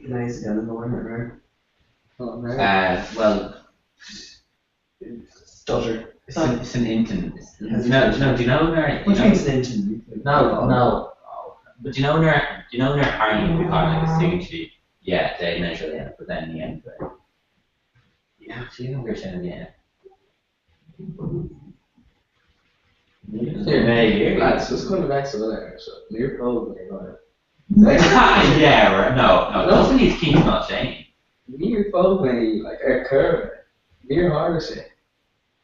Nice again in the winter, Oh, man. Well, Stutter. it's an Inton. Do you know where? What do you mean it's an Inton? No. But do you know where Harney would call like a signature? Yeah, they measure the end, but then the end. Yeah, so you know where saying the end. Lads, just going back to that, so you're probably right. Yeah, right. No. Doesn't these keep not saying? You're probably like a curve. You're harder shit.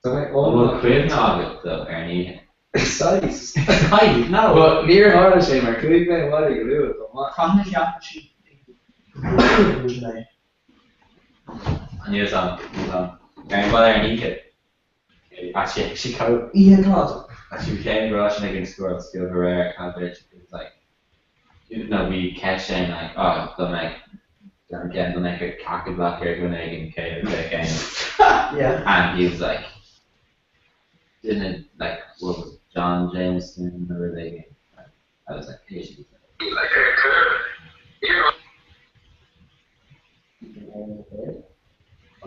So like, Well, crib target though, Ernie. Size. No. But near harder shit, man. Could you what do you do with them? Probably actually. And he was on. Ernie, what Ernie did? Actually, she called. Ian Closet. Actually, we came rushing against score skill of a rare coverage. It was like, we kept saying like, oh, they'll make a cocky block here when they can KO the game. Yeah. And he was like, didn't it, like, what was it, John Jameson or they game? I was like, hey, she's like a curve.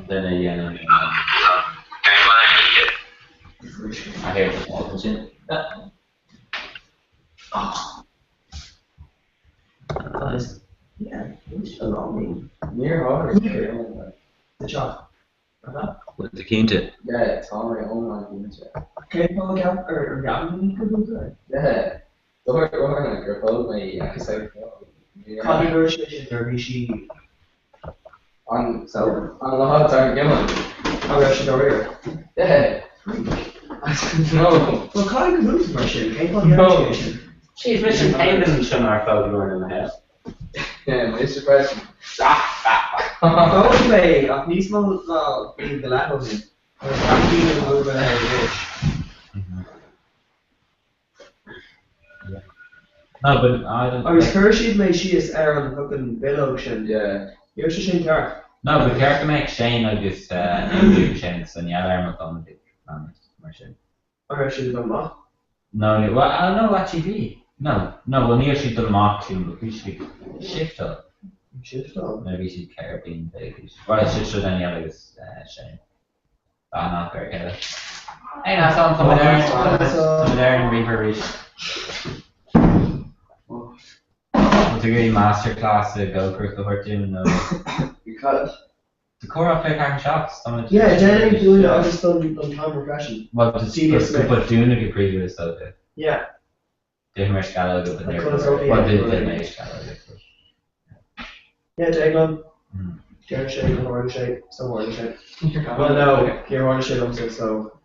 Then again, I hear the small question. Nice. Yeah, it's a long name. Near harder shit. The job. What's the keen to? Yeah, it's already online. Okay, Paul Gap or Gavin could do good. Yeah. We're like, you're probably, I say, Controversial Dervishi. on a lot of time again. Oh, Russian Warrior. Yeah. No. Well, Colin could lose for shit. Okay, Paul No. Gap. She's missing Hayden from our photo going in the house. Yeah, Mr. President. Hopefully, at least not being the lack of him. I'm feeling over the head. No, but I don't. I was Hershey's made she is Aaron fucking Bill Ocean. Yeah. You're just in car. No, but Kerr make Shane like this interview Shane and yeah, I'm on the commercial. Or Hershey's done what? No, well, I don't know what she be. No, well, near she's done mock too, but we should shift up. Shift on. Maybe she'd care being babies. Well, it's just any other Shane. I'm not very good. Hey, now someone coming there and Reaver Reach. What's a great masterclass at Go-Kurt the Hurt Gym? Because. The core of play packing shots. Yeah, then doing it, I just done time refreshing. Well, but doing a good previous though. Yeah. Didn't make Scala good, but I they couldn't throw what the- did make Scala good? Yeah, Dagon. Mm. You're shape, Horn shape, some Horn shape. Well, no, you're Horn shape, I'm so.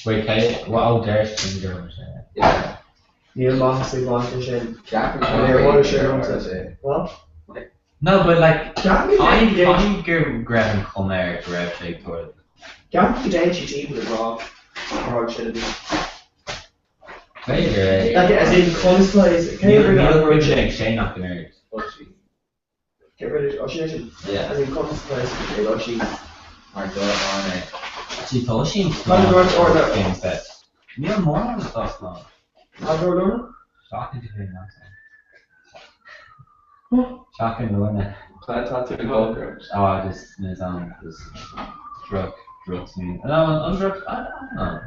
Wait, Kate, what old there's from German? Yeah. Neil Moxley, Blanca Shin. Jack What? No, but like, Gavin I Gavin grab and come there to rev shape toward. Gavin team with Raw. Horn shape. Wait, Like, as in, Collins plays. Can you bring up Horn shape? Shane not the nerd. Get rid of Oshin. Yeah. As in, Collins plays. Get Oshin. She thought she was Colin George or the. games that. Neil Moore was last night. Alvaro Lorna? Shocking to hear that. What? Shocking to learn it. I thought to the gold girls. Oh, just his own, just drugs me. No, undrugs, I don't know.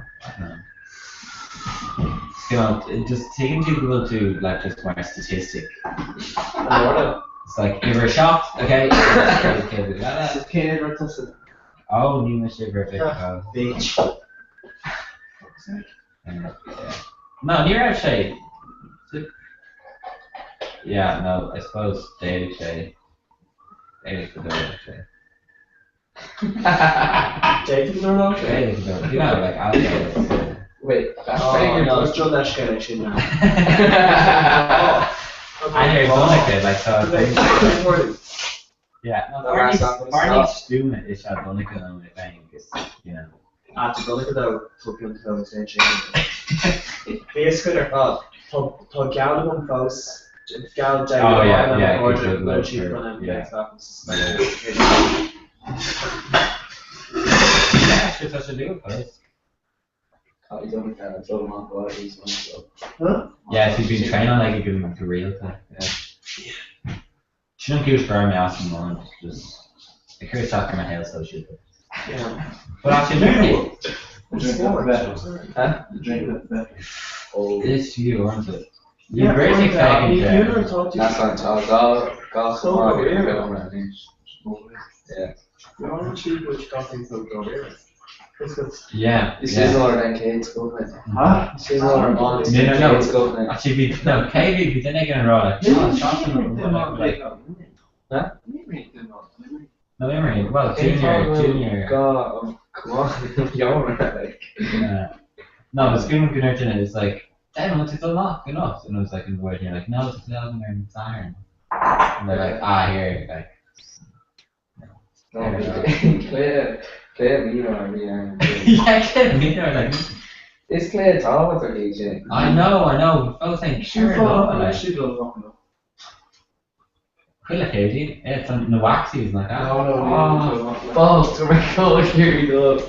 You know, just taking people to like just more statistic. It's like if you're shocked, okay. Oh, Nima Shiver, Bitch. No, you're actually. Yeah, no, I suppose David Shea. David could do it, actually. David Lorna? David could do it. You know, like, I'll get it. Wait, that's Oh, no, it's John Nash connection now. I never done it, kid, like, so. Yeah, no, Barney's doing it, it's not only because I'm playing, because, you know. After going to the fucking film station. Be scooter. Tá gal on post. Gal day. Oh, yeah, Yeah. Yeah, actually, such a deal, guys. He's only kind of told him on bodies. Huh? Yeah, if you've been training like you can do real time. Yeah. Sian cúis gur me as an moment, just I cur soccer my hail so shit. Yeah. But actually, Huh? The drink that's better. Oh. it's you, aren't it? Yeah, You're very you excited. never talked to That's on top. Go So on, weird. here we go, man. Yeah. You're on cheap which talking so go here. Yeah. This yeah. is more than kids government. Huh? This is more than kids government. Actually, KV, we didn't get in a row. Like, oh, shocking. No memory. Well, junior. God, come on, you're like. No, the school good urchin is like, damn, what's it unlocked enough? And I was like in the word here, like, no, it's 11 and it's iron. And they're like, here, like. No, play me or me. Yeah, get me there, like. It's Clay Thomas or DJ. I know. I was saying, sure, like. Feel like Katie, it's on the waxies like that. Oh, false to my God, here he goes.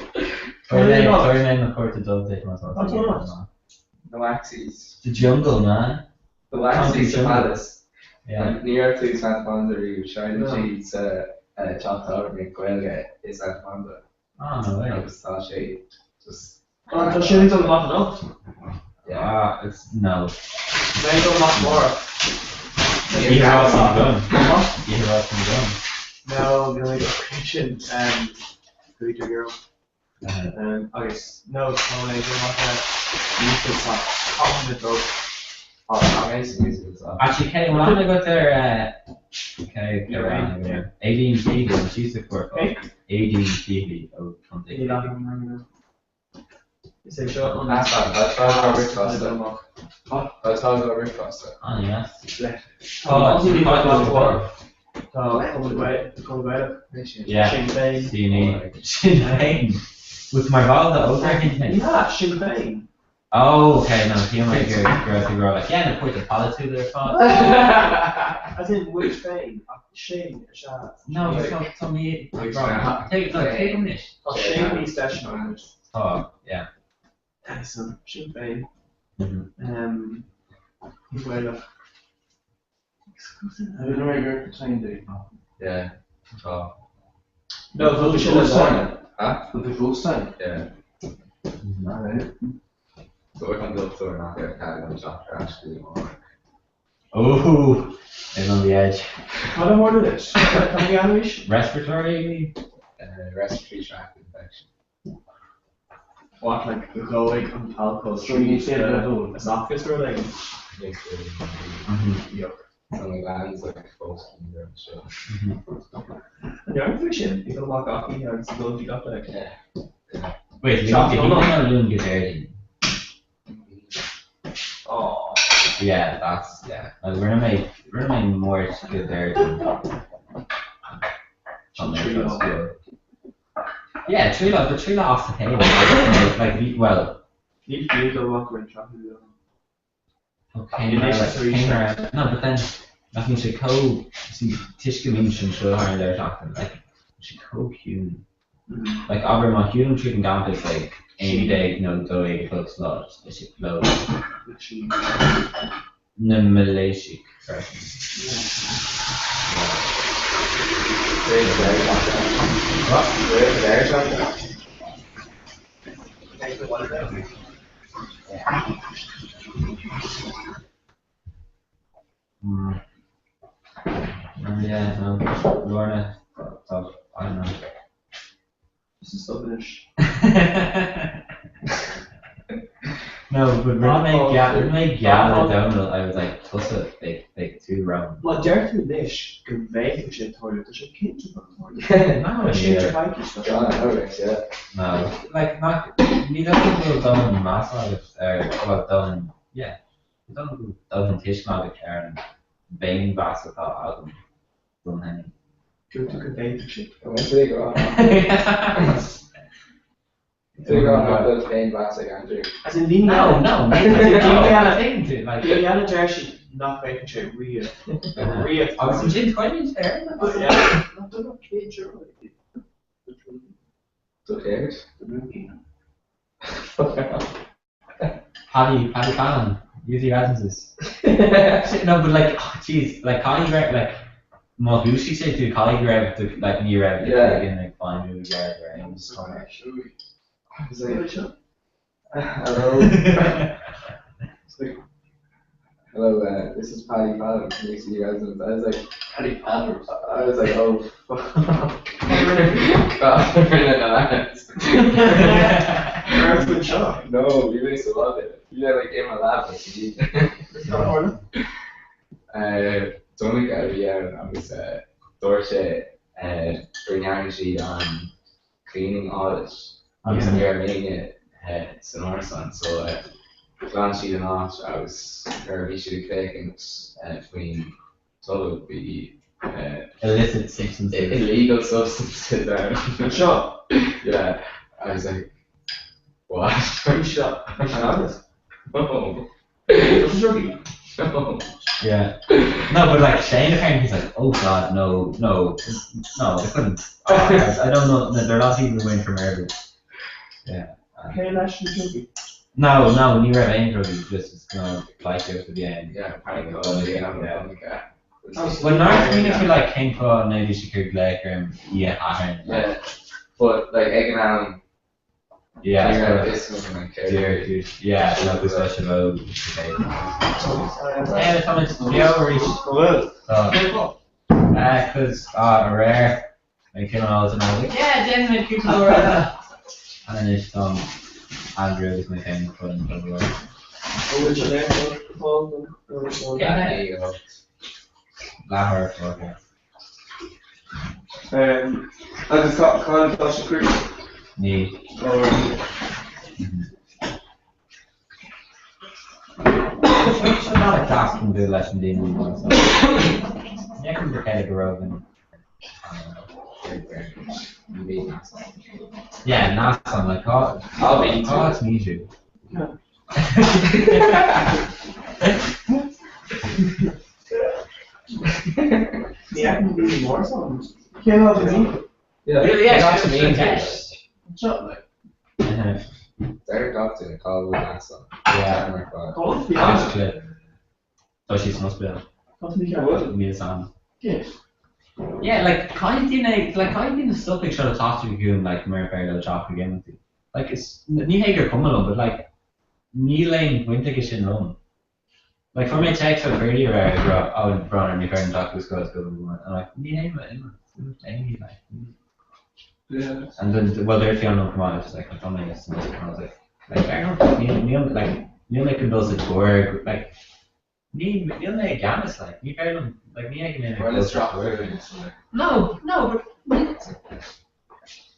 Sorry, name the court to double take myself. That's all right. The Waxies. The jungle, man. The Waxies, the Palace. Yeah. New York to San Fonda, Shiny Cheats, Choctaw, Cuelga, is San Fonda. Oh, no way. It was all shade. Just. Oh, the shillings on the bottom enough. Yeah, it's no. Maybe a lot more. You hear us on the gun. You hear us on the gun. No, the only question, Greek girl. I guess, no, no, I don't want that. You could stop talking the dog. Oh, amazing music as well. Actually, Kate, when I got there, okay, around there. 18 TV, when she used to work on 18 TV. Oh, something. You say short on That's fine. That's how Robert Costa. That's how Robert Costa. Oh, yes. Oh, you five got before. Come away. Yeah. Sinn Féin. Sinn Féin. With my Valda over again. Yeah, Sinn Féin. Oh, okay, no, he might grow like, yeah, and put the politics there, fine. As in, which Féin? Shane, Shad. No, it's not to me. Take him this. Oh, Shane is station. Oh, yeah. Tyson, Sinn Féin. He's way up. I don't know where you're saying Dave. Yeah. Oh. No, the Vulture full is sign. Huh? With the full sign. Yeah. Alright. So we're going to go through now. They're kind of shot actually. Oh, it's on the edge. How do I order this? Can we Irish? Respiratory? Respiratory tract infection. What, like, the going on alcohol? So you said that all. Esophagus or like? Yuck. Some of the glands like exposed in there and shit. And you're Irish, you can walk off here and see what you got like. Yeah. Wait, you Shot, don't know Loon get dirty. Oh. Yeah, that's, yeah. We're gonna make more good dirty. Yeah, Trila, but Trila off the table. Well. You go walk around shopping. Okay, no, but then, I think she see, Tishka Minchin show her in there talking, like, she cute. Like, over my human treatment down is like, any day, go 8 o'clock slots, they should flow. The Malaysian version. Yeah, no, Lorna, I don't know. This is so finish. No, but when I Gala down, I was like, plus like 2 rounds. Well, Derek and Nish can make a shit toilet, there's a kid to the toilet. No, Yeah. No, like, not, we don't think we've done massage, well, done, yeah. We don't done Tishmagic and Bane Bass with that album. Done any. Good to contain the shit. When did they go on? So you got about those pain classic, Andrew. As in Lini No, Lini thing like, Lini Jersey not making shit real. Real. I was in Jim's Queen's there. But yeah. Not the kid, sure. Who cares? Paddy Fallon, use your absences. No, but like, oh, jeez, like, Connie, like, Má búsí sé tú caig raibh like ní raibh Yeah. in like fine movie guard right and just come out. I was like, hello. Hello, this is Paddy Padden. Can you see you guys? I was like, Paddy Padders. I was like, oh, fuck. God, I'm really That's good shot. No, you makes a lot of it. You know, like in my lap, like you. Donegal, yeah, I was Dorche, Bernard on cleaning audit. I was in Armenia, Sonorson, so Glan sheet and off, I was very should taken between so it would be Illicit substances. illegal substances. Good shot. Yeah, I was like, what? Good shot. Honest. No, It's druggy. no. Yeah. No, but like Shane apparently he's like, oh god, no, I couldn't. I don't know. They're not even going for murder. Yeah. Hey, national druggy. No, when you read Angel, you just gonna like it to the end. Yeah, apparently, yeah. When North Community like came for maybe she could like Yeah, but like Egan yeah, this one like dude, yeah, no discussion about yeah, the comments the overreach. Well. Because a rare like him and all and I was like, yeah, genuine people go around. And then there's Andrew is my favorite friend of the world. Which are there for Yeah. there you go. Lahore, okay. I just got kind of Tasha Creek. Me. Should not have class can do less than Dean Wilson. Yeah, can be kind of Rogan. Yeah, nice one. Like, I'll be it's me too. Yeah, I can do more songs. Can't help me. Yeah, that's me me too. Shot like. Derek Doctor called with last song. Yeah. Don't be That's honest. clip. So she's must be Don't be honest. me a song. Yeah. Yeah, like kind of stuff like trying to talk to you and like Mary talk again with you. Like it's Ní Hagar coming on, but like Ní Lane winter in London. Like for me text out earlier where I would run and my friend talk to this girl's good and I'm like, Ní Hagar, any like Yeah. and then well there's the unknown come on, it's like I'm telling this and I was like I don't know Neil making those at work like Neil make games like me fair like me I can Well, let's drop work. it. No, but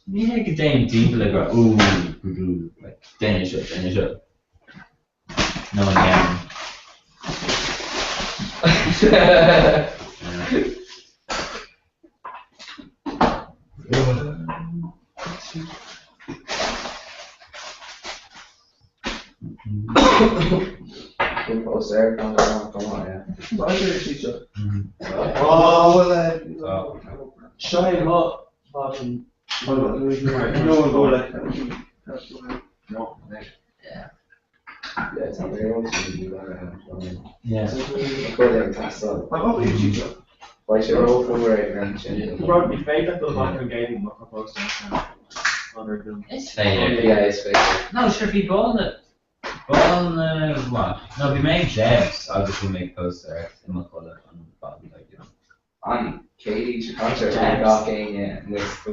you make a damn deep like go ooh, like Danish up. No one can. Good post there, come on, yeah. I hear a teacher. Mhm. Oh, well, Oh. shine hot. Bottom. No one go like that. No. Yeah, it's not very much to do that. Yeah. Go there and test out. I'm not a teacher. Why should I roll for where I can You brought me favorite though, not in gaming, not proposed to other than. It's fair. Yeah, it's fake. No, sure, if you ball what? No, we make jabs. Obviously, make posts there. In my color on the bottom, like you know. On Katie's concert, I got getting with It's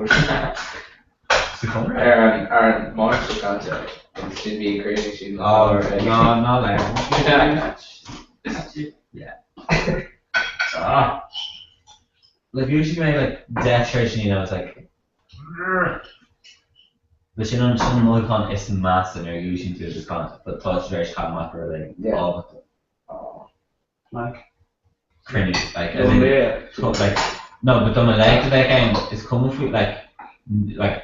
a Comhrá. Aaron Marshall concert. It should be crazy. She's Oh, right. No, not like yeah. Ah. Like usually make like death church, you know, it's like. But you know, some icon is massive. They're usually to the con, but touch very hot for like Yeah. all Like. cringe, like Oh, as in, yeah. like no, but the like that game is coming through like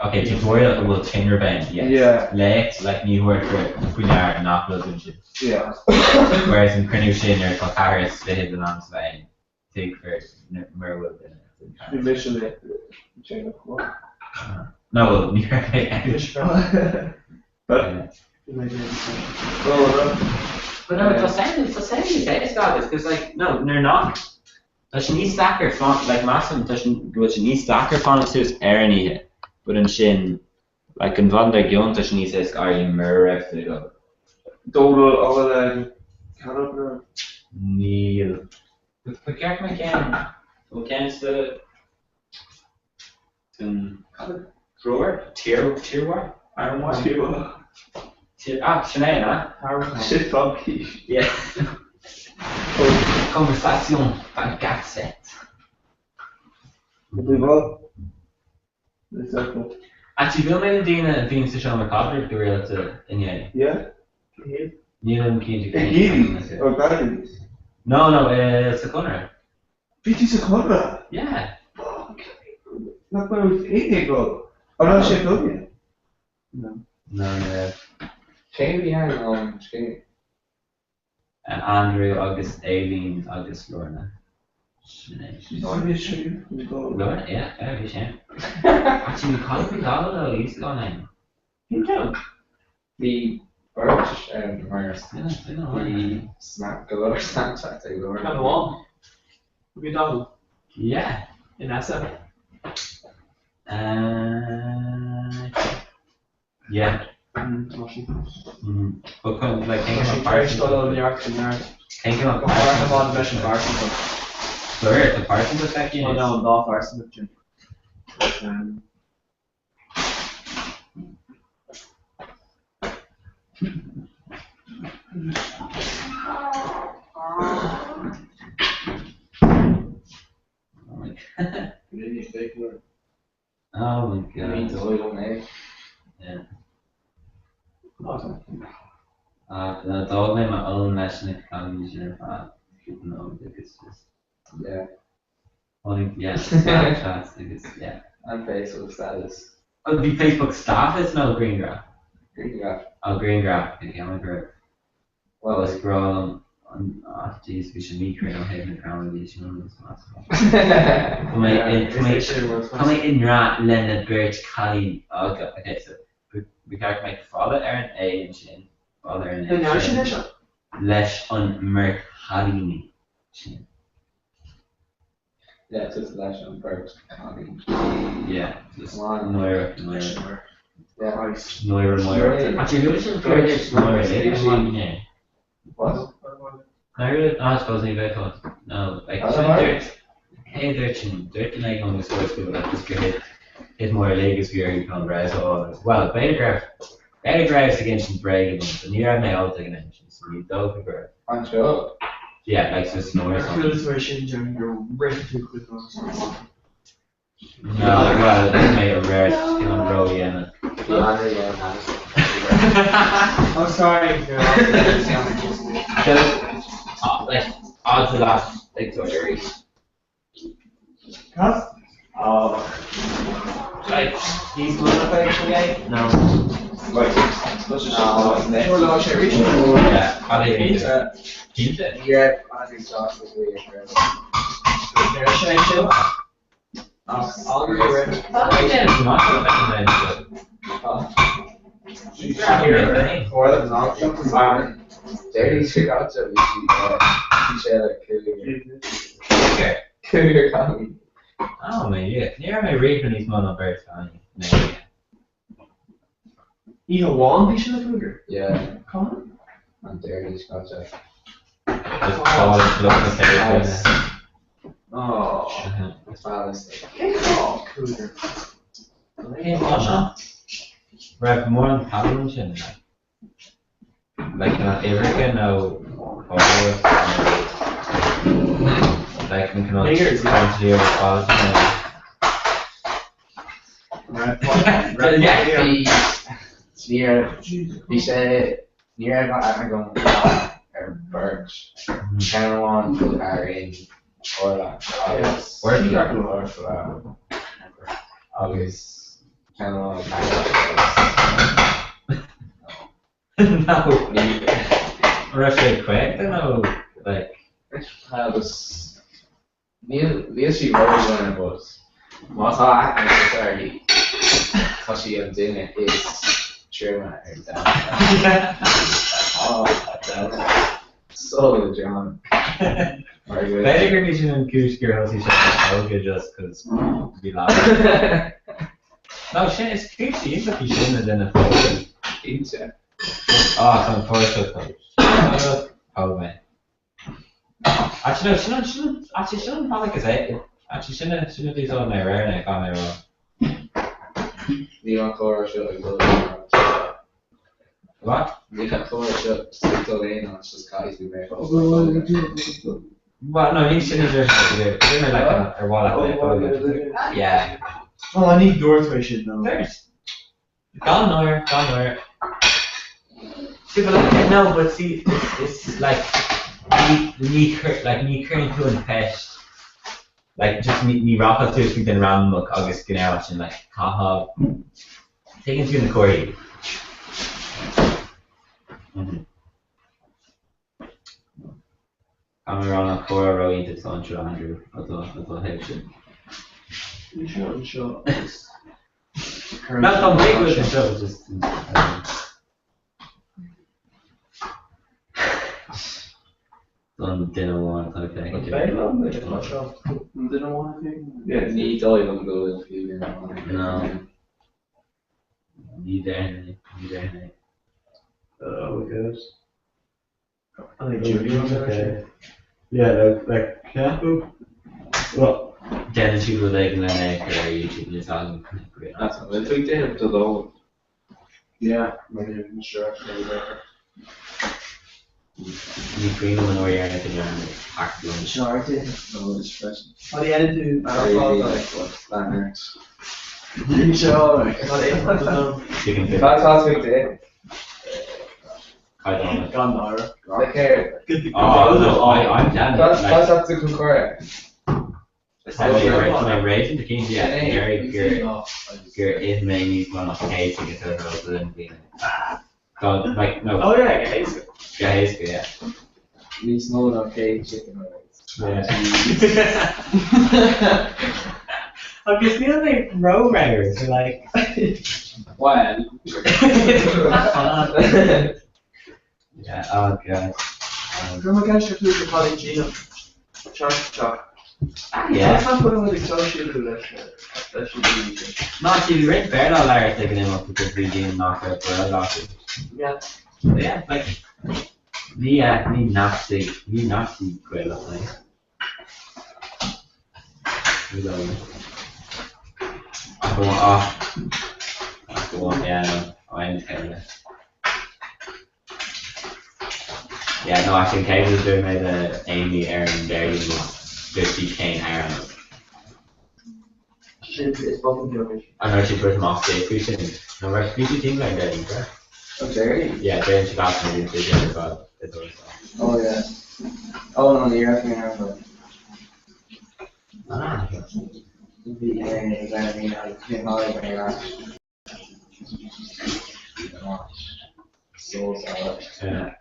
okay, tutorial will change your band, yes. Yeah. Legs like new word for Queenar and not and shit. Yeah. Whereas in Cringe Shin or Calcaris they hit the non's vein. Take first Merwood You mentioned it. Chain of command. no, well, near But. But no, it's the same as Vegas got this because like no, they're not. Tá ní slacker fan like massive go ní slacker fan sus ernie but an sin like an van der gion ní says are you murder go Dodal all caliber. Neil Forget my can okay the drawer tier war iron war tier Sinead Shit funky. yeah conversation fantastic Exactly. actually wil mijn dingen vind ze aan elkaar door dat in jij Yeah. niet een kindje Giddy. Or Gardens. no it's a corner 50 seconds. yeah Not when I was 8 years old. Oh no, shit, don't you? no Shane behind Shane. Andrew August Aileen August Lorna She's on his street. Lorna yeah very shame actually we can't be all though he's gone You can. The Birch and Myers. I know The Snapchat they go. Come on. We done. yeah In that seven. yeah but kind of like thinking about New York and Yard. thinking I'm on the mission Barson. sorry the parking was that Oh no, I'm off Barson with Jim. oh my I mean, god the little name. yeah Awesome. the dog name my own national economy you know like it's just Yeah. only yeah Snapchat it's yeah And Facebook status. oh the Facebook status no green graph Green graph. oh green graph okay I'm gonna Well, scroll on oh jeez we should meet right on heading the crown of these you know this massive Come in ra Leonard Birch Colleen okay so we can't make father Aaron A and Shin father and And now she did. Lesh on Merc Halini Shin yeah, just Lash on Birch. yeah just One. Noira Yeah. Noira actually who was in Birch Noira yeah What? I suppose they very close no like hey dirt and I on the sports people that just get hit more Vegas here you can rise all well better drives against Bragg and you have my old dimensions so you don't agree On show. yeah like just Noira Coolest version, Jim. You're way too quick on no well that's made a rare skill on row yeah I'm sorry, girl. like odds of that like surgery Huh? like he's one of the guy no Right. Let's just yeah how do you keep it Yeah, I think sauce is weird. I'll be ready. it's not She's here Or the non Daddy should also she said like kill your coffee. oh man yeah near my reading these mono birds funny maybe You one piece of food. Yeah, Come on. and Daddy's got that. just call it look at Nice. Oh. It's fantastic. Oh, cooler. right more than Paddington like not everything no like we can all Fingers, come to the other quality Right. Yeah, near, he said, near I got or Birch, kind of want to are in Orla, August, Working. August, kind of want no Russia quick no like I was, near she was when it was, what's happening sorry, because she was in it is true when I heard that. Oh, that's so John. Very good. Better if you shouldn't goose girls, you should have toga just because to be loud. No, shit, it's coochie. You think you shouldn't have done it. Pizza. Oh, it's on Porsche. Oh, man. Actually, no, shouldn't probably because actually, shouldn't do something like rare and I can't wrong. You want core shit like that? What? You got core shit, stick to lane on, it's just guys we make. Well, no, you shouldn't do it. Give me like a wallet. Yeah. Oh, I need door to I should know. There's. Gone nowhere. See, but no, but see, it's like me current to an pest. Like just me rock up to it then ram muck August Gnash and like haha taking to the Corey. I'm around a core row into Sancho Andrew. I thought hey I'm sure. Not on big with the show, just on dinner one type thing. Didn't want to Yeah, need all of them go if you No. Need anything. Oh, it goes. I think Jimmy Jimmy okay. Yeah, like Capo. Well, Then she would like Lennox or YouTube just on. That's what I think they have to know. yeah, maybe construction or whatever. You clean them and or you're anything around it. Pack lunch. Sure, I did. No, it's fresh. What do you edit to? Planners. You sure? What do Chicken fish. That's last week, Dave. I don't know. Gandhara. Like here. Oh no, I'm down. That's the Comhrá. My raising the king, yeah, Yeah. Gary is mainly one of the case to get her rather than being God, like no. Oh yeah, guys. Guys, yeah. We snowed on cake chicken rice. Yeah. I'm just feeling like row riders are like. Well. Yeah. Oh god. Oh my gosh, you're doing the Polygenum. Chop. Yeah. Let's not put him with the social to that should be easy. No, actually, we read Bear Larry taking him up because we didn't knock out for a lot. Yeah. Yeah, like. Me nasty great up like. I go on, yeah, no, I'm terrible. Yeah, no, actually, Kate was doing the Amy, Aaron, Barry was 50k Aaron. Shit, it's fucking Jewish. I know she put him off stage preaching. No, right, speaking team like that, correct? Oh, Jerry? Yeah, Jerry and Chicago did this as well. Oh, yeah. Oh, no, you're asking her, but. Ah, The Aaron is anything else. In Holly, when you're at. So solid. yeah.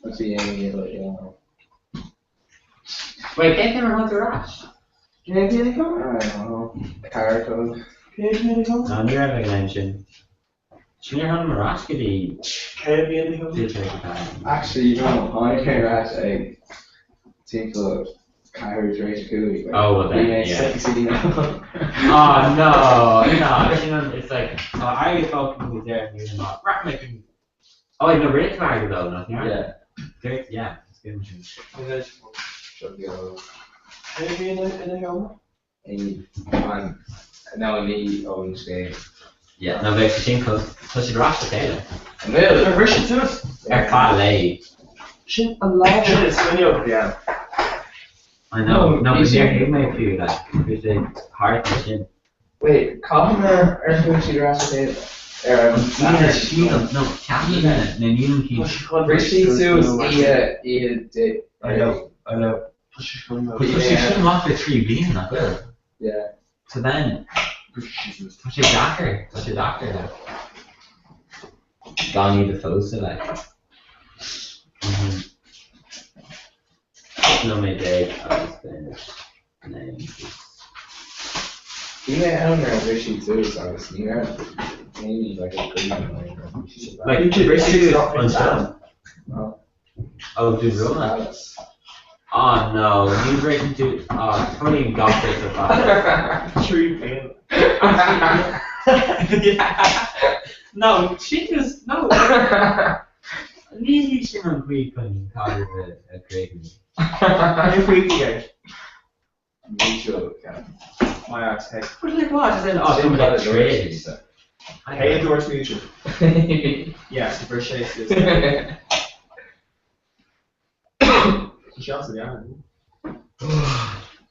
What's the Amy about, you know? Wait, can't they run to Rash? Canadian income? I don't know. Car code. Canadian income? No, you're having an engine. Junior Hunter Rash could be. Canadian income? Actually, you know, I can't actually think of Kyrie Drake Cooley. Oh, well, then, He makes yeah. sexy now. Oh, no, you know, it's like, so I was talking with Derek and he was not. Making. Oh, wait, no, really Clark though, nothing, right? Yeah. Derek, yeah, it's good. Should go. Canadian income? And now me own game. Yeah, no, there's a thing called Touch Rash, okay, then. They're Russian to us. They're Palais. Shit, I love it. It's when you're yeah. I know, no, you but see- they're make you like, with the heart machine. Wait, Comhrá or Fuji Rashid? No, Captain, then you can keep. Rishi Su's did. I know. But you should come off with 3 being that good. Yeah. So then, touch your doctor now. Don't need the photo like. No, my day, I was name. You may own her Rishi Su's honestly. Maybe like a good one. Like, You should Rishi really is drop it unshot. No. Oh, dude, Roma. Alice. Oh no, you break into. Oh, I haven't even got this so far. True pain. No, she just. No. Really shouldn't be putting part of a creating. You're freaky out. Mutual, yeah. My arse, hey. But like what? Is it, oh, someone got traded. Hey, endorse mutual. Yes, the first chase is. She shots the iron.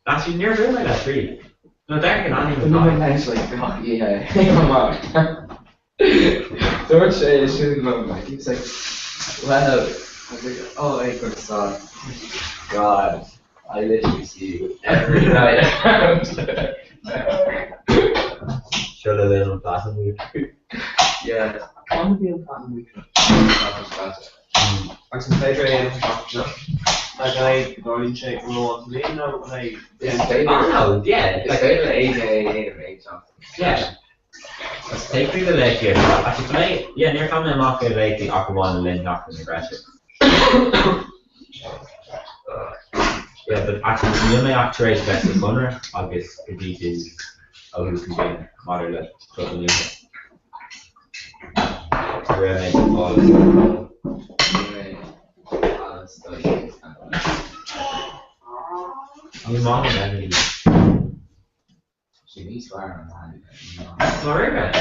Actually, near room like that tree. No, they're not even No, fine. nice, like, oh, yeah, come on. Don't say it, shouldn't go back. He was like, well, I was like, oh, I could have saw. God, I literally see you every night. Should have been on Platinum Week. Yeah. I want to be on Platinum Week. I some play Dre and like I going to check roll on me now when I It's favorite. Oh no, yeah. It's Like, favorite age of yeah. Let's take through the lake here. Actually, can I? Yeah, near coming off the lake, the Aquawan and Lynn Knock and the Gresham. Yeah, but actually, you may actually best of runner, I guess, could be to, who's can be modern like trouble music. Where I make all this. I'm on it, She needs fire on that. Florida.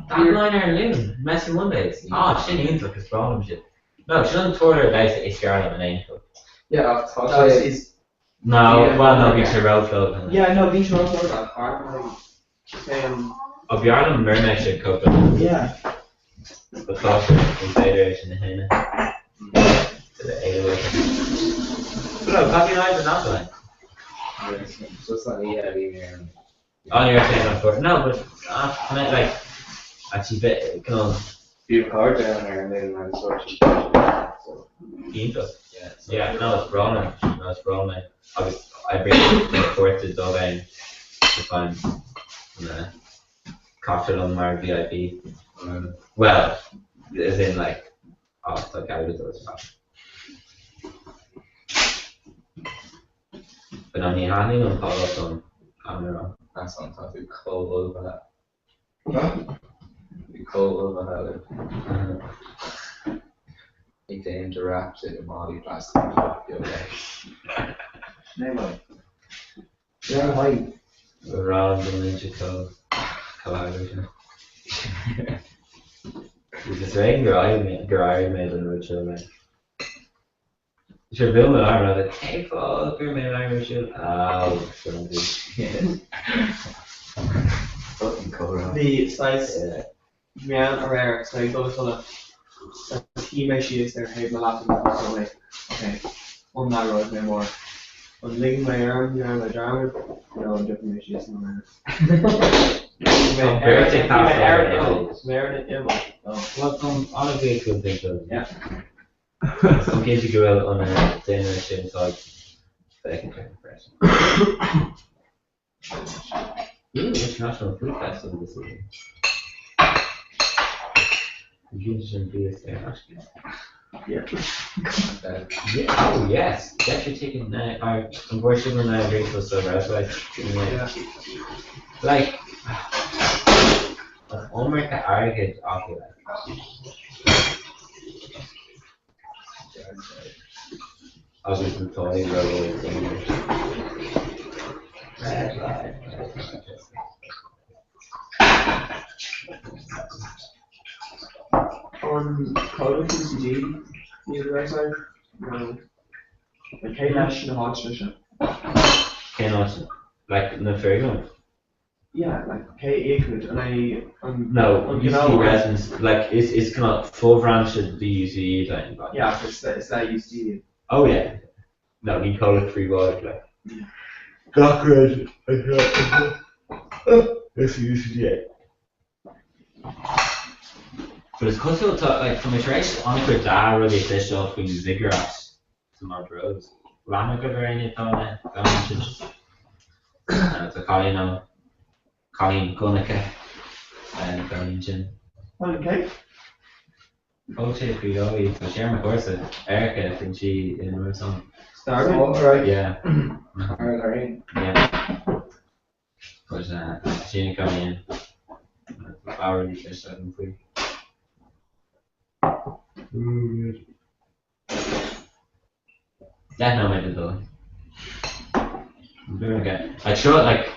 That liner Loon, Messy Mondays. Oh, she needs like a problem shit. No, she doesn't tour her about it's Garland and Angel. Yeah, I've thought No, it's No, Yeah, well, no, okay. because road club. yeah, no, these roads are that far. Oh, Bjarne Mermaid should cope with Yeah. the thought of confederation in him. To the A-Way. But no, copy lines are not like. So it's not being here. Oh, you're saying of course. No, but can I like actually can I You have a card down there and then I'm sorry. So, Info? yeah. Yeah, no, it's Brolin. No, it's Brolin. I bring it forth to Dublin to find cocktail on my VIP. Well, as in like, it's like out of those stuff. But I mean, I think I'm caught up on camera. That's on top of cold over that. What? Be cold over that. Need to interact with the body plastic. Okay. Never. Yeah, why? Around the ninja collaboration. Is this right? Your eye made in Rachel, man. Should film it, I'm rather. Hey, Paul, you're made in Rachel. Oh, shouldn't do. Fucking Comhrá. The size, Yeah. yeah, or rare, so I go to the team issues there, hey, my last one, so like, okay, on that road no more. I'm linking my arm, my arm, I'm different issues in my arm. Birthday pass. Meredith, yeah, Well, honestly, I could think of. Yeah. Some kids who go out on a dinner shit inside. Second person. International Food Festival this evening. You shouldn't be there, actually. Yeah. Oh, yes. Get your ticket now. Unfortunately, we're now drinking so right. Like, America argued off of that. I was just toying about things. Red light. On Code CCG, near the right side, the K-Nash and the Hodge Mission. Cannot, like in the fair one. Yeah, like K-Acrid, and No, you know, UC residence, like it's kind of full branch of the UCE thing. Like. yeah, it's that UC. Oh yeah. No, we call it free water, like. Cockroach. It's UCDA. But it's because it'll talk, like, from a trace on a dad really official between ziggurats to more drugs. Lana got her in it on it, it's a Colleen Gunnica, and Colleen Chin. Okay. Oh shit, we always, so share my course with Erica, I think she in her song. Starting? Oh, right. Yeah. Alright. Yeah. But Sheena coming in. Power really finished that in free. That no made it though. I'm doing okay. I showed like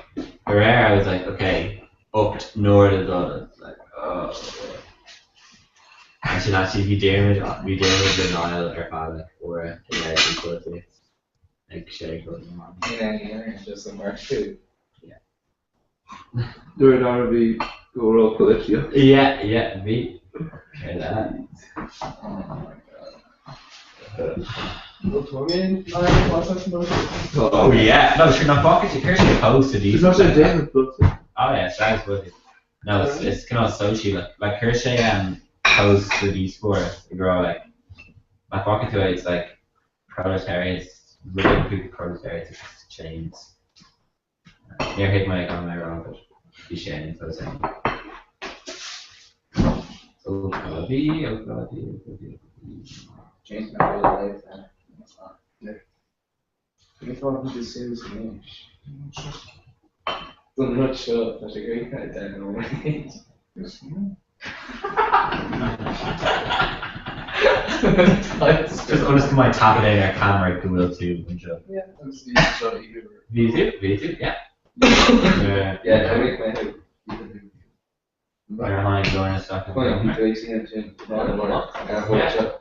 Herrera, I was like, okay, up north of the like I should actually be doing the Nile or Fala or the like shake or something. Yeah, just some work too. Do it now be go roll college, yeah. Yeah, me. Okay, that. Oh my god. Look, we're in. What's that? Oh yeah, no, sure, not pockets. You can't opposed to these. It's not so David, but Oh yeah, Stag's with it. No, it's kind of social. Like Hershey opposed to these four. They grow like my pocket to it. It's like proletariats, really big proletariats. It's chains. Near hit my economy wrong, but be sharing for the same. Oh god, Change my whole life then. That's not. I thought he just says me. I'm not sure. That's a great kind of time. Just honest to my tap it in our camera, Google too, and show. Yeah, I'm seeing so either. V2, yeah. Yeah, I make my head. Where am I going to start? Point, do I see him too? Yeah.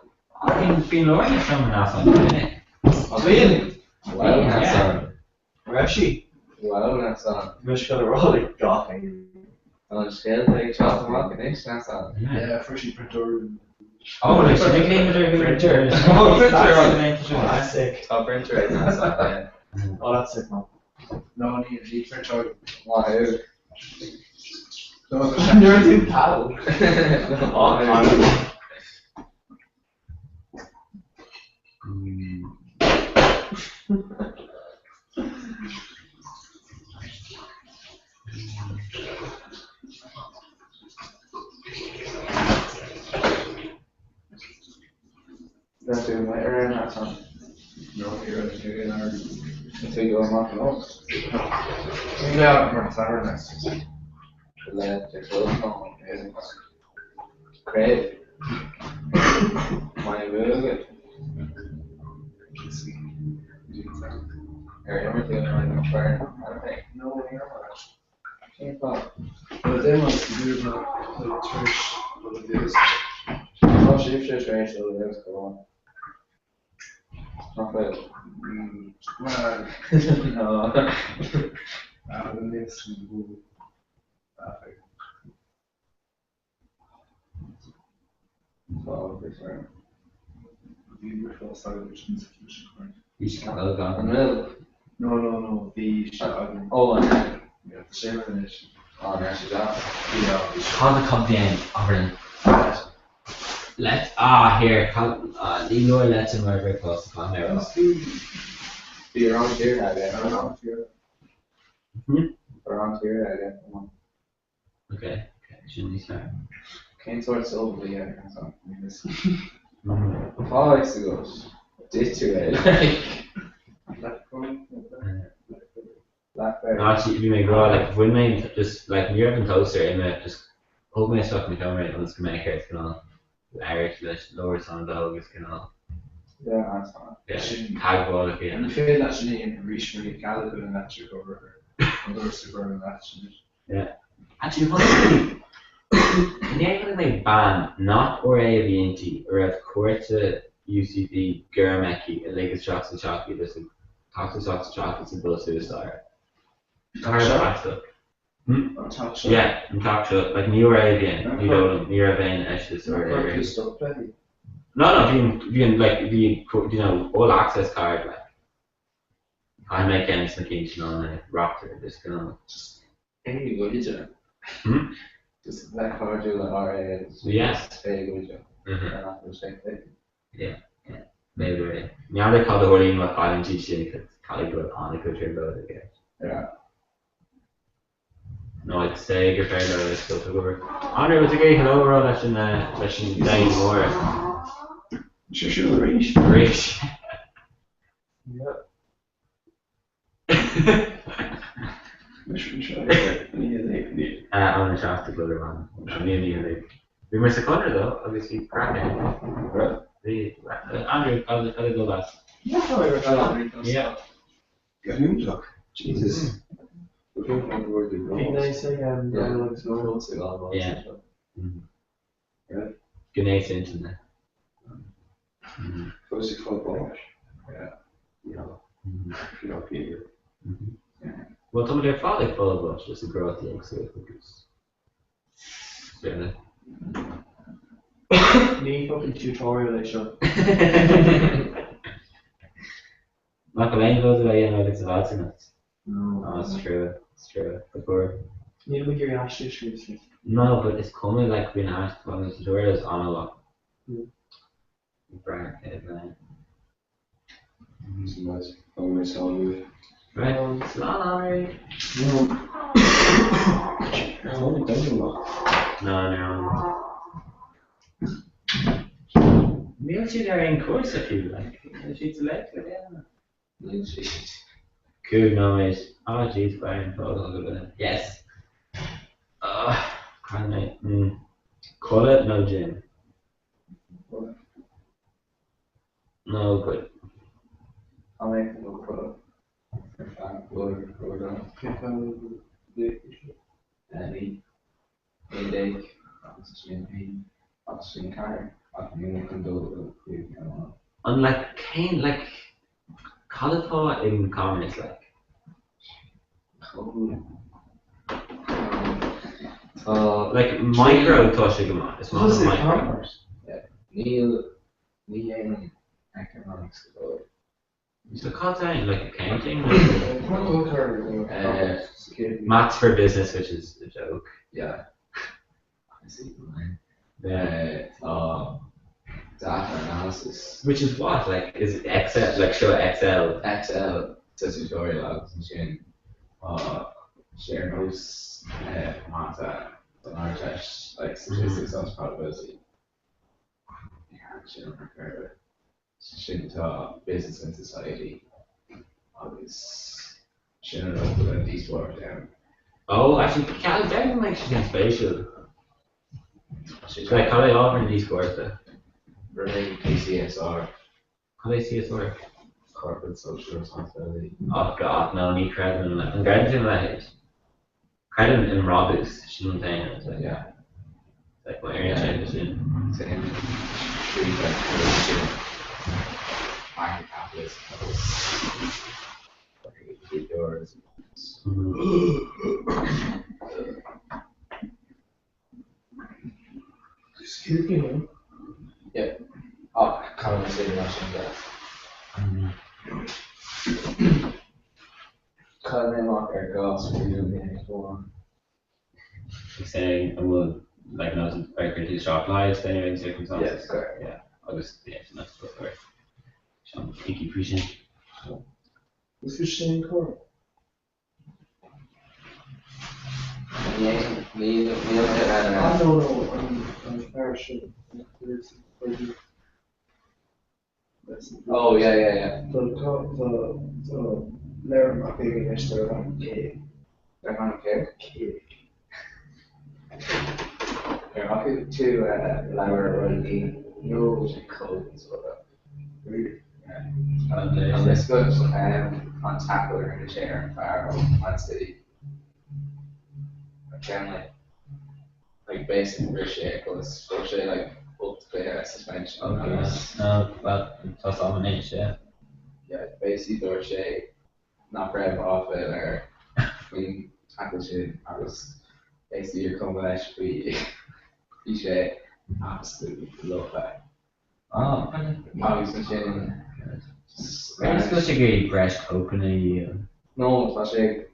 I've been learning from last one, innit? Really? Wow, that's Yeah. on. Where is she? Wow, that's on. Michigan are all like dropping. On scale, take shot and walk an inch, that's on. yeah, freshly printer. Oh, like should we claim it or Printer. Oh, printer. Oh, that's sick. Top printer right now, that's on. Yeah. Oh, that's sick, man. No need printer. Wow. No, You're too paddle. Oh, man. That's doing my error, that's on. no, you're in our. Until you go and knock it off. Yeah, we're sorry, nice. Let the clothes on. Great. My move. Everything on the fire. I think. No, you're not. Can't talk. But they must do the church, what it is. Oh, shift range, so let's go on. Not bad. Well, No. the next one. Oh, for sure. The first side of the institution, right? You should call it On the middle. No, the shot. Oh, and then. Yeah, the same finish. Oh, there she's out. Yeah, Call the cup then, Auburn. Here, Leroy lets him right very close to Comhrá. Be around here, I guess. Around here, I guess. Come on. Okay, shouldn't be smart. Came towards Silver, yeah. So, I mean, this. 4 weeks ago. Did you, eh? Blackberry. No, actually, if you may grow like when my just like you're having toaster in it, just hold my stuff in the camera and it's gonna make it gonna Irish lower sound dog is gonna Yeah, that's fine. tag ball if And you the fail actually in reach really Gallagher and that should cover her. Another super and that should. actually possibly in the end they ban not or AVNT or at Corta UCD Garameki a Lagos Shocks and Chalky there's a Toxic Shocks and Chocolates and Bill Suicide. Yeah, in talk to like New Arabian, you know, New Arabian Ashes or being like the you know all access card like I make any sneaking on a rocker just gonna Any good, is it? Just black card, you like RA. Yes. Very good, Yeah, maybe. Now they call the whole thing like calling GC because calling good on the culture about it. Yeah. No, I'd say your friend or still took over. Andre was a great hello roll that shouldn't die more. Sure, reach. Rich. Yeah. Mission shot. Need. I'm gonna try to go around. I'm nearly we missed a corner though, obviously. Cracking. Right. Andrew, I'll go last. Yeah, Yeah. Get him, look. Jesus. We don't know where the Be nice, like, Yeah. Right. Good night, internet. First 6 foot ball. Yeah. You know, if you don't get it. Well, some of their father followed us just to grow up the young, so I think it's fair Need fucking tutorial, I show. McElwain goes away, you know, it's a alternate. No. Oh, it's true. It's true. Before. Need to hear your Ash issues. No, but it's coming like being asked when the tutorials on a lot. Brian, man. It's nice. I'm going to tell you. Right? Sorry. I've only done a lot. No. We'll see there in course if you like. She's elected, yeah. Cool, no, mate. Oh, jeez, Brian. Yes. Can't mate. Call it, no, Jim. No, good. I'll make it look for Unlike Kane, like cauliflower in common is like. Like micro toshigama. It's not micro. Neil economics. So called that like accounting. Maths. Maths for business, which is a joke. Yeah. I see. Yeah. Data analysis. Which is what? Like is it Excel? Like show Excel. Excel. It's a tutorial I was sharing. Share notes. Mata. On test like statistics on probability. Yeah, shouldn't business and society. Always shouldn't know these work down. Oh, actually, Cal Devin makes you spatial. Like how they offer these courses there? Related to CSR, How they see us work? corporate social responsibility. Oh god, no, need credit in that. I'm credit in that. Credit in Robbers, she didn't pay it. So Yeah. like what area changes in. Same. Treat like market capitalist. Three doors. Excuse me. Oh, conversation Russian gas. Cut them off their costs for doing the next one. She's saying, and we'll like not to break into the sharp lives, anyway, in circumstances. Yes, correct. Yeah, I'll just, yeah, so that's good for it. Sean, thank you, appreciate it. What's your shame core? Neil I don't know. I'm parachute. Oh yeah. The Larry McBean is there on K. They're on okay. They're happy to Lara or the no code and sort of. Really? Yeah. And this goes on tackler in the chair and fire on city. Again, like basic crochet goes crochet like up to clear suspension. Okay. Well, that's all I need, yeah. Yeah, basically crochet, not grab off it or when tackle shit. I was basically your combination crochet. Absolutely love that. Oh, Obvious machine. it's supposed to get breast openly. No, especially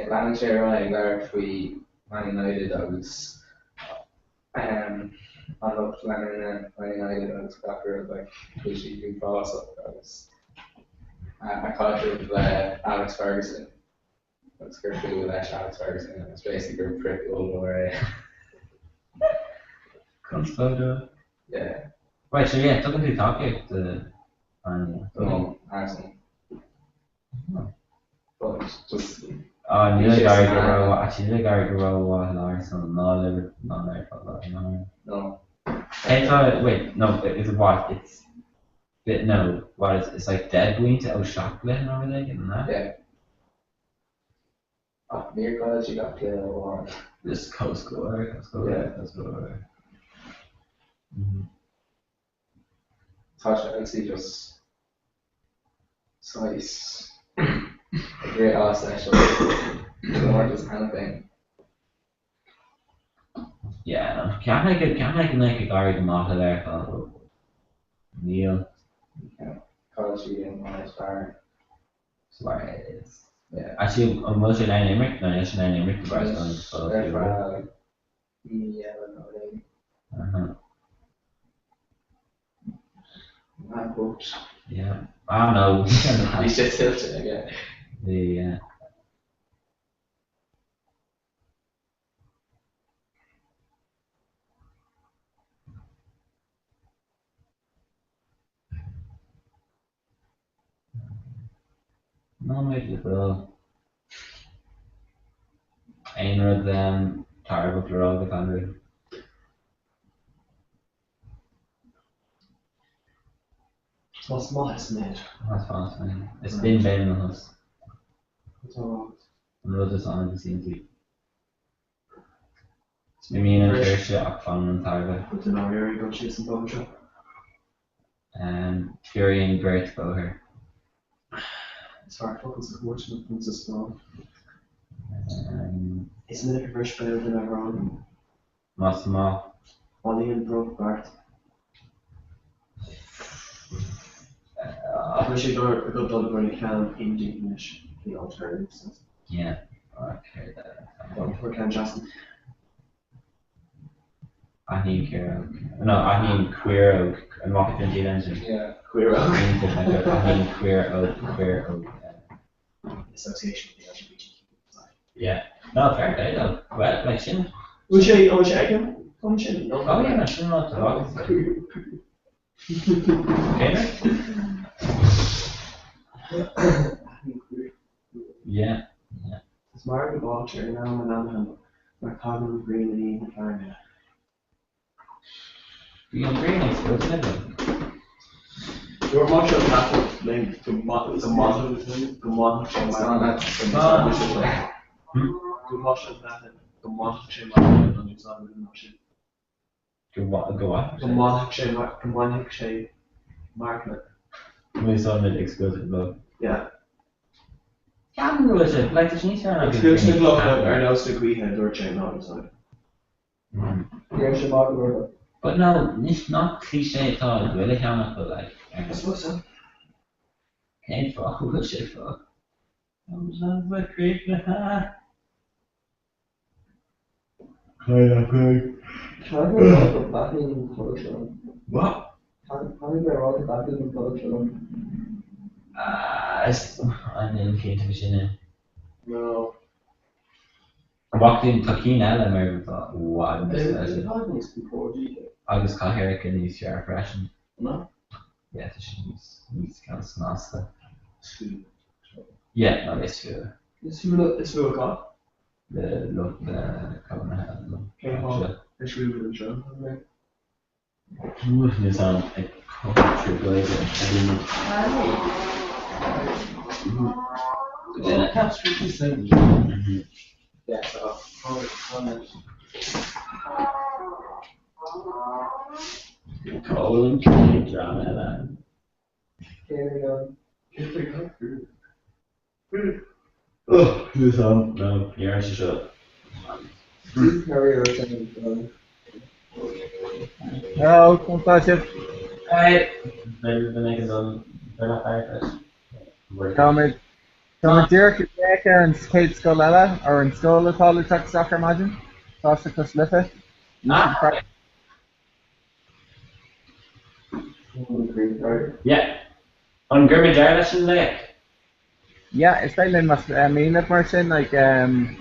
Lancashire running there we Man United. I was I loved Man United. I was after like pushing you cross up. I caught it with Alex Ferguson. I was careful with Alex Ferguson. It was basically a prick over. Comes photo. Yeah. Right, so yeah, talking to talk about the No, Arsenal. But just Oh, Neil He's just Gary a man. Garrow. Actually, Neil Gary Garrow was Larson. No, Liverpool. No, Liverpool. No. no. Hey, wait, no, it's what? It's no, what is it's like dead going to O'Shaughlin and everything, isn't that? Yeah. Oh, near college you got to war. This Coast Guard, Coast Guard. Touch actually just size. A great ass actually. Or just anything. Yeah, no, can't make a Gary Mata there called Neil College eating on his bar. Suarez. Yeah. Actually, was your name Limerick? No, yes, your name Limerick. The Barcelona. They're from yeah, Uh-huh. man books. Yeah. I don't know. You should tilt it again. The no, maybe bro. Einrad Tarbo Florida Country. What's Moss made? That's fast, man. It's been Ben with us. What's wrong? And we'll just on the scene too. It's been me and a fair shit up fun and Tarbo. Good to know where you go chase some bone shop. Fury and Bert Boher. It's hard fucking unfortunate things as well. Um, Isn't it a fresh better than ever on? Massimo. Ollie and Broke Bart. I wish you'd a good dog when you can in English, the alternatives. Yeah. Okay. Or Ken Jackson. I think no, I mean queer oak. I'm not going to do Yeah. Queer out. I mean queer oak. Association with the LGBT side. Yeah. No, fair play though. Well, like shouldn't. Which I can come in. No, Oh yeah, shouldn't not talk. Okay. Yeah. It's Margaret Walter now and Anaheim. Marcano Green and Ian McLaren. You agree next to it, Your much of that link to model It's not that Too much of that the model chain on your side of the notion. Go on. The model chain market. We saw it exclusive love. Yeah. Can't rule it. Like there's need to Exclusive look at no degree head or chain on the side. Here's your model. But no, it's not cliche at all. It really cannot but like. I suppose so. Can't fuck with shit fuck. Sounds like creep. Can we write the backing production? What? Can we write the backing production? I didn't get to machine. No. I walked in Tuckine and I thought, what is There's this? backing before GK. I was caught here and he's your fresh. No? Yeah, so she's kind of snasta. Two. Yeah, no, it's true. It's who got. The look, the Comhrá, Okay, well, it's really good job. This on a culture blazer. Yeah, I can't speak the same. Yeah, so. Colin, drama. Carry on. Oh, this on. No, you're actually shut. Carry on. Hello, come on, Hey, maybe the next one. They're not there. Tá Dirk Rebecca and Kate Scolella are in Stola Polytech Soccer Imagine. Costa Cusliffe. Yeah. On Gurma Jarlath in Lake. Yeah, it's like Mina Martin, like Germina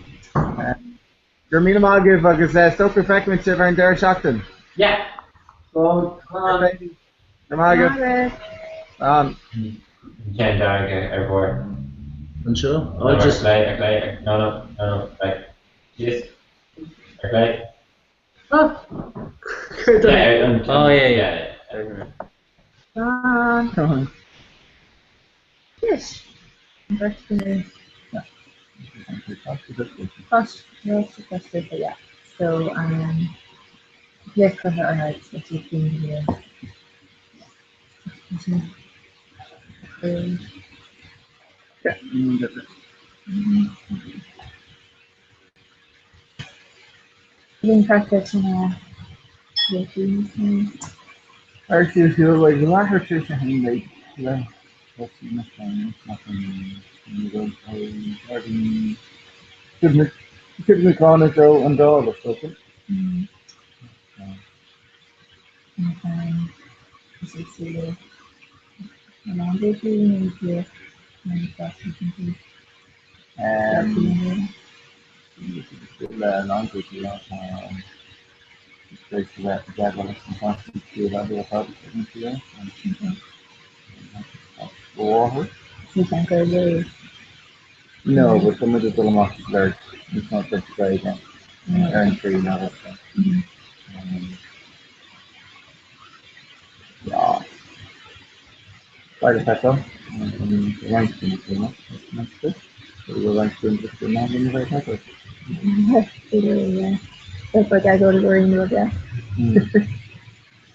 Malgiv agus Stoker Freckman Shiver and Derek Shockton. Yeah. So, Germagiv. Ken Darga, airport. Unsure? No, I'll just. no, right. Yes. Okay. Oh, Yeah, yeah. Yes. Virtually. Cost, yes, cost, yeah. So, yes, for her, alright, so she's been here. Being perfect, Actually, if you're like the latter two thing, like, yeah, that's nothing, give me Connor Joe and all or something. This is the laundry cleaning here, and the Um, laundry, you know, it's like that one is constant to the other here. Water? you can go there. No, but some of the little there, it's not that great, and tree, not that. Yeah, quite a petrol. Rank you know, that's good. So we're rank to just the man in the right petrol. Yeah. That's what I go to worry about that.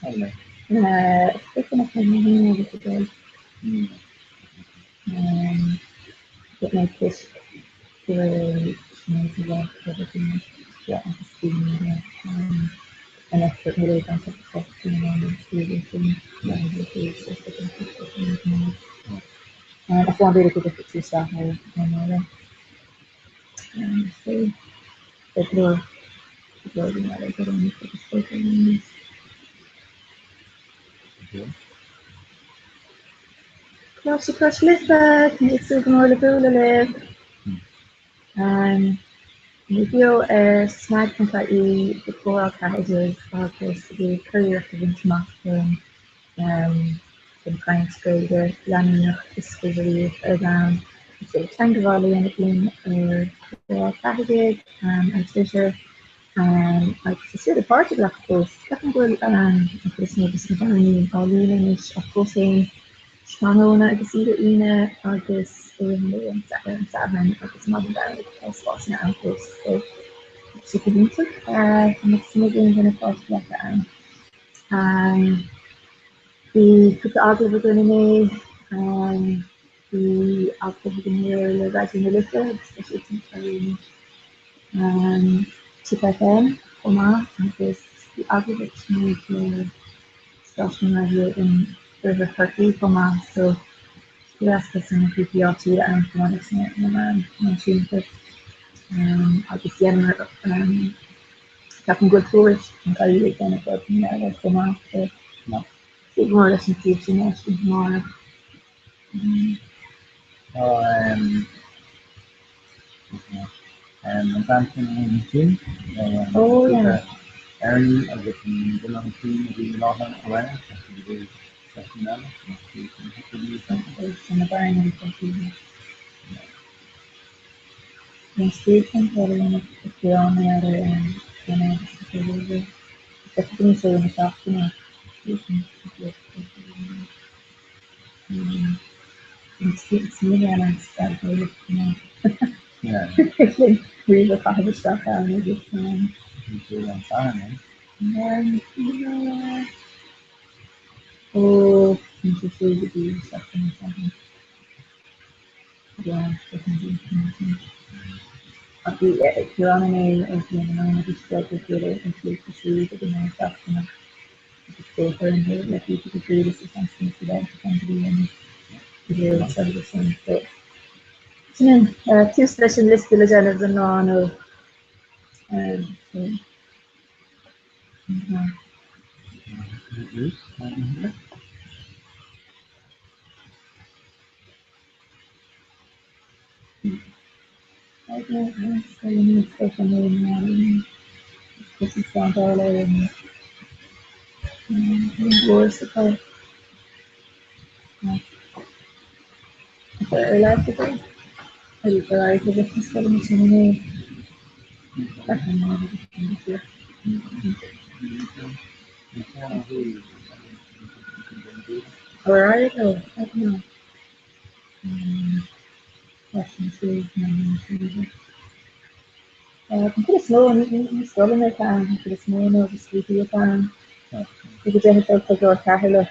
I don't know. Picking up my money over today. Get my fish to to walk everything. Yeah, I'm just feeding me and I put my leg on top of stuff, and feeding things. And the food stuff that I put stuff. And I found really good at two stuff now. So, the door, you know, like, I don't need to put the stuff in. Close across lift back, makes it more the pool live. Video snag completely the coral carriages of this the career of the Intermaster in Frank Sprader, Lanning Discovery around the Tango Valley and in coral carriages and Fisher I consider the part of that course. Second goal Christmas Discovery all leaving is of course Spanona agus iad ine agus Saban agus Mother spots na agus so si go víte smigling gan fá an the put agla gona mé the agla gan le radio na lifte TFM komma agus the agla smig station radio in River Turkey komma so gracias a PPRT and economics and machine agus dhéanamar ceapan go túris an gaiú gan go komma mór leis an tíobh sin mar and Samson and Jim. oh yeah. Aaron, I get the long team, the lot of awareness, the personnel, It's in the barn and something. And Steve can tell you if you're on the other end, that's the thing so in the shop, you know. And Steve's really and I started to you know. yeah, Really kind of stuff out of it. Oh, interesting to do something. Yeah, definitely. If you're on an area, if you're on a district, if you're in the city, the main stuff, you know, stay for and do like people to do this is something for them to come to be in the real service and so. Two specialist villages and on of I don't know, so you need special name this is down there and worse about electrical. el horario que después para mi chimney. Alright, oh, I don't know. Let's see. Put a snow in scrolling I can, put a snow in over sleepy I can. You could just have to go carlo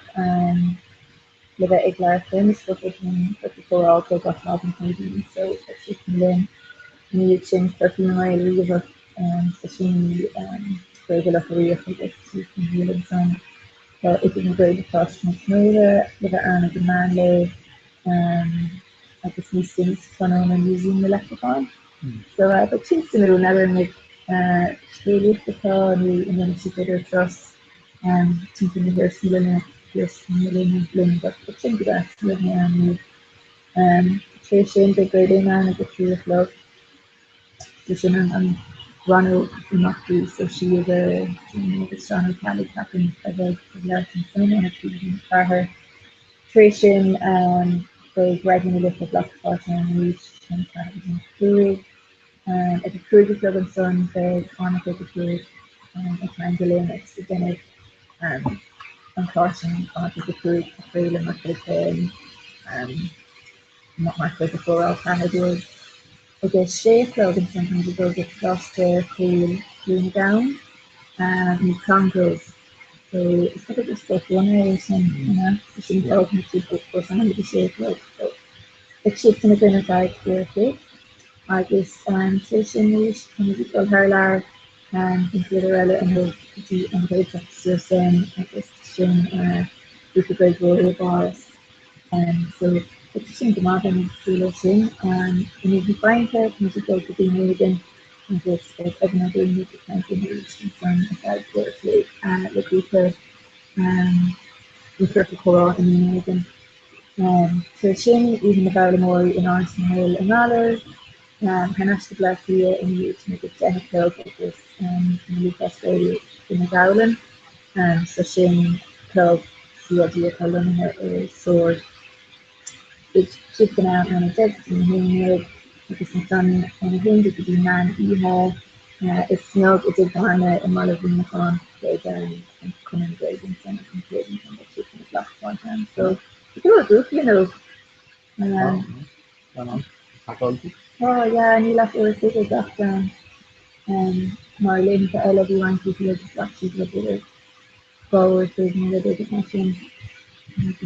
live at Iglar Films for before all go got having maybe so it's just then me chin for my leave so she regular career for this you can hear them some so it didn't go to cost much more live at earn a demand low I guess these things fun on and using the lexicon. So but since the never make really and then she did her trust something that there's there's but think that Trish the great man at the tree of love. Susan and Ronald Macri, so she is a strong Cali captain of the American Sun and a team for her. Trish they gradually lift the block part and reach and kind of Fury. At the Cruiser Club and Son, the Chronicle of the Cruise, a triangle next to Dinner, unfortunately, Chronicle of the Cruise, the Freedom of the not much like before all Canada. I guess shape club and sometimes you go get lost to cooling down and you congos. So it's kind of just like one area you shouldn't go from people for some of the shape club. So it's shaped in a kind of like okay. I guess station news kind of people her lar consider and the great officers I guess with the great warrior bars. So it's just the modern solution and if you find that musical to be made and just another music continuation from aside closely the people with perfect choral and amazing. So Shane even about more in Arsenal and others Hannas de Glacia in which make it technical focus in Lucas Radio in the Gowland so Shane club the idea of learning her sword which chicken out and a text and him because some sun and a him to be man you have it's snug it's a garner and all of them on they and coming grading and grading from the chicken last one time so it's a good oh yeah and you left it with a doctor Marlene for LW1 people are just actually look at it forward to the dedication just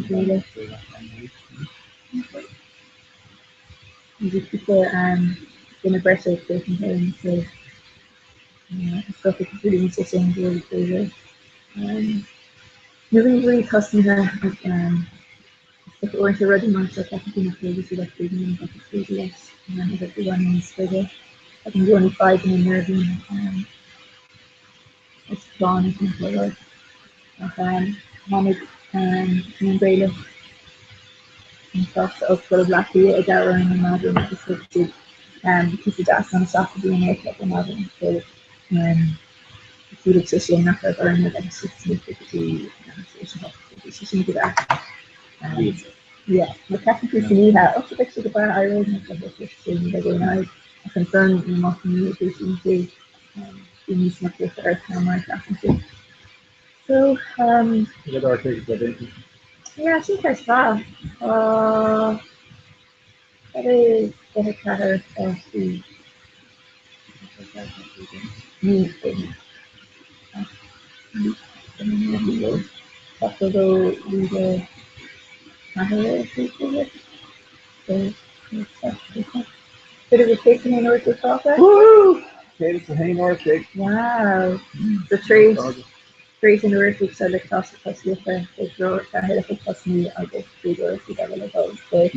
people in a pressure taking home so stuff is really interesting really crazy really custom her if it weren't already much like I think in a previous like reading like a previous and if the one in this figure I think the only 5 in nerving it's gone I think like Mohammed and Bailey and stuff so it's got a black here a dower and another restricted because of that some stuff to be makeup and other so food obsession not for burning that it's just significantly she should do that yeah but technically to me that also picture the bar I was not the question that they know a concern in my community to in this not the earth no more technically so yeah I think that's that that is the cutter of the meat thing after the we so bit of a taken in order to talk about. Woo! Okay, it's a hang or kick. Wow. The trees in the roof which are like toss with the drawer I had a plus me I guess 3 doors together like those. So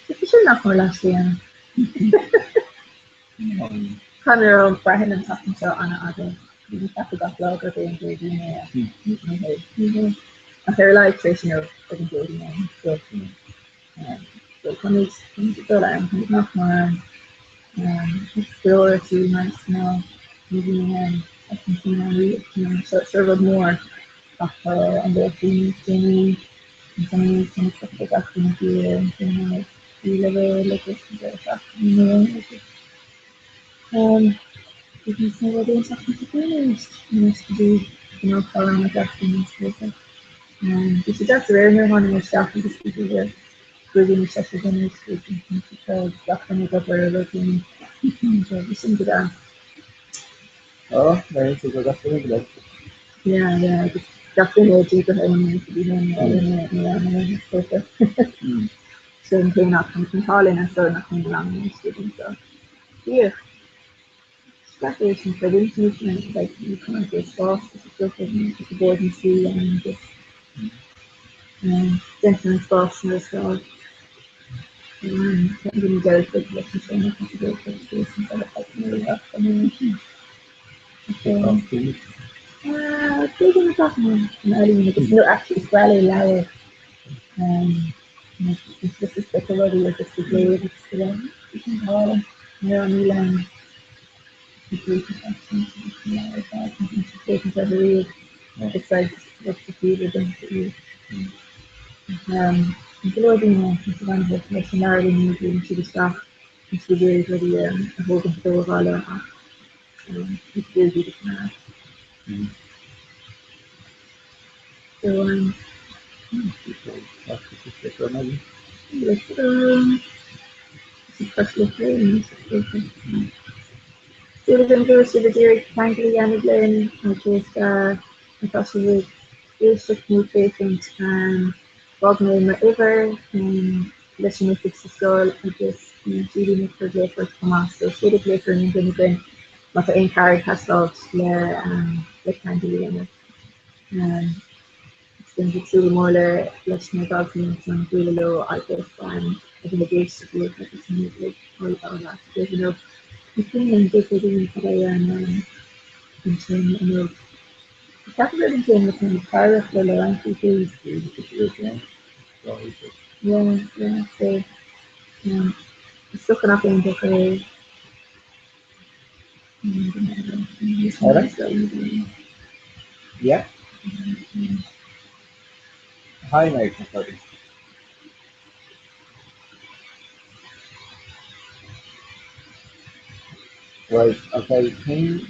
it's should not more last year. Connor on Brian and talking to on other. You have to got log or being good in they're like tracing of including so so Connor's still he's not more exploratory nice now maybe I can see now sort of more and the things Jamie and some of these things that they got from here and things you live like this and that, you know, um, you can say we're doing something to do, nice to do, you know, following it up and stuff. This is just rare no one in your staff and just people were really such a generous because that's when you got where looking, so listen to that. Oh, very super. That's really good. Yeah, just definitely do the home to be doing and stuff. So they're not coming from Holland and so not coming along and students. So yeah, graduation for the institution like you come out this boss, stuff and the board and see and just gentleman's boss and so getting very quick lesson so nothing to go for the students that are like really up and then taking a document and early because you're actually fairly loud. It's just a special way of just the blade, it's the you can call it, you're on the land, it's really protection, it's taken to the real, it's like, what's the feeder then for you. It's a lot, you know, it's one of the missionary and you into the staff, it's the way for the, holding the door all on, it's really beautiful now. So, That's the sticker, maybe. let's, first look here and so we're going to go to the Derek Franklin and Glen, which is across the District New Patient and Bognor River and listen if it's the soil I guess Judy Nicker Glafer Thomas. So Shady Glafer and then again what the card has out there rectangly in it. It's going to be truly more listen documents and really low I guess I think the base to look at it's new all that. There's enough you can get it in today and you know talk about it in the kind of power for the rank is yeah, so it's looking up in the way. Alright. Yeah. Hi, Nathan. Sorry. Right. Okay. Thing.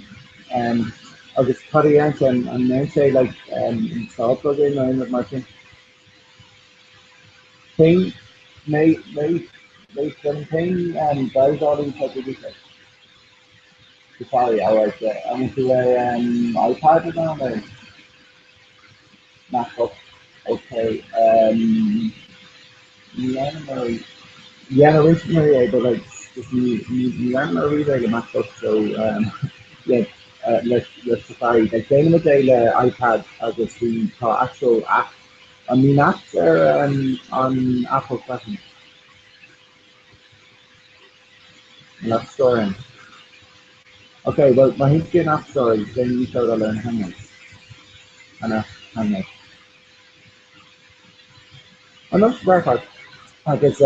I'll just cut it out and then say like install plugin or Martin. Thing. May 17 guys all in touch with you. Sorry, alright. I'm into a iPad now. MacBook. Okay. January. Yeah, originally, but like just January like a MacBook. So yeah, let's sorry. Like then in the day, the iPad as the actual app. I mean, apps are on Apple platform. App Store. Okay, well, my history in App Store is then you should learn Hangouts. And Hangouts. I'm not sure about I guess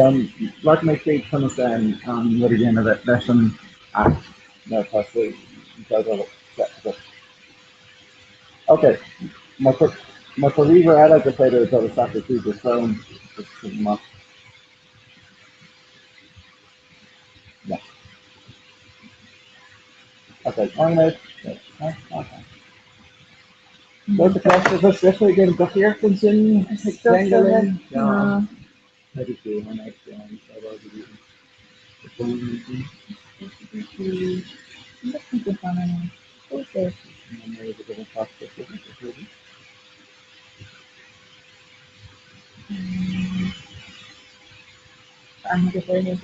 what my take comes what again of that lesson no possibly okay my my career I like to play the other stuff to the phone yeah okay I'm gonna what's the cost of this again got here concern Dangling yeah very cool and actually I'm the very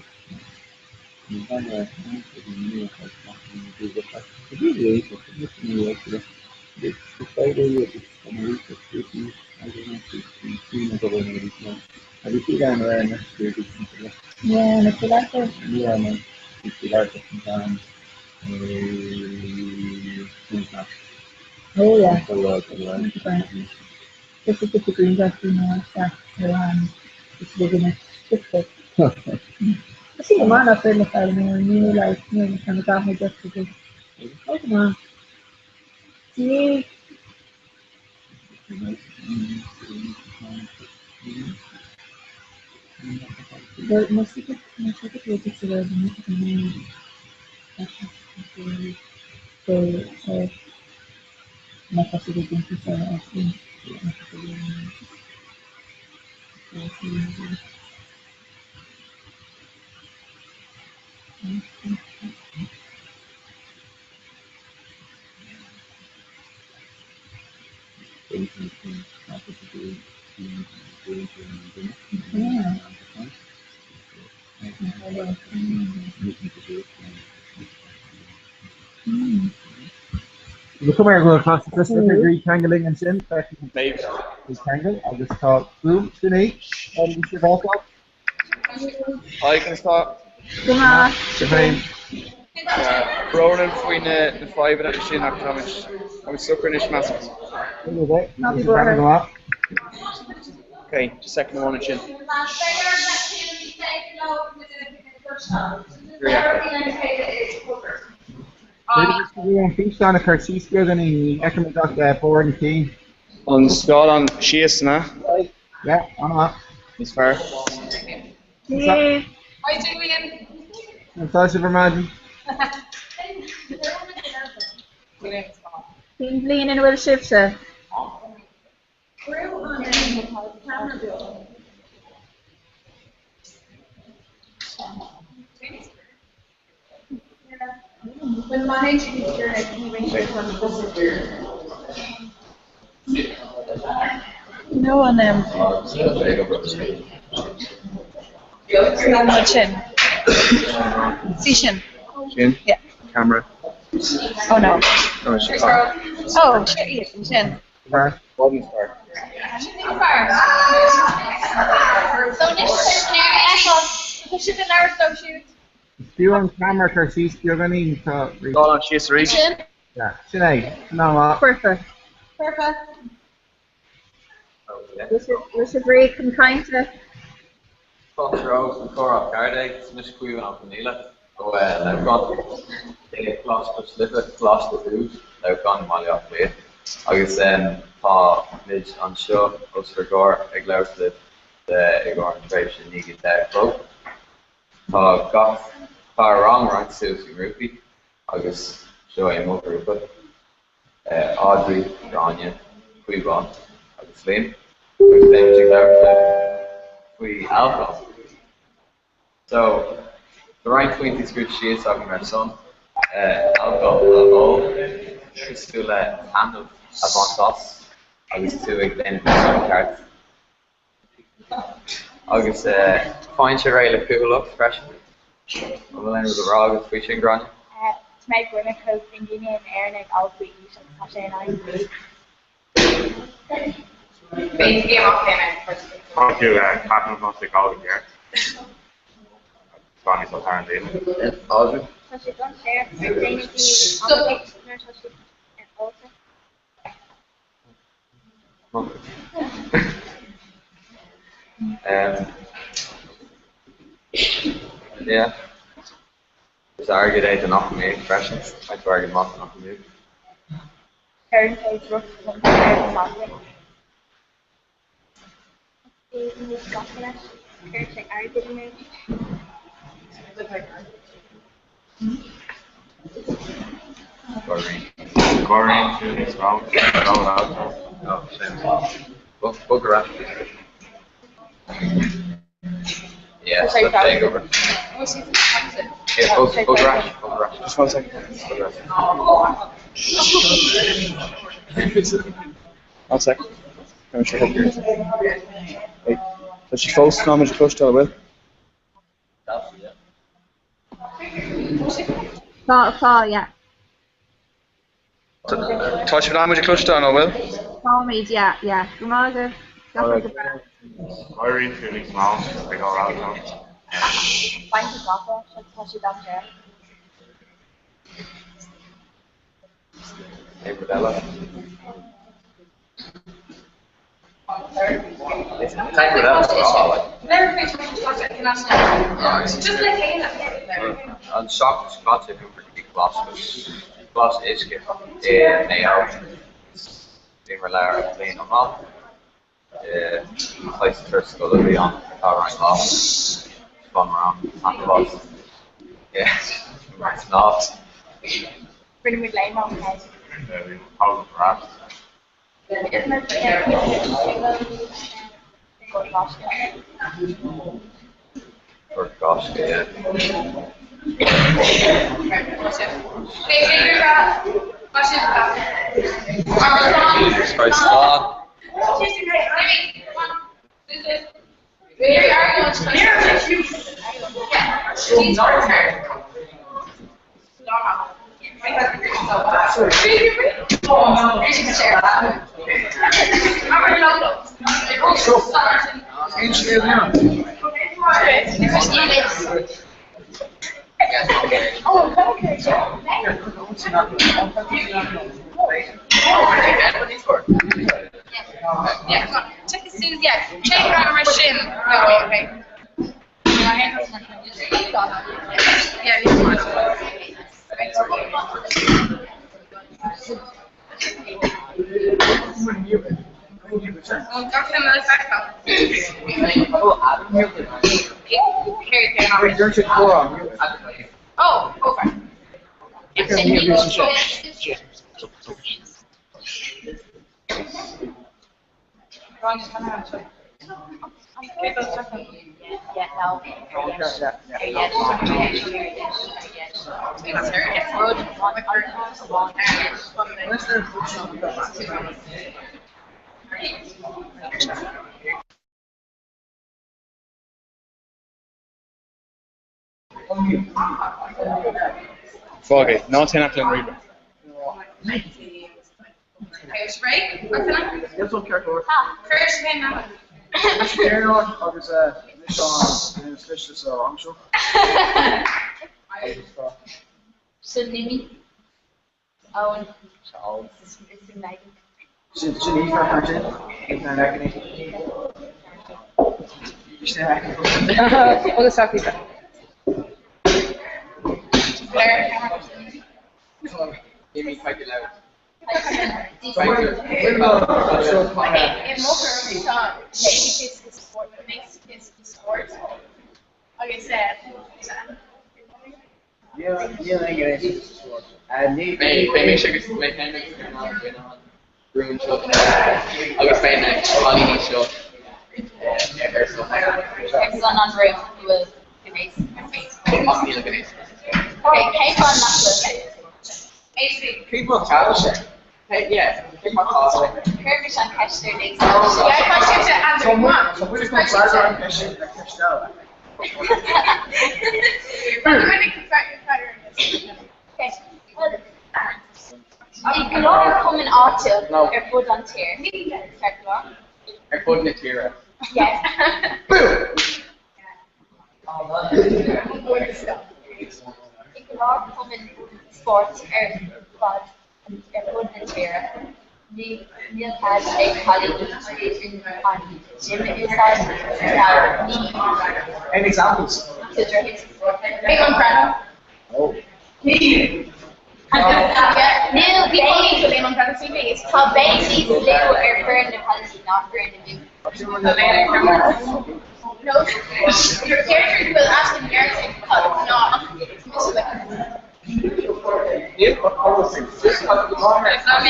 yeah, and it's like a yeah, no, it's like sometimes. oh yeah, A lot, a lot. this is the green that you know that it's big enough. I see the man up there in the side of me and you like you kind of got me just because oh come on. See But most of the projects are so not possible to say actually. Yeah. You come here, go across the Christopher rectangling and sin, rectangle. I'll just talk boom, Sinead. How do you see that? I can start Comhrá. rolling between the 5 and the 10 after how much sugar in each mask. Happy birthday. Okay, just second one and chin. Feast on a Carcisco than in economic board and team. On skull on shears na. Yeah, I'm up. He's fair. Yeah. That's also for Maggie. Team Lean in Will Shipsa. When managing your No one chin. Chin. Chin? Yeah. Camera. Oh no. Oh, she's far. Oh, chin. Far. Bottom's far. Still on camera, Carcisco than in Skull on shears reach. yeah, Sinead. No, Perfect. Was it very kind to Crossroads and Comhrá Carday, Smith Cuivan on Vanilla. So I've got the class to slip it, class to food. I've gone Molly off play. I guess Pa Midge on show, us for Gore, I glad slip the Igor invasion needed that pro. Got far wrong right Susie Rupee. I guess show him up Rupa. Audrey, Grania, Cuivan, I guess Liam. With them to glad we alcohol. So the right 20 script she is talking about son. Alcohol is to handle avant us. I was to then some cards. I guess find your rail cool up fresh. I'm going with the raw with fishing ground. to make women cope in union and an all we use Big game of payment. Thank you, Captain of the Golden here. Bonnie so apparently. Audrey. So she don't share her daily politics, so she and also. Yeah. Just argued out enough for me expressions. I tried to argue enough for me. Karen says rough one Karen Sandwich. In this document, Karen said I didn't move. Corey, shooting strong. Roll out. Oh, same. Book around. Yeah, So let's take over. Yeah, book around. Just 1 second. 1 second. I'm sure help you. Wait. So she close now, much close to the will. Fall, yeah. Touch it on, much close to the will. Fall means, yeah. Gumaga. Corey, shooting small. They go around now. Find the doctor, so she down there. Hey, Bradella. It's time for that for all. I'm shocked Scots are pretty close. Close is good. They are being reliable playing them up. Place first go to be on right now. Fun around on the bus. Yeah, it's not. Pretty much lame on head. How perhaps. Isn't it? Good gosh, yeah. For gosh, yeah. Jesus Christ, God. Check this out, yeah. Check it out my shin. Okay. Yeah, this one. Oh, over. Yeah, no. Okay, no 10 after Reaper. Spray? What's that? Yes, okay, cool. First name. Carry on, I was this on and switch this I'm sure. Sunimi. Owen. It's United. Şimdi iyi farklı. İşte. O da saklı. Amy, fight it out. Make sure you make room shot. I'll get fine next. Holly needs shot. Everyone on room will be nice. Okay, keep on that list. Keep on cash. Yeah, keep on cash. Kirby on cash their legs. So we're just going to try to cash out. Ignore coming out to or put on tier. I put in the tier. Yes. Ignore coming sports or pod or put in tier. Neil has a colleague on gym inside. Any examples? Big umbrella. Oh. Neil, the only to on Brother TV is how Basie blue or burn the policy, not burn the blue. No, your character will ask him nursing, but not. It's not me,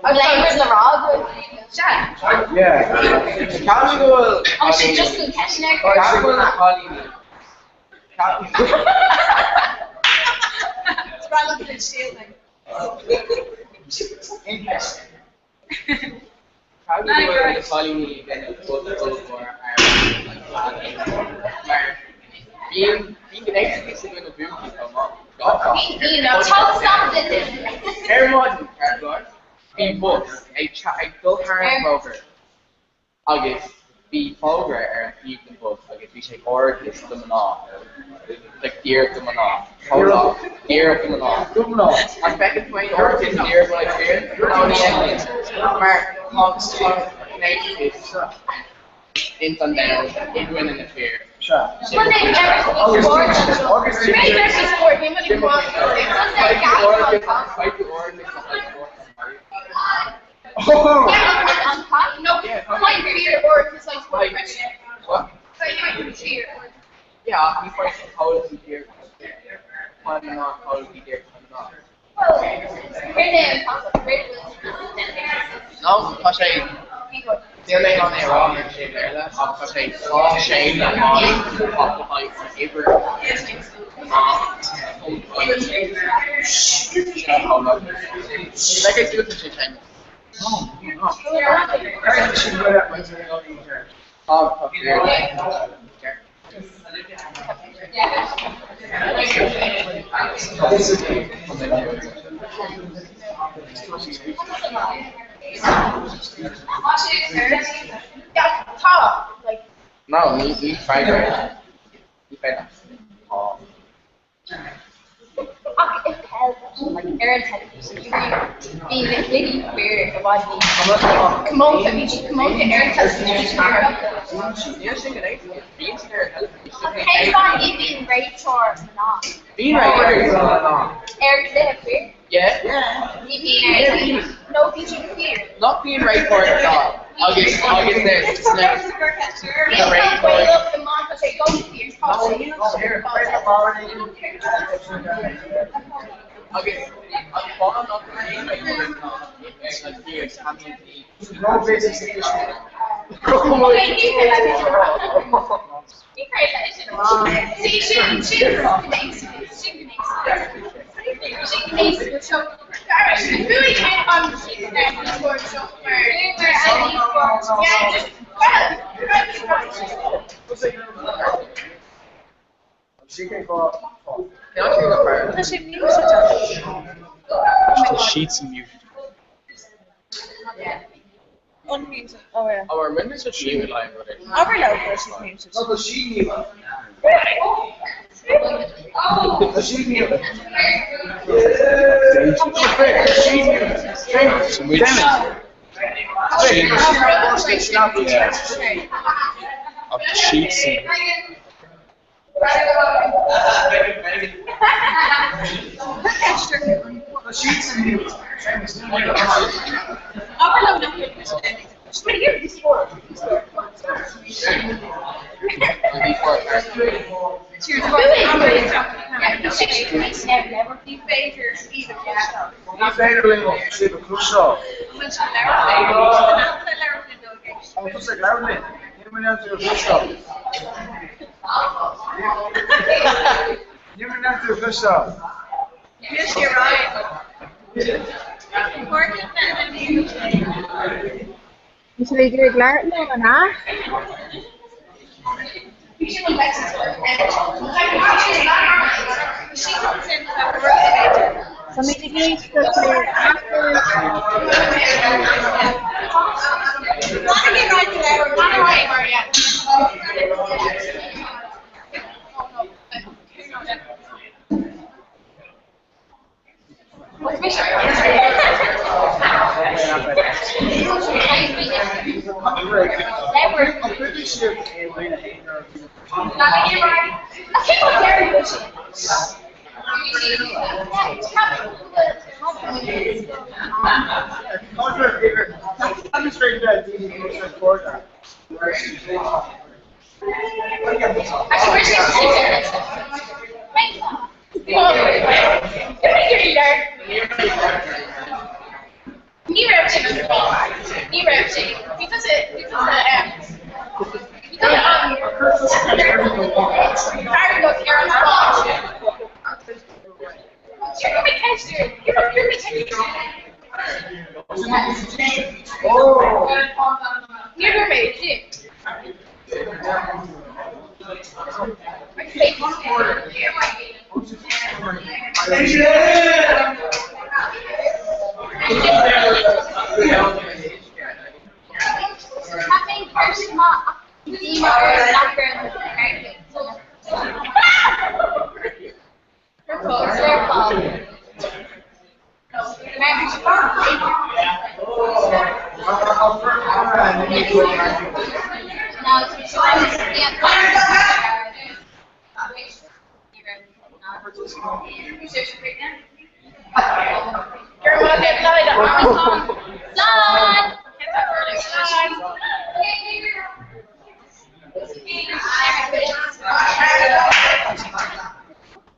Blame in the rod. Shut. Yeah. Can we go? Oh, she's just in Keshner. Can we go to Holly? It's right up the shielding. Interesting. How do you go to Holly and put the over being connected to the beauty come up. You know, tell something. Everyone, be books. I go hard over. August, be over and keep the books. August, we say orchis the monarch. Like deer of the monarch. Hold on. Deer of the monarch. Good monarch. I'm back at my orchis, deer of my deer. Now the English. Mark, Hawks, Nate is instant down. It win in the fear. One day, August, maybe there's a sport. He might go on. Fight the orchis. on top? No, quite clear or precise question. What? So you might be clear. Yeah, he first hold it here. One not hold it here. Well, here No, because they're laying on their own and shit like that. Because shame and money, occupy forever. Like I do the shit time. No. I should go that way so they don't need her. Oh, no, we tried right. We tried. Oh. Like Aaron's had being really weird about the come on to Aaron's has You're singing it. Being scared. okay, not you being raped or not. Being right here. Aaron's there queer. Yeah. You being no teaching queer. Not being right for it at all. I'll get this. The mom because they go to queer. Okay, I'm falling off the name like years. I mean, no business issue. She can go. Does she mute such The sheets and mute. unmuted? Oh yeah. Our windows are cheap like it. Our logo she's muted. No, but she knew. She knew. Of the sheets and Never be favored either. Yes, you're right. Should we do a glare now or not? So maybe you should go after.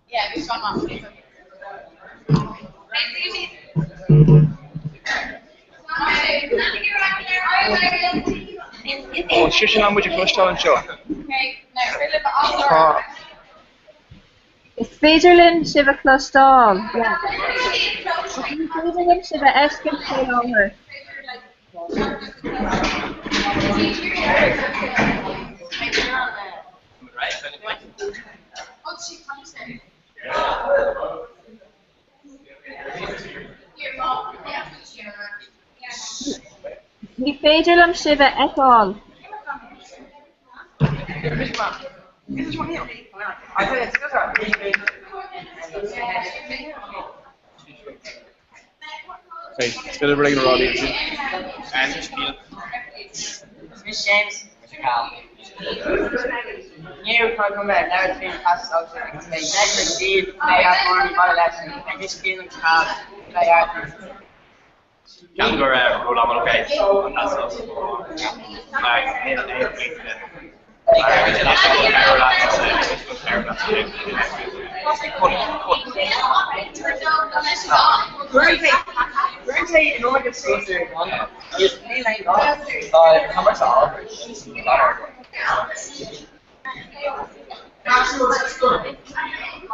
Yeah, this one off. Oh, shush on with your flush down, Joe. Okay, now Philip, I'll Is Federlin Shiva Clostal? Yeah. Federlin Shiva Eskin over. Ni Federlin Shiva et al. Okay, let's get a regular audience in. And just feel. Miss James. Mr. Cal. New program now it's being passed out to the next indeed they have more model action and this feeling have they are Can go roll on okay. Alright,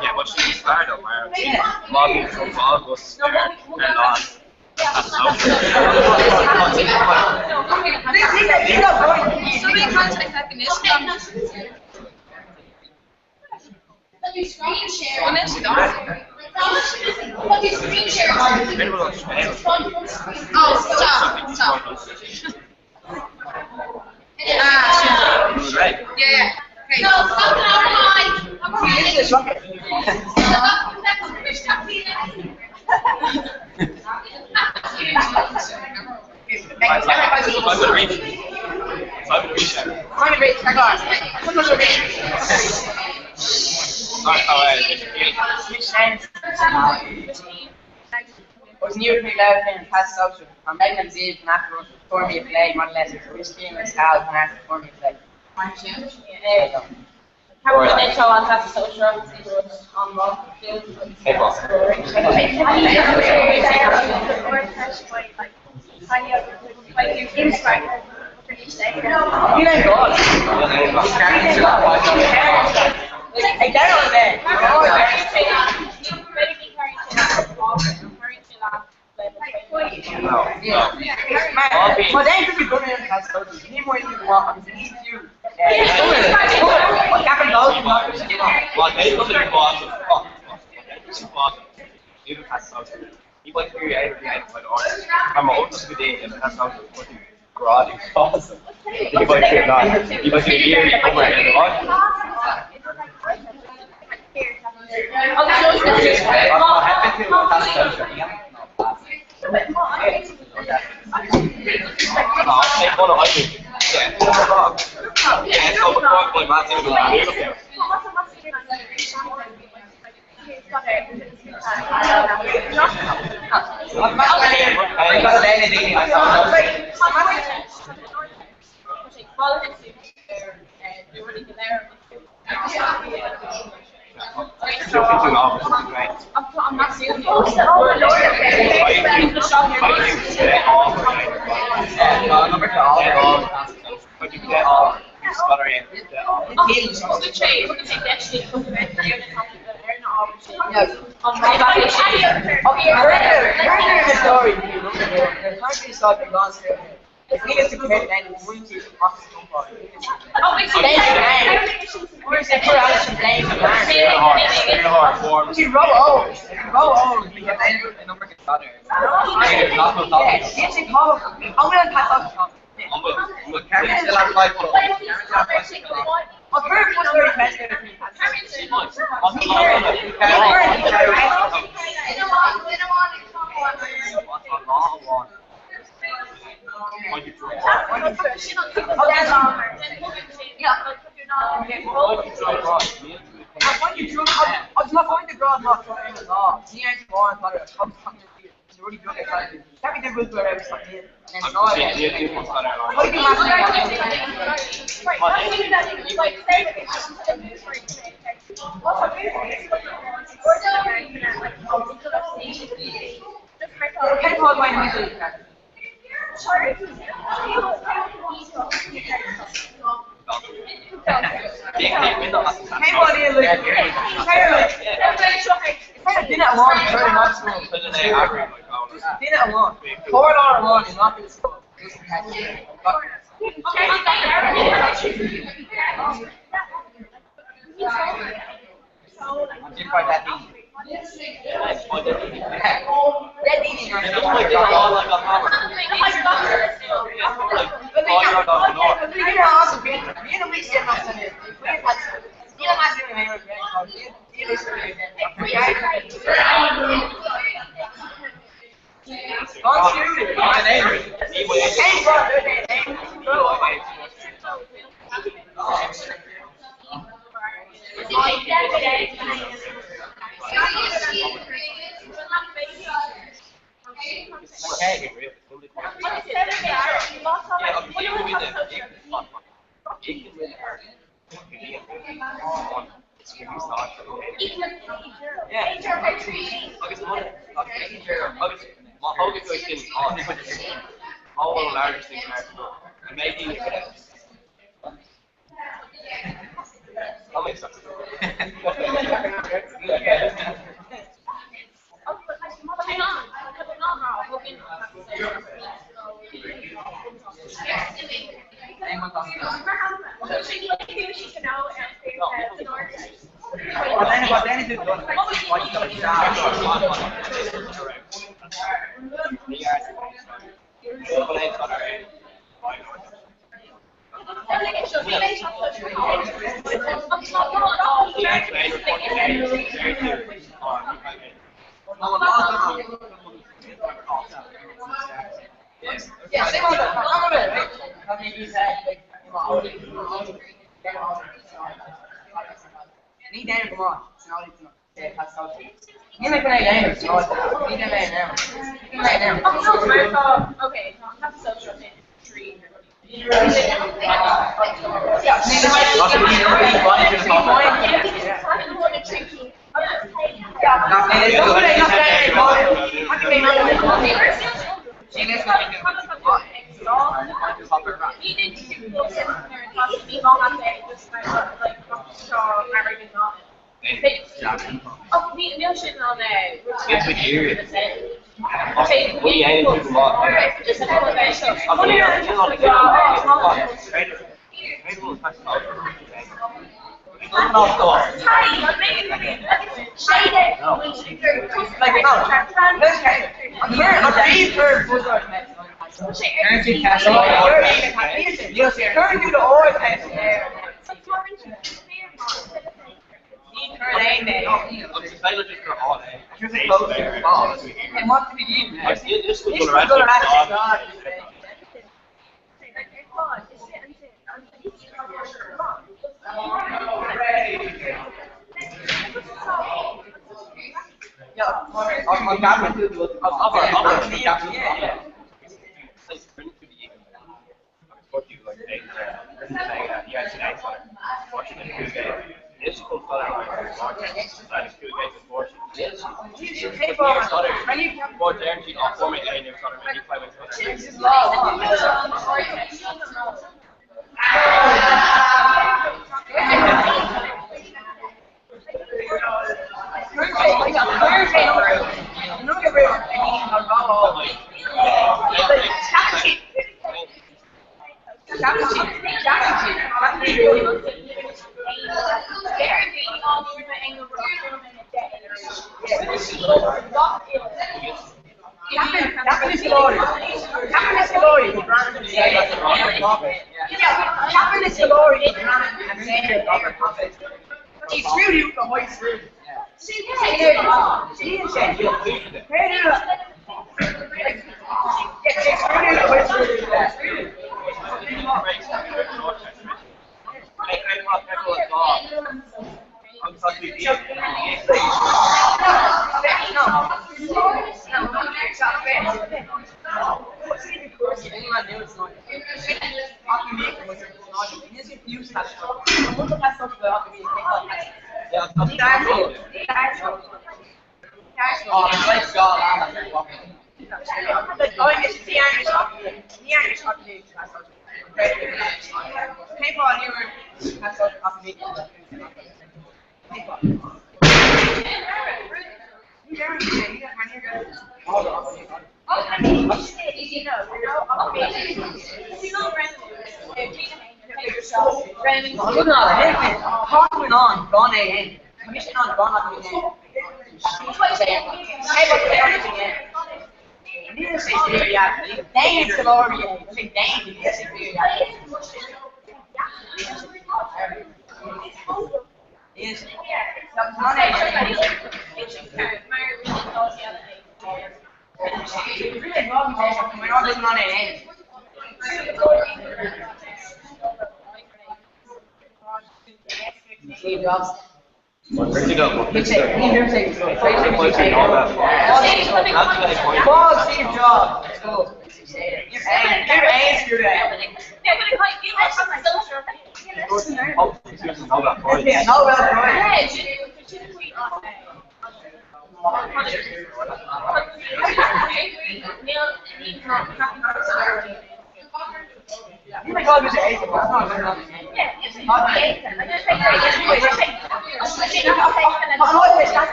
yeah, but she started up where logging from August and on. Somebody contact that condition. But you screen share. What is that? But you screen share. Oh, stop. Right. Yeah. Okay. No, stop was new to me loud and past social. I'm making them see an after for me play one less which game is how can after for me play. How about the show on past social on rock? Hey, boss. Well, they could be good in past social. You need more than you want. I'm going to need you. What happened though? Well, they look at the boss of fuck. Even past something. You like to be able to get by the artist. I'm old to be and that's not fucking garage awesome. You like to not. You like to hear you come right in the watch. I'll take one of my yeah, it's over by Matthew. I'm not seeing you. That be the good word I was talking. And I'm so just saying, you must cut out. what do you want $4 is not going to score.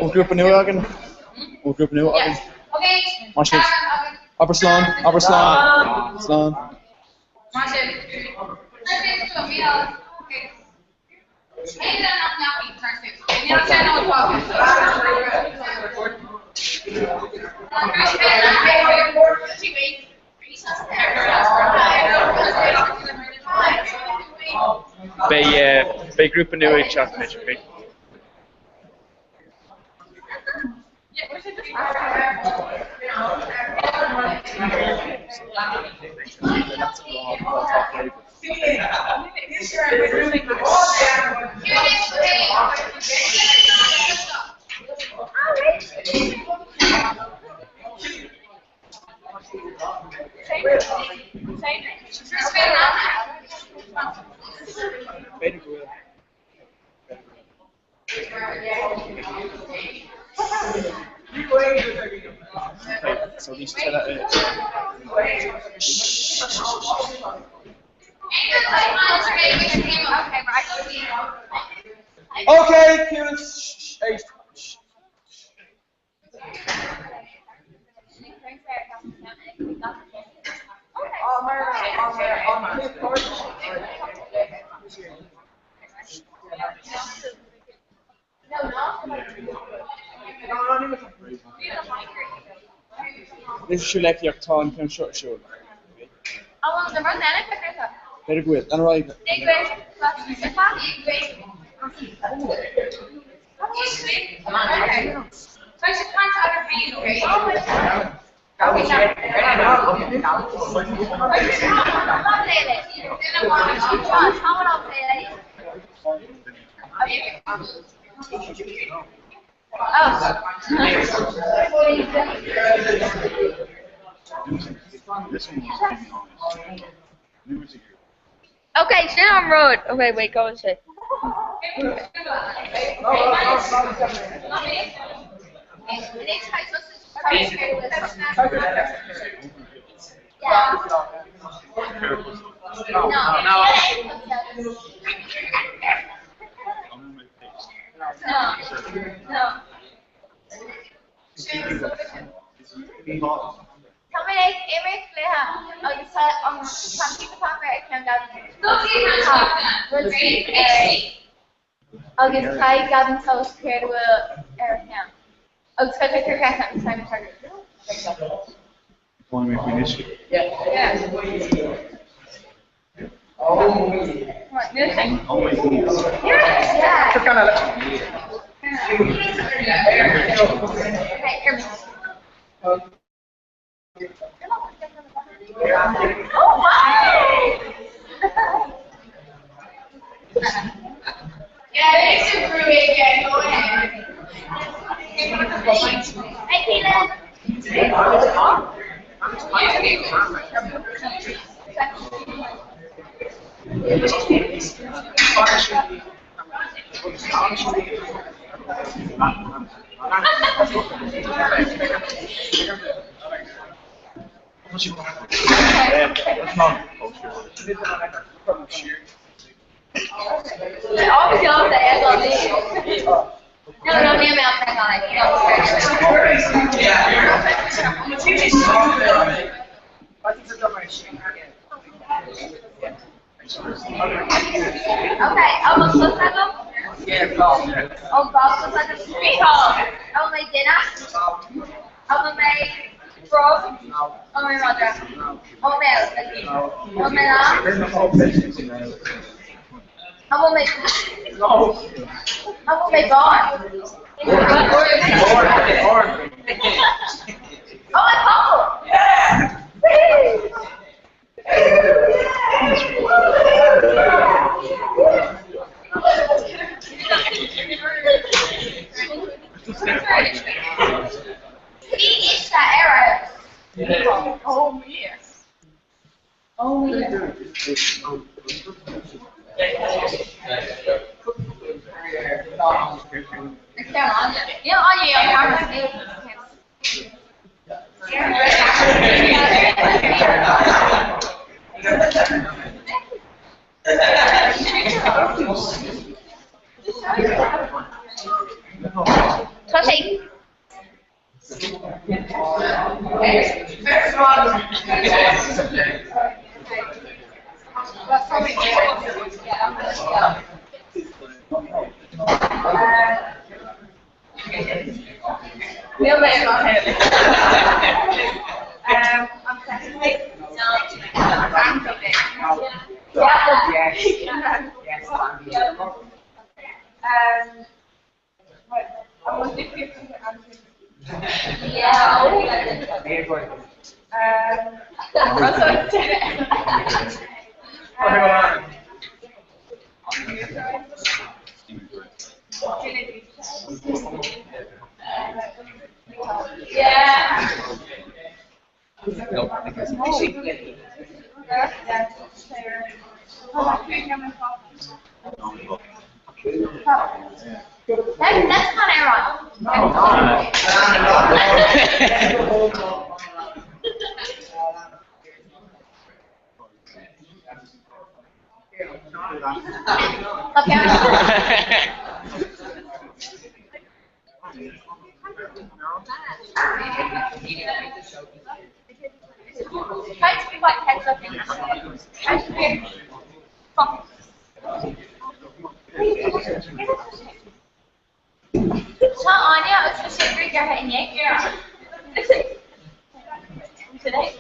We'll group a new again. We'll group a new again. Okay. Watch it. Upper Sloan. Upper Sloan. Sloan. Okay. Bei groepen nu in chat met je. So these two okay, Kieran. Hey. This is like your time can short show. Very good. And right. Okay, stand on road. Okay, wait, go and say. Agus cai gadan tos céir bhfuil ar cheann. Agus cai céir ceann an time target. Want to make me this? Yeah. What, music? Yes, yeah. Okay, here we go. Oh, wow! Yeah, there's some brewing again. Go ahead. Hey, Keelan. Obviously, I'll say I love it. No, me out there, okay, almost look at them. Oh, Bob, looks like a street hall. I'll make dinner. I'll make broth. I'll make Roger. I'll make I'll make I will make Oh, my couple! Yeah! He is that error. Oh, yes. Oh, yes. That's Conhrá. Try to be like heads up in your try to be focused. So Anya, it's just a great guy in yeah. Today.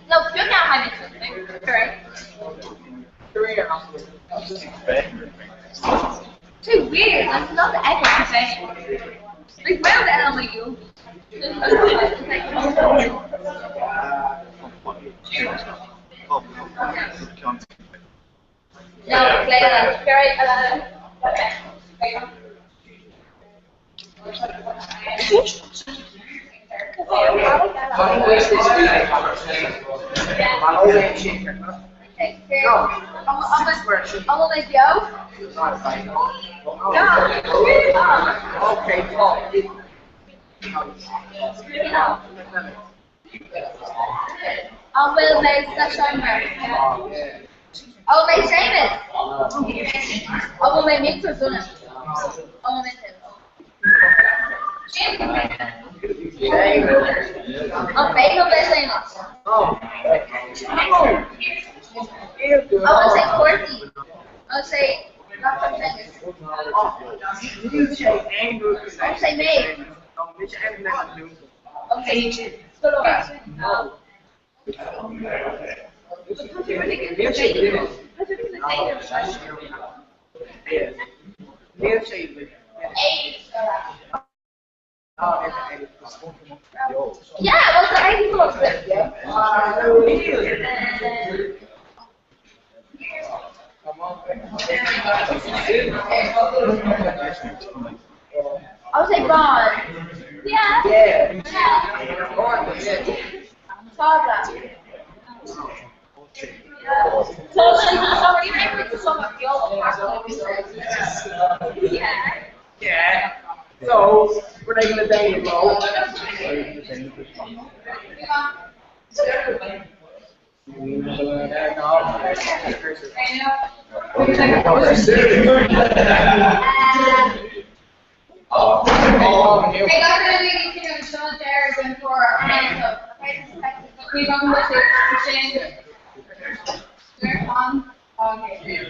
No, you're not having something, correct? Too weird. That's not the echo thing. Like, where the hell are you? No, like, very, I'm like, yo. I will make the summer. I will make Seamus. I will make Mixer Sooner. I will make him. I'll make him the Seamus. I will say Corky. I'll say not the Seamus. I'll say me. Okay. No. Yeah, what's the 80 plus? I'll say Bond. Yeah. Yeah. Yeah. So, we're not gonna dang it low. Hey, got rid of the kitchen, so there is for our hands up. We don't want to change it. On. Okay.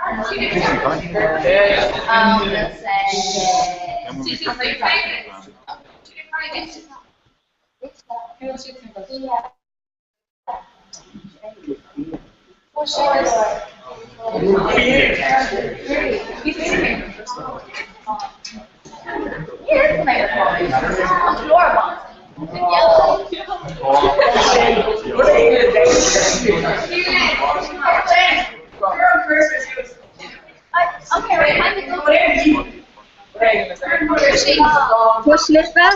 Let's Here's my floor box. Yellow. Okay, right. I'm Push liver.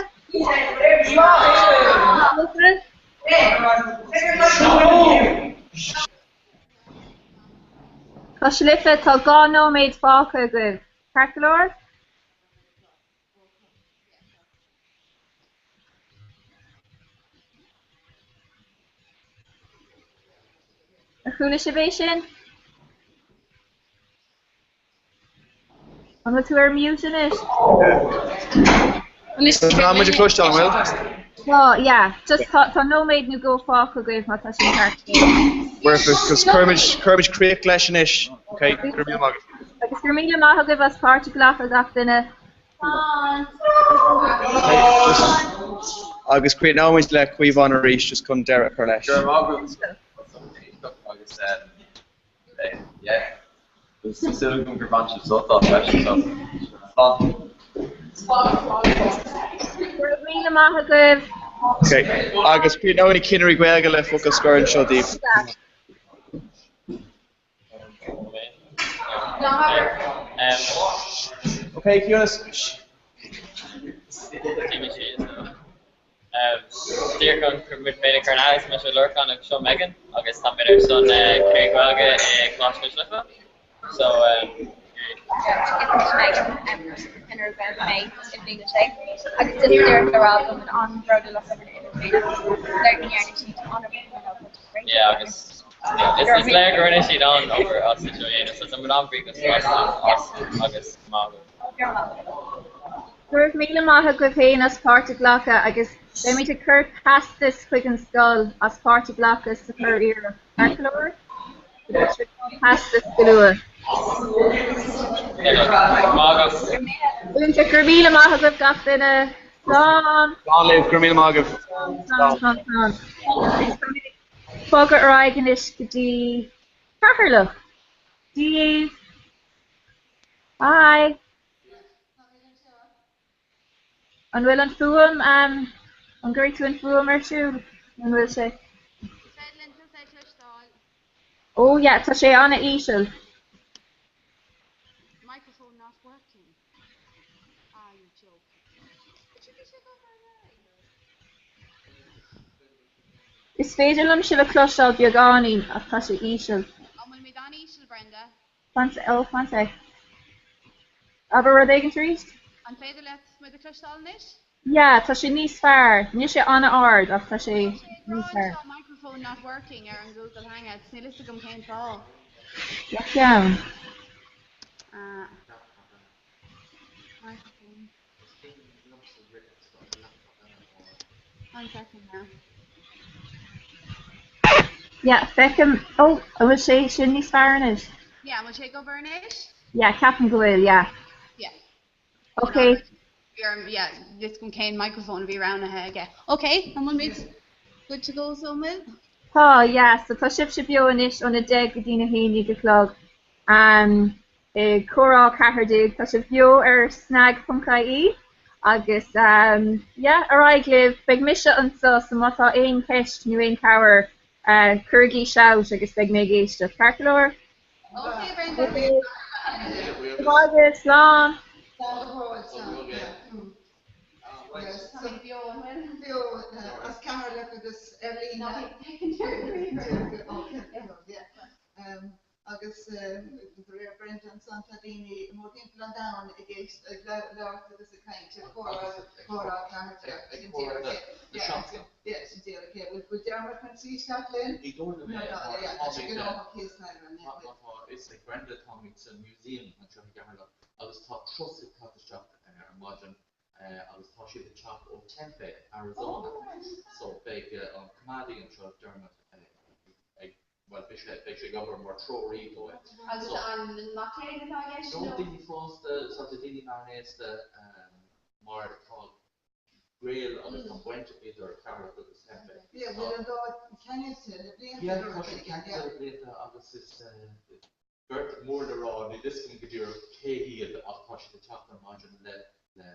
Push liver till gone no made fáca go. Calculor. A foolish ovation. I'm going to wear mute in it. How much you close down, Will? Oh, yeah. Just thought no made new go fáca go if not touching cart. Where if because Kermage create clashinish. Okay, Kermage mag. Agus gur míle maith give us particular ach duine. Agus create now much like we've on a reach just come Derek or Lash. Yeah. There's still going to bunch of sort of questions. Fun. Gur míle maith give. Okay. Agus create now any Kinnery Gwelga left focus score and show deep. Okay, Fionas. Dear con with beta carnalis, Mr. Lurk on a show Megan. August top better son Craig Welga class Michelin. So yeah, August. It's like we're going to sit down over us situation. So some long break us August Mago. Gur míle maith go féin as particularcha agus they made a cur past this quick and skull as particularcha sa cur ear. Calculor. Past this galua. Unta gur míle maith go gach duine. Slán. Slán live Kermage Magav. Slán. Fogger Reiganish Gdi Carlo. Dave. Hi. And will an fuam an great to fuam or shoe and will say. Oh yeah, tá sé anna ísel. Microphone not working. Are you joking? Is féidir lum sibh cloisteáil beagáin ach tá sé ísel. Will me don ísel, Brenda? Fansa. Aber rud éigen tríist? An féidir let me the cloisteáil nish? Yeah, tá sé níos fearr. Ní sé anna ard ach tá sé níos fearr. Microphone not working on Google Hangouts. Ní lista gom céim fáil. Look down. Microphone. 1 second now. Yeah, Beckham. Oh, I will say sin níos fearr in it. Yeah, will she go burn it? Yeah, Captain Goyle, yeah. Yeah. Okay. Yeah, this cane microphone will be around again. Okay, and we'll meet. Good to go, so Will? Oh, yeah, so tá sib beonis on a deg dina héine go clog. Comhrá Cathirdig, tá sib beo snag.ie. Agus, yeah, araiglib, beg misha an so mata ein kesh nu ein cower, curgi shout, agus beg meg eist of Calculor. Okay, Brenda. Goodbye, Islam. Tommy Bio and when. Bio, as Carola agus Erlína. No, taken Yeah. Agus Rare Brendan Santadini, more people on down against Lord agus a kind of Cora yes, okay. Would Dermot can see Scotland? He don't know. It's like Brenda Tommy's museum and trying to get her. I was taught trusted coffee shop imagine. I was taught the shop of Tempe, Arizona. So big on Comhrá and Chuck Dermot. Well, basically government more throw read to it. So on not taking it, I guess. Don't think first sort of didn't manage the more called real on the went either camera to the center. Yeah, well, can you tell? Yeah, can you later obviously Bert more the raw this can give your K of touch the chapter margin the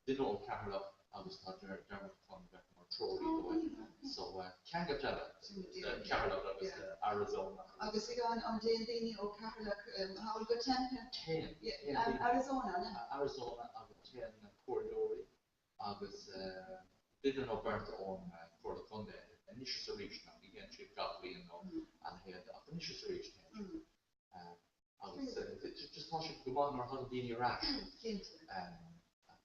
didn't camera I was thought there come back more throw read to it. So can get that Carol Arizona. Obviously on D&D or Carol how will go 10? Yeah, Arizona. Arizona I was 10 corridor. I was didn't know burnt on for the Sunday initial solution again she got me and had initial solution. I was just thought she could go on or how to be rash.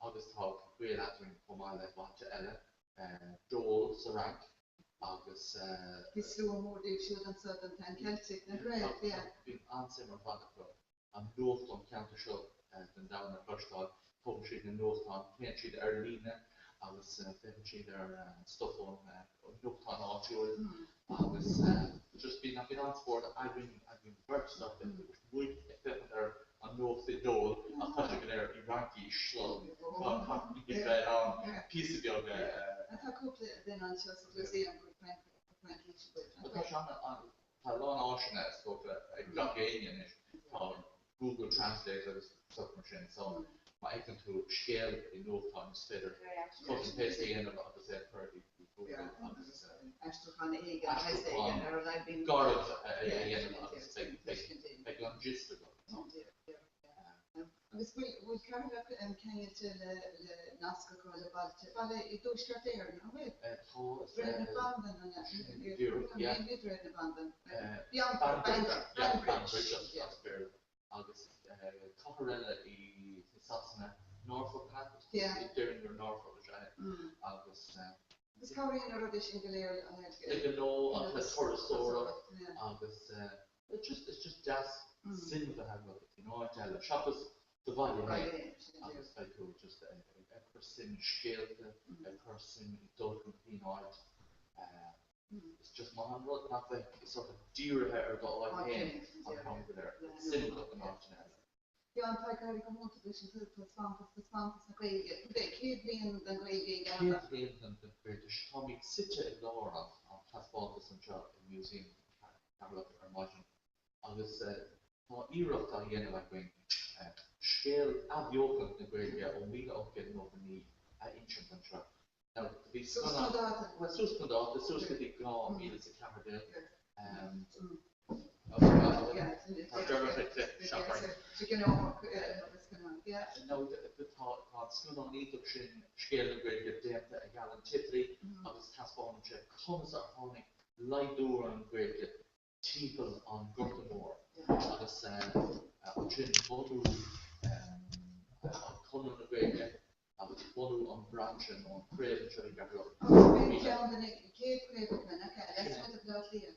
I was talk real after from my life to Ella Joel Sarank. Agus His slow more they should and certain time Celtic right yeah. Been answer my father I'm north on counter show and down the first time home street in North Town, Main Street Erlina. I was finishing their stuff on North Town Archwell. I was just been I've been on sport. I've been work stuff and would fit there on North the Dole. I'm touching there Iraqi slow. Piece of yoga. I thought then on shows museum with Frank. Because I'm a long ocean spoke a Ghanaian Google Translator submachine so I can to scale in no time instead of cut and paste the end of the said party. Ashton Egan, or I've been Garrett like on gist of will Carol and can you tell Nasca call about it do start there no way Dread Abandon and Dread Abandon beyond August Comhrá Sassana Norfolk during your Norfolk August it's covering a rubbish in the layer like no on the sort of August it's just jazz sin to have you know I tell the shop is the body August I could just a person scaled a person don't complete art it's just my hand wrote not like sort of deer hair got like him on the there sin to the art yeah, I'm like I come on to this the swamp the great kid being the great the British Tommy Sitcha Laura of Passportus and Job in Museum Carol Imagine August era of the like going scale avioken the great or me of getting over the ancient and truck now to be so well the society gone me as a camera there no the thought school need to scale the great depth a gallon tiply I was transforming check comes up on light door and great people on Gothenburg I was on photo Conan the Great I was photo on branching on Craven showing that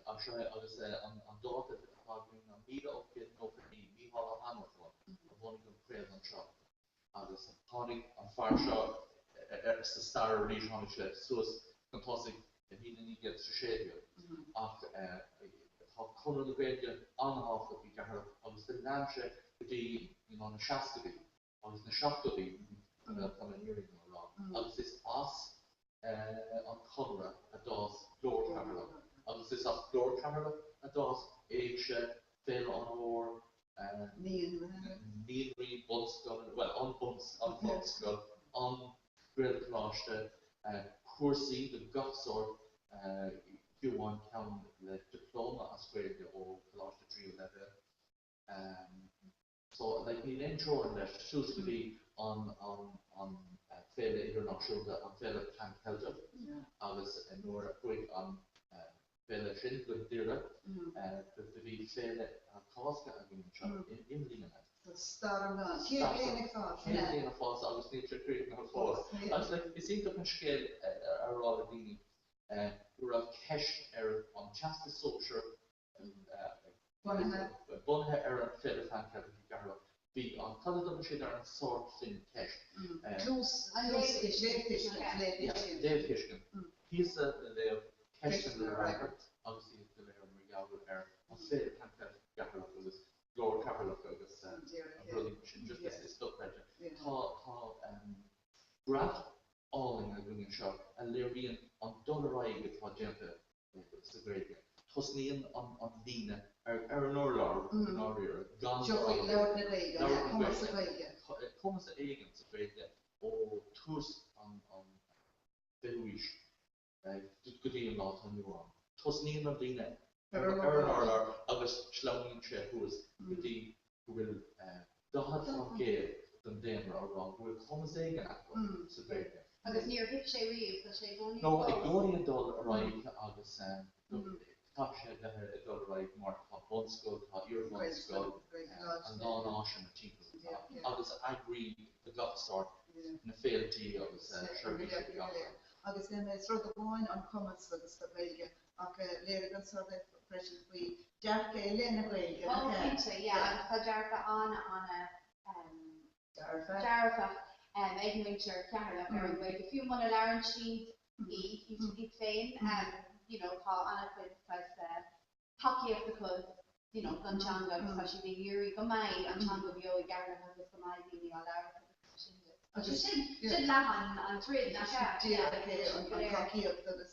I'm sure I was on daughter having a meet up getting over me Mihala Hamilton of one of them Craven shop I was hunting on far shot it's the star release on the ship so it's fantastic and he didn't get to shade you after how Conan the Great on half of the car I was the lampshade the you know the Shasta I was the Shasta from an earring around I was this us on Comhrá a DOS floor camera I was this off floor camera a DOS age fail on or Neil Reed Bunskull well on Bunskull on Grill Closter Coursey the Gutsor you want count the diploma Australia or Closter 311 so like the intro and that shows to be on féile internaisiúnta an féile tan ceilteach agus nuair a chuig an féile sin go dtíre go bhí féile cásca a gin in lína. Starna, chéad fás agus ní tríú na fás. Agus is íntach an scéal ará a daoine gur a ceist ar an teasta sóisiir bunthe ar an féile tan ceilteach garra. Bhí an taladam sin ar an sort sin ceist. Léamh Hiiscin. Híos a léamh ceist le raibh agus í le léamh mar geabhar ar an féile tan ceilteach garra agus glór cairlach agus running sin just is stuff better. Tá grad alling a gúin seo a léiríonn an dulraig atá déanta sa gréige. Thosníonn an líne ar an orlár an áíir gan Thomas a éigen sa gréige ó tús an behuis go dtíon lá an nuán. Thosníonn an líne ar an orlár agus sláíonn sé thuas go dtí go bhfuil dahad an géir don déanra arán go bhfuil Thomas éigen acu sa gréige. Agus níor hip sé riomh tá sé gcóí? No, ag gcóí an dul raig agus tá sé dul raig mar tá bonscoil, tá iarbonscoil an nánáisian a timp. Agus agraí the gutstart na féiltí agus seirbhí sé gachar. Agus is rud a bháin an commas agus do bhéige ach léir an sort of freisin faoi dearcha léna bhéige. Tá dearcha anna dearfa Eglinshire Canada ar an bhéige fiú man a learn siad í féin you know tá anna chuid takeíocht a chud you know gantanga agus tá si bhí iúí go maiid antanga bheo i garna agus go maiid daoine á leabhar sin lehan an trid na an takeíocht agus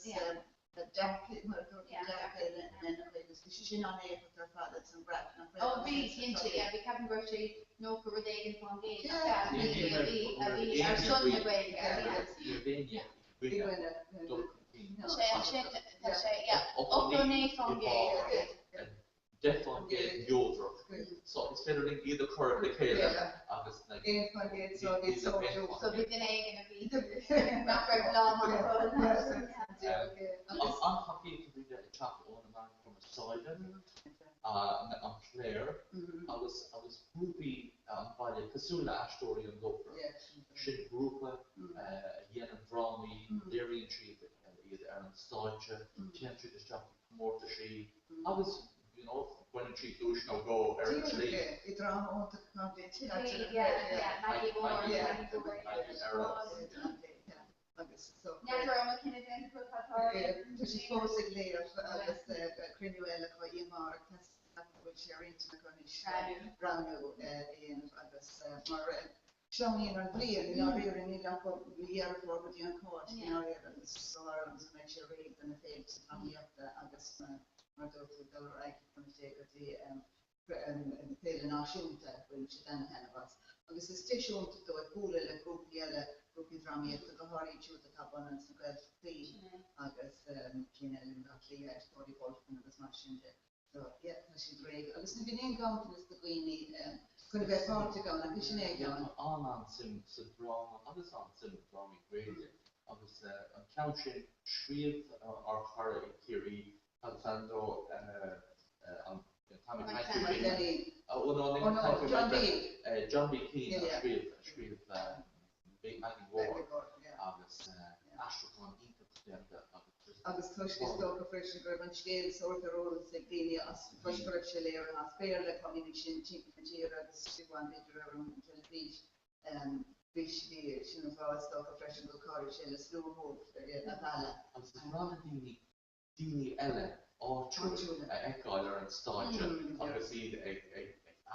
sin an éh ar fad an bra. Oh, bhí cinnte, bhí Captain Bertie nó go rudéigen fan géad ar son na bhéige. Opdoné fan géad. Defon géad jódra. So it's better than either curve the chéile agus na géad fan géad so bhí so bhí den éigen a bhí nach raibh lám an anhaí go bhí a chat ón a man from a Simon an Claire agus grúpi an baile cosúla astóí an dopra sin grúpa dhéan an drámaí léiríonn siad iad ar an stáidse tean siad is teach mórta sí agus you know when a tree douche no go or actually it ran on the content so she's forcing later agus crinuela ko imar which are into the browno in agus mar showing on clear you know here in the year for the young court you know so around to make sure read and the face on the agus maar dat we daar eigenlijk van zeker die hele nationte which then was. Dus is station te doen koele le kopiële kopiedrama te gehari chuta kabanan so good free agus kinel in dat leer story volt van de machine. So yeah, dat is great. Dus nu ben ik gaan dus de greenie kunnen we vaart te gaan. Dus nee gaan. Aan sim se drama, alles aan sim drama great. Dus een counting schreef our car theory. Alessandro John B. Keane schreef Big Man War agus Astrocon Interpreter agus tuisgus do fresin go an scéil sort a rol se déine as fuibre se léir as féle coming sin tíir agus siáin beidir an televis bis sin fá sto a fresin go car se le snowho a balla. Dini elle áúna eáil ar an stáide agus iad ag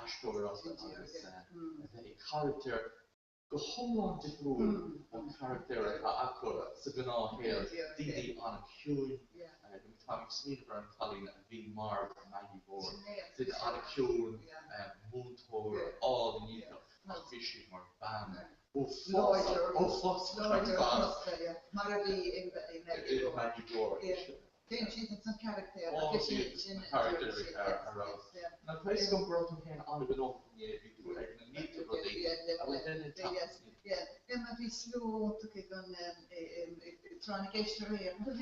astóir agus character go thomláin difriúil an character acu sa gnáthhéir daoine an ciúin tá smíbar an chalín a bhí mar Maggie Board duine an ciúin múntóir áil níos nach bhí mar ban ó fós mar a bhí Maggie Board. Then she's some character. Character around. Now, please come brought him on the open yet. You do like the need to relate. Yeah, Emma vi slå to kick on trying to get her here. The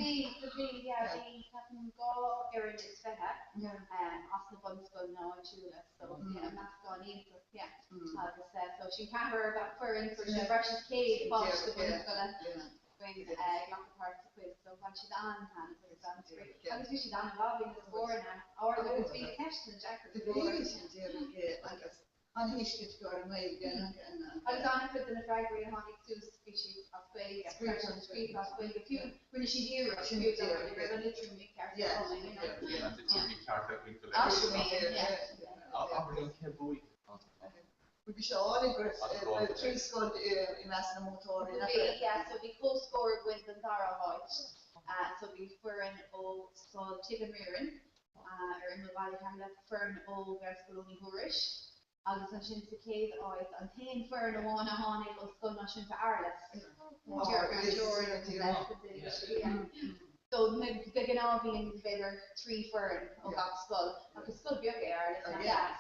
go erin is feta. As the buns go now and chula. So that's gone in. So she can her back for in for the brushes cake, wash the buns go bring lots of parts of quiz. So when she's on hand, it's on three. I was she's on Bobby in the score now. Or there was being a test in Jack. The on history to go away again. I was on it with the Nafagri and Honey two species of Australia, expression street of Australia. A few when she's here, a few they're going to through me careful. Yeah, the TV character into the. We be all in Griff, three scored in Asna Motor. Yeah, so we co-scored with the Zara Hodge. So we were in so Chicken Mirren, or in the Valley Hamlet, Fern O, Verscoloni Hurish. Agus an sin sa céad áid an tain fear na bhána tháinig ó scoil na sin fa airlas. So the gná bhíon beidir trí fearn ó gach scoil, agus scoil beag airlas na that.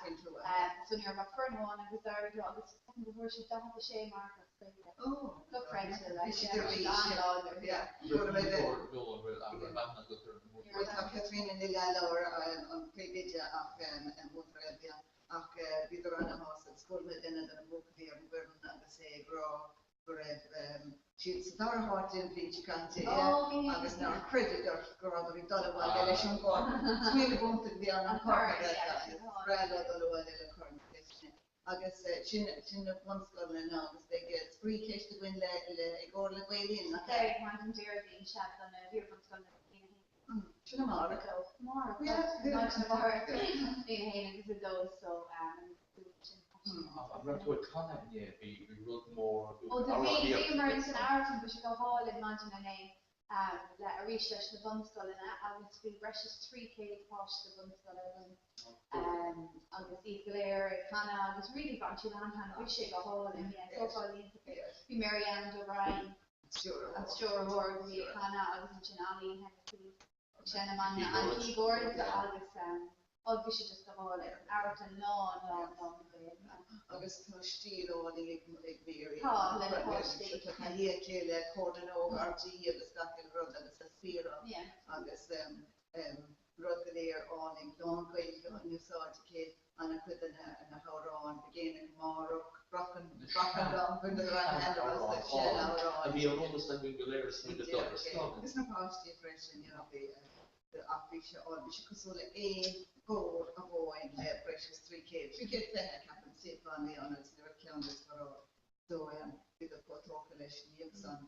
So níor ba fearn bhána agus airlas agus second before she done the shame market. Oh, look right to that. With Catherine and Lila on Playvidja and Montreal. Ach bíidir an has at school with in an book there and burn and say grow for she's not a heart in the can't I was not credit or grow the dollar while election go really wanted to be on a part rather than what I guess chin one school and now they get free cash to win the goal the way in okay one dear being shot on a here from school tomorrow. Yeah, tomorrow. Because of those, so I'm going to a comment, yeah, we wrote more. Oh, the Emerence and Arton, we should go hall in Mountain and name. Let a research the Bunskull and I would speak brushes 3K posh the Bunskull and I'll see Blair, Hannah, I was really bunch of on hand, we should go hall and yeah, so far the interface. Be Marianne O'Brien, I'm sure Horde, we Hannah, I was in Ali, Henry. Shannon and keyboard, I'll be just a whole Arton, no. August Steel or the Mary. Oh, let it watch the Kill Cordon over RG, the Scotland Road, and the Sphero. Yeah. August Rutherford on in Long Quay, on New Salt Kid, and I put in a Horon, beginning more broken down, when the right hand was the shell out. And we are almost like Gularis with the daughter Scotland. It's not positive impression, you know, the official or the Shikosula A goal avoid precious 3K. 3K then I can see on the honors, never counted for all. So, with the protocolish news on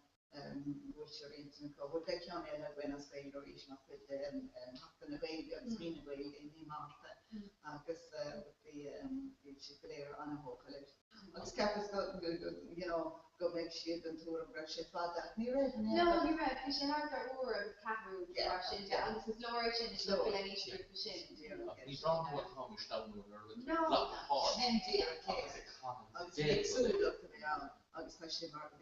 which are into what they can when I say Norwegian of it happen away, it's been away in the Martha, because the Chicago on a whole college. It's Kappa's got, you know, go make shit and tour of brush it, but you're right. No, you're right, because you have the or Kappa brush it, and this is Laura Chin, it's local any street for shit. You don't know what Thomas down with her, no, and dear, I'll say it's so good to be out. Especially market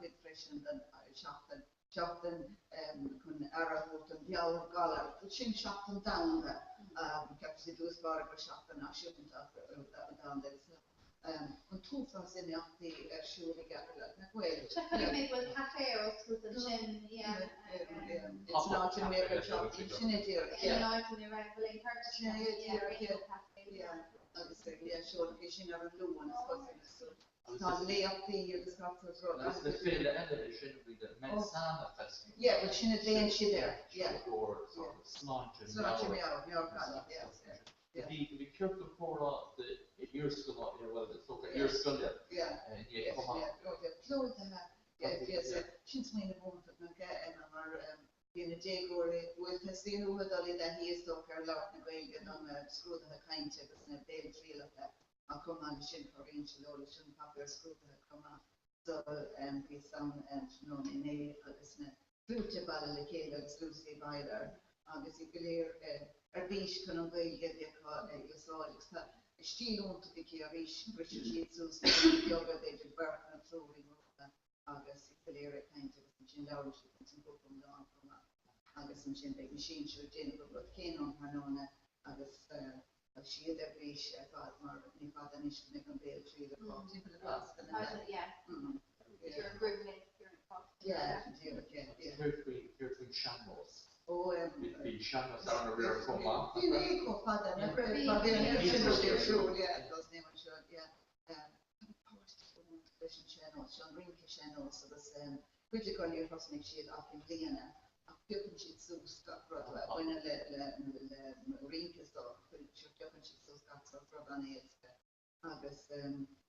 with fresh and then Shafton kun era mot en dialog galler chin Shafton down there because it was bar for Shafton I shouldn't have down there and two things in the surely get like well it was cafe or with the chin it's not in American shop chin it here not in the regular purchase yeah sure fishing or blue one so lay up the sculptures road. That's the field and it shouldn't be the Mensana festival. Yeah, but shouldn't they and she there? Yeah. Or sort of Sláinte the Kirk of Comhrá the year school well it's okay year school yeah yes since we moved to and our in a day or with the scene who had only that he is so fair lot and going on screw the kind of a day trail of that I'll come on shin for inch low shouldn't have their screw that come on so we sound and no in a future ball the kid exclusively by there obviously clear a beach can only get the car you saw it still want to be curious British Jesus yoga they did burn and throwing obviously clear kind of in down to go from down from obviously machine should but came on Hanona obviously she had every shit about Marvin, if I didn't make a bail tree the people yeah. You're improving, you're in cost. Yeah. Here between shambles. Oh, between shambles down the rear from one. Fine, father, yeah, those name sure, yeah. Channel, Sean Rinke channel, so this pretty cool you cross make shit up in Lena. Köpen shit so stuck right when Rinke so köpen shit so stuck so från är Agus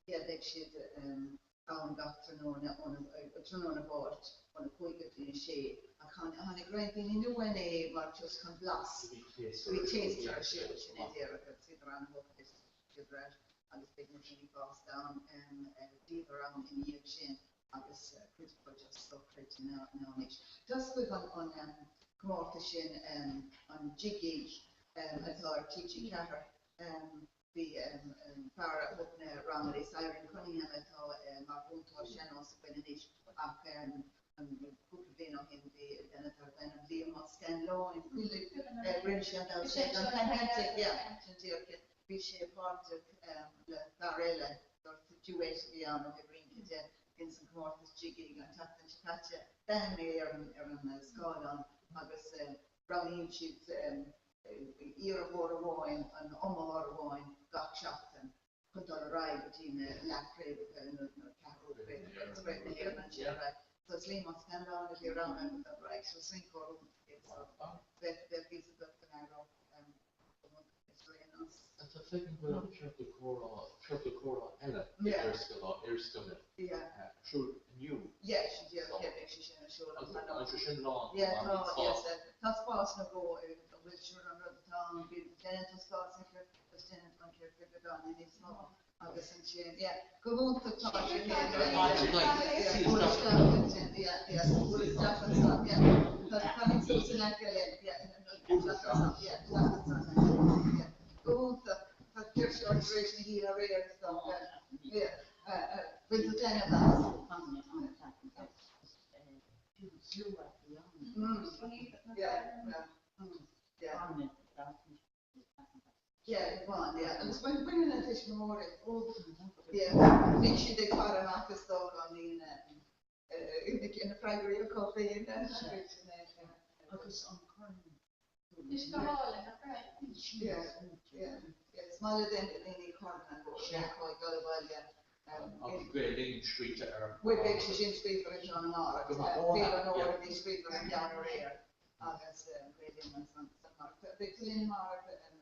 yeah they shit on doctor on bort on a quick in shit I can't on a great thing you know when a just come blast we taste your shit in there sit around hook this bread and the machine falls down and deep around in the shin agus critical just so pretty now just with on Comhrá shin on jiggy as our teaching catter the far up around the siren Cunningham at all Mark channels when it is up put in on him the senator then the scan law and British and yeah we shape part of the Varela or situation beyond the green in some Comhrá jigging and tapping catch then there and skull on Agus brownie sheets ear of water wine and water wine got shot and put on a ride between the lap trade and the cattle spread the hair and shit right so Slim must stand on it around and the right so sink or that piece of the canal It's a thing where Triple Cora Ella Erskine. Yeah. Sure, new. Yeah, she did. Yeah, she should have shown up. Yeah, no, yes, that's possible. Go with sure under the town, be the tenant spots if you're the tenant on your figure down in it's not. August and Jane, yeah. Go on to talk to him. Yeah, but coming to select go to your duration here, stuff. Yeah, with the tenant. Yeah, go on, yeah. And it's when bringing a fish memorial. Oh, yeah. Make sure they caught a marcus dog on in the primary coffee and then. Yeah. Smaller than any corner and Green Street there. We big Shin Street for John Mark. People know where these street for down here. August Green and some Mark. Big Lynn Mark and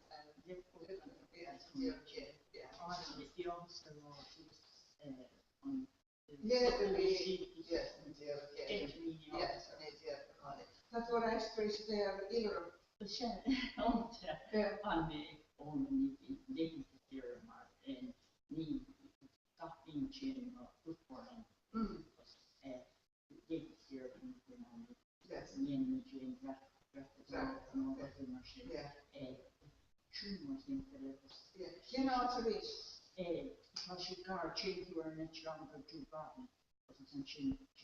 that's what I expressed there either. You know what to reach. Because you got change your nature on the two button, but it's a change it's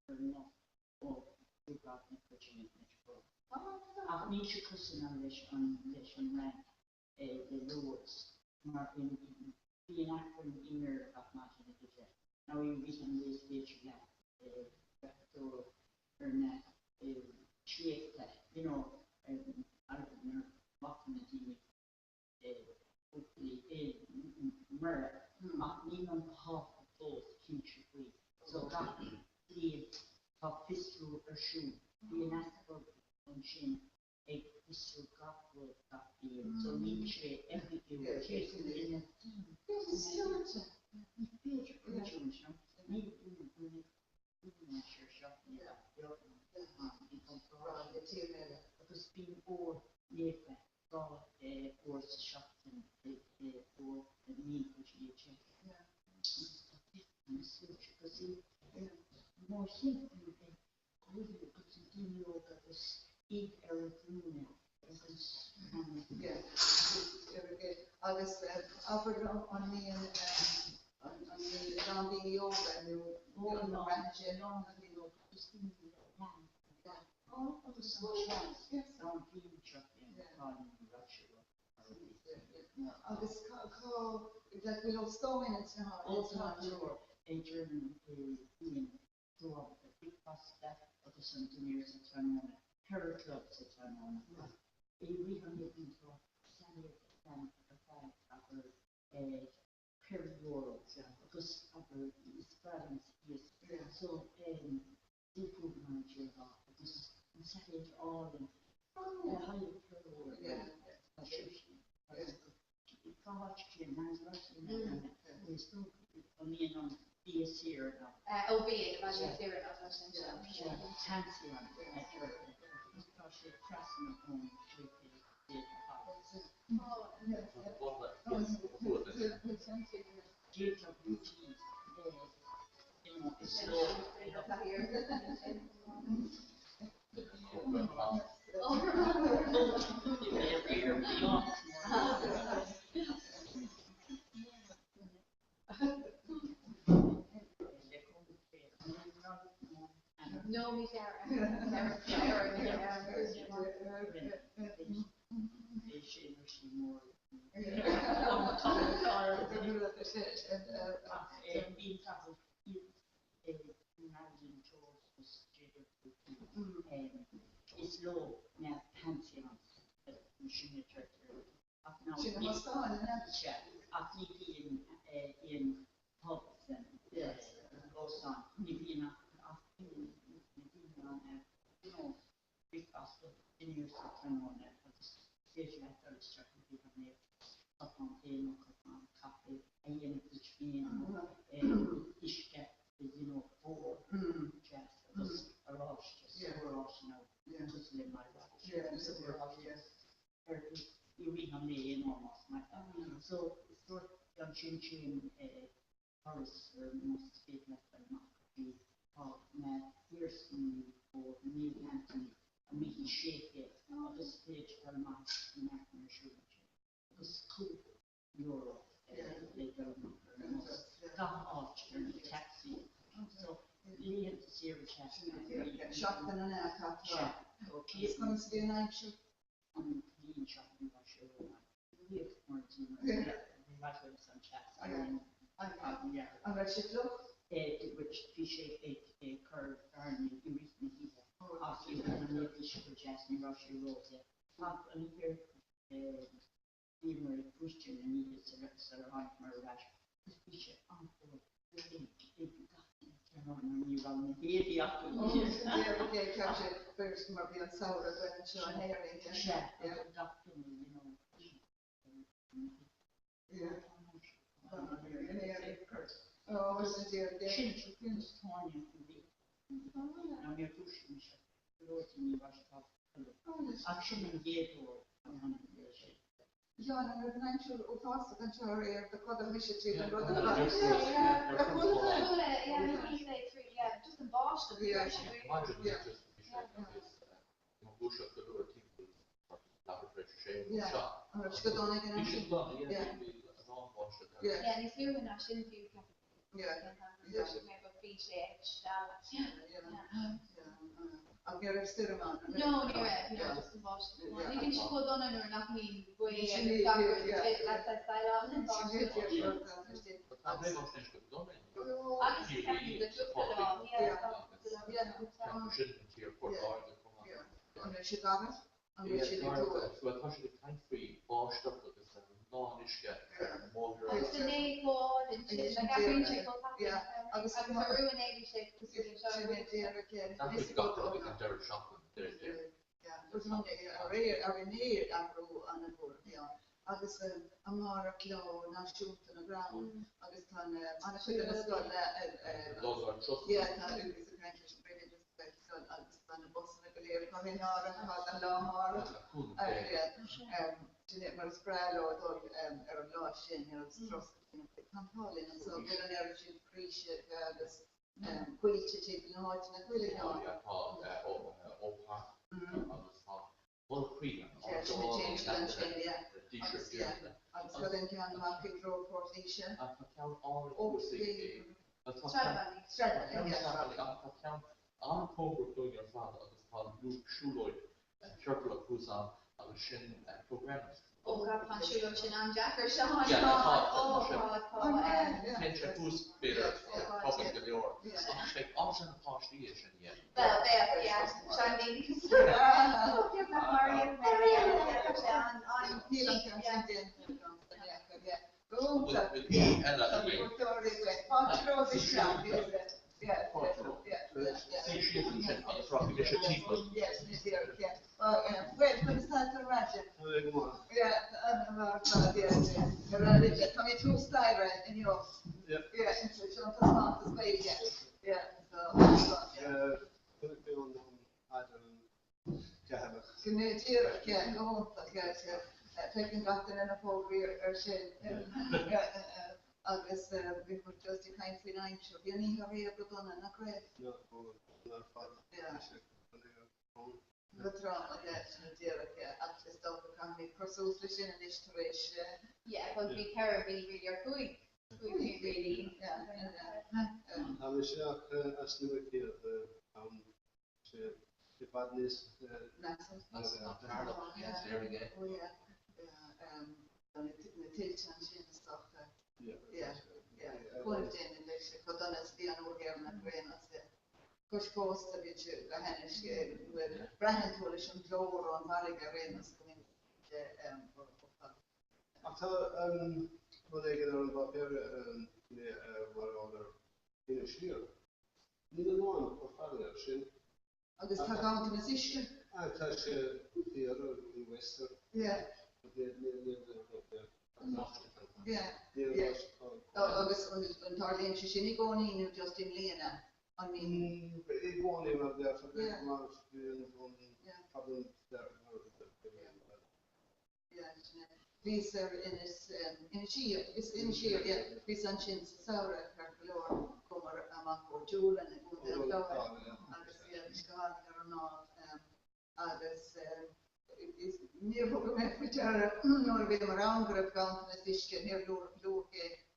enough or two button for change nature. I need to customize on the rules. In being active in your mathematics teacher. Now you can use this to earn shape that, you know, I don't know, mathematics. Murder, not even half of those future free. So that the fiscal issue, the national function, a fiscal capital that the so nature every year in a team. Because being all later, God was shot and for the need which you check. Because more simply than really continue that is eat everything. Yeah, August offered on me and on the yoga and the ranch and on the all of the social don't be chucking August call that we don't stone in it's not all time sure Adrian Ian throughout the big pasta of the centenarians of Tranona, Herod clubs of Tranona. We have made into a Samuel and the fact of her period because of her experience is so the food manager this Saturday all in the high period. No, me It's low now, pensions, machine tractor. In pubs and goes on. Big hospital in your system on that. Station at third structure we have made up on coffee, and in each being each get four just a rush, just a rush now. Just live my life. So we're all you read on the enormous my so it's sort of changing Paris most speak less than not be here's for Neil Anthony and making shape it of the stage for mass in American insurance because cool Europe they don't got off in the taxi so Liam to see a chat shop in an air cut okay it's going to be a night show I'm being shot in my show we have quarantine we might have some chats I'm actually look which fish a curve and you recently after you can make the sugar jazz and Russia rolls it pop and here even a Christian and needed to on my rash this fish on for you run the baby up yeah capture first more be on sour when it's your hair Oh, it's a dear day. I'm your pushing action and gate or Ja, dan hebben we eindelijk ook vast dat je er de kodder misje zit en dat just in Boston. And he's doing that shouldn't you? I'm going to sit around. No, just in Boston. You can just go down and you're not me way that's that style on in Boston. Agus amara klo na shoot na ground agus tan ana shoot na skull tan is a kind of really just skull agus tan boss na galeer coming out and had a long Jeanette mar spralo dog shin trust kan Pauline so good an average appreciate agus quilch to no na quilch Well, Queen. Agus then can market road portation. On October doing your father agus Luke Shuloid, Circle of Busan, agus Shin programmers. Oh God, pan siúl sin an Jack or Sean. Yeah, Oh God, Pinch who's better, probably the door. So it's like option partially is in the end. Well, yeah, Shandy. Oh, give that Mario. On Healing comes in. With E and a E. See, she is in on the front, you should keep them. Yes, yeah. Well, for the start to imagine. Yeah, coming through Styra and you know. Yeah, so it's on the spot, the space, yeah. Yeah, go, taking gotten in a full rear or shit. Agus we were just a kind financial. You need to read a done and a great. Yeah. But actually stuff can be pursued in an Yeah, but be terribly really are good. Really. Yeah. Kus kosta bitte hennes brand tourism glor och varje renas vad det är vad det var det sker. Det är någon på fallet sen. Och det ska gå till musiken. Kanske i väster. Ja. Och tar det inte sig gå in i just in Lena. Det går ni med där för det man hade där. Visar initier, Byzantine Saura Carcolor kommer Amako Julen och den dagen Agus ska ha Agus ner på med för när vi var angrepp kan det fiske ner då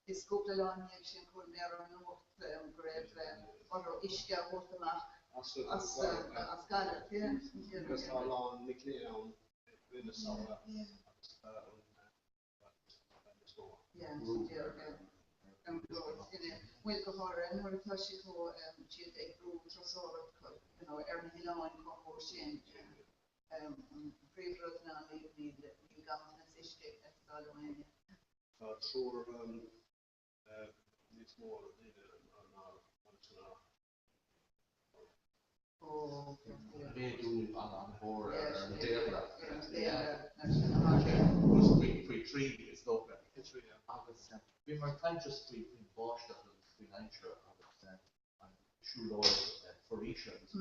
i skolan sen kom ner och något och iska återmark askallet det ska ha Nikleon vill Saura. Wilko har en först på till ett prov trots att Milan kommer sen prefrutna vid gamla fiske efter Aluminium. Jag tror lite små redo on board and was pre-tree is open. We might kind of just washed up the nature of it and shoe load for each of us.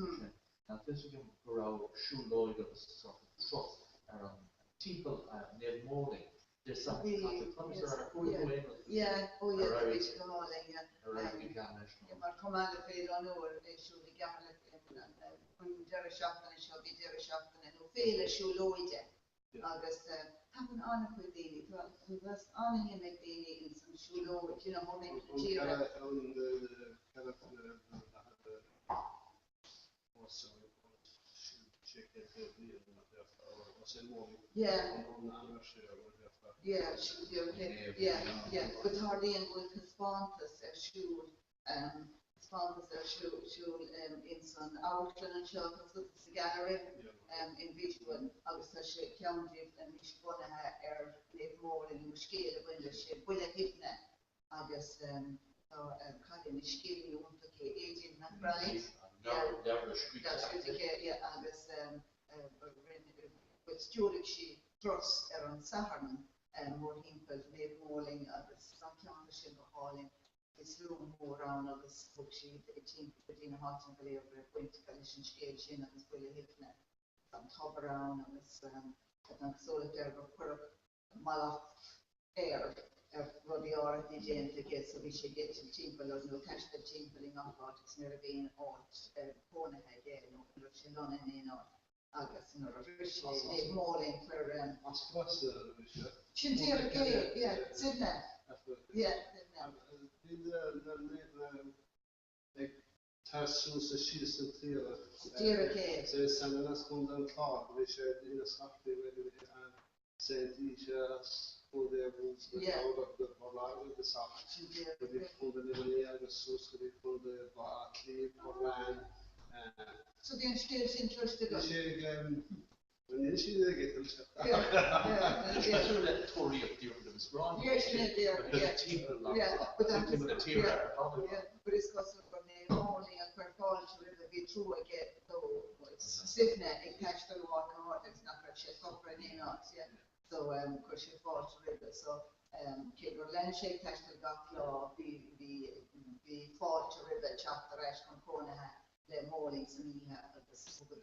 And this we can grow shoe load of sort of trust around people near molding. There's some consequences that are going away. Yeah, det ska ha länge. Man kommer aldrig fel och når det så det gamla under schatten så vi det schatten och fel shoe load. Agus happen on a quick daily to us on him make daily in some shoe load, you know, make the cheer. Yeah. But hardly and with his sponsors shoe in some outlet and show because it's a gallery in visual obviously county and each one live more in muskele when the ship will hitna August kind of skill you want to get agent not right that's good August with stewardship trust around Saharan and more people live more in August some kind of ship hauling it's room more around August booksheet 18 between hot and clear point collision scale chain and it's really hitna some top around and it's solitaire for Malak air what the are the gente get so we should get some timber or no catch the timbering off out it's never been out corner head there no production on in or August no appreciate more in for Sydney yeah Tassu se skilsen till så sen när skolan klar vi kör in och snabbt det St. Isha's, for the roots, the Polar, the South, for the Livonia, the Sus, for the Bartley, Comhrá. So the instincts interested us. When she did get them. Yes, Tory of Dearden is wrong. yes, yeah, but it's because of the only a performance with the true again, though it's sifna, it catch the walk on, it's not that she's suffering in us, yeah. So, because she falls to river, so, Kegger Lenshake catch the got law, the fall to river, chapter rash, Concona, the molings, and he had the super.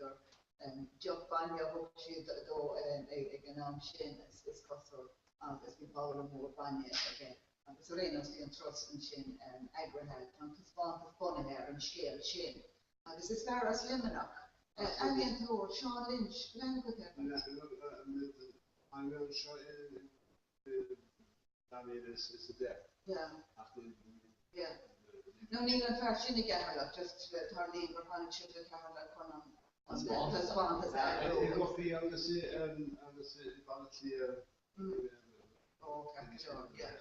Job Banya Hookshi, though, economic shin is possible, as we follow more Banya again. And the Serenos in Trust and Shin, Agrahel, and to spawn the fun here and scale Shin. And this is Sarah's Liminock. Alien Lord, Sean Lynch, Glenn with him. I'm not sure it's a death. Yeah. Yeah. No need to fashion again, just Tarlene, but I'm sure that I have a I got the undersea volunteer. Okay, sure, yeah,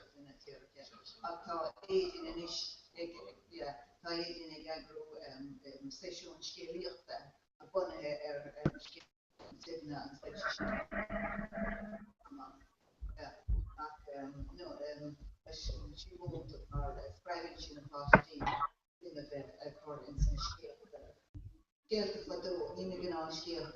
after 18 ish, yeah, 18 again grew session scale a bunny signal yeah, no, she moved our private university in the according to scale. Scale for the immigrant scale.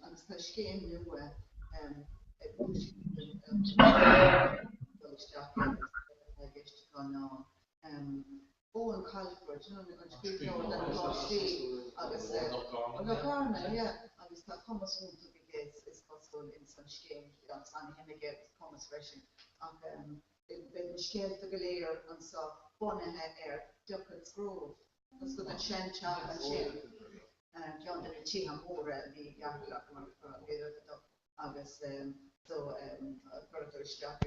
And especially in the Owen Calford, you know, that Lochty, Locarna, yeah, and it's not Thomas Wood because it's possible in some scheme, on him again, Thomas Russian, and the scale to the layer and so Bonnet air, Duckett's Grove, that's what the Shen Chan and Shen, and John the Chiha Mora, the Yakla, August, so, further stuff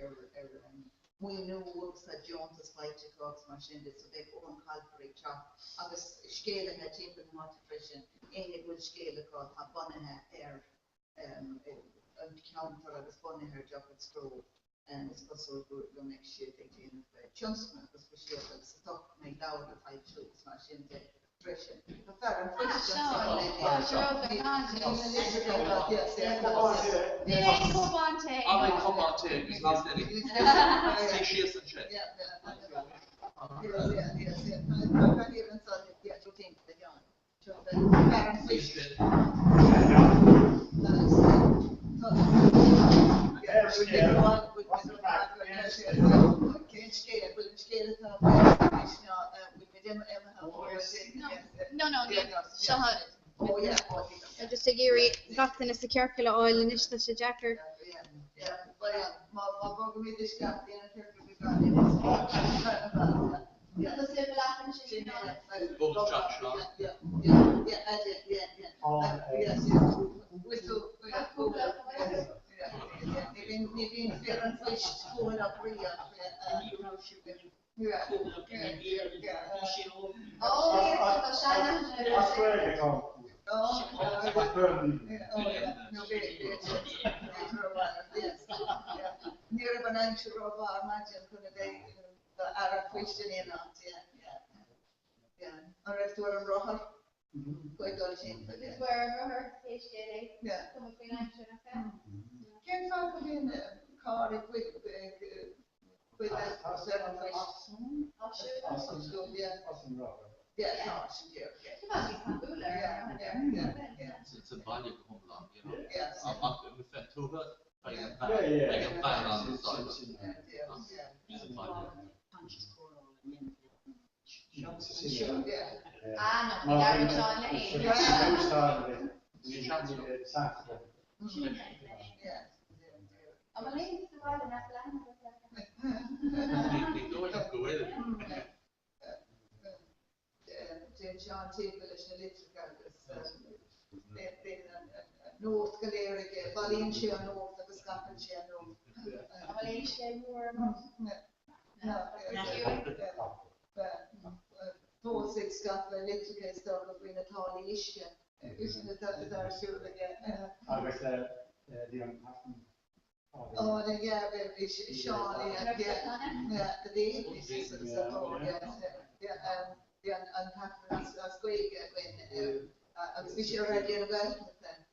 we knew that Jones was 5 o'clock machine, so they own Calvary chop. August scale had taken nutrition, any good scale called a bonnet air, and counter of the bonnet hair job at school. And it's also good the next year they came with Johnson, because we share the stock made out of 5 chooks machine nutrition. The fair and fish, Just a Gary got in a circular oil and it's the jacker. Near a financial robot, imagine could they Arab question in on, yeah. Or if they were a rocker, quite dodgy. This were a rocker, yeah. Some financial, Can't find in car with that seven fish. Yeah. Yeah, It's a value to home long, you know. Yes. I'm with that too, but I can ban on the side. no, we are John John Table is electrical, North Galerica, Valencia North, the Scotlandshire North. Valencia more. No, 4 6 skaffa elektriker staka på en tal iske. Just det där så det. Ja, det är väl Charlie att det är precis så det en papper att skriva men att vi kör det i verkligheten.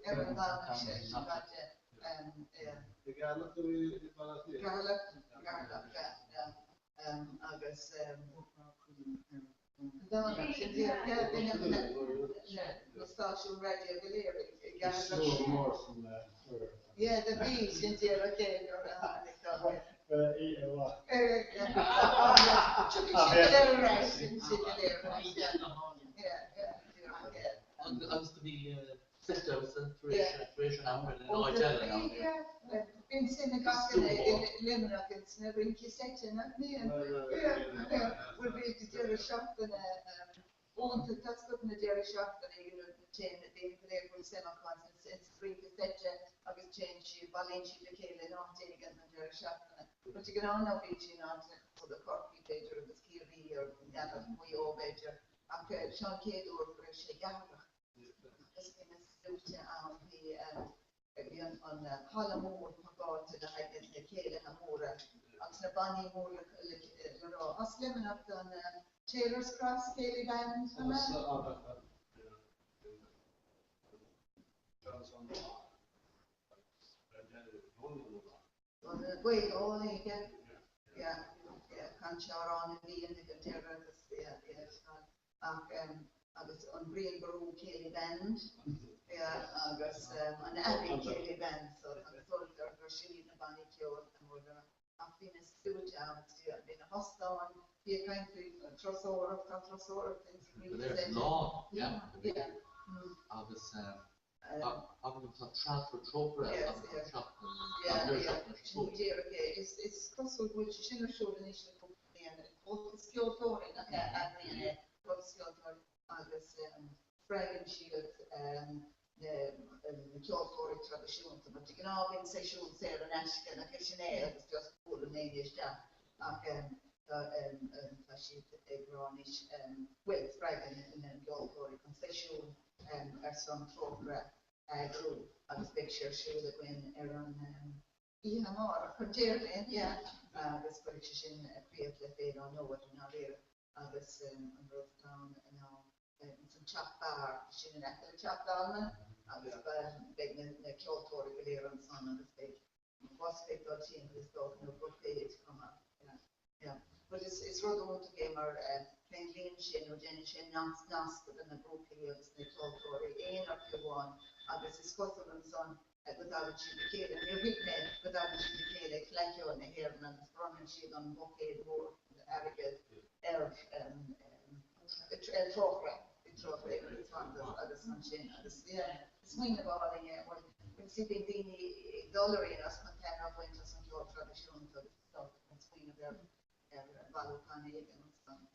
Även bara station radio yeah, the beach in Jericho. Benzin Limerick, never in Kissetten, would be to do a shop and to touch up in the dairy shop and chain the day for every summer conference since 3 Kissetten, I was changed Valenci the Kale, not taken the dairy shop. But you can all know beach for the corky pager of the ski or Yalla, we all better. Okay, Sean Kate or Fresh Yalla. This thing is such on Hallamore about the height of the Kale Hamura. After Bunny Moore, Aslim up on Taylor's Cross, Kale Band. Wait, only yeah, Concharon and the Terror, I was on Green Brew Kelly Band, I was on Abbey Kelly Band, so I thought there was she in the Bunny Kill and I've been a steward, I've been a hostile, be a kind of Trossor, things. There's law, yeah. I was from transfer program. It's possible which is in a short initial skill for it, and Fragile Shield, the job for it tradition, but you can all in session say the national questionnaire is just for the media stuff. Fascist Granish, well, Fragile and then job for it concession as some program. Group of picture show that when around more continually, yeah, this politician created they don't know what not here. This wrote down now some chap bar, she didn't have to chap down. This big the Kyoto clearance on the stage. What's the team is talking about page come up, yeah. But it's rather want to game our plain lean shin or Jenny Nance than the group here, the Kyoto in or one. This is Scotland's son without a chimicale, and you're weekend without a chimicale, like you on the hair and from and she on Bokeh more Arrogate, program. It's one of the sunshine, swing of all the year. When sleeping the dollar in us contain of winters and your tradition to the stock and swing of their Balkan and some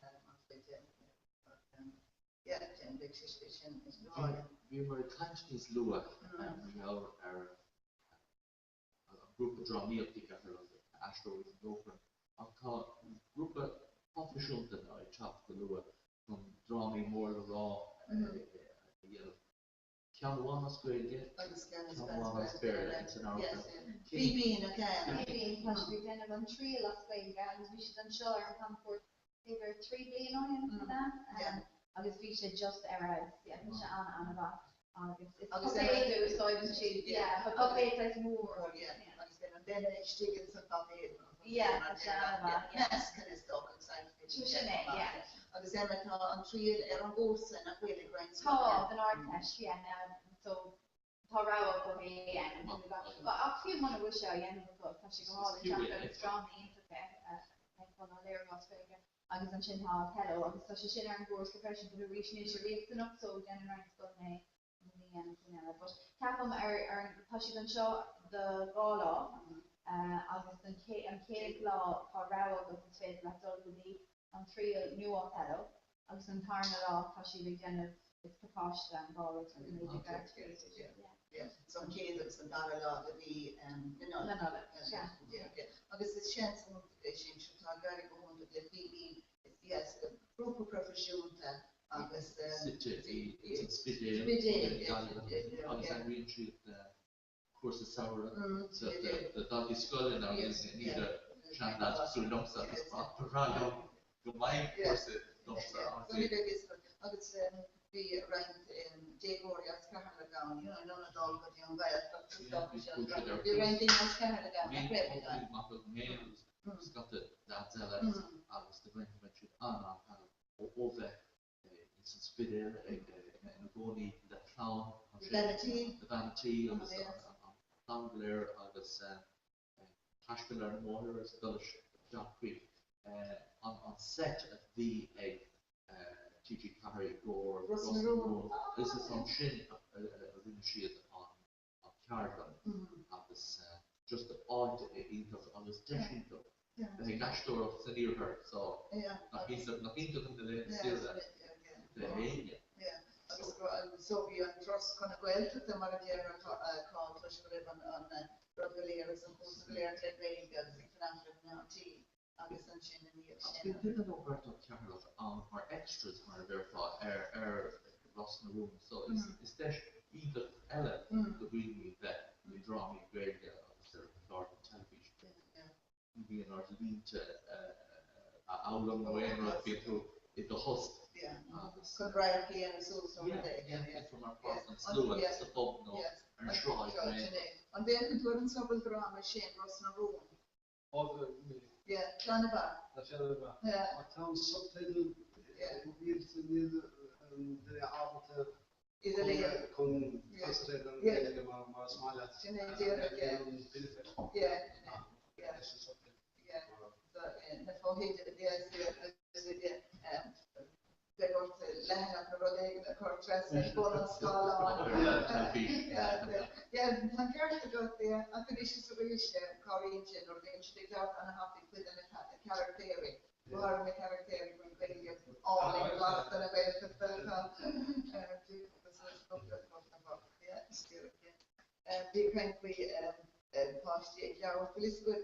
yeah, and big suspicion is we were Chinese lure, and we are a group of draw me up the asteroids and over. I thought group of officials that I chopped the lure from draw me more the raw Can one was great again? Can one was fair it's an hour. BB in a can. BB has been kind of on 3 last week, and we should ensure come for they were 3 billion on for that. Agus vi sé just errors, yeah, se an about. It's potato, so I was cheap, yeah, but potato is more. Yeah, and then it's chicken some potato. Yeah, se an about, yeah. That's kind of stock inside. Yeah. Agus on 3 on both and a really great. Oh, the North Ash, yeah, so Torrow for me, and but I'll feel one of which I am because I go all the chocolate strong into like on there was very agus an sin há hello agus tá sé sin ar an gcóras profession go rí sin sé réachtain up so den right go na but capam ar tá si an seo de gála agus an céad lá tá rá agus an féad le dul go ní an trí nua hello agus an tarna lá tá si ri denmh it's precaution and gála to major characters yeah some kids and not a lot of the agus is chance motivation should talk very go on to the BB yes, grŵp profisiúnta agus Spidéir agus an rion siad cuasa saoire so dá í scoile ná ní seanna sú domsa agus parrá go maiid cuasa domsa agus bhí roiint dégóir as ceithre gáin, nó na dul go dtíon bheith bhí roiint as ceithre gáin Scata dáile agus de bhaint me siad anna ó bheith is an spidéir ag na gcónaí le chlán vanity agus an léir agus taisceil ar na móthir as dolis Jackreek an set a bhí ag TG Carey góir is an sin a rinne siad an ceardan agus just áid íntach agus deisiúnta ag gastóir san íorthar so nach ínta de le siúla de héine so bhí an tros chuna ghailteachta mar a dhéar cáil tuis go raibh an rugléir agus an cúsaléir le Gaeilge agus an financial agus an sin Bhí duine óbert an cearlas mar extras mar bhearfá Ross na Rúm so is deis íntach eile go bhfuil bheith ní drámaí Gaeilge agus ar an televísion bhí an ort línte álam nó éonrad bhí tú i do host chun raibh bliana sús from our past and slow and the pub no and shrine and then we were in several drama Shane Ross na Rúm Clanaba I found subtitle weird to me the arbiter con concentrate on getting my smile at they got lehna na rodeg na cortres na bonus scala han gert got there I think she so wish Corinne or then she got and a half with a character war me character when they all in last and about the kind we past year police will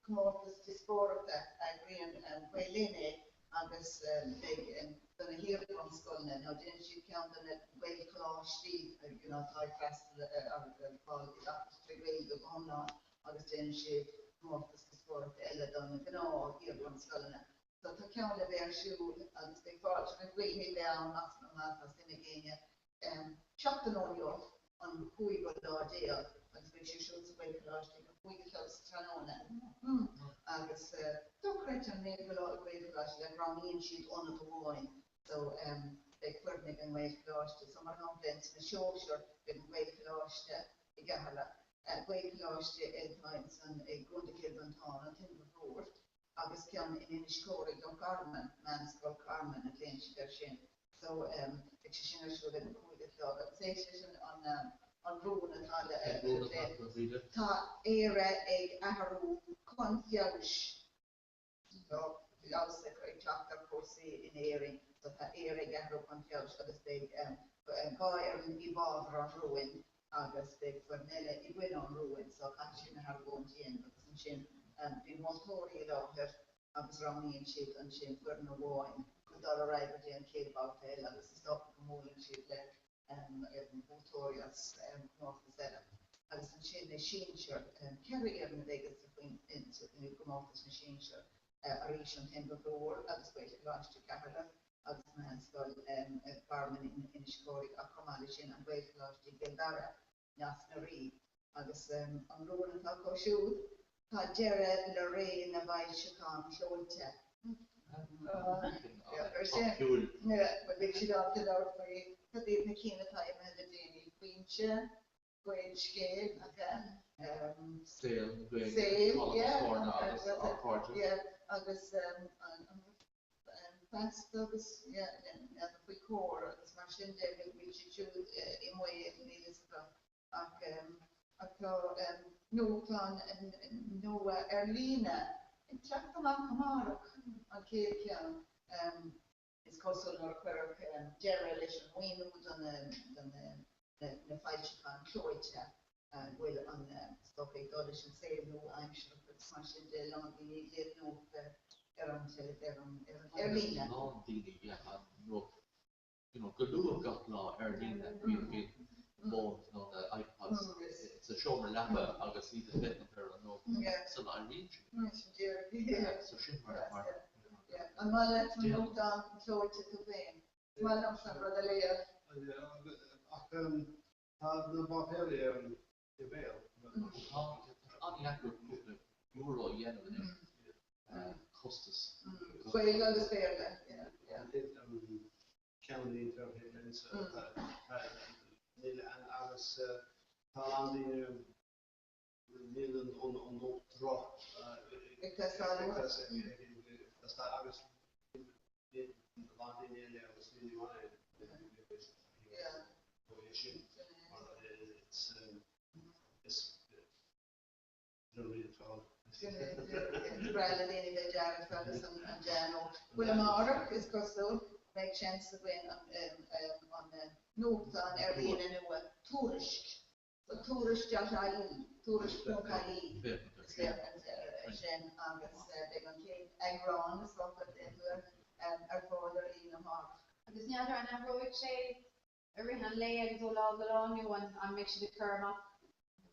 come out to sport that agree and Wayline agus donna hir an skolne no den si kan den well klásí tá fest go honna agus den si mórtas go sport eile don gná hir an skolne so tá cean le ver siú agus be fá bhé le an as sinna géine chaptan óo an chuig go dádé agus be si siú well klásí chuig tranóna agus don't an maybe a lot of weight loss like Ronnie and she'd on the wine so they couldn't make weight loss to some complaints the show sure didn't weight loss to get her weight loss to times and a going to kill them on and think before agus can in score don't Carmen man's called Carmen and then she does shin so it's she show that cool the dog say on road and all ta era ag aharu confiance so the also great chapter for see in airing so that era aharu confiance agus they guy and evolve on ruin agus they for nele I went on ruin so actually have gone in but sin the motori over agus Ronnie and shit and shin for no wine could all arrive again came about it agus stop moving shit like Victoria's North Zealand. As an sin machine shirt carry in the Vegas into the Comhrá machine shirt a region in before as way to launch to Canada as man's got farming in Chicago a commodity and way to launch to Gildara Nasnari as on road and taco shoot had Jared Lorraine and by Chicago Sholte. But they should have the Lord for you. But they became a time and the daily queenship, great scale, sale, Agus fast agus we core as machine devil which you in way in no plan no Erlina in Chapman Comhrá okay it's called generation we know on the fight on Cloycha will on the stock Dodge and say no I'm sure that smashing the long no Erlina. Non-dini, yeah, no, Galoo got law, Erlina, we both, the iPods, it's a show Lapa, I'll see the fit of her, no, so I read so she and my left me look down and show it to the vein. My left my brother Leah. The Barthelli, the veil. Euro yen costas. Well, you understand that, yeah. Kennedy interference, alles Thailand Nederland on drop. Because alles land in there was really one it's really tall. Rather than in the jar of fellas and Jano. Well, a mark is costo make chance to win on the note on Erlina and a tourist. So tourist Jajai, tourist Punkai, Shen August, they can take Agron, so that they were our father in the mark. Agus neadar an amróig sé rihan le agus ó lá golániu an make the curm up.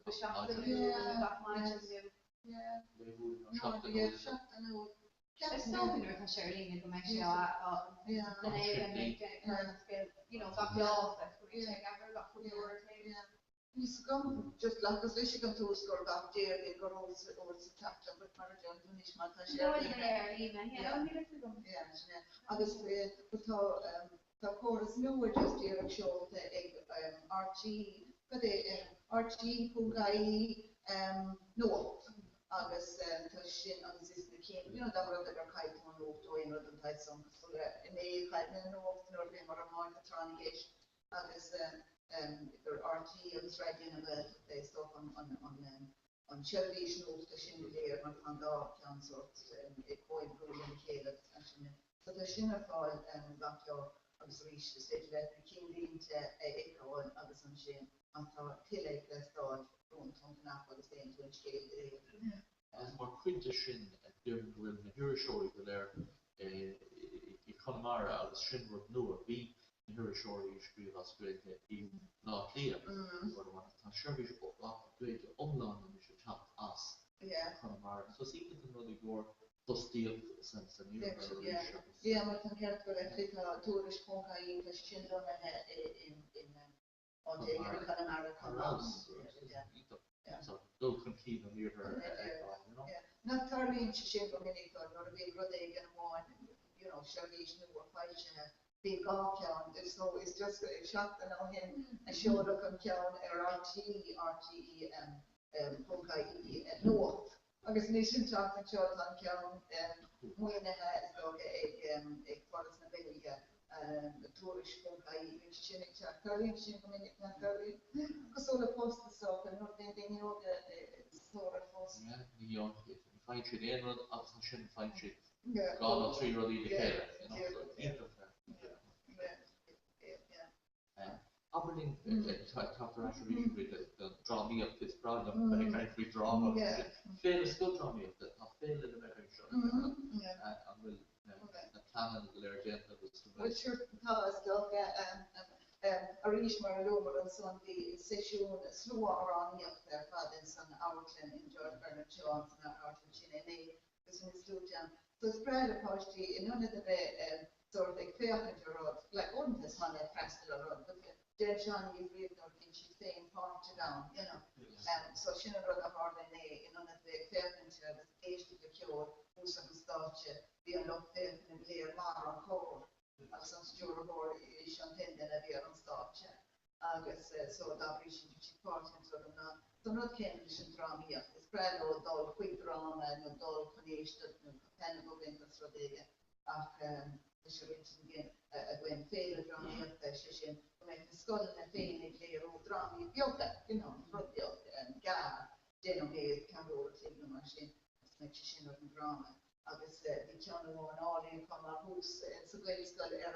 The shop the new got mine Yeah. Shop the new. It's nothing with Shirley to make sure the name and make a curm skill, got the off that's what you take ever got for your He's come just like as we can to store back there, they go over the tap and put Marajan to Nishmat and obviously, but the chorus knew we're just here and show the Archie, but the Archie, Pungai, no, August, Tashin, August is the king, that were the kite on the to in the tight song, so in the kite, no, nor him or a Markatronic, August, their RT was right in about they stuff on television of the chandelier on the council it going through the cable so the shinner fall got your observation stage that the king into echo and other some shin on top till like the start don't enough for the same to scale as more quintesshin doing will the hero show there Comhrá agus sin rud nua bí hero show scríb as great ná clear tá seirbhís great online and should tap us Comhrá so see it another door plus deal sense and you but can get for the tourist Punkai the children in on the Comhrá so don't compete on your not Caroline Shishin Dominic or Big Rodeg and one Sharvish or Fight big off count so it's just a shot and on him and showed up on count RTE Punkai no I guess nation talk and shot on count when I had a forest and the tourist Punkai Shin Caroline Shin Dominic not Caroline because all the post the stuff and not they know the sort of post find you there not option find you gone 3 really Aberdeen actually with draw me up this problem but I can't free drama fail still draw me up that I'll fail in American show and will the plan and the agenda was which your cause dog Arish Marlover and son the session slow around up there fathers and Outland in George Bernard Jones and Outland Chinene is in slow jam so spread a party in none of the sort of like fair road like on this one that passed the road but then John is really not in she's saying part to down so she never got hard in none of the fair the stage to the cure who's a start the unlock there and clear mar core som stora hår I chantenderna där de startar. Så där blir det inte parten så de not kan liksom dra med det spread och då skitdrama och då konejstet och penna och vänta så det att det ska inte att en fel dra med det session och inte skolna fel I fler och dra med jobba för det genom det kan vara till en maskin session och drama. Agus vi kan nog en aning komma hos så väl skulle vi är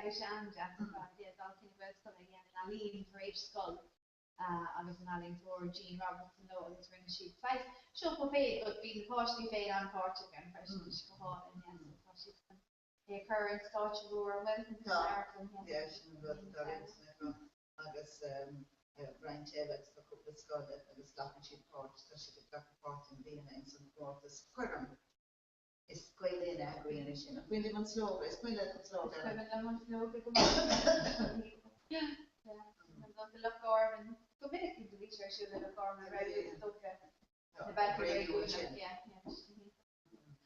vi kände att det alltid väl skulle igen Alin för each skull agus an alling for Jean Robertson no agus ring sheet five. She'll pay but be the partially paid on Portugal and person go hall and yes the current starch roar well yes agus Brian Taylor's the couple of Scott agus Latin sheet port that she did Dr. Port in Vienna in some port this current is quite in agree and she when they want slow it's quite like slow yeah the look or and go bit of the research should the look or right with the back yeah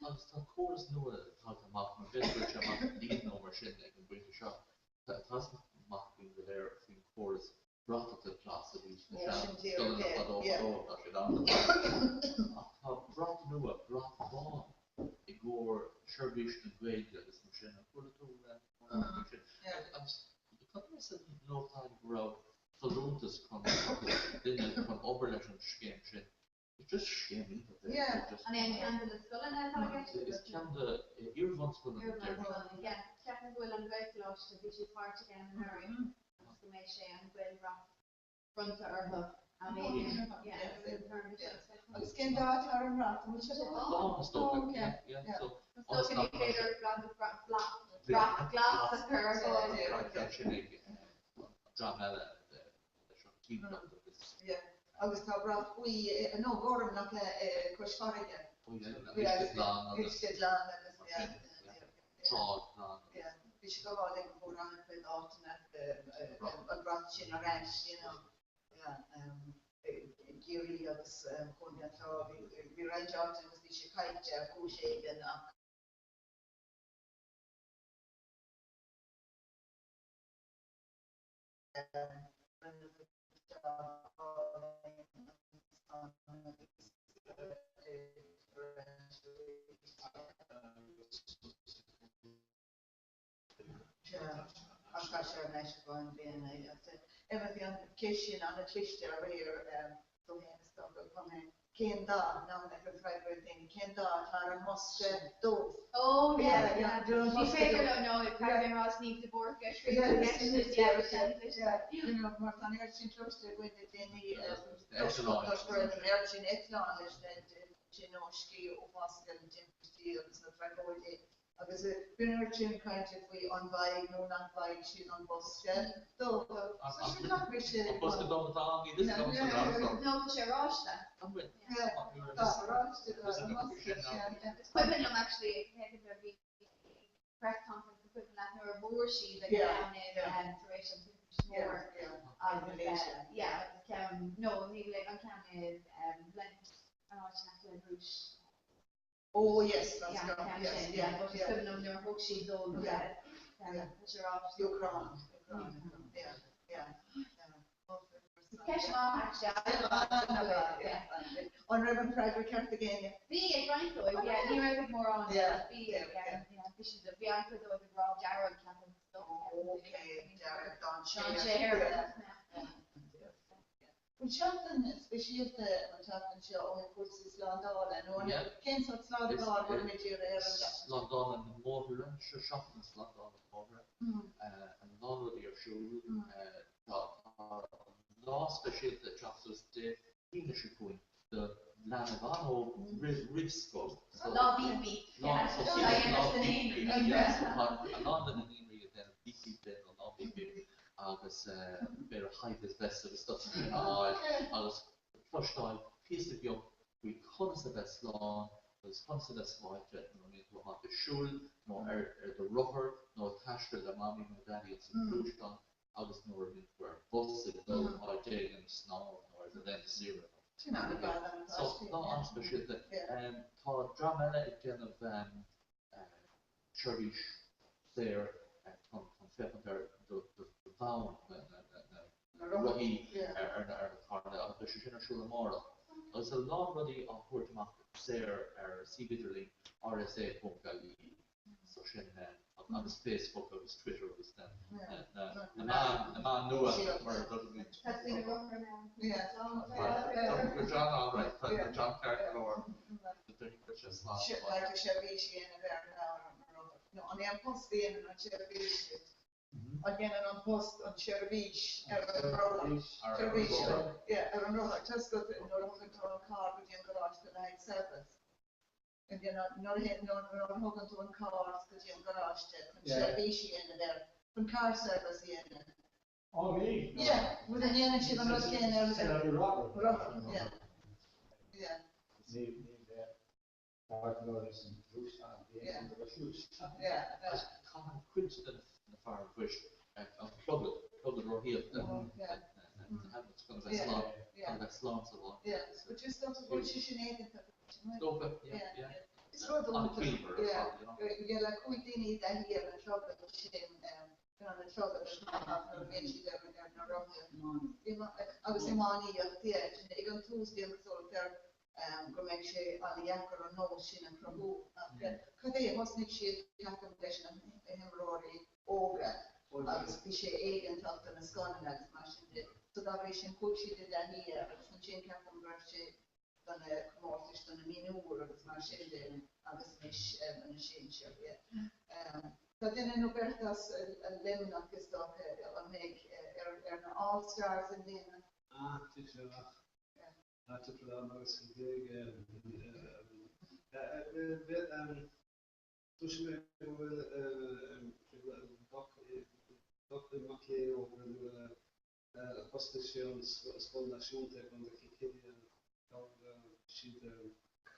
Agus tá córas nua tá amach mar bheitúirt amach líon nómar sin ag an bhuiinte seo. Tá amach bhíon go léir faoin córas bratata clás a bhís na sean tá brat nua brat bháin I gcóir seirbhís na Gaeilge agus mar sin a chuairla tú agus tá san nótáin go raibh talúntas chun duine chun obair leis an scéim sin. It's just shaming. Yeah, and then Canada school and that's how I get It's Canada, Irvine school. Yeah, Captain Will and Great Loss to be part again in Murray. To make sure and Will rock front to Urba. I mean, yeah, it's kind of hard and rock, which is all. Yeah. So can you play their black glass at Urba? Yeah. Agus tá bra fui no gorm nach kosfarige. Gitlan yeah. Vi ska ha det på ran på datorn att bra sin ranch, you know. Yeah. Giri agus kunde ta vi range out and vi ska kite på shapen Everything on the kitchen on the twist there so stuff coming Kenda now that the favorite thing Kenda har måste då yeah she figured no if Kevin Ross needs to work you know Martin Erchin close to with the Erchin Etlan is that Chinoski och Pascal Timothy och så framåt agus Erchin kind of we on by no not by she on Pascal då så skulle nog mycket Pascal då tar vi det ska no Sharashta equivalent actually press conference equivalent or more she that down in duration more no maybe like on cam is blend oh yes that's but equivalent or hook she's all on Reverend Frederick Kent again. Be a grind though, yeah, you have more on. Be this is the behind for the Rob Jarrod camping stuff. Okay, Jarrod Don Share. But Shelton, especially if the Shelton show only puts his London and only Kent's what's London what we do there. London and more lunch Shelton's London over. And none of your show last special the justice the English point the Lanavano Risco. Lobby. Yes, London and Henry then BC then lobby agus bear height is best of the stuff agus first time piece of young we concept as long as concept as white no need to have the shul no the rubber no attached to the mommy no daddy it's pushed on agus no need for both the day and snow or the then zero so no I'm special that ta drama kind of church there from February the town Rocky the Shishina Moral. There's a lot of the awkward markets there CBD RSA so Shin on his Facebook or his Twitter was then the man knew it John alright John Carter or the thing which is not like a Chevy and a no on the post in a Chevy Again, an post on Chervish, Chervish, yeah, I don't know, I just got to know how to car with young garage the night service. And you know, not how to cars because young garage the Chervish in there, from car service in. Oh, really? Yeah, with an energy on us again, yeah. Yeah. Yeah. Common Princeton the far fish and plug row here and it's going to slum so on. Yeah, but just not to go shishinating. Yeah. It's for the one yeah, like we didn't need that here and trouble the trouble I was in money I got Tuesday so there go make sure on the anchor or no shin and probu could they was not shit calculation and Rory Oga I was fishy egg and talked on a scone and that's machine so that we should coach did that here but chin captain brush dan morgens dan minu or das machine agus mish and shin dat in en ofertas lemna que stock make all stars in the That's a phenomenous thing.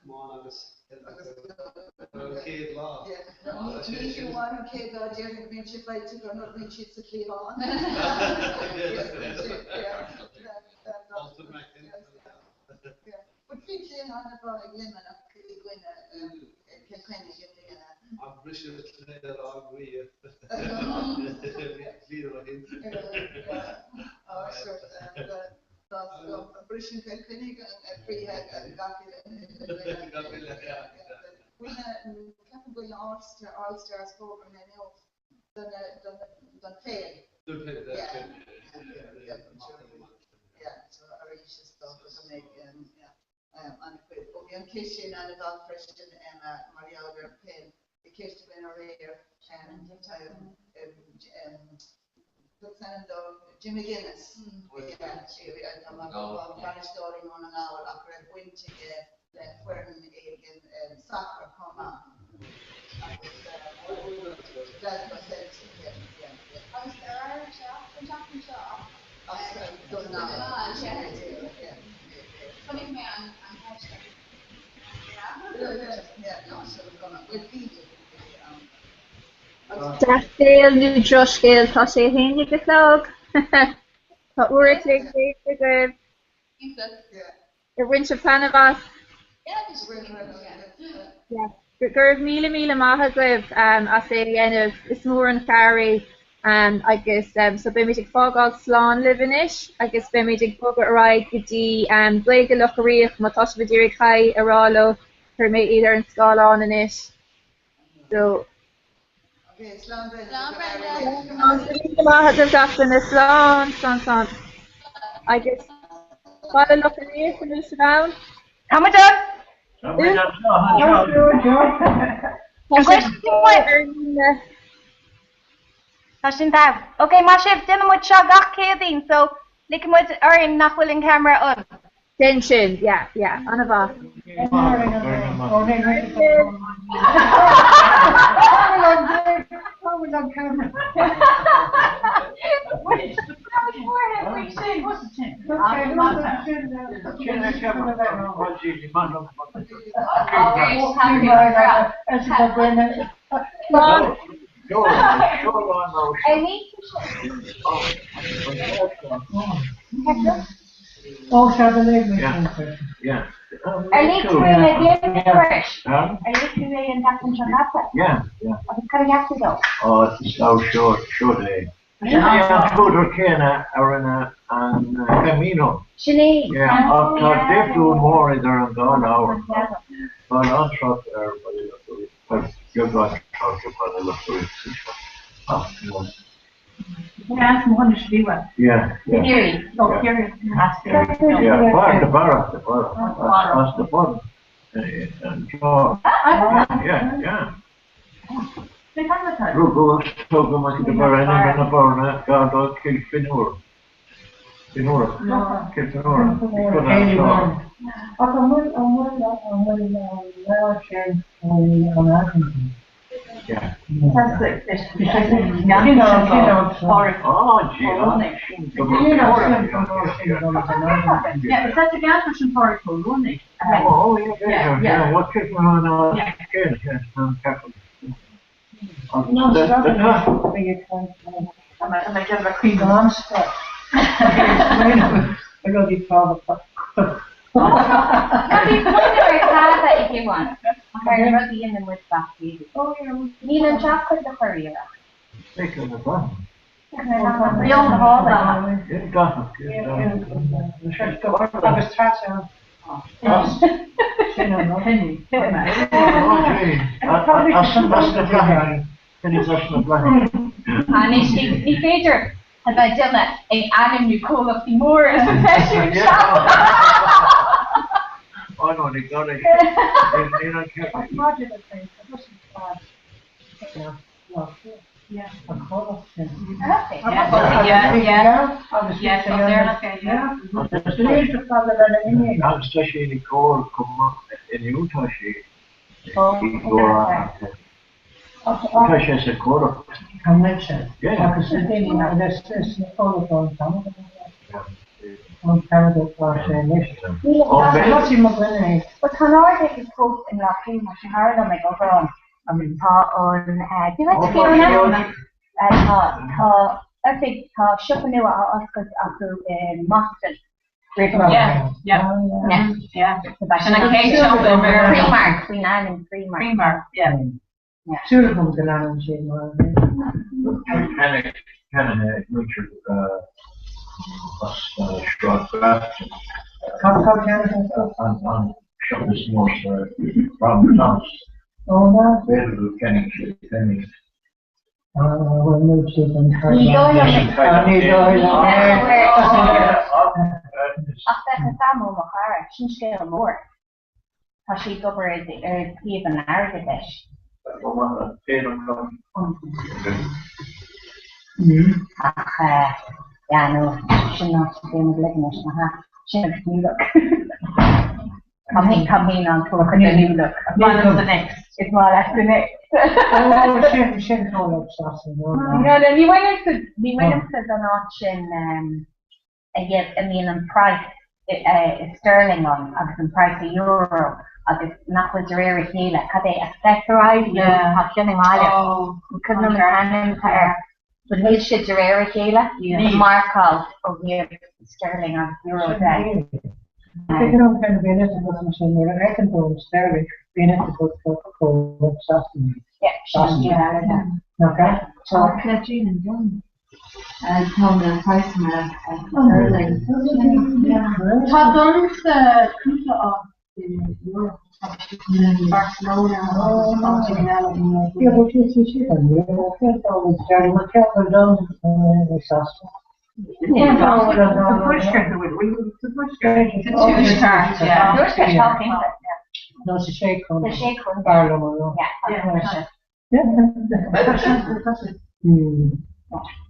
Come on, Alice. Kid law. You want kid law, Jerry, when she fight to go, not when she's a clean on. But keep saying on about a lemon of I'm pretty sure they're all agree. Oh, sure. British König and free when Captain Will All Stars program and then fail. Yeah, so I reach this stuff to make and kitchen and about Christian and Maria over pin the kitchen in a rare and Jimmy Guinness. I'm not Spanish story on an hour after winter where in soccer Comhrá. That was it. I was there, we're talking shop. Funny me on hashtag. Yeah, no, so we're gonna be Scale nu droscale tá sé héine go clog. Tá uair lé go I rinse plan of us. Gur míle maithe goibh as é dhéanamh is mór an fearraí agus so be méid ag fágáil sláán libanis agus be méid ag bogad aráid go dtí bléige lochaíoch má tá go dtíir chaid aráló chuir méid idir an scáilán inis. So after slán agus fáile lochaíoch an ús around. Come on. Okay, má sib duine muid seo gach céadaín, so lig muid in nachhfuil an camera on. Tension, yeah, anna bha. Oh, yeah. I need to read again fresh. I need to read and talk to Yeah. I'm coming after though. Oh, it's so short. Yeah, Tudor Kena are in Camino. Sinead. Yeah, they do more either on God hour. But on truck you're going to talk about the look for it. Yeah, I'm going to be well. Yeah. Theory. No, theory. Yeah, the bar. That's the bottom. And draw. Yeah. Rugo togo ma ki bar en na barna ga do kil finur. Finur. Kil finur. Yeah. Yeah, is that the gas version for Running? Oh, yeah. What kid on No, stop it. And I get a clean lunch. I got the problem. If you want. I'm ready in them with back. Oh, yeah. Neil and Jack could the career. Take on the bottom. Beyond the hall. I was touching. And it's Peter. And I done it. And I'm in Nicola Timur as a session shop. Oh no, they got it. Yeah. Especially in Core, in Utah, she has a quarter. Yeah. But can I take a quote in La Prima? She heard them like over on. I mean, on. Do you like to hear that? I think shopping now because after Moston. Yeah. And I came to Primark, Queen Anne and Primark. Yeah. Two of them can Anne and Shane. Can Richard struck back on shop this more from Thomas. Oh, no. Very Kenny. We'll move to them. More. How she go over even Arabic. Yeah, no, she not doing like much. She look. Come in on to look at the new look. It's the next. It's more like the next. Oh, she called up something. No, then we went into the notch in price sterling on in price of euro. Not with the rare kilo. Had they accessorized? Have killing all because no man there. But we should the rare kilo. The mark of here sterling on euro day. I think I'm kind of being it to put some more. I can put sterling. Being it to put Coca-Cola sauce. Yeah. Okay. So Catherine and John. I told the price sterling. Top dollars crucial of the euro. Barcelona. Yeah, but you can't always carry my capital down the sauce. Yeah, the push trigger with the push trigger. No, it's a shake one. The shake one.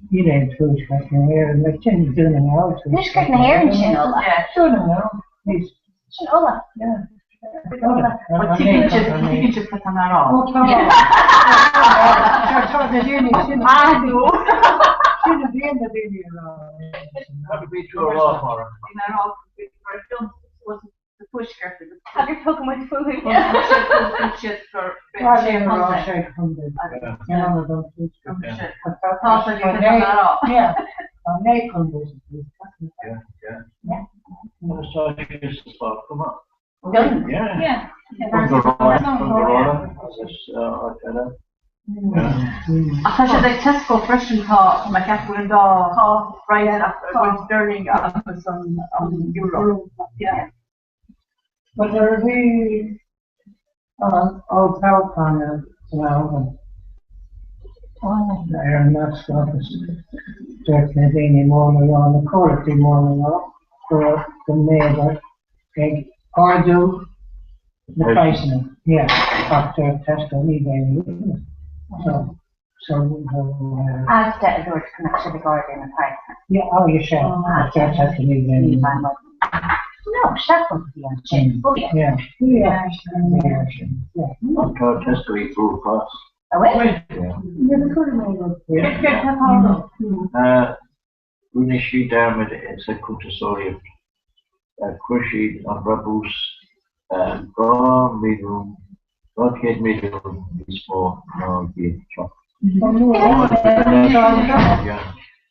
You ain't too like your hair and like Jenny's doing it now. Who's getting hair in Shinola? Yeah, doing it now. Shinola. Yeah. But you can just put on that off. Oh, come on. Shouldn't be in the video. That'd be too raw for him. The push curtain. Have you spoken with food? Just for yeah. Come on. Yeah. I should like Tesco fresh and thaw. My cat went thaw right after when sterling was on euro. Yeah. But there will be old power panels around. There and that's what is certainly any more around the quality more for the neighbour. Okay. Or do the pricing. Yeah. After Tesco eBay. So, As that door to connect to the garden and price. yeah, oh, you shall. That's have to leave then. No, that would be on change. Yeah. Yeah. I'm trying to test the way through across. Oh, wait. Unishi Dermot is a Kutasorium, Kushi on Rabus, Go Medium, God Kid Medium is for no being chop. Yeah,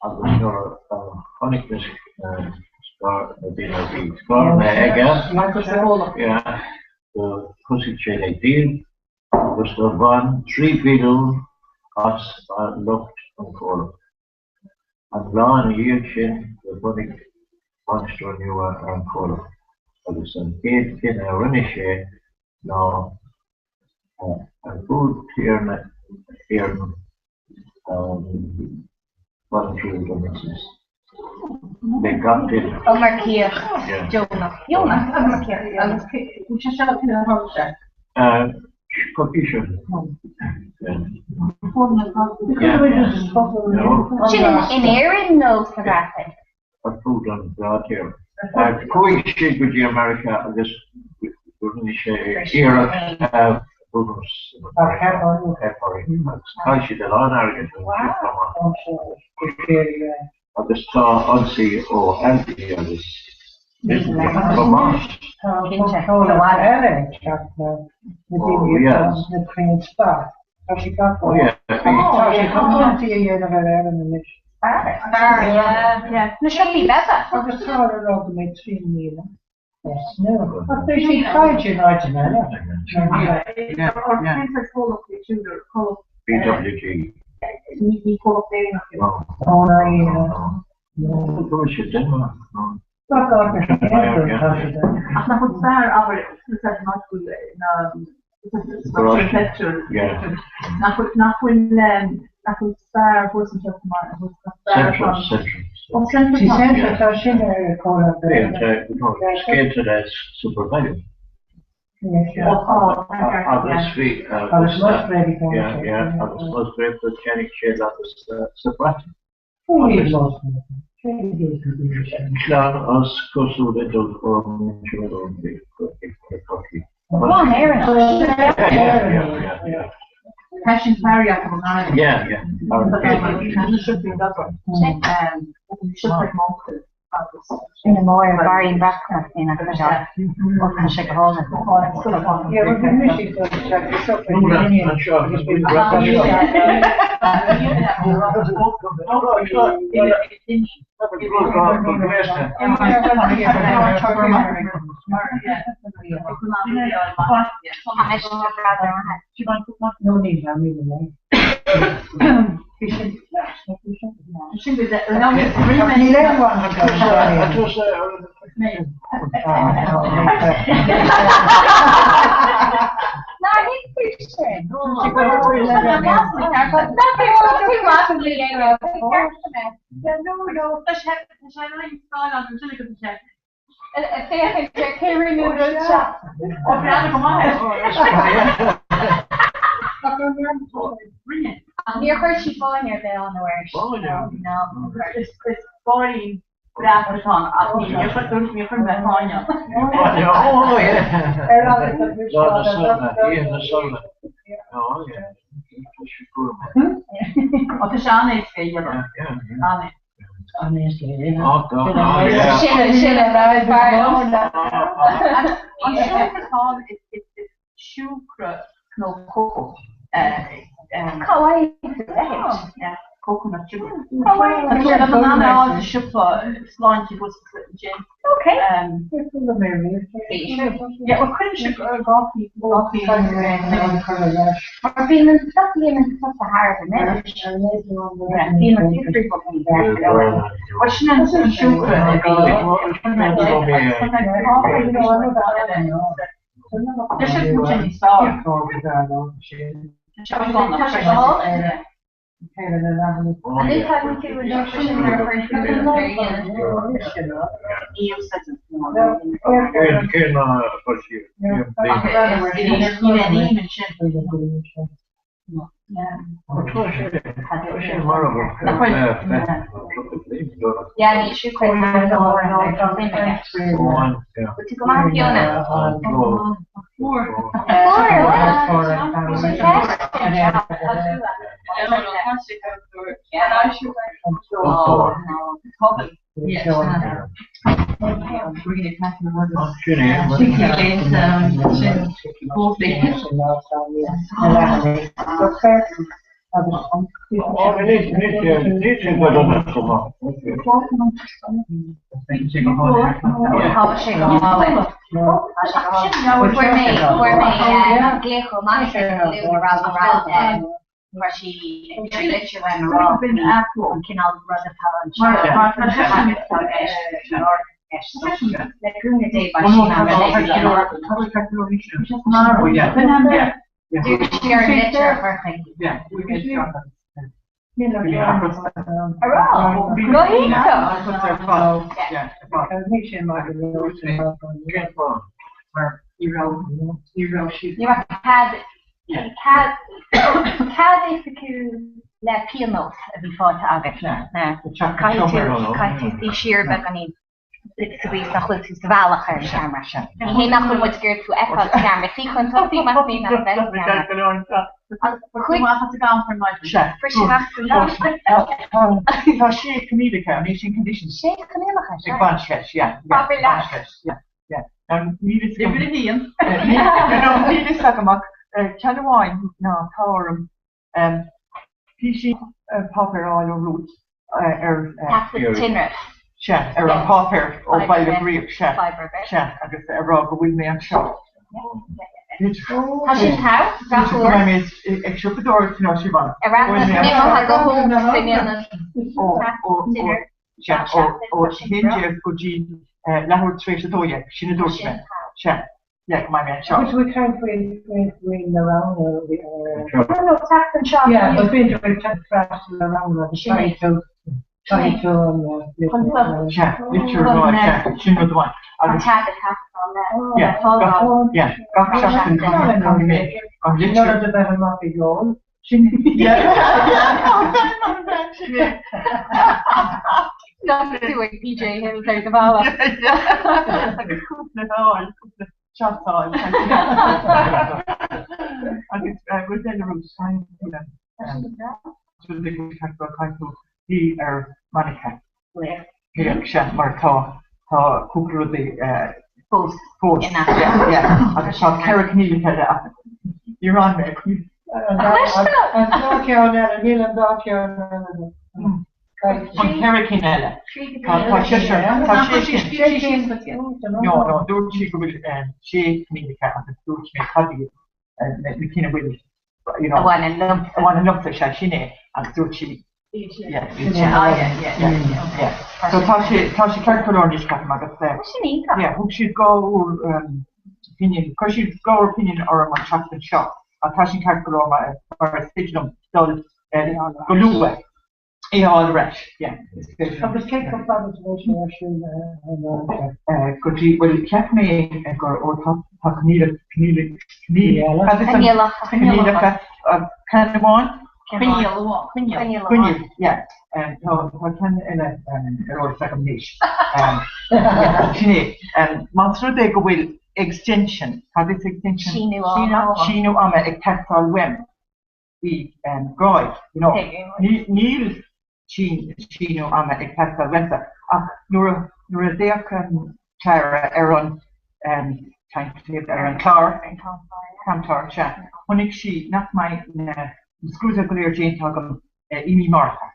I was not Honicus Scar Dinner Beat. Scar Mega, yeah, the Pussy Chain 18, was the 1, 3 beetle, us looked on call. And Lan Yichin, the body monster newer and call. But it's an 8 in a running now, and food here, voluntary redundancies. They got it. Omar Jonas. Which is up in the house. Competition. In Erin knows for that thing. A food on God here. Quick shake with the America, I guess, wouldn't say here of Buddhas. I should have on Arrogant. I just saw unsee or empty of this. Vermont. Oh, yes. The Queen's Star. So she got oh, yeah. So she come to a year of her in the mission. Yeah. No, should be better. I was told her over my 3 million. Yes, no. But she tried to unite in her. Or Princess Call of the Tudor, Call of BWG. he call of the Oh, no. No, she didn't. Ach, nach uns daar, aber es ist halt not good, nach uns daar, wo ist das mal, wo ist das Central. So she never called up there. Scared to that supervisor. I was sweet. I was most ready for it. Yeah. I was most ready for Kenny Shea. That was surprising. Who is most Klar, als consulent voor Passion Barry up on that. Yeah. In the more varying background in a job. What can shake a hole in? Yeah, we're going to miss no need, I mean, You're hurt, she falling here, they don't know where she is. No. It's boring. Graag van, je verdoet me van mijn handen. Oh, yeah. Wat is aan is hier? Aan is hier. Coconut sugar. The banana on the sugar, slightly was gin. Okay. Yeah, we couldn't sugar coffee. Or being stuff in such a hard minute. What's the sugar? There should be any salt. And this having to reduction in their Yeah, you should quit hand over and but to go on Fiona. Where she literally went wrong. Can all brother Cadê le pianos before target na caitu sheer back on to be nach to develop her camera. He not going to scared to echo camera. See when something must be not best camera. Quick to go for my chef. For she has to she communicate in conditions. She communicate. Advanced, yeah. Yeah. And needed to can wine no tower PC popper oil root tinner. Chef, a popper or by the brief chef. Chef, I guess a rug with me and shop. Has she how? Ik zoek het door to know she won. Around the name go home singing or hinge could you lahore trace the doye, she the door chef. Yeah, my man shop. Which we can't bring around No, tax and shop. Yeah, but we do tax around trying to yeah, literally she knows the one. Yeah, got shop and come me. I'm literally the better market goal. Not doing PJ Hill there's about Shots on. I was in the room signing to the big kind of the mannequin. Here, chef Marta, cooker of the post. Yeah. I shot Carrick Neal you're on me. And talking on that, and Neil and talking on on Carrick No, don't she go with she communicate and don't she make hobby and McKenna will I want to love the shashine and don't she yeah. So Tashi can't put on this kind of yeah, who should go opinion because she'd go opinion or my chocolate shop and Tashi can't put on my or stadium so go yeah, all the rest, yeah. I was taking up that information could you, well, kept me or Camila, yeah, and what can or second niche. Monster they go with extension, have this extension. She knew I'm a tactile web. We grow, Neil. She knew I'm a tactile web. You're there can Tara Aaron trying to live Aaron Clark and Cantor chat. When she not my schools are clear Jane talking Amy Martha.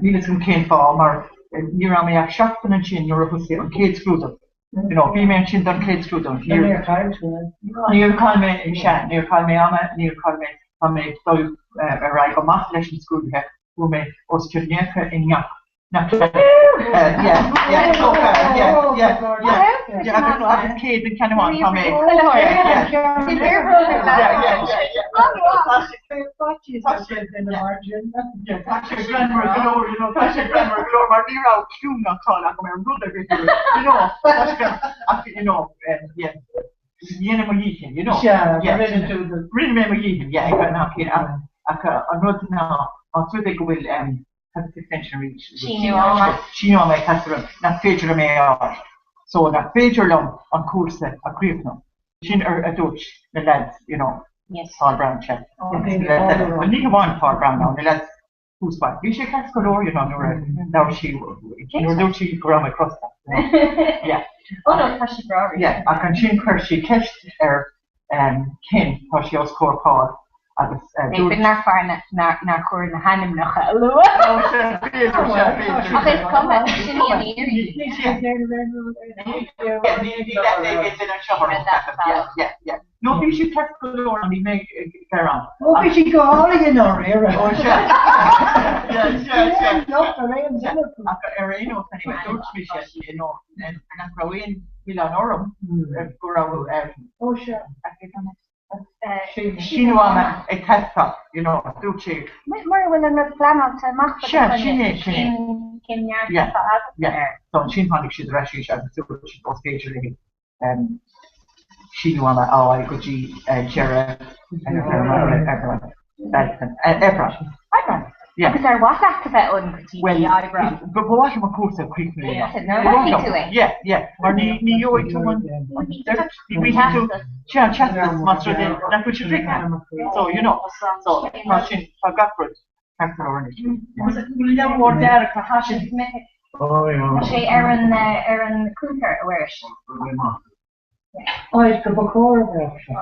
Neil's from Kane Fall or you're on me shop and chin you're a kids screw be mentioned on kids screw down here. Near call me chat, near call me I'm a so arrive on my lesson school here who may Australia in Yak. I can kid and kind of want to me. Yena Moyikin, you know. Yeah, Really remember Yikin, yeah, I got knock it out. I wrote now, on through the will, have the extension reach. She knew my customer, not feature me out. So, that feature long on course, a grief no. She a Dutch, the lads, you know. Yes. Paul Brown check. Well, neither one Paul Brown now, the lads. Who's what? You should catch color, you know, now she go around across that. Yeah. Oh no, Tashi Brower. Yeah, I can change her, she catched her, Ken, how she was called Paul. Ik ben naar vaar naar Koer naar Hanem nog. Hallo. Oh, Peter. Okay, kom maar. Is niet aan hier. Yeah. No, you should catch the door and we make carry on. Oh, we should go all in our area. Oh, sure. Yeah. Areno, anyway, don't speak, you know, and I'm growing Milanorum. Oh, sure. She knew I'm a test top, you know, do she? Maar willen we plan on te maken? Sure, Yeah. So she found she's actually she was featuring she knew I'm I could see Jera and everyone. Yeah. Because there was activate on eyebrow. But what am I course of quickly? Yeah. Or ni yo to one. We have to chat master then that which drink. So you know. So machine forgot for more there for hashes. Oh yeah. She Aaron Cooper where she. Oh, it's the Bacora version.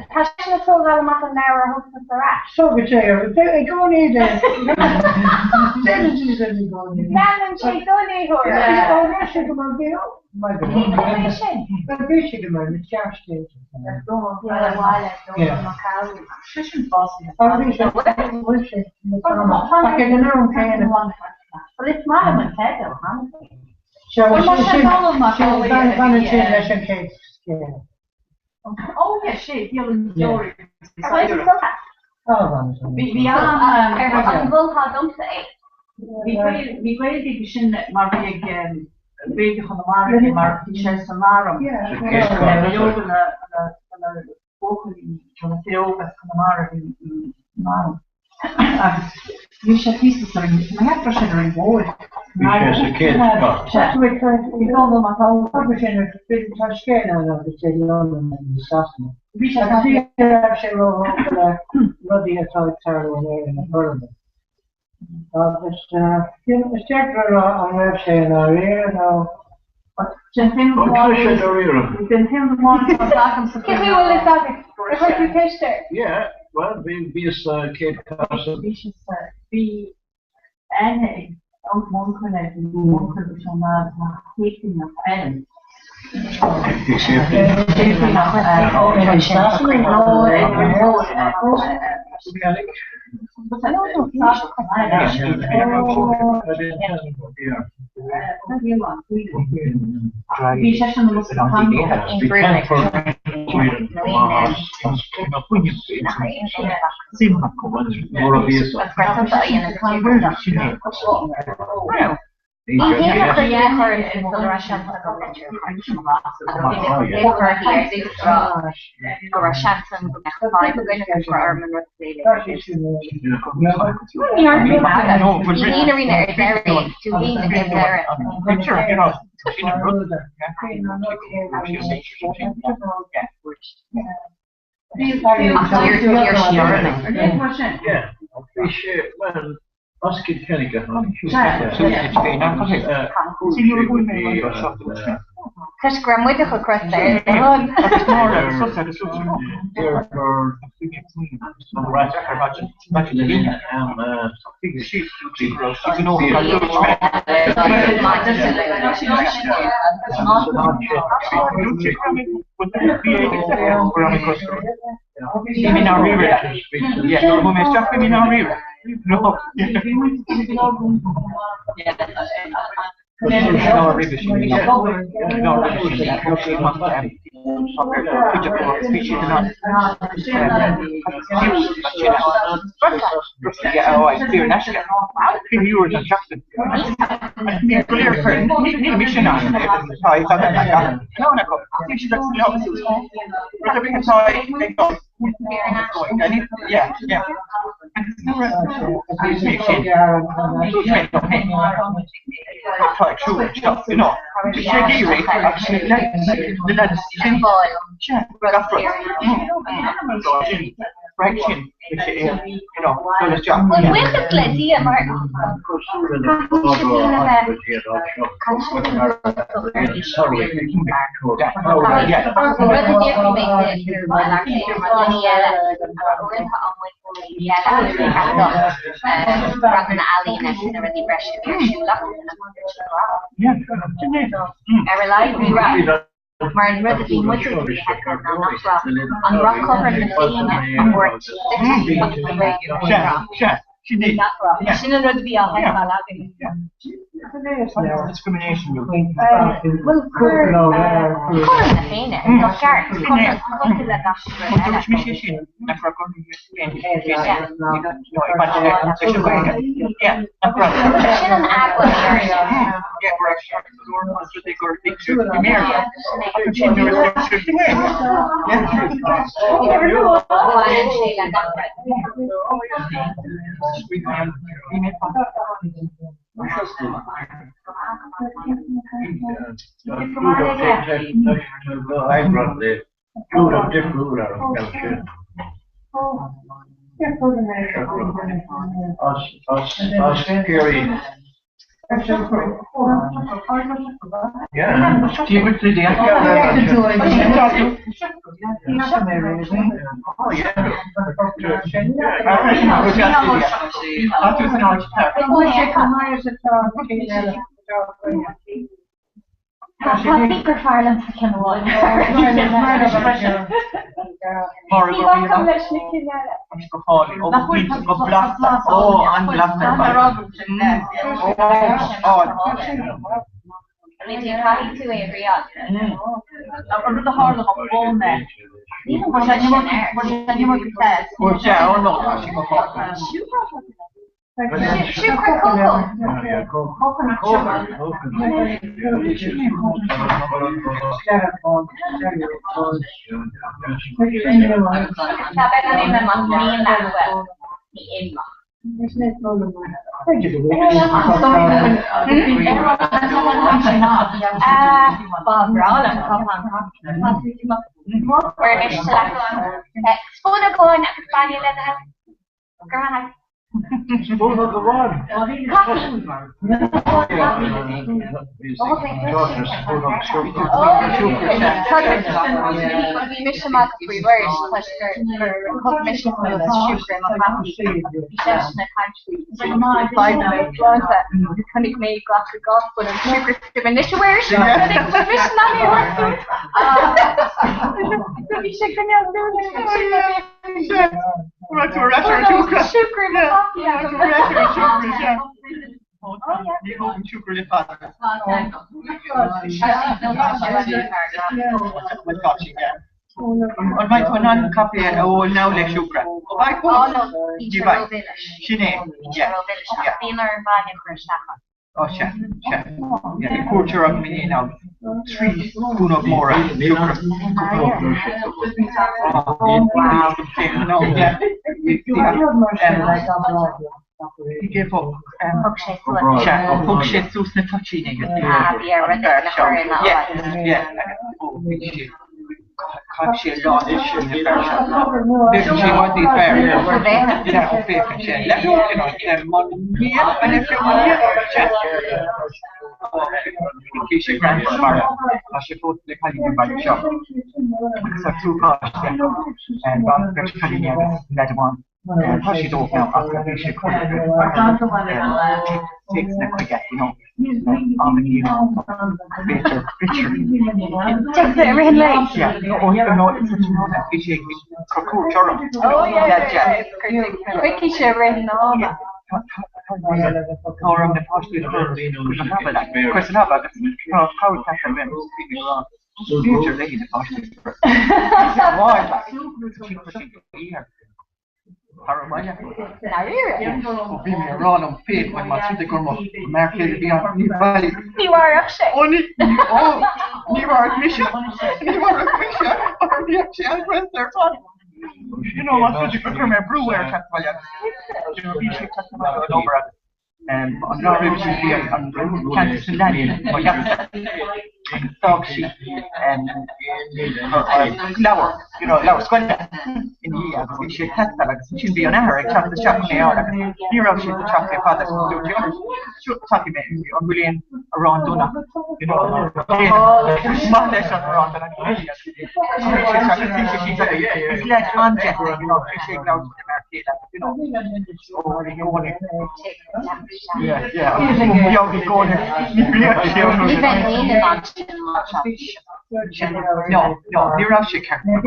Passion is so well enough an hour hoping for that. So good to hear. Go need it. Man, she's going to go. Yeah, she come on here. My God. But this she come on the church station. Yeah. Fishing boss. Oh, this is what she. I can know kind of one. But it's not a potato, huh? So Oh yeah, shit, you'll enjoy it. Vi wil ha dom say. Vi wil die beshin maar ik weet je van de markt maar die zijn samarum. Ja. Joden na volgende van de veel van de markt. You should be saying, my after sharing board. Because the kids got Chat with we don't know my whole publishing big touch scale on the London and the Sassman. We should actually roll over the Ruddy Atomic Tower in the Burma. It's checked on website now, you know. We've been him the one to talk him some. Yeah, well, be a kid cousin. Be any one connect one condition that taking of Ellen. Oskid Kennica. Chris Graham with the cross there. Maar een rubber die moet je on rock cover in the thing and work. Shin and rugby on discrimination. Well, for the thing, no sharp. Speaker Farland can one. Sugar Spoon of the one. On vai to nan cafe o now le sugar. O vai ko. Di vai. Shine. Yeah. Oh, chef. Yeah, quarter of me now. 3 spoon of more sugar. He gave up hook sauce na touching. Yeah. Can't she lot is she want the fair? Yeah, okay, and if you want she grants tomorrow. I should put the cutting by the shop. Because of 2 costs, and that's cutting that one. She don't know after she takes the quick, richer. Takes it everything right. Yeah, it's such a fishing cool churro. Oh, yeah. Quickie shivering, no. Or on the past, question about how we catch them. Future lady, Paramaya. Bimi Ron on Pete when my city come up. American beyond New Valley. You are actually. Only you are mission. You are a mission. Or the actual their fun. You know what city come from everywhere chat vaya. You know we should talk about over on the review here on Kansas City. But yeah. Dog sheep and flower, you know, flower square in here, which is test like should be an hour, chocolate chocolate, hero should the chocolate father to do chocolate on William around Donna, you know, small lesson around Donna. It's like on jet, you know, fish egg out you know, yeah, you're going no, you're actually can't no,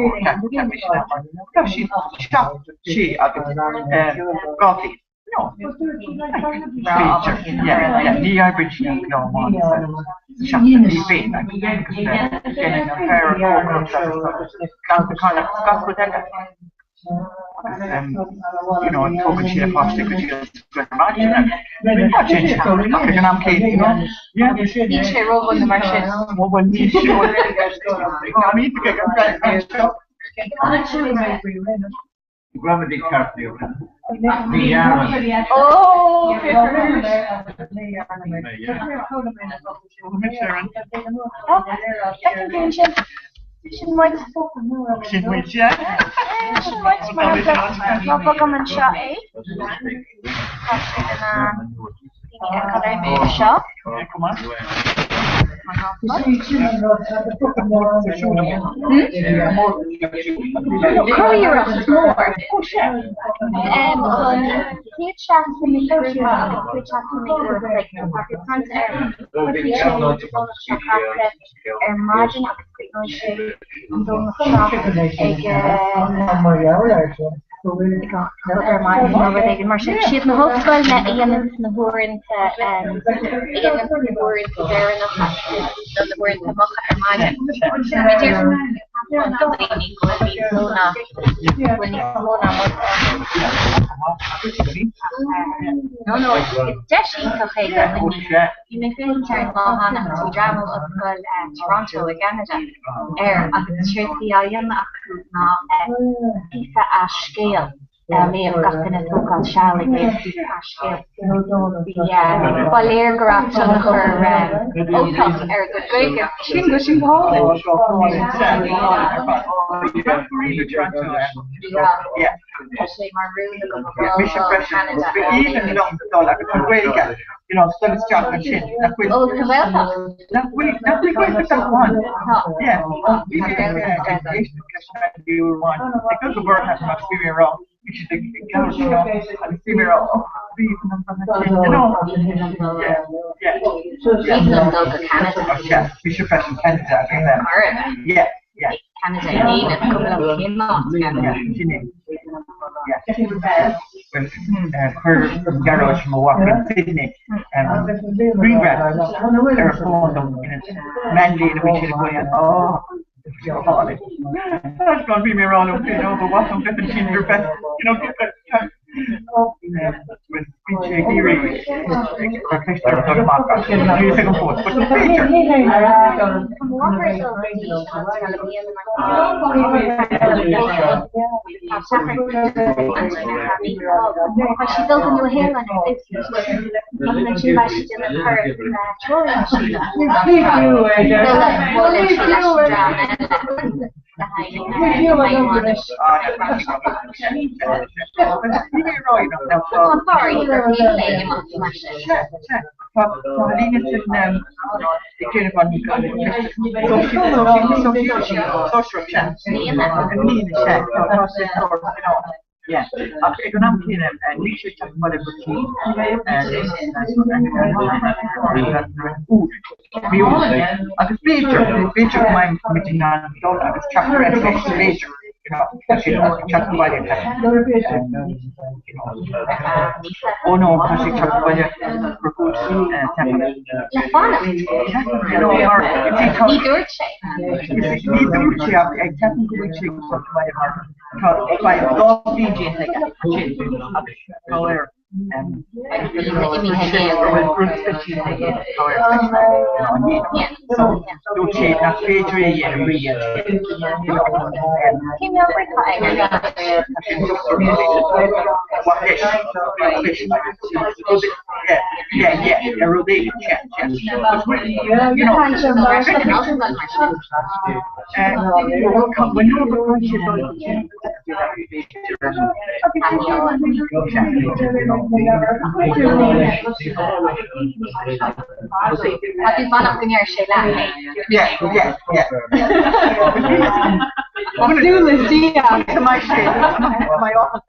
she shop, she, coffee. No, feature, yeah, the average, you know, one, shop, the fee, like, getting a pair of you know, talking to the plastic, which is good imagine that. Change I'm Katie, you know? Yeah, each roll on the market. One each roll. I mean, to get a Gravity card, She's na hoofdwel na iyan na horen iyan na horen there in the word to mock imagine no it's actually okay you make it turn well on to travel of Toronto Canada air at the Tracy Island na isa a scale me got in a local shall again yeah Valer graft on her auto er the great shingo yeah actually my room mission pressure even long dollar you know still chocolate shit that will that one yeah you want because the word has much to be wrong you should think you know and see me wrong you know yeah mission pressure Canada yeah Canada need a couple of came her garage Milwaukee Sydney regrab their phone Mandy which is going oh that's gonna be me around you know but what's some different in your best you know with PJ Geary second fourth but the feature she built a new hill on her she did her yeah, economically and we should talk about routine and food. We also, as a feature of my meeting on dollar, as chapter and feature, Oh no, kasi chakbaya recruit my office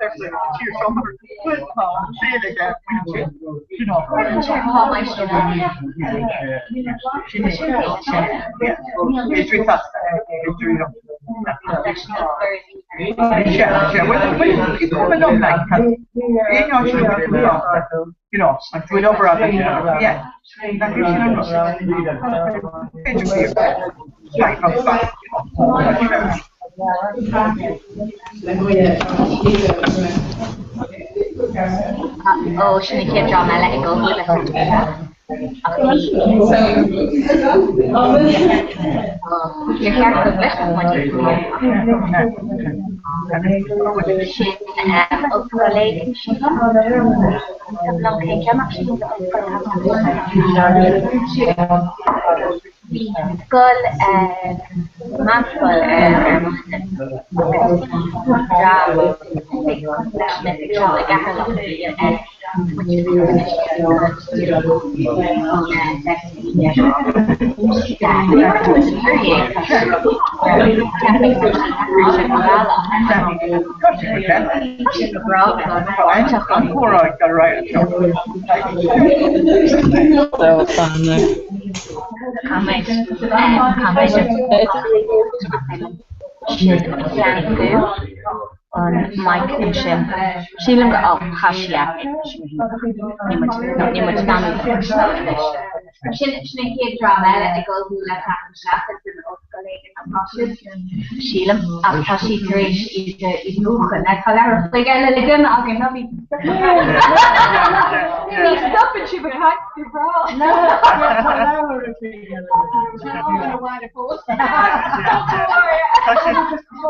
Oh, shouldn't keep drawing my let it go. Your hair could lift when you Skull on Mike and Shim. She'll go up, Hashia. Shouldn't keep drama, let it go, let happen, Sheila, Hashi Trish is Lucan. I call her a figure, and again, I'll get nothing. Stop it, she would have to roll. No,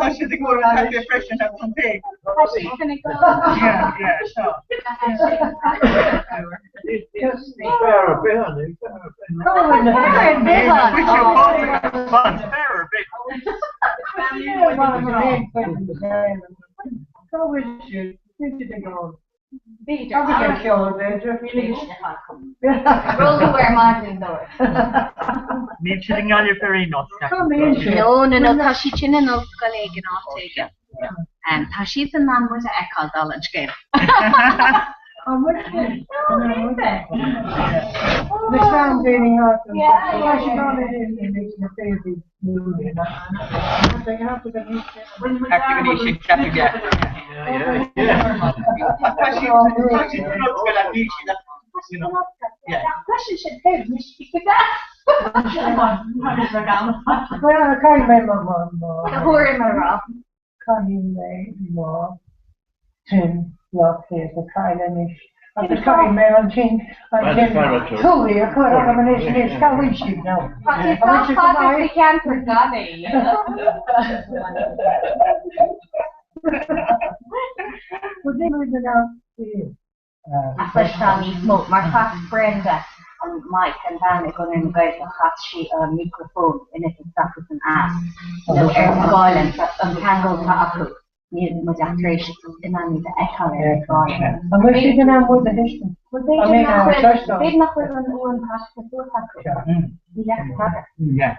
I should go and have the impression of something. Mentioning all your perinos. No, Tashi Chin and Old colleague and I'll take it. And Tashi's the man with the echo knowledge game. The sound dating out. I'm trying man on chin totally I caught on a nation is how we should know. We can't forget smoke my fast Brenda and Mike and Dan are going to invite a hot sheet on microphone and if it's that with an ass. So air violence untangled to with actration in the echo air violence. And we're going to with the history. They'd not with an own past the fourth actor. Yeah.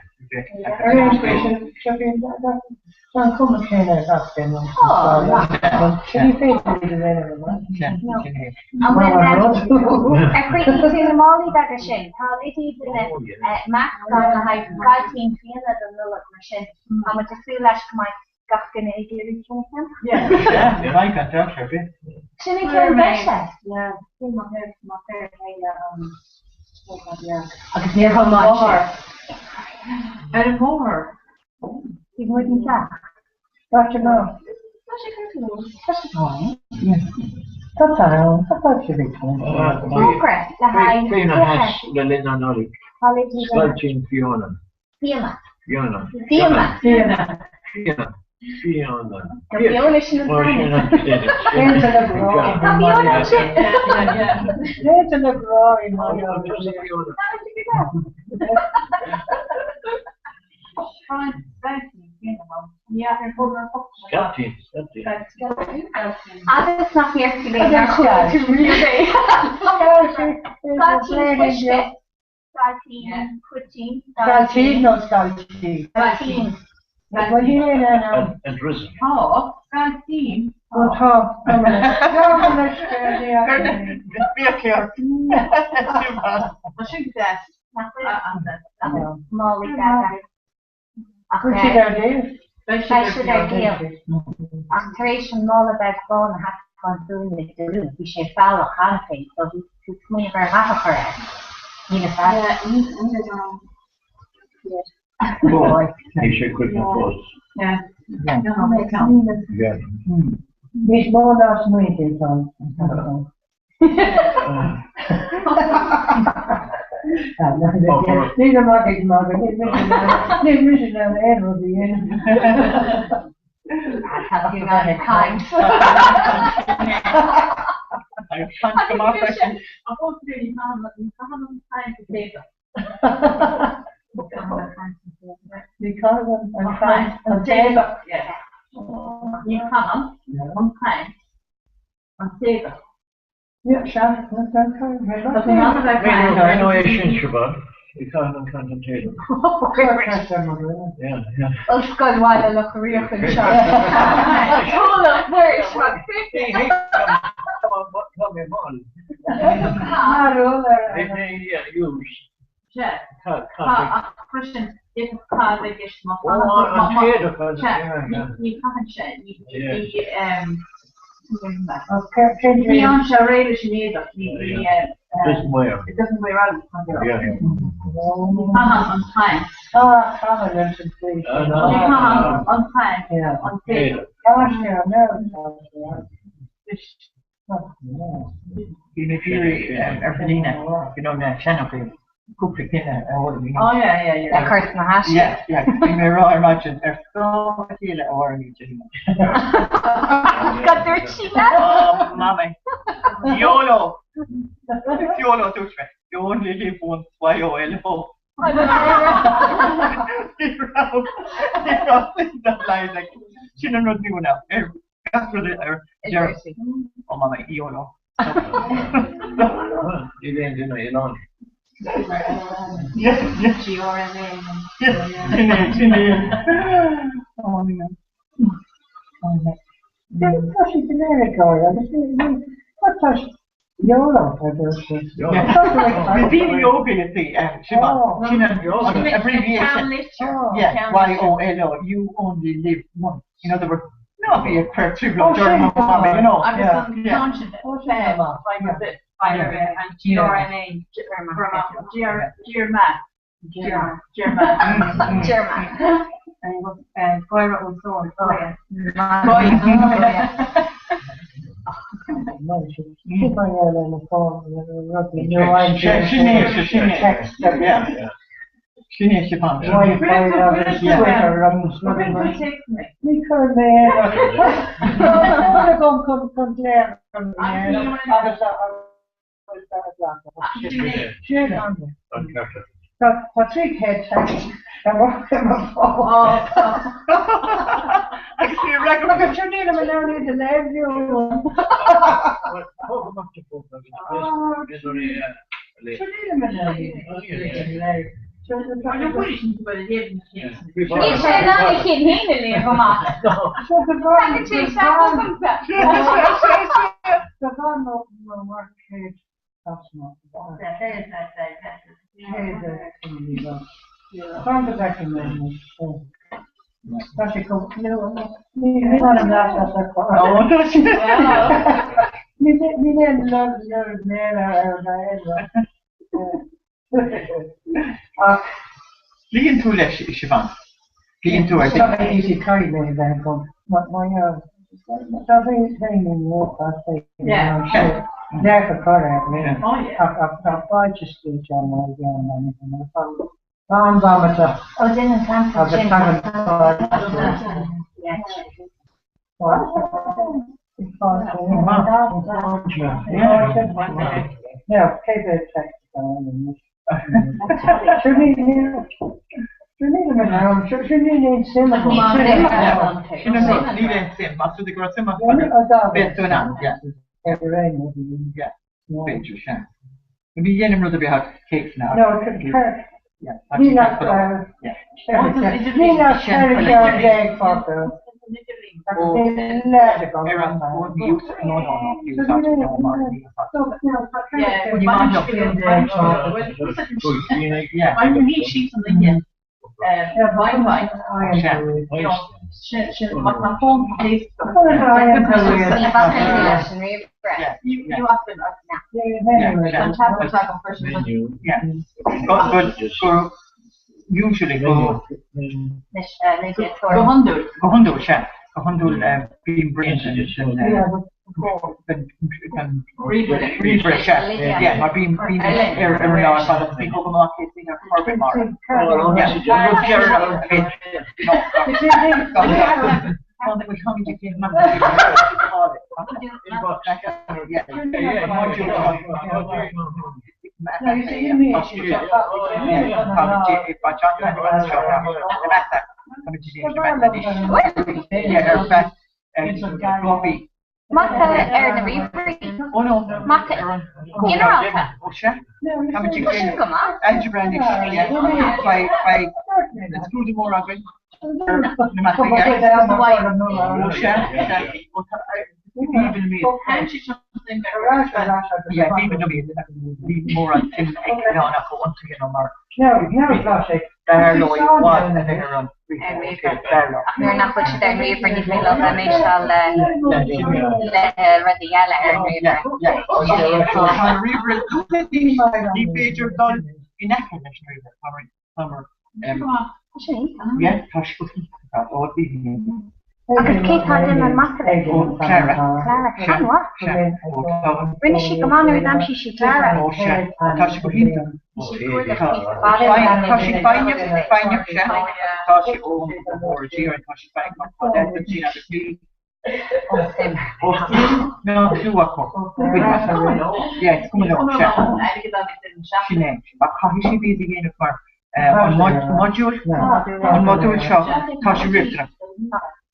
Sono come che ne sappiano. Che mi fai vedere? And when every season Molly that a shin, how they did the Max on the high guy team feeling that the look machine. How much a feel lash come gachgin éigerí fan. Yeah, I got that, sure. Sinnig an bese? Yeah, my hair, Agus níor an máir. And more. Bhí muid an What you know? Comhrá le hain. Fiona has the Linda Nolly. Sculpting Fiona. Fiona. Fiona. Fiona. Fiona. Fiona. Fiona. Fiona sin an Agus nach fiartí le Galtine, no Galtine. Galtine. And risen. Oh, Galtine. Good talk. Molly Gaga. Activation mall about phone has consumed the room. We should follow hunting, so he's muy very happy for it. You know that? Boy, I should quit my post. Yeah. Yeah. Mis bolas muy interesantes. Niet mag ik maken, niet misschien aan de ene of die ene. Have you got it time? I can't come up with it. I hope you can't time to take it. Because I'm trying to save it. Yeah. You come on time and save it. Yeah, sure. Renovation, Shabbat. You can't concentrate. Yeah, yeah. Oh, God, why I look real good shot. Hold up, very short. Come on. Yeah, use. Yeah. Christian, if I get my you can't share. Okay, beyond Sharade, she needs it doesn't wear out. Yeah. On time. On time. Yeah. On time. In theory, Evelina, you know that channel. Oh yeah. That hurts my hash. Yeah. You may rather imagine if so feel it or anything. Got the richie Oh, mommy. YOLO. It's YOLO too. You only live once. YOLO. Like she don't know do now. Oh, mommy. YOLO. You didn't know you know. Yes. Oh, no. That's a generic order. That's YOLO. The yoga, you see, abbreviation. Yeah, YOLO. You only live once. In other words, not be a trivial German, you know. And GRNA, German. And Goira was so on fire. She needs to come. Patrick had and walked him a fall. I see a record of your name and now need to leave you. Tashi kom, ni har en läsa så kvar. Ja, tashi. Ni är lugn mera Ligin tu le Shivan. Ligin tu I think. Easy carry me then kom. Man gör där är ingen walk I say. Där för kvar men jag just do channel again and I'm Bamata. Oh, didn't come from Jim. Yeah, keep it check. Should need them around. Should need sim. Alltså det går simma. Vet du namn? Ja. Ja. Vet du sen. Vi genom att vi har cakes now. No, yeah. Nina Sherry Gag Foster. Usually go being brains and refresh. Yeah, my being every now and then I think over my kids in a carbon mark. Mata na rifri. Oh no. Mata. Generalka. Algebra and let's do the more of it. More We're not put you down here for anything like that. Make sure Clara. When she come on, every she Clara. No, she walk up. Yes, come along. She busy again for module shop. Tashi Riftra.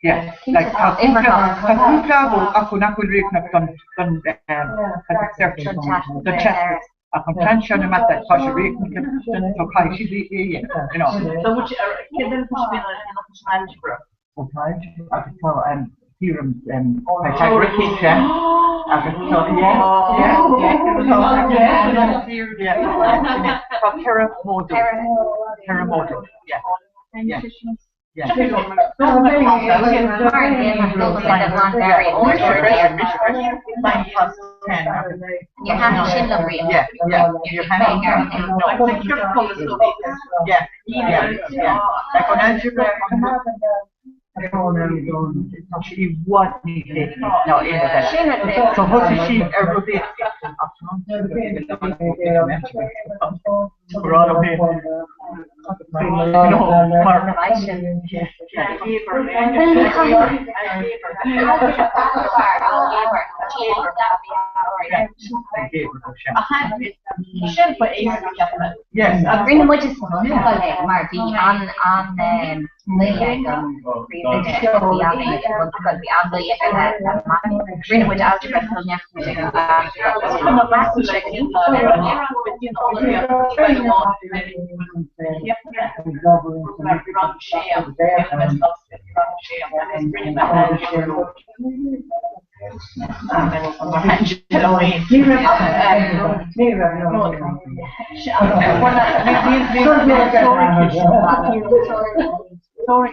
Yeah, like aku nak read nak kan the chest. Aku tension the matter. Tashi read so kai she you know. So which can then push me in algebra. Okay, I can tell theorem Pythagorean yeah. I can tell Terramodal. Yeah. Yeah. Yeah. Your hand should look real. Yeah. Your hand. Yeah. Like on algebra. Actually, what needed now in that. So how does she ever be? Yes, Rina would just Marty on Rina would algebra Sorry.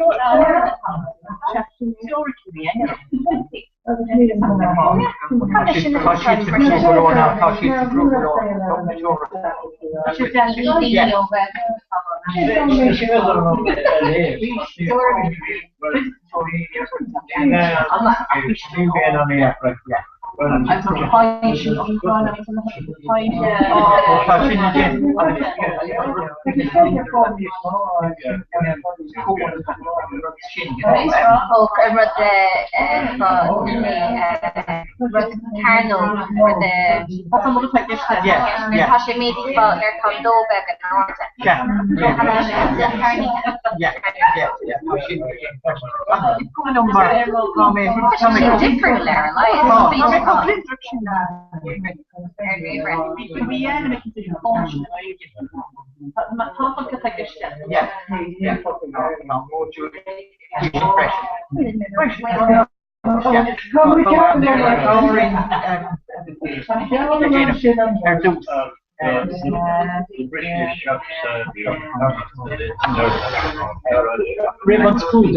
Raymond's food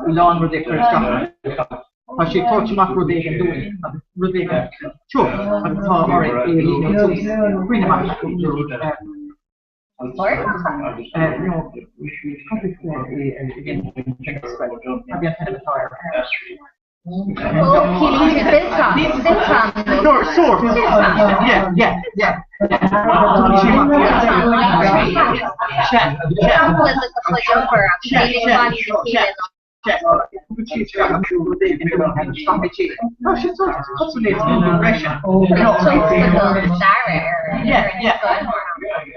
lawn ridiculous stuff. She thought she might do it. Sure, but pretty much.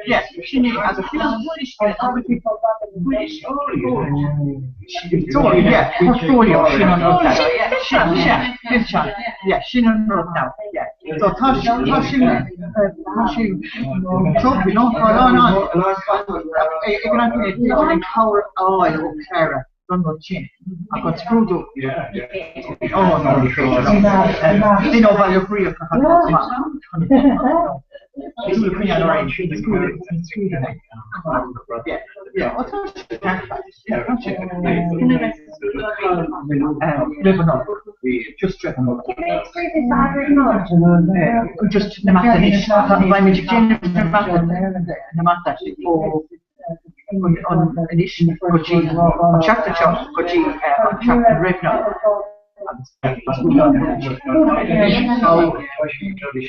Yes, she needs as a British she don't know now. Yeah. So Tashi, you know, power oil Clara. Don't know chin. I got screwed up. Oh no, you know value free of just just on edition for G, chapter shot for G, chapter Rivna.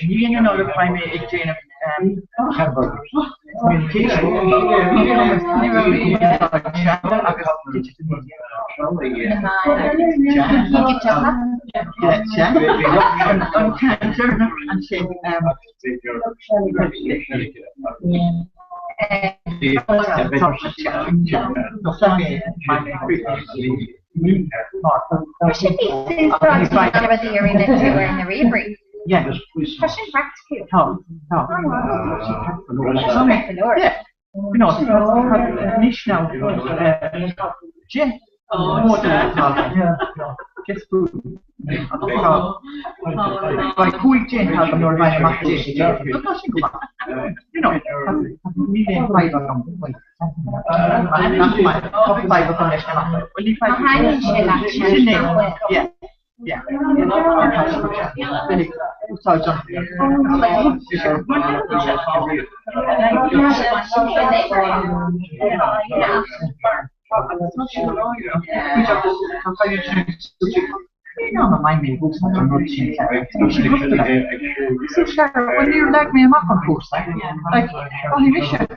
You know the primary chain of communication. Yeah, question practical. You know, niche now. Just food. By quick change, have your mind much change. You know, million five of them. Not my five of them. Only five. Yeah. Yeah. When you like me, I'm up on course. Like, only mission.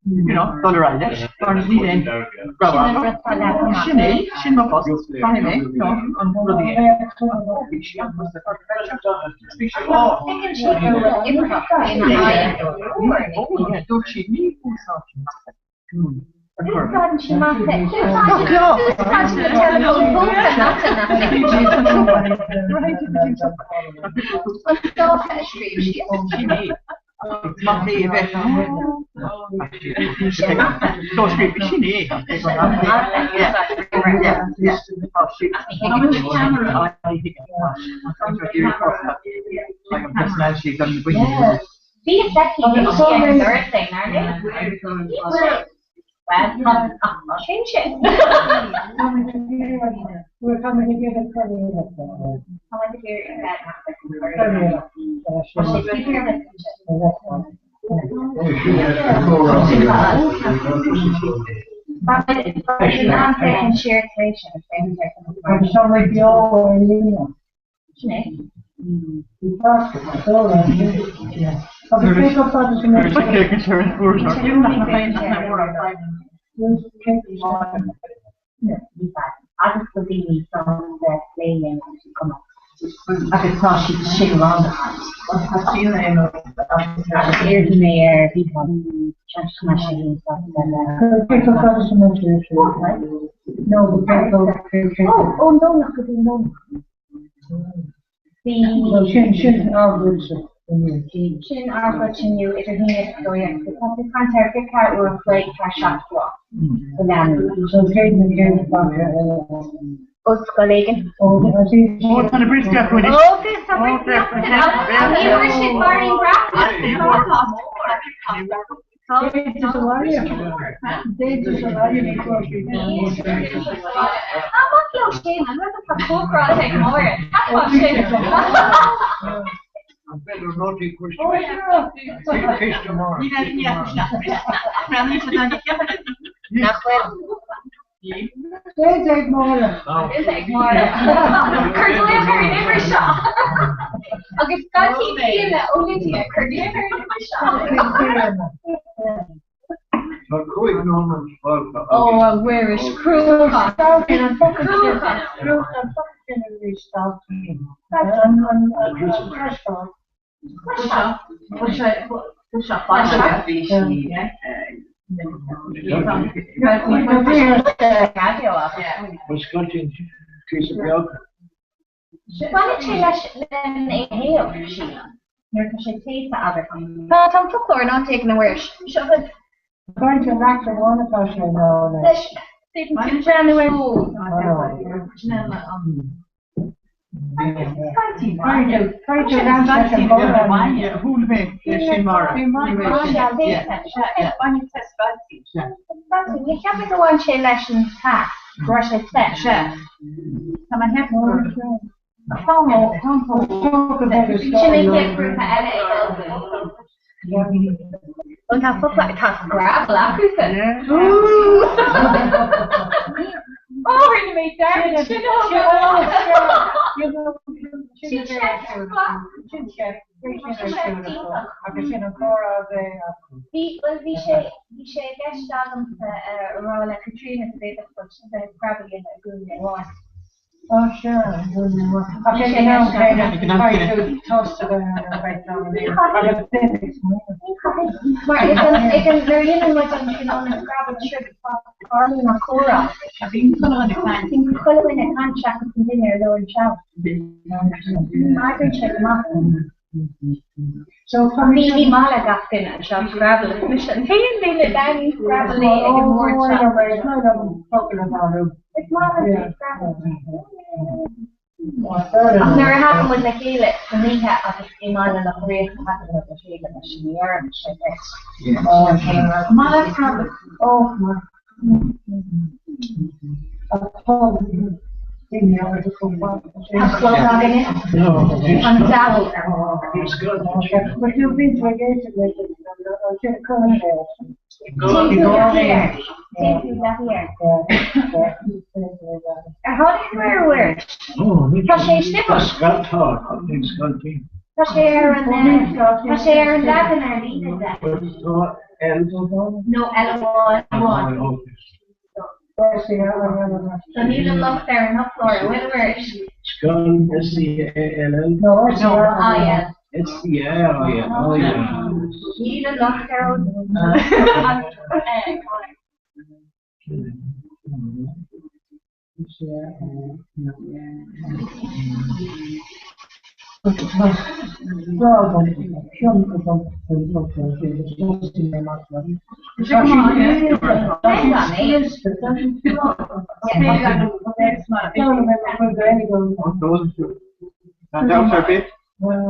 You know, dollar Irish, or Niden, Bravo, Shinny, Shinma Post, Fahime, no, on Bloody. Don't she need These actually on Thursday, aren't they? Well, I'll change it. We're coming to get a curry. Coming to hear that. I just believe from the playing to come up. I could thought she'd shake around the house. I've seen her in the mayor, people church smashing and stuff. No, oh, no, not good, no. Shin Arbuthin you it is near so yeah. The contact the car or play cash shot for. So Oscolegen. Oh, it's on a brisk up with it. Oh, this is a brisk up. You were shit barring practice. I'm not your shame. I'm not a Comhrá ignore it. That's what shame. I'm better not be question. Oh, sure. Fish tomorrow. There's egg more. There's egg more. Curdliver in every shop. I'll get Scotty in that Olivia. Curdliver in every shop. Oh, where is crew cost? Tom took Laura not taking the wish. Going to knock the one of us now. January. You can't go on chain lessons task. Brush it set. Come on, have und hast du vielleicht hast Gravel abgesetzt? Oh, when you make that, Oh, sure. Okay, now, toast to the right now. They're even like on Scrabble trip Army Comhrá. I think Colin in a contract with the dinner lower chow. Margaret check them up. So for me, Malagafkin and shop Scrabble mission. Hey, they let Danny Scrabble more it's Malagafkin Scrabble. I've never happened with Michaela. For me, I was in on the career happened with Michaela, but she learned shit. Oh, but you've been to a gate how do you wear it? No, L1. So you just look there and up for it. Where is it? Skull, S-C-A-L-L. No, yeah. It's the air, oh yeah. You just look there.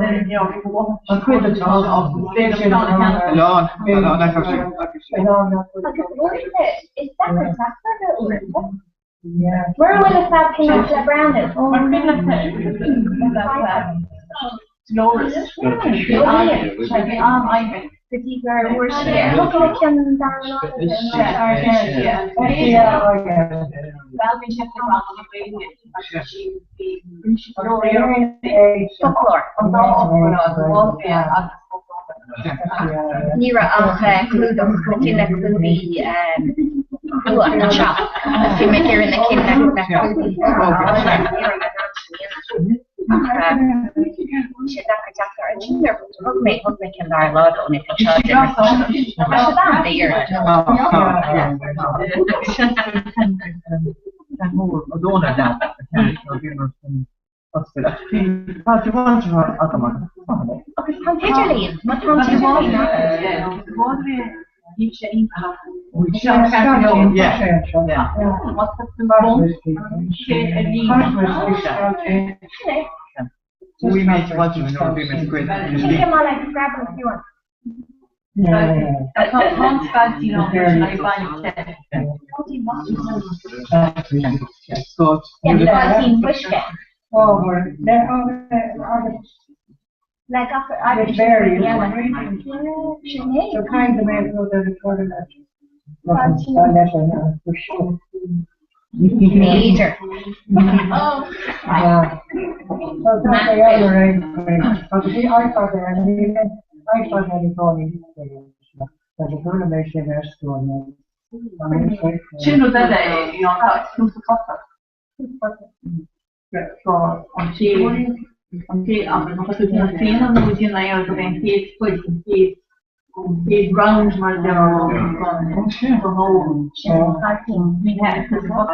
Then, you know, people want to quit the job of being a alone. Is that the tax yeah. Where will it start paying to brown is? Oh, I'm going to Lower. Nira Cludum, Kinna Cludi, shop. You make here in the We made what you know, we made great. Like after I was very so kind of made go to the toilet. For sure. Major. Oh. Yeah. So that's the other right. But see, I thought that he told me that the good of make it as to me. She knows that you know that's too so until after because it's not seen on the weekend I also been case place and case ground my there from home. We had to talk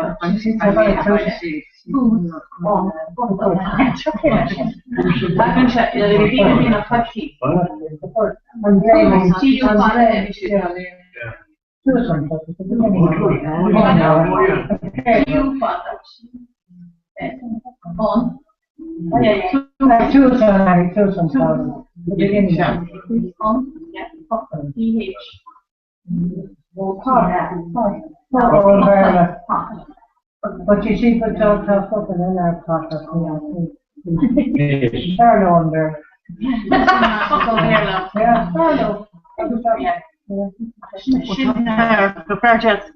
But you see, but don't tell something in our process, Carlo on there. Yeah, Carlo. The purchase.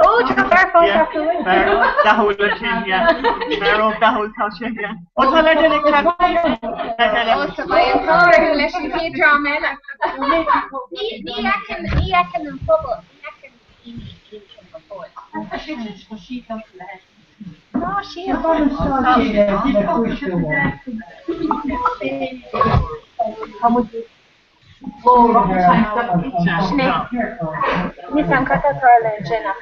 Oh, to fair fight after win. That whole thing, yeah. That whole touch, yeah. What's the legend exactly? Oh, so by a car, unless you keep drumming. He can in bubble. No, she is. Nisam kata Carla and Jenna.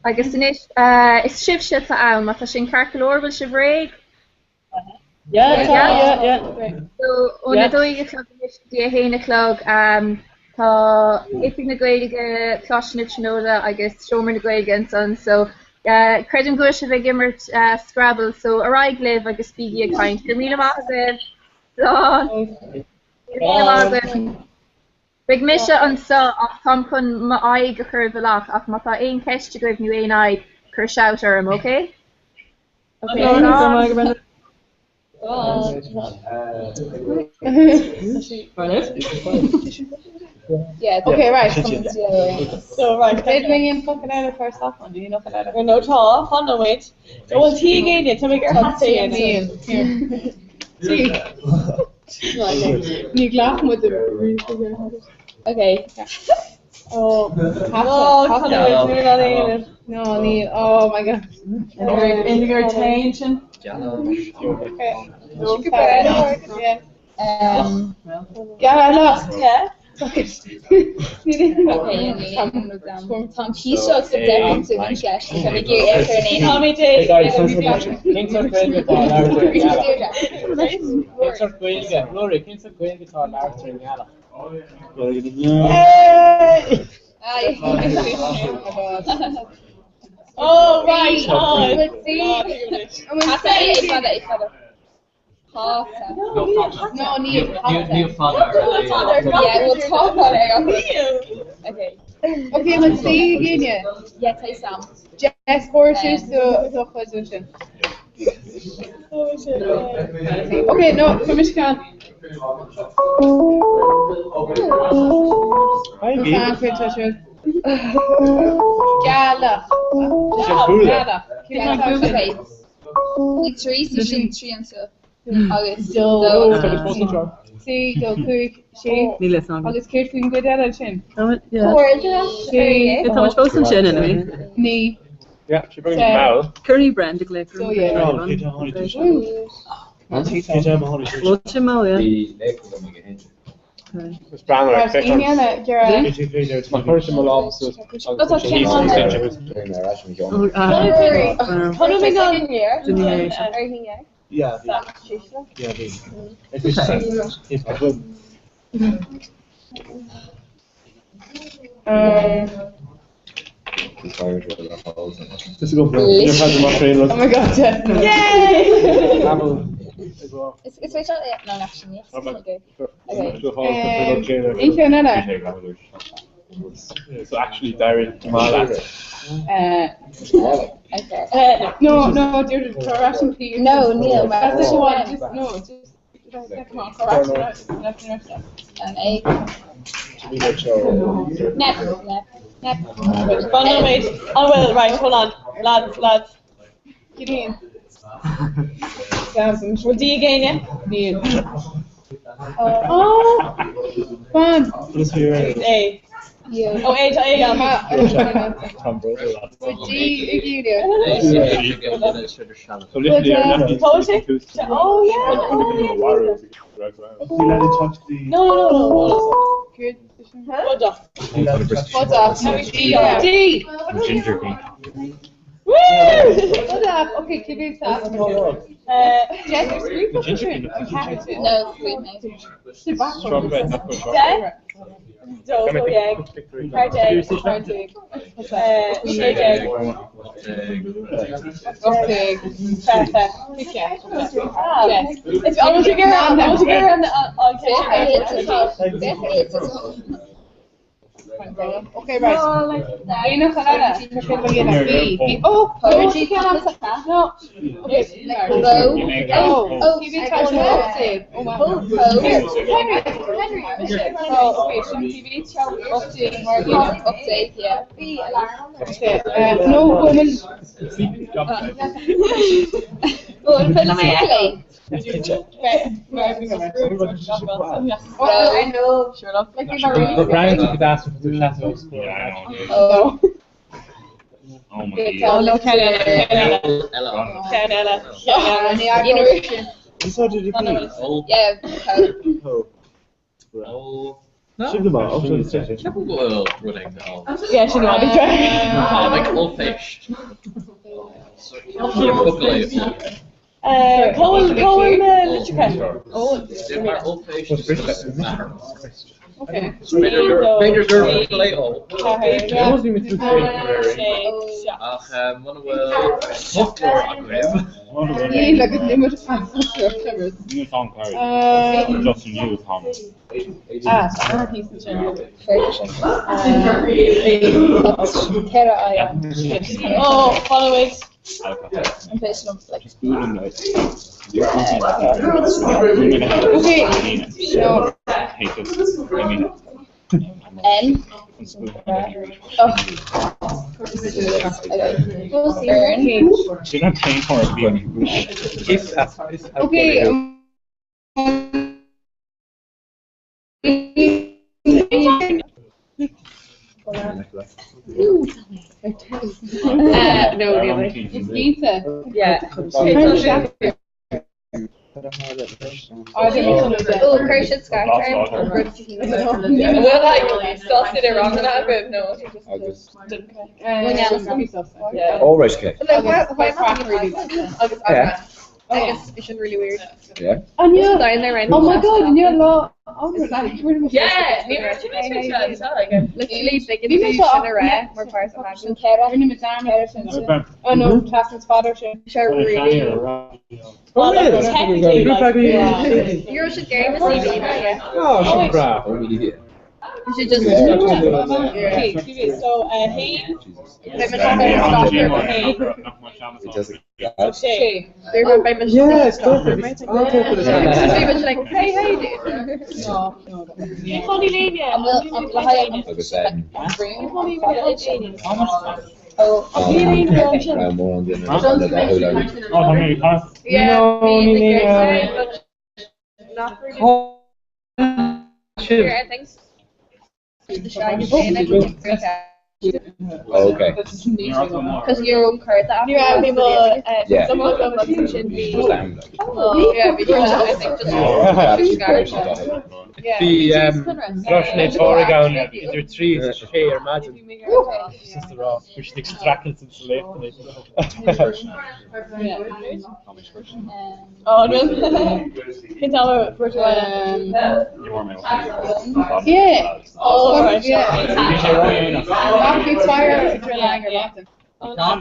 Agus is sibse a alma tá sin carcolór bhfuil si bhréig. Yeah. So, on a dóige clog, die héine clog, Tá ifig na Gaeilge cláisina tróda agus seomar na Gaeilge an son, so creidim go se bheith gimmert Scrabble, so araig live agus figi a kaint. Go míle maith Big mise an sa ach tam chun ma aig a chur bhealach ach má tá aon ceiste goibh nu aon aig chur shout arm, okay? Yeah. Okay, right. So right, did ring in fucking out of first off one. Do you know that out of? No, tall. Hold on, wait. Well, he again. You tell me your hot say in here. See. You laugh with the. Okay. Oh, no, Neil. Oh my God. In your attention. Okay. Yeah. Okay, Tom Keisha of the Devon to Winchester. Can we get after an name? Tommy Day. Oh, right. Let's see. No, Neil. Yeah, we'll talk about it. Okay. Okay, let's see again. Yeah, say some. Jess Horses to position. Okay, no, Commissioner. Gala. Okay. Three and so. Agus sí go chuig sé agus céir faoin go dead sin. Tá post an sin ní. Yeah, she brings them out. Curry brand the glitter. So yeah. It's brand like fish on. My first in my office was yeah, it's good. This is good. Oh my God, Jeff. Yay! It's which other? No, actually, yes. Okay. So actually, Darren Jamal. Okay. No, there's a correction for you. No, Neil. That's the one. Just come on, correction. And eight. Nep. Wait. Oh well, right. Hold on, lads. Get in. What do you gain? Neil. Oh, fun. Eight. Yeah. Oh, eight. Oh, yeah. No. Good. What's up? Ginger pink. Woo! What up? Okay, give me that. Jess, sweet potato. No, sweet Strawberry. Dough, egg. Hard egg. Shake egg. Okay. Perfect. Okay. Yes. I want to get around on okay, right. Hay una jalada. Oh, she can't. No. Okay. Oh, give it time to update. Oh my God. Henry. Oh, okay. Should TV update? Update, yeah. No woman. Oh, film my alley. Oh, I know. Sure enough. Like but Brian took the ass for the shadows. Oh. Oh my God. Oh, no, Canella. This how did you play? Yeah. Oh. Should have running now. Yeah, should have like old fish. Colin, literature. Oh, Okay. Major girl play all. Ach, Manuel. Nee, dat is niet meer gaan. New song Perry. Justin Hughes Tom. He's the champion. Oh, follow it. I'm patient on like. N. She don't change for a being. Okay. No, pizza. Yeah. Oh, Croatian sky term. Well, like, still sit around in that, but no. Always okay. Like, why not really? Yeah. I guess it's really weird. Yeah. And you down there right now. Oh my god, and you're lot. Yeah, Literally, they can do in a red, more parts of action. Her name is Armin. Oh no, Catherine's father. You should get the CV, yeah. Oh, Comhrá. You should just. Okay, so hey. Shay. They're going by Michelle. Yeah, it's perfect. I'll talk to the Pretty much like, hey, how you doing? No. Hey, funny name, yeah. Not really. Thanks. Oh, okay. Because your own card that you have people, yeah. some of them should be. Oh, yeah, because I think just Russian Oregon, either three share, imagine. It's just the raw, which extracted since the left. Oh no. Can tell her first one. Yeah. Oh, right. Yeah. Rapid fire.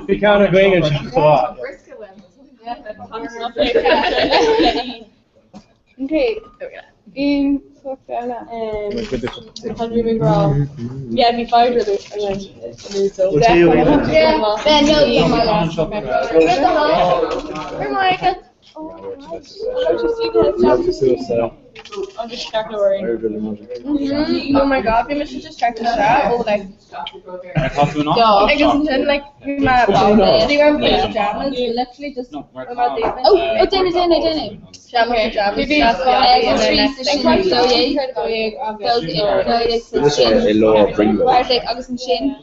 We can't agree on chocolate. Okay. In Softella. 100 McGraw. Yeah, be 5 of it. Yeah. Then no, I'm just checking oh my god, we must just check this out. Oh, like. I guess like my they were playing pajamas. Literally just. Oh, Danny. This is a lower Pringle. Agus an sin.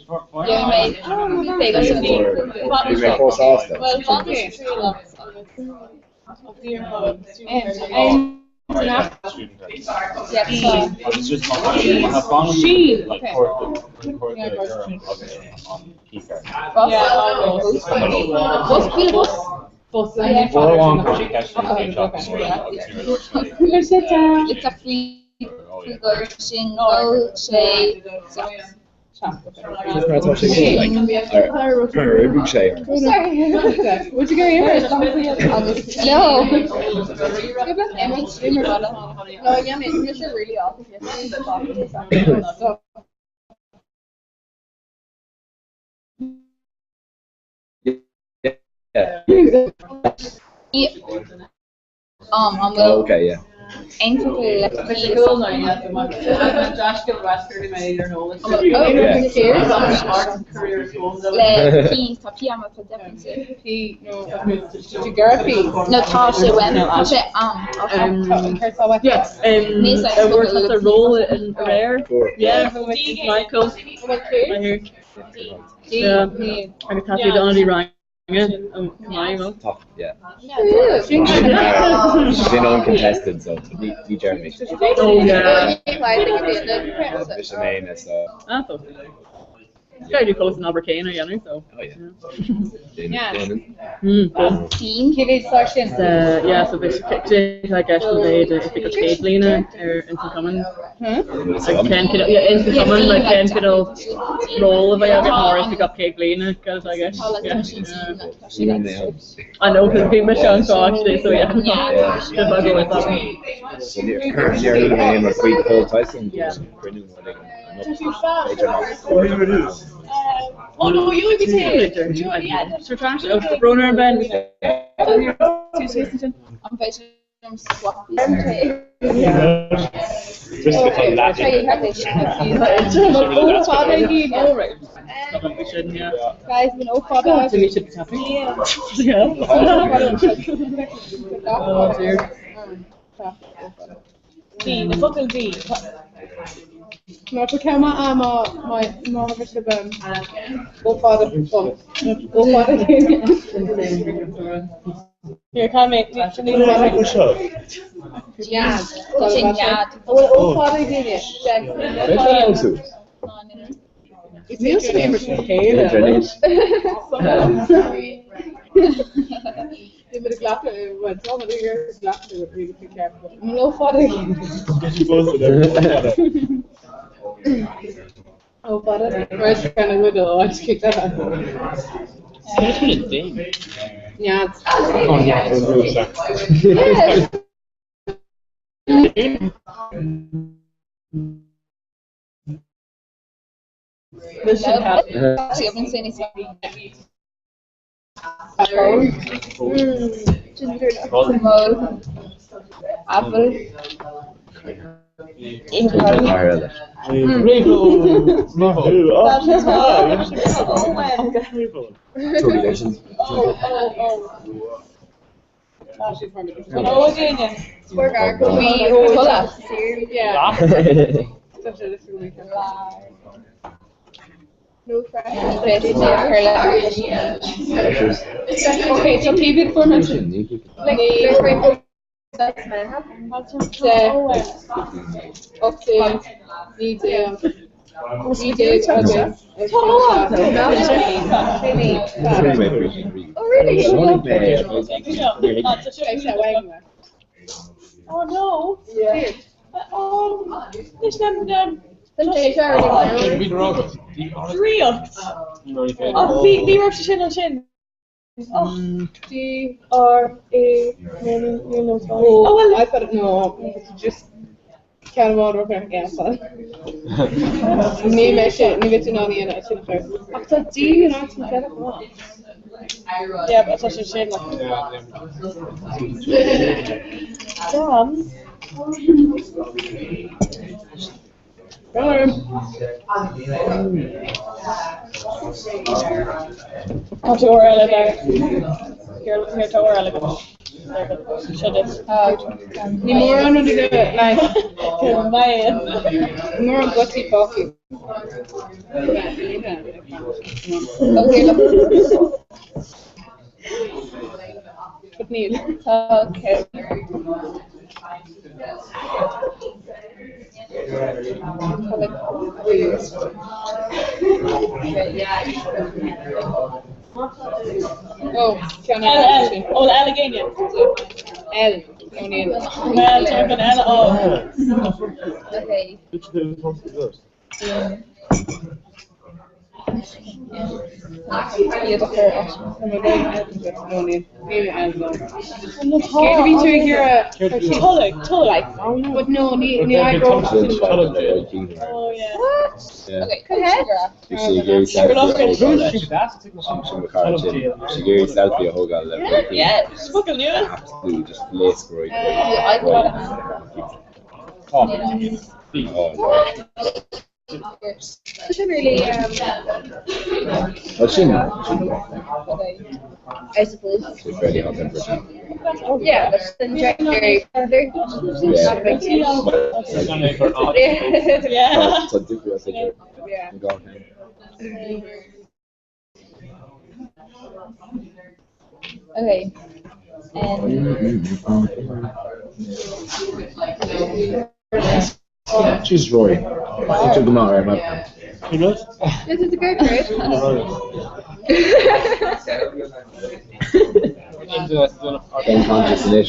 It's a free version. Oh, Shay. What'd you get here? No. No, yeah, it's really awful. Okay, yeah. Yes, I worked at the role in Rare. Yeah, Michael. Yeah, and Kathy Donnelly rang. Tough, yeah. She's been uncontested, so the Jeremy. Oh yeah. Fairly close in Abercana, you know, so. Oh, yeah. Yeah. Good. Kids section. Yeah, so basically, I guess they if you could cave Lena or into coming. Like 10 kilo, yeah, into coming, like 10 kilo roll if I get more if you got cave Lena, because I guess. Yeah. I know, because people shown so actually, so yeah. If I go with that one. So you're looking at him or free the whole Tyson? Yeah. Oh no, you would be taking it. Yeah, Sir Trash, Roner and Ben. I'm facing them swap. Just because laughing. Guys, we know father. We should be happy. Yeah. Oh dear. B, the book will be. No, porque my mom was the go father go father. Here, can I make Yeah, coaching oh father did it. It's music You would have laughed at it when someone here laughed at it really be careful. No father. Oh father. Where's kind of good though? I just kicked that out. Yeah. Oh yeah. This should happen. You haven't seen anything. Apple. Congratulations. No okay, so keep it for mention. Like Oh no! Yeah. There's them. React. Oh, be representation on chin. Oh, D-R-A. Oh well, I thought no. It's just kind of order for example. Ni measure, ni vet du någon igen att för. Att ta D, you know, to get it. Yeah, but such a shame. Done. How to oral there? Here to oral. Should it? Ni more on the like. My. More on what's he talking? Okay. But Neil. Okay. Oh, can I? Oh, Allegheny. L. O'Neill. Well, talking L. Oh. Okay. But no, I go. Oh yeah. What? Okay. Go ahead. Yeah, it's fucking new. Absolutely, just lace right. I got it. Really, I suppose. It's very hot temperature. Yeah, that's the January. Yeah. So different. Yeah. Okay. She's Rory. Took them out, right? You know? This is a good grade. Unconscious in it.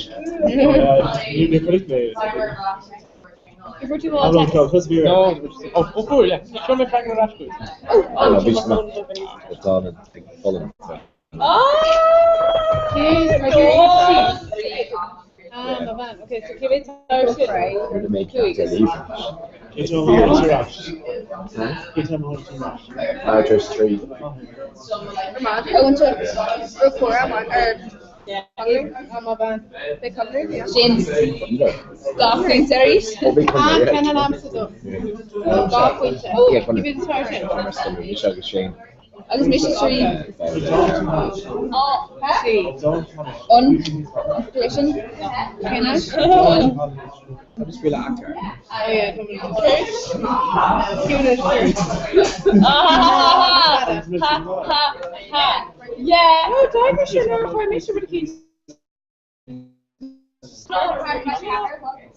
You correct me. Give her two I more don't text. know, because we're... Oh, cool, yeah. Show me back in the rash group. Oh, no, beach not. It's on and Fulham. Oh! Jeez, my my van. Okay, so give it to her. You're the make it leave. Get on hold to rash. Get on hold to rash. There's 3. I want to record on my on my van. Big Comhrá. James. Golfing series. Can an Amsterdam. Golfing. Oh, give it to her. Shane. I just missed 3. Oh, 3. Collision. Finish. I just feel like actor. Oh yeah, yeah. No, Tiger should never find me with the keys.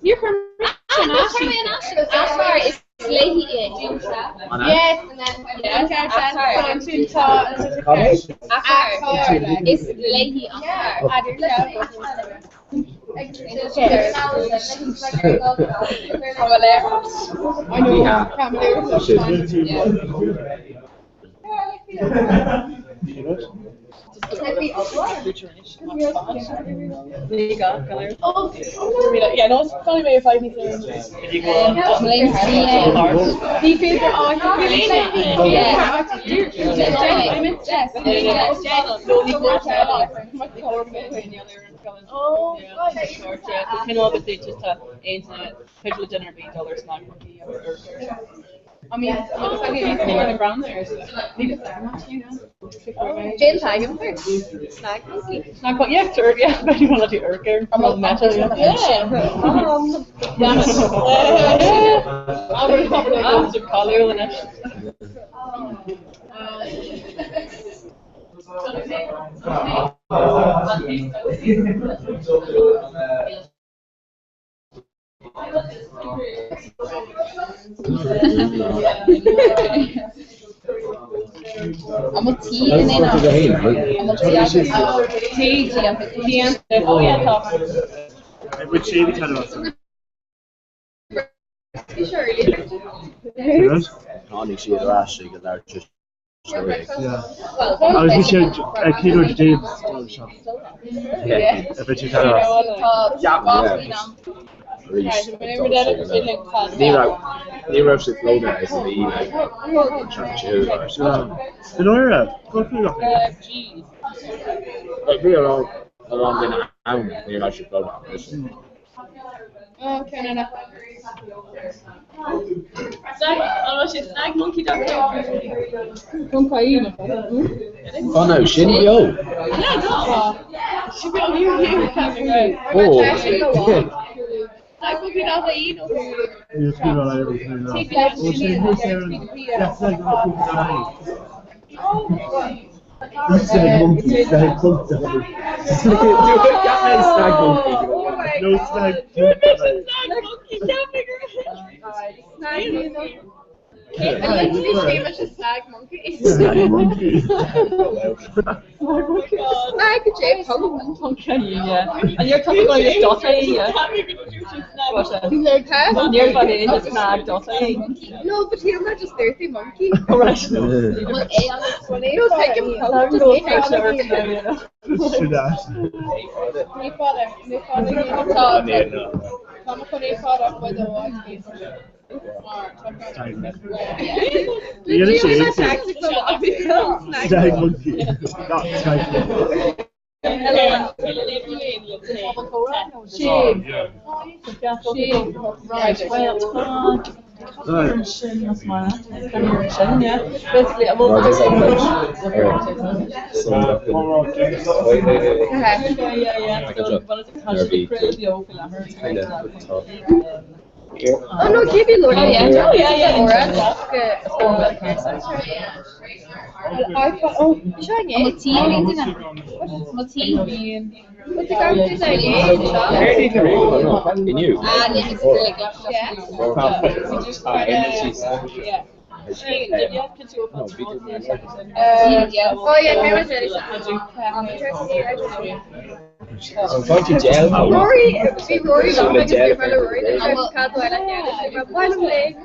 You're from Ashford. It's Leahy. Yes, and then it's Leahy. I know. Yeah, no, it's funny way if I think obviously just petrol dinner be dollar snack monkey or I mean, I'm on the ground there. Jane Hagen first. Snack monkey. Snack monkey. Yeah, sure. Yeah, but you want to do Urker from metal. Yeah. Damn it. I'm going to cover the rest of color in it. I'm a tea in it. I'm a tea. Oh yeah, top. Which shade we kind of Honey, she had rash, she got that just. Yeah. I was wishing Keto James shop. Yeah. I bet you kind of. Nero should flow there as an E. Laura, go through that. Like, we are all around in a town, Nero should flow down. Oh, Canada. Snag monkey doctor. Oh no, shouldn't we all? Should be on you. Oh, Snag monkey doctor, you know. You feel all everything now. Snag monkey. No snag. Famous as Snag monkey. Snag monkey. Snag James. Yeah. And you're talking about your daughter, yeah. No, but you're not just 30 monkey. Right. Snag monkey. Not snag monkey. Basically, I'm over Oh no, give you Laura. Oh yeah, Laura. But the characters are gay. They knew. Oh yeah, Karen said it. I'm going to jail. Rory got like a brother Rory. There's a cat while I'm here. While I'm playing.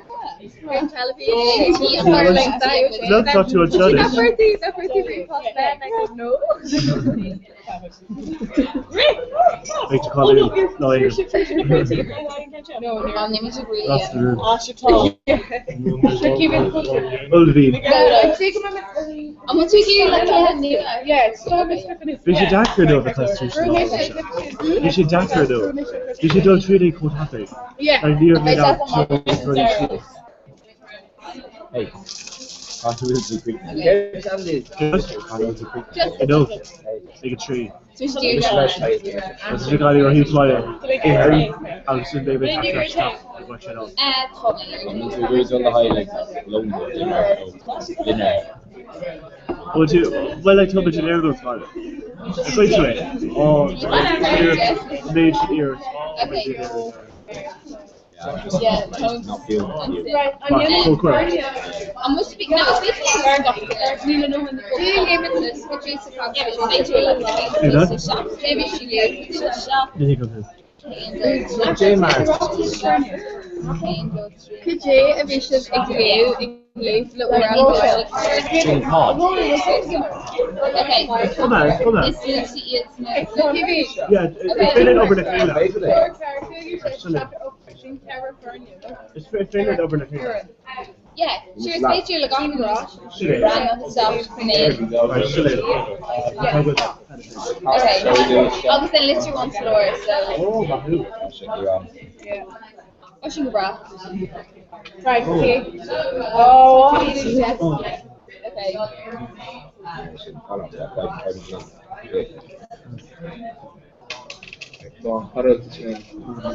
Look, not too much that birthday ring cost then. I go no. Like to call it lawyer. No, I'm name is really. That's the room. I'm gonna take you like yeah, it's so much different. We should jack her though the constitution. You should jack her though. You should do a 3-day code happy. Yeah. Like near made out to Hey. Possibility quick. Enough. Like a tree. This is the guy who he's flying. I was in David after stop. Watch it out. Who's on the high like London dinner. Well, I told the generic of it. It's like to it. Oh, made ears. Yeah, not feeling right. I'm must be now. This is maybe she could you emissions include the oral okay. Come on. Yeah, it's been over the field. It's been over the field. Yeah, she was basically like on the garage. Ran on the stop. Okay. Obviously, let's do one floor. So. Washing bra. Right. Okay. Oh. Okay.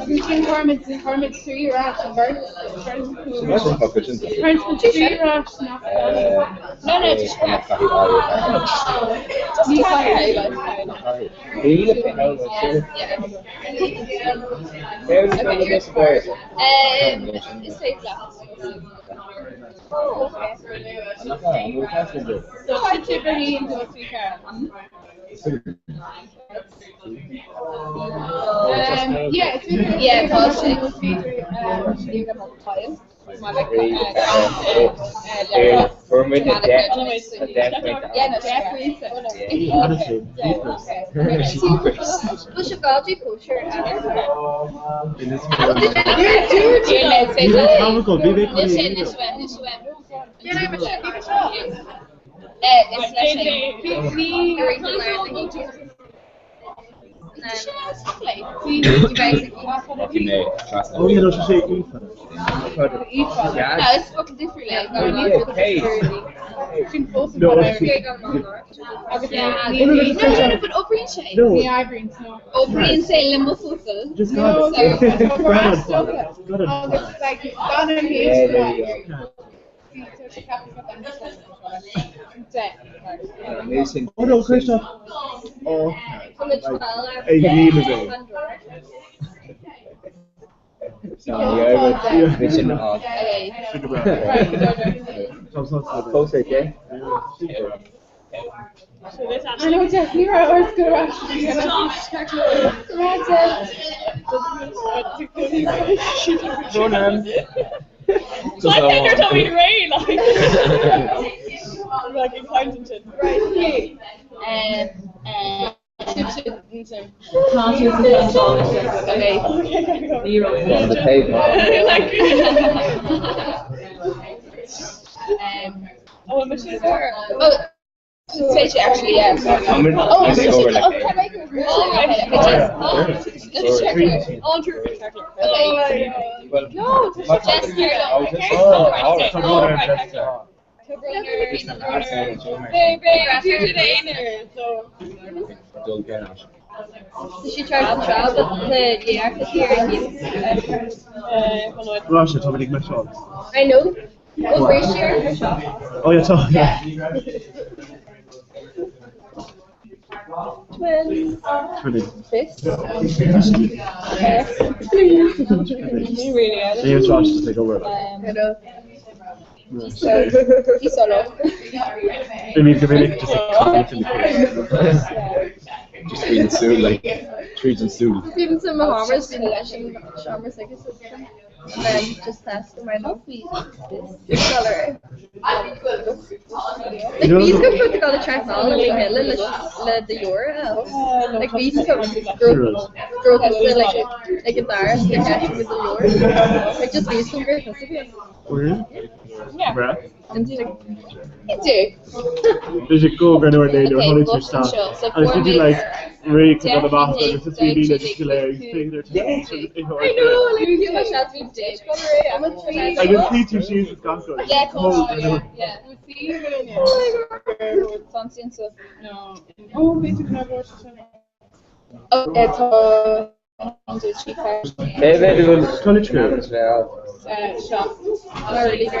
Between Harmits 3 rash and burns. No, just it's fake black. Oh, okay. So should you bring into a 3 car? Yeah, it's Oh, you know, she say No, it's fucking different. Like, no, but O'Brien say. No. O'Brien say Lemufufel. Just no, Amazing. Oh no, Christoph. Oh. A game is it? Vision of. Close again. I know Jeff, you're at Earth Good Rush. Like they're Tommy Ray, like in Kensington. Right, okay. Say she actually, yeah. All true. No, just here. She tried to travel the year here. Russia, Dominic McShaw. I know. Oh, first year? Oh, yeah, so, yeah. Twins. 20. Fifth. Really? Yeah, Josh to take over. So, he's solo. I mean, Dominic just like comments in the case. Just reading Sue, like, treating Sue. Even some Muhammad's in election, Shammer's like a system. And then just ask him, I know this color. Like, these come from the color chart now, like, the euro. Like, these come grow like, embarrassed, like, actually with the euro. Like, just these come very sensitive. Oh, really? Yeah. Right. You do. There's a go anywhere they do, only two both staff. control. So And if you do like rake on the back, take it's a 3D that just hilarious. You take their time. I know, like, you much as we did. I'm a three. I did P2 shoes with Gonko. Yeah, cool. Yeah. Oh my god. Fancy and stuff. No. Oh, we took no more. Oh, it's College shop. Everything.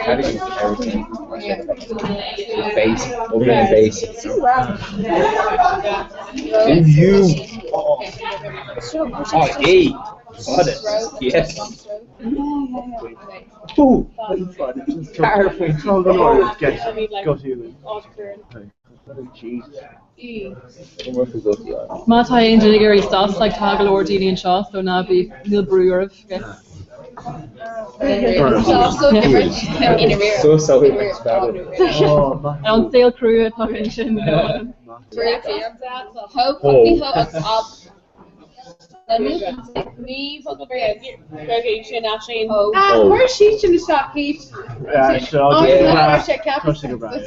Yeah. Base. Over in base. And you. Oh, hey. Got it. Yes. Oh, that's fun. It's all going on. Go to you. Jesus. Má tá aon duine gur stas le tá go leir daoine an seo, so ná bí níl brúarh. So An sail crew atá sin. Me, fucking very sin actually. Where's she in the shop, Keith? Yeah, so I'll just crossing a brand.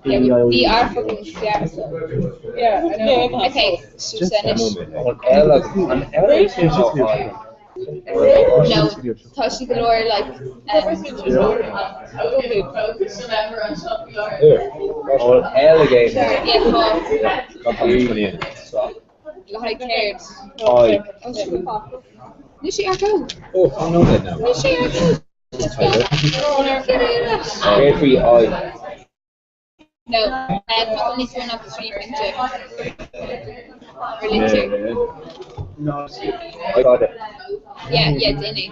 We are fucking scared. Yeah, I know. Okay, Susan. No, Tashi Galore, like, alligator. Yeah, Like cared. Oh, Nishi Arco. Oh, I know that now. Nishi Arco. Great for your eye. No, only turn off the stream into. Really too. No, I got it. Yeah, Dinny.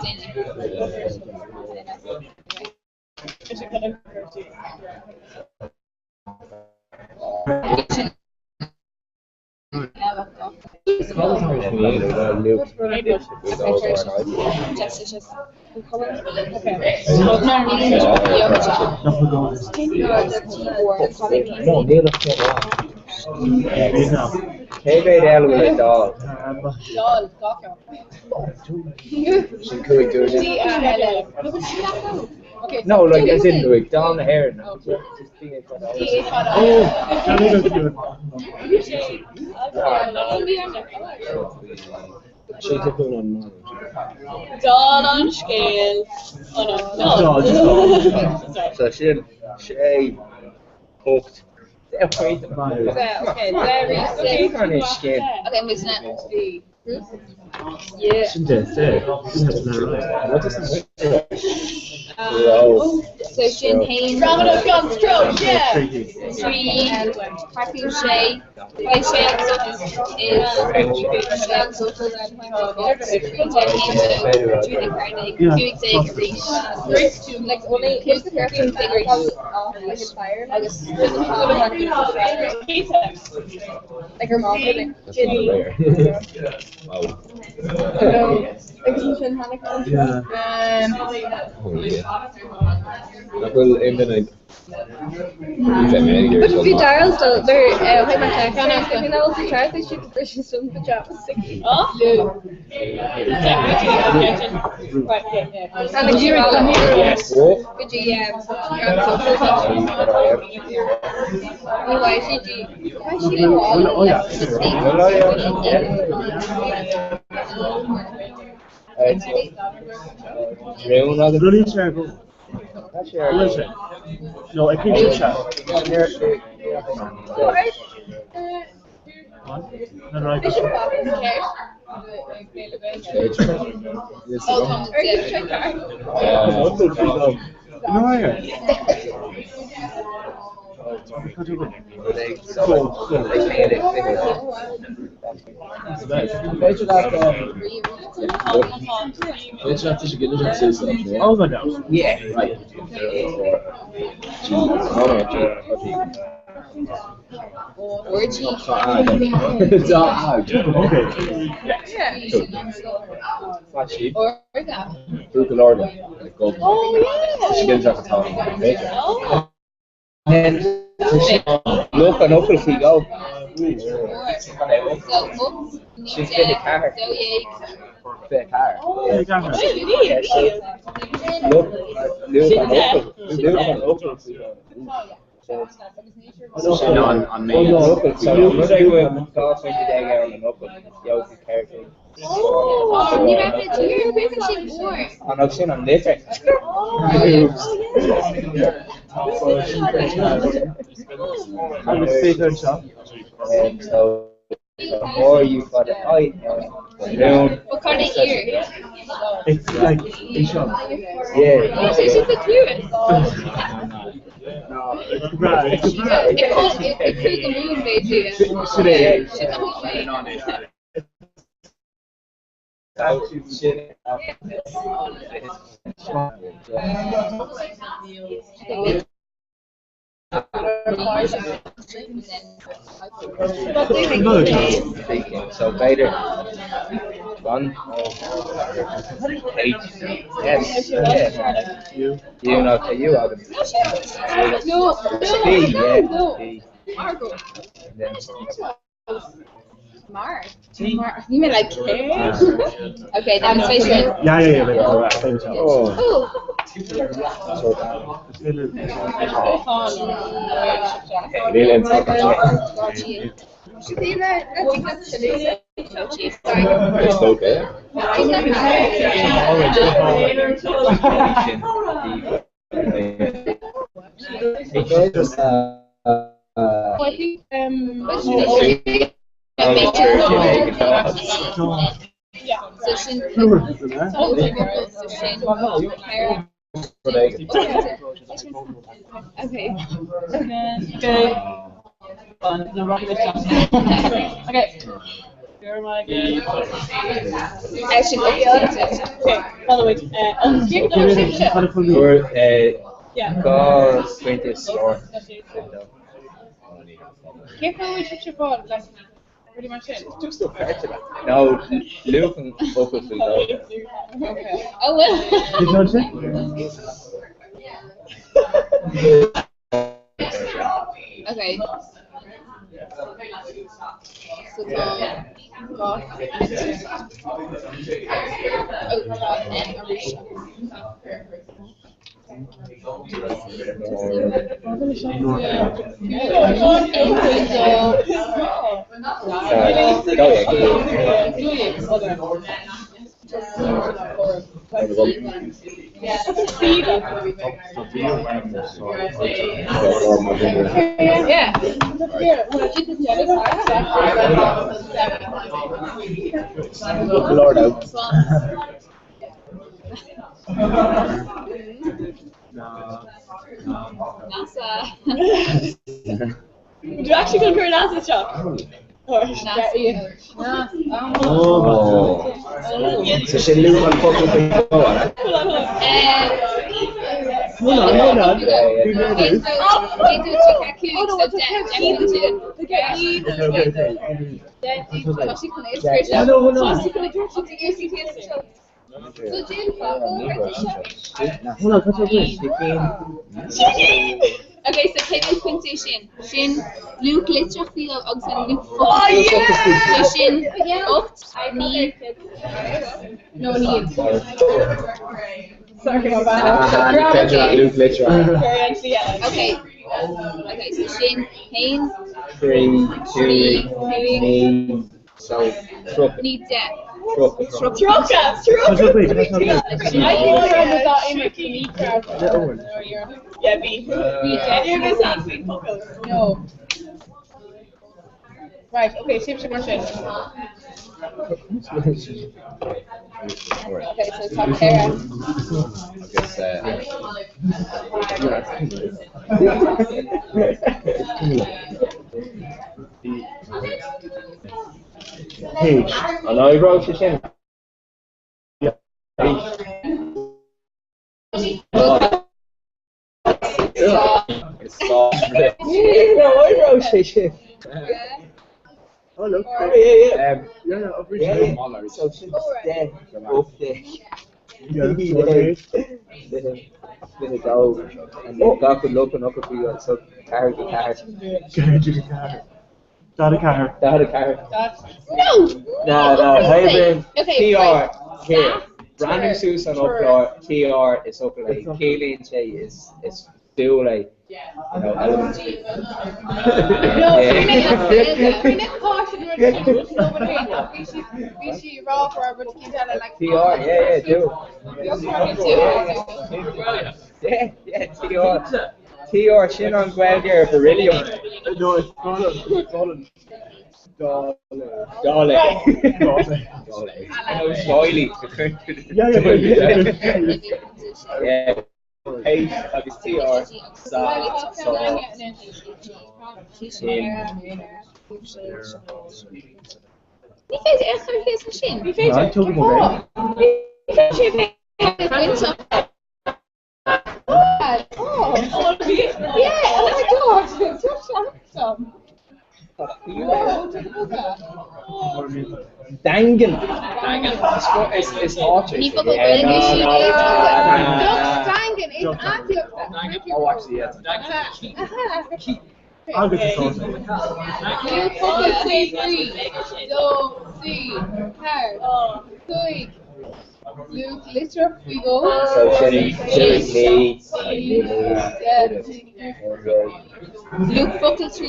Hey, great with dog. No, like as in like down the hair now. Just being She's a good on mine. Dawn on scale. Oh no. So she hooked. Okay, very sick. Okay, I'm losing it. Yeah. So champagne. Yeah. 3 papier-mâché. Papier-mâché like only here's the person figure like inspired. Like her mom did. Yeah. Well, in the night. But if you dial still, they're how much I can ask if you know if you try to shoot the brushes from the job sticky. Oh? And the Jira could you why she No, I think it's Weet je dat tussen kinderen zit? Oh, my God. Yeah, right. Orgy. Flat sheep. Orga. Through the Lord. Oh, yeah. She gets up and look and up if we go. She's in the car. The car. Look and up. On me. So I'm going to go golf into the air and up. Yo, be careful. Oh, you have to do your membership more. And I've seen them later. I'm a speaker shop. So the more you've got a height, what kind of ear? It's like a shop. Yeah. It's just the cutest. No, it's bad. It's bad. It's the moon, basically. So later, 1, 8, yes, you know, to you, Adam. No, Mark. You mean like Karen? Okay, that's facial. Yeah. Oh. It's okay. Okay. Okay. Actually, okay. Hold on, wait. Go 20th store. Careful with your phone, like pretty much it. Just a part of that. No, Luke and Focus will go. Okay. Oh well. You know what Okay. So Lord out. NASA. Would you actually go to a NASA shop? Or get you? So she Luke and Focus will go. Hold on. Okay, so Kevin Quincy Shin Luke Litcher Field Oxen Luke Oh yeah! Shin up knee. No need. Sorry about Luke Litcher. Okay. Okay, so Shin Haynes. 3, 2, So, truck. Needs it. Truck. I thought you meant to meet Yeah, B. You're gonna say sweet puckle. No. Right, okay, shift your machine. Okay, so it's Comhrá. Page. I know you wrote your thing. Yeah. It's soft. No, I wrote your shit. Oh, look. Yeah. So she's there, up there. The dog, and the dog could look up at you and so carry the car. Daddy car. No! No, hey man, Okay, TR, here. Staff, Brandon Susan up there, TR is up there, Kaylee and Shay is still like, you know, elements. No, we need caution when she's over here. We see raw for her, but keep that like. TR, yeah, do. Yeah, TR, shin on ground here, beryllium. No, it's Colin. Dolly. Yeah. Hey, it's TR. Wie weet echt een keer machine? Wie weet Ja, ik told him already. Oh, yeah, oh my god, it's so handsome. Dangen. It's Archer. No, Dangen, it's Antioch. Oh, actually, yes. I'll get the sauce. Luke, literally, we go. So, Chili, Luke fucking 3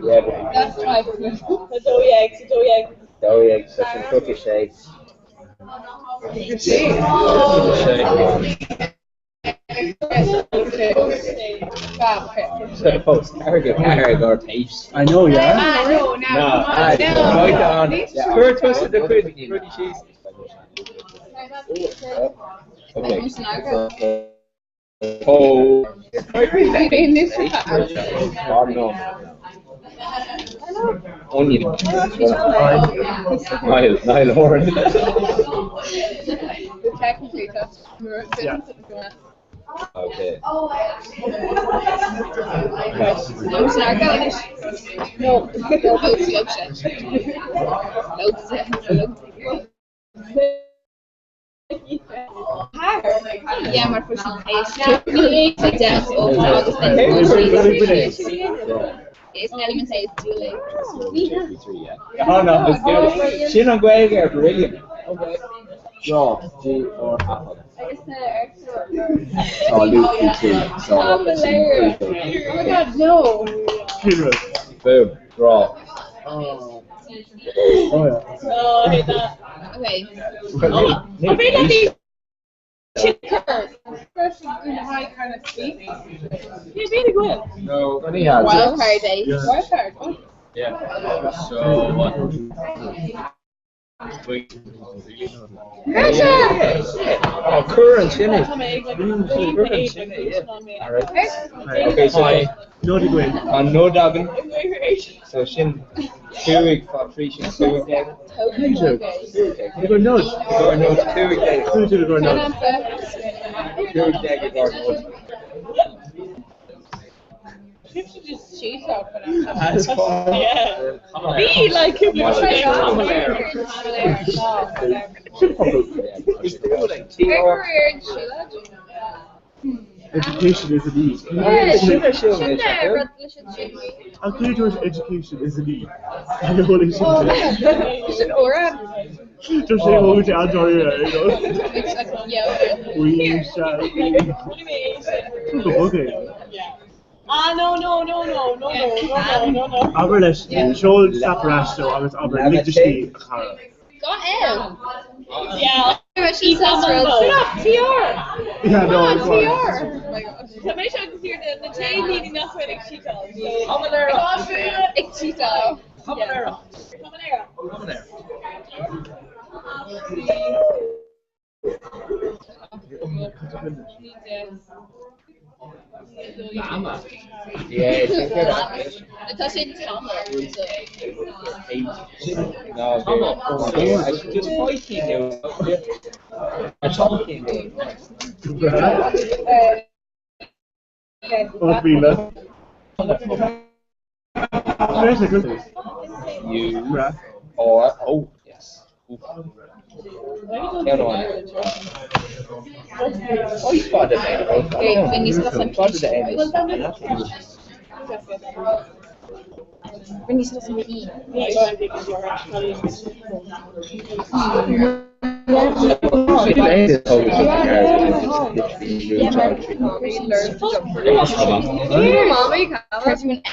yeah, That's right. Doughy eggs. doughy eggs, so some cookie shakes. So, folks, carry our tapes. I know, yeah. No, Right on. First was the pretty cheese. Okay. Oh. Onion. Niall Horan. Technically, that's Okay. Ja, maar voor zo'n ijs. Zelfs ook August en it's not even say it's too late. Oh no, it's good. Shin on Greg are brilliant. Okay. Draw, G or Apple. Oh, Luke, you too. So, Oh my god, no. boom, draw. Oh, yeah. Oh, I hate that. Okay. I feel like these chickers, especially in high kind of speed. Yeah, really good. No, when he has Wild card day. Yeah. Wild card, oh. Yeah. So, what? Oh, current, innit? Alright. Okay, so no degree. On no dogging. So shin 2 week for free shin 2 week day. You go nose. Or no 2 week day. Who did it go nose? 2 week day or no. You should just chase out for that. That's fine. Yeah. Be like him. He's doing like TR. Education is a need. How can you do education is a need? Holy shit. Just say hold it out you know. We shall. Okay. No. Aberles, Joel Saparasto, I was Aber Lichty. Got him. Yeah. She's TR. Yeah, no, TR. Oh my god. So make sure to hear the J meaning that's where like Cheeto. Like Cheeto. Habanero. Lama. Yeah, it's good. Because it's Tomo. No, I should just fight you. I told you. You or oh yes. Oh, you spotted it. Okay, when you said something. When you said something.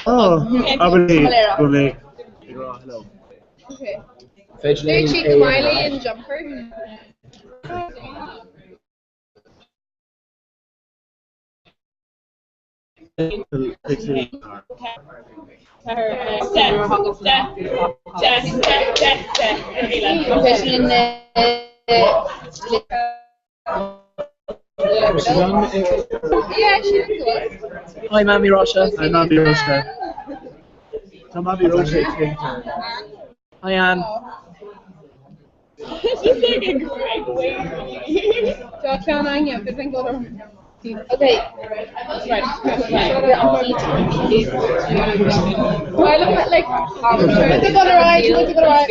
Oh, I believe. Hello. Okay. Fetch They're cheap Miley and Jumper. Hi, Mammy Russia. Hi, Mammy Russia. Come Mammy Russia. Hi, Anne. This is like a great way. Okay. Right. Well, look at like. Look at the right. Look at the right.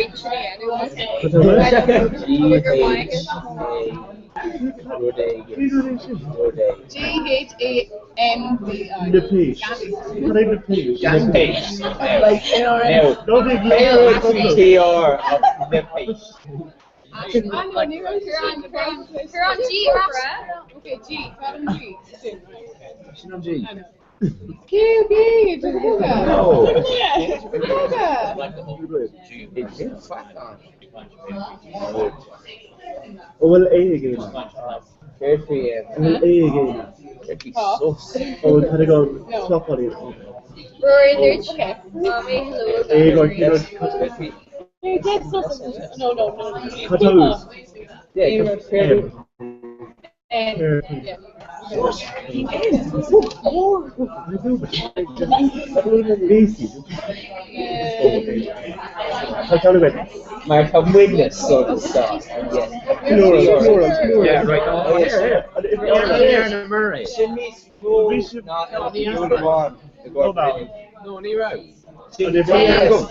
GHANDI. The page. Gang page. Like, you know, don't be TR of the page. You're on G, okay, G. She's on G. Okay, just go back. No. Oh, well, A again. Carefree. Well, A again. Oh, we'll kind of go swap on it. Rory, there's Mommy, hello. There you go, No. Cutoos. Yeah, my witness, so to start. Plural. Yeah, right. Oh, here. Murray. No, Nero. Till brilliant. Yeah.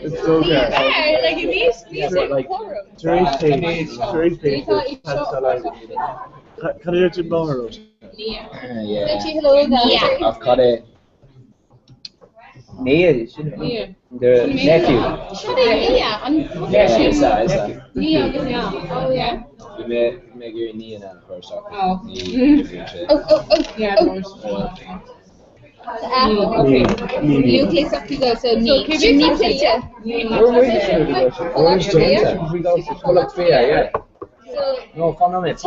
It's so good. Yeah, like these like Therese Page. Can I do tomorrow? Yeah. Hello, I've got it. Nia, shouldn't it? The nephew. Nephew. Oh, yeah. You make your Nia now first. Oh. Yeah. Okay. Nucleus of Pigo, so knee. Knee picture. No, come on, it's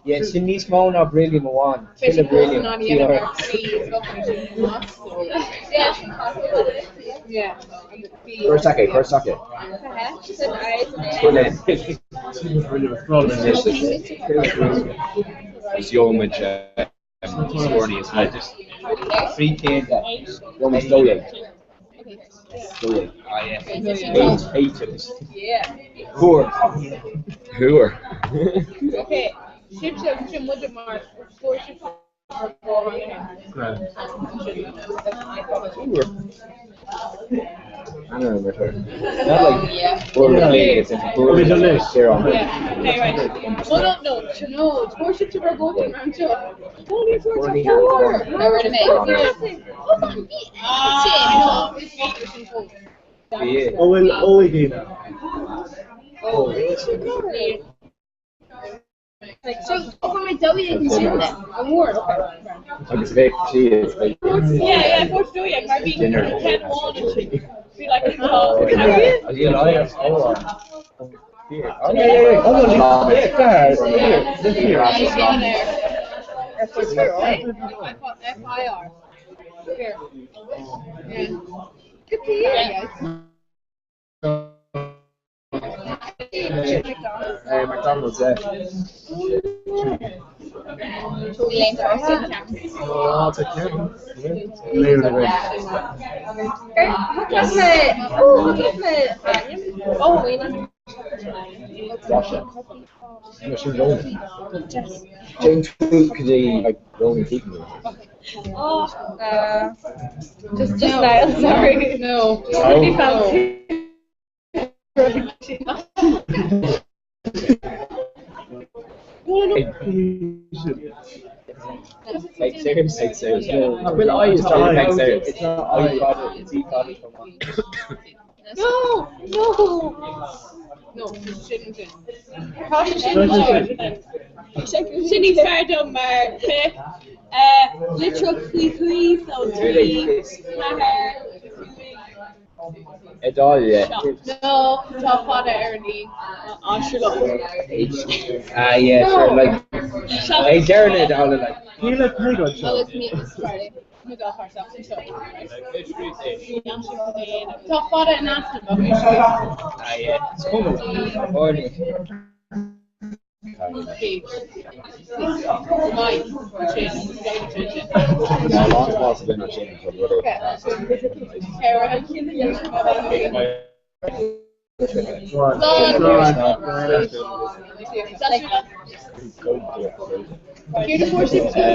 yeah, she needs more not really one. Still brilliant. Yeah. First socket. It's Yeoman Scorny as well. Just 3 kids. Yeoman Stoye. Eight of us. Yeah. Who're. Okay. Jim Woodmar. I don't know her. Not like rollerblade, it's a We done this. Yeah. Okay, right. Oh no, it's 4 ships of our golden round 2. Only 4 ships of water. Never to make. Oh, again. Oh, so for my W, you can see that. I'm more. Like it's fake, she is fake. Yeah, of course, do you? Might be 10 1 and she be like, Yeah. Oh, no, It's here, right? FIR. Here. Yeah. Good to hear, guys. McDonald's, yeah. Oh, take care. Russia. No, she's rolling. Jane could you like rolling keeping me? Just now, sorry. No. Really fancy. Fake serious. Well, I used to be fake serious. It's not I thought it's he thought it from No, shouldn't be. Shouldn't start on Mark. Literal please, so please. It all, yeah. No, top father Ernie. Yeah, sure, like. Hey, Darren, it all like. You like Peggy Well, let's meet this Friday. We got ourselves in trouble. Top father and Aston, but we should. Yeah, it's coming. Morning. How long was it been on chain for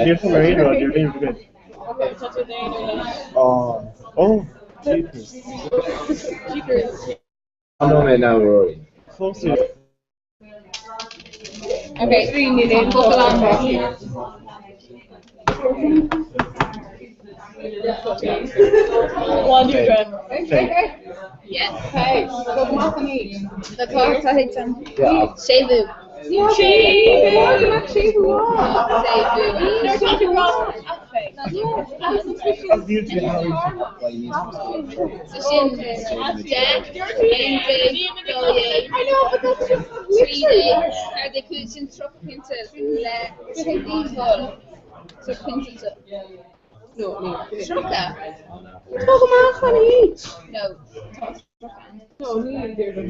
Beautiful rain or you're really good. Oh, jeepers. I know man now, Rory. Okay, 3 minutes. Book along back here. One different. Yes. Hey, look, Martin each. The clock I hate them. Shebu. Shebu. They're talking wrong. I know, but that's just literally. Are they cooching truck into the so pinches up? No. Trucker? No.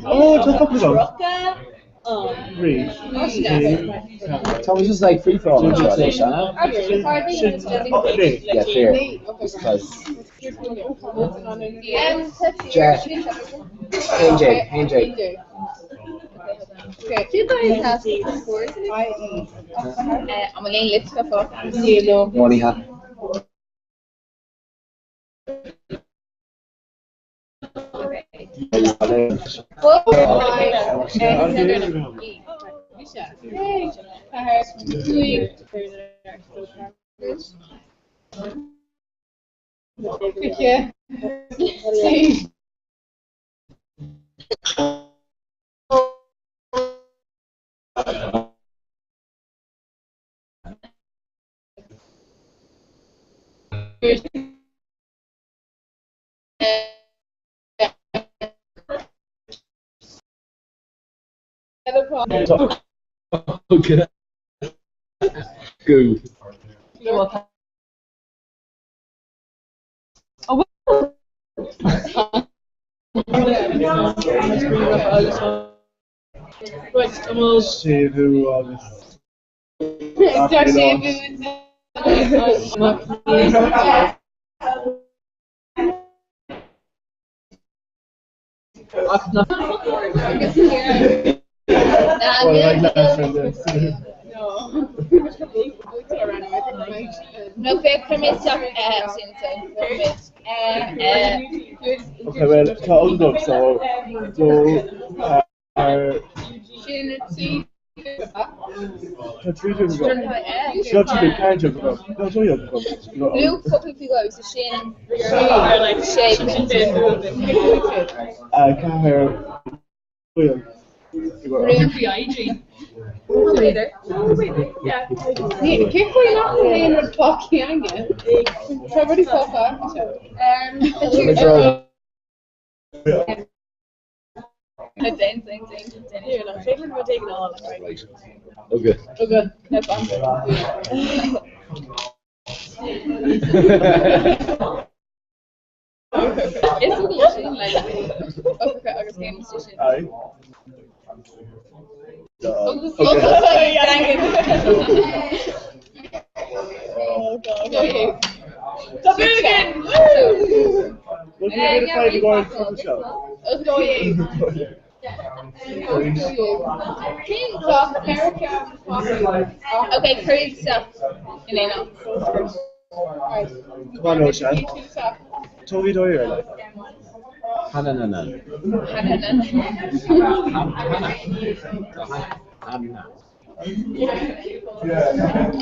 Oh, it's a couple of them. Trucker? Read. So it was just like free for all, Shana. Yeah, fair. Because. Jack. NJ. Okay, you guys have scores. I'm a little lip stuff. Morning, huh? Okay. Good. See who was. No fair permits of Okay, well, tá undog, so tá trí go. Seo tí big kind of go. No, so you go. Luke couple of people so Shane shape. Cahir. William. Later. Yeah. Kijk hoe je nog alleen een pakje hangen. Trevor die valt af. Same. Here, no, Caitlin will take it all. Right. Okay. Oh, good. Have fun. It's a little like okay, I was game station. Aye. Okay. Stop it again! Look at the fight to go in front of the show. Let's go, Okay, crazy stuff. Elena. Come on, Ocean. Toby Doyle. Hannah.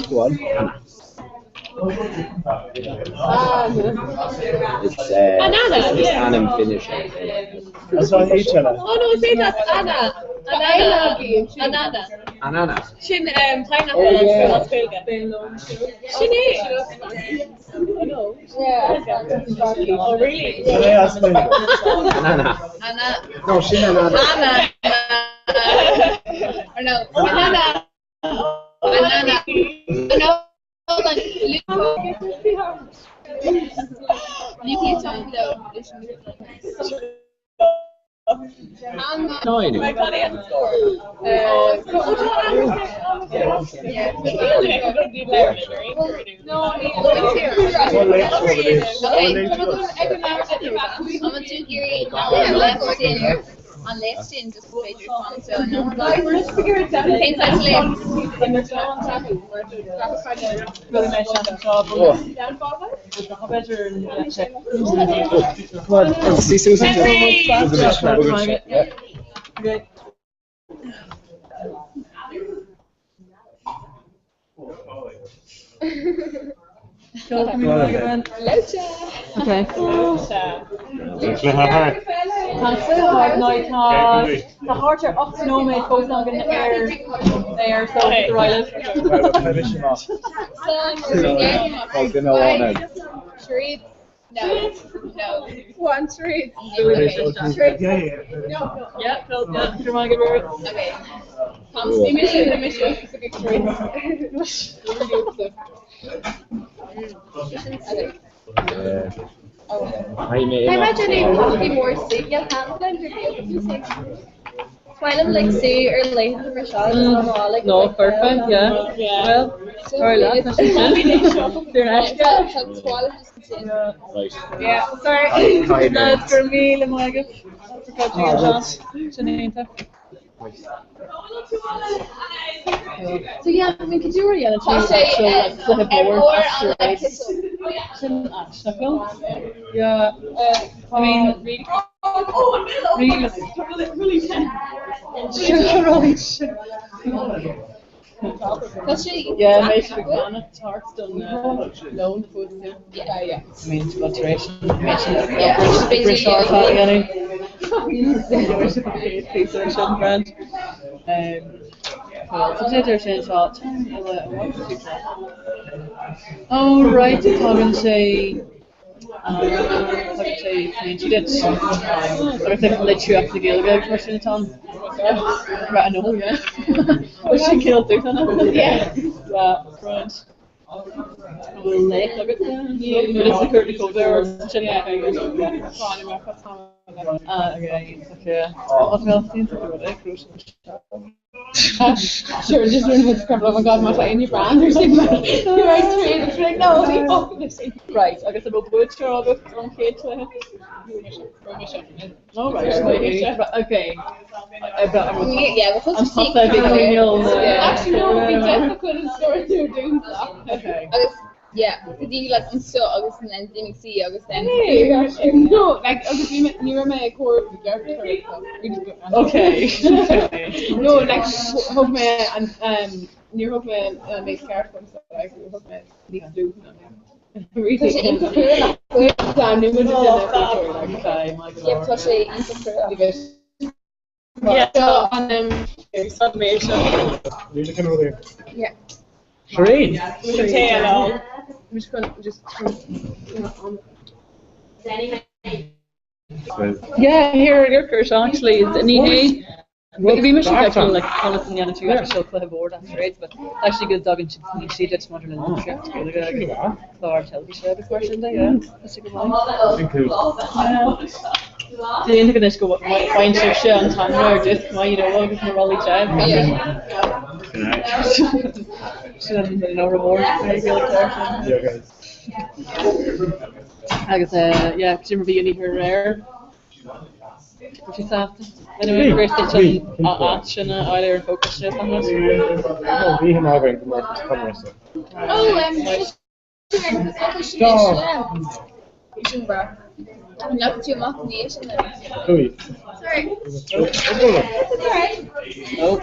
Go on. It's Anna finish. That's not each other. Oh no, say that's Anna. Anana. Shin pineapple and Shin. I know. Yeah. Oh really? Can I ask me? Anana. Anna. No, she's Anana. Or no, Anna. No, like you can't talk though. No, I knew. My God, I had the score. No, on left in just wait your phone so no. Let's figure it out. Things like left. Come on, let's see Susan. Good. Okay. Thanks so hard night. The heart are up to no mate goes on in the air there, so the right. Treat. No. One treat. Yeah. Do you want to give it? Okay. Mission. Specific treat. I made imagine it would be more sick. You'll have them to be able to say. Find them like say or late for Rashad. No, perfect. Yeah. Well, sorry, last. Yeah. Sorry. That's for me, Lamaga. So yeah, I mean, could you already have a chance to flip over Yeah, I mean, really. Yeah, makes it fun. It's hard to loan the food. Yeah. I mean, it's consideration. Yeah, British short getting. Brand. Consider change shot. Oh right, Colin say. She did. But I think literally after the Gilgag question it's on. Right, I know, yeah. But she killed it, yeah. Yeah, right. Lake, look at that. Yeah, but it's the Curly Code there. Yeah. Okay. What else do you think about it? Sure, just learn about Scrabble. Oh my god, Martha, any brand or something. You're right, straight. It's like, no, we fucking this thing. Right, I guess I'm up with sure, I'll go on kid to it. Oh, right, okay. Yeah, because I'm tough that big wheel. Actually, no, we definitely couldn't start to do that. Okay. Yeah, because you like I'm so August and then didn't see August then. No, like, August, you remember a core of the okay. No, like, hope me and near hope me make careful, so like, hope me leaks blue. Really? Time, you would have like, my god. Yeah, plus I interpret. Yeah, so on submission. You're looking over there. Yeah. Shereen. With the tail on. I'm just going Yeah, here your curse actually is Nini. We must actually like call it in the other two after she'll play a board after it, but actually good dog and she did smarter than the trip together. Our television show before Sunday, yeah. That's a good one. Yeah. So you're going to go find some shit on Tanner or just you know, we'll give them a rolly check. No reward. Yeah, guys. I guess, yeah, presumably you need her rare. What you thought? Anyway, Grace did some action, either focus shit on this. No, we have over in Comhrá. I'm not too much nation. Sorry. Oh.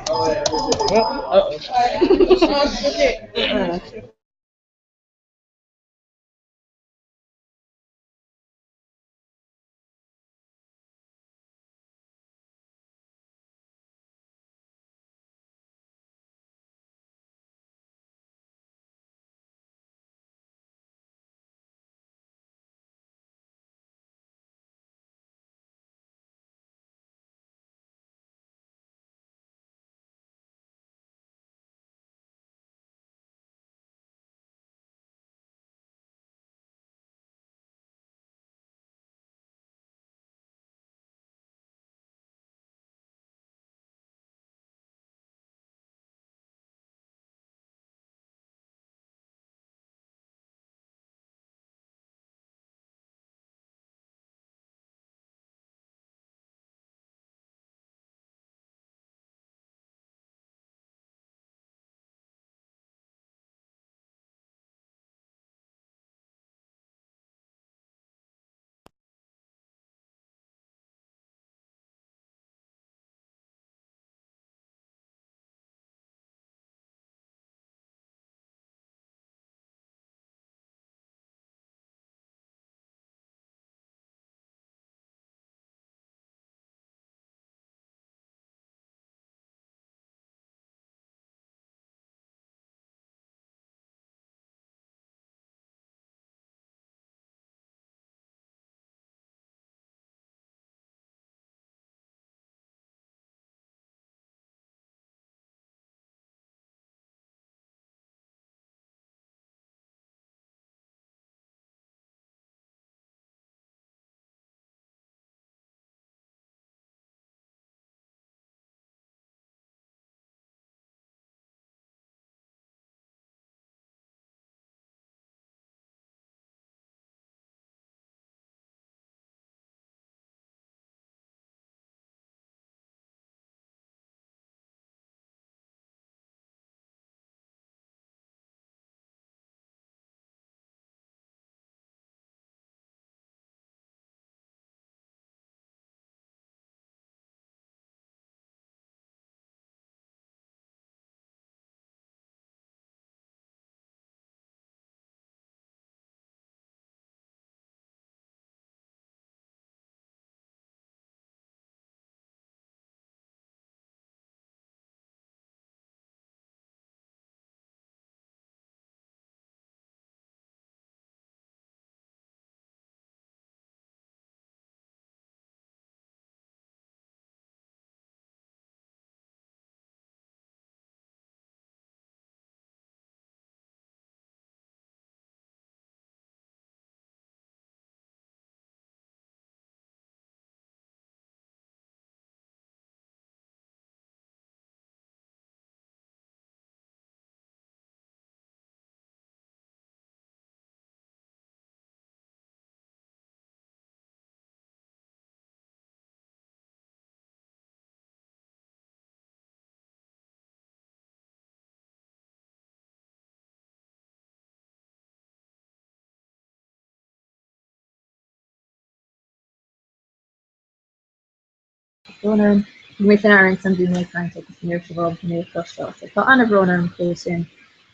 Ronan, with an Aaron somebody may contact us near Shabab to make us so Anna Ronan patient.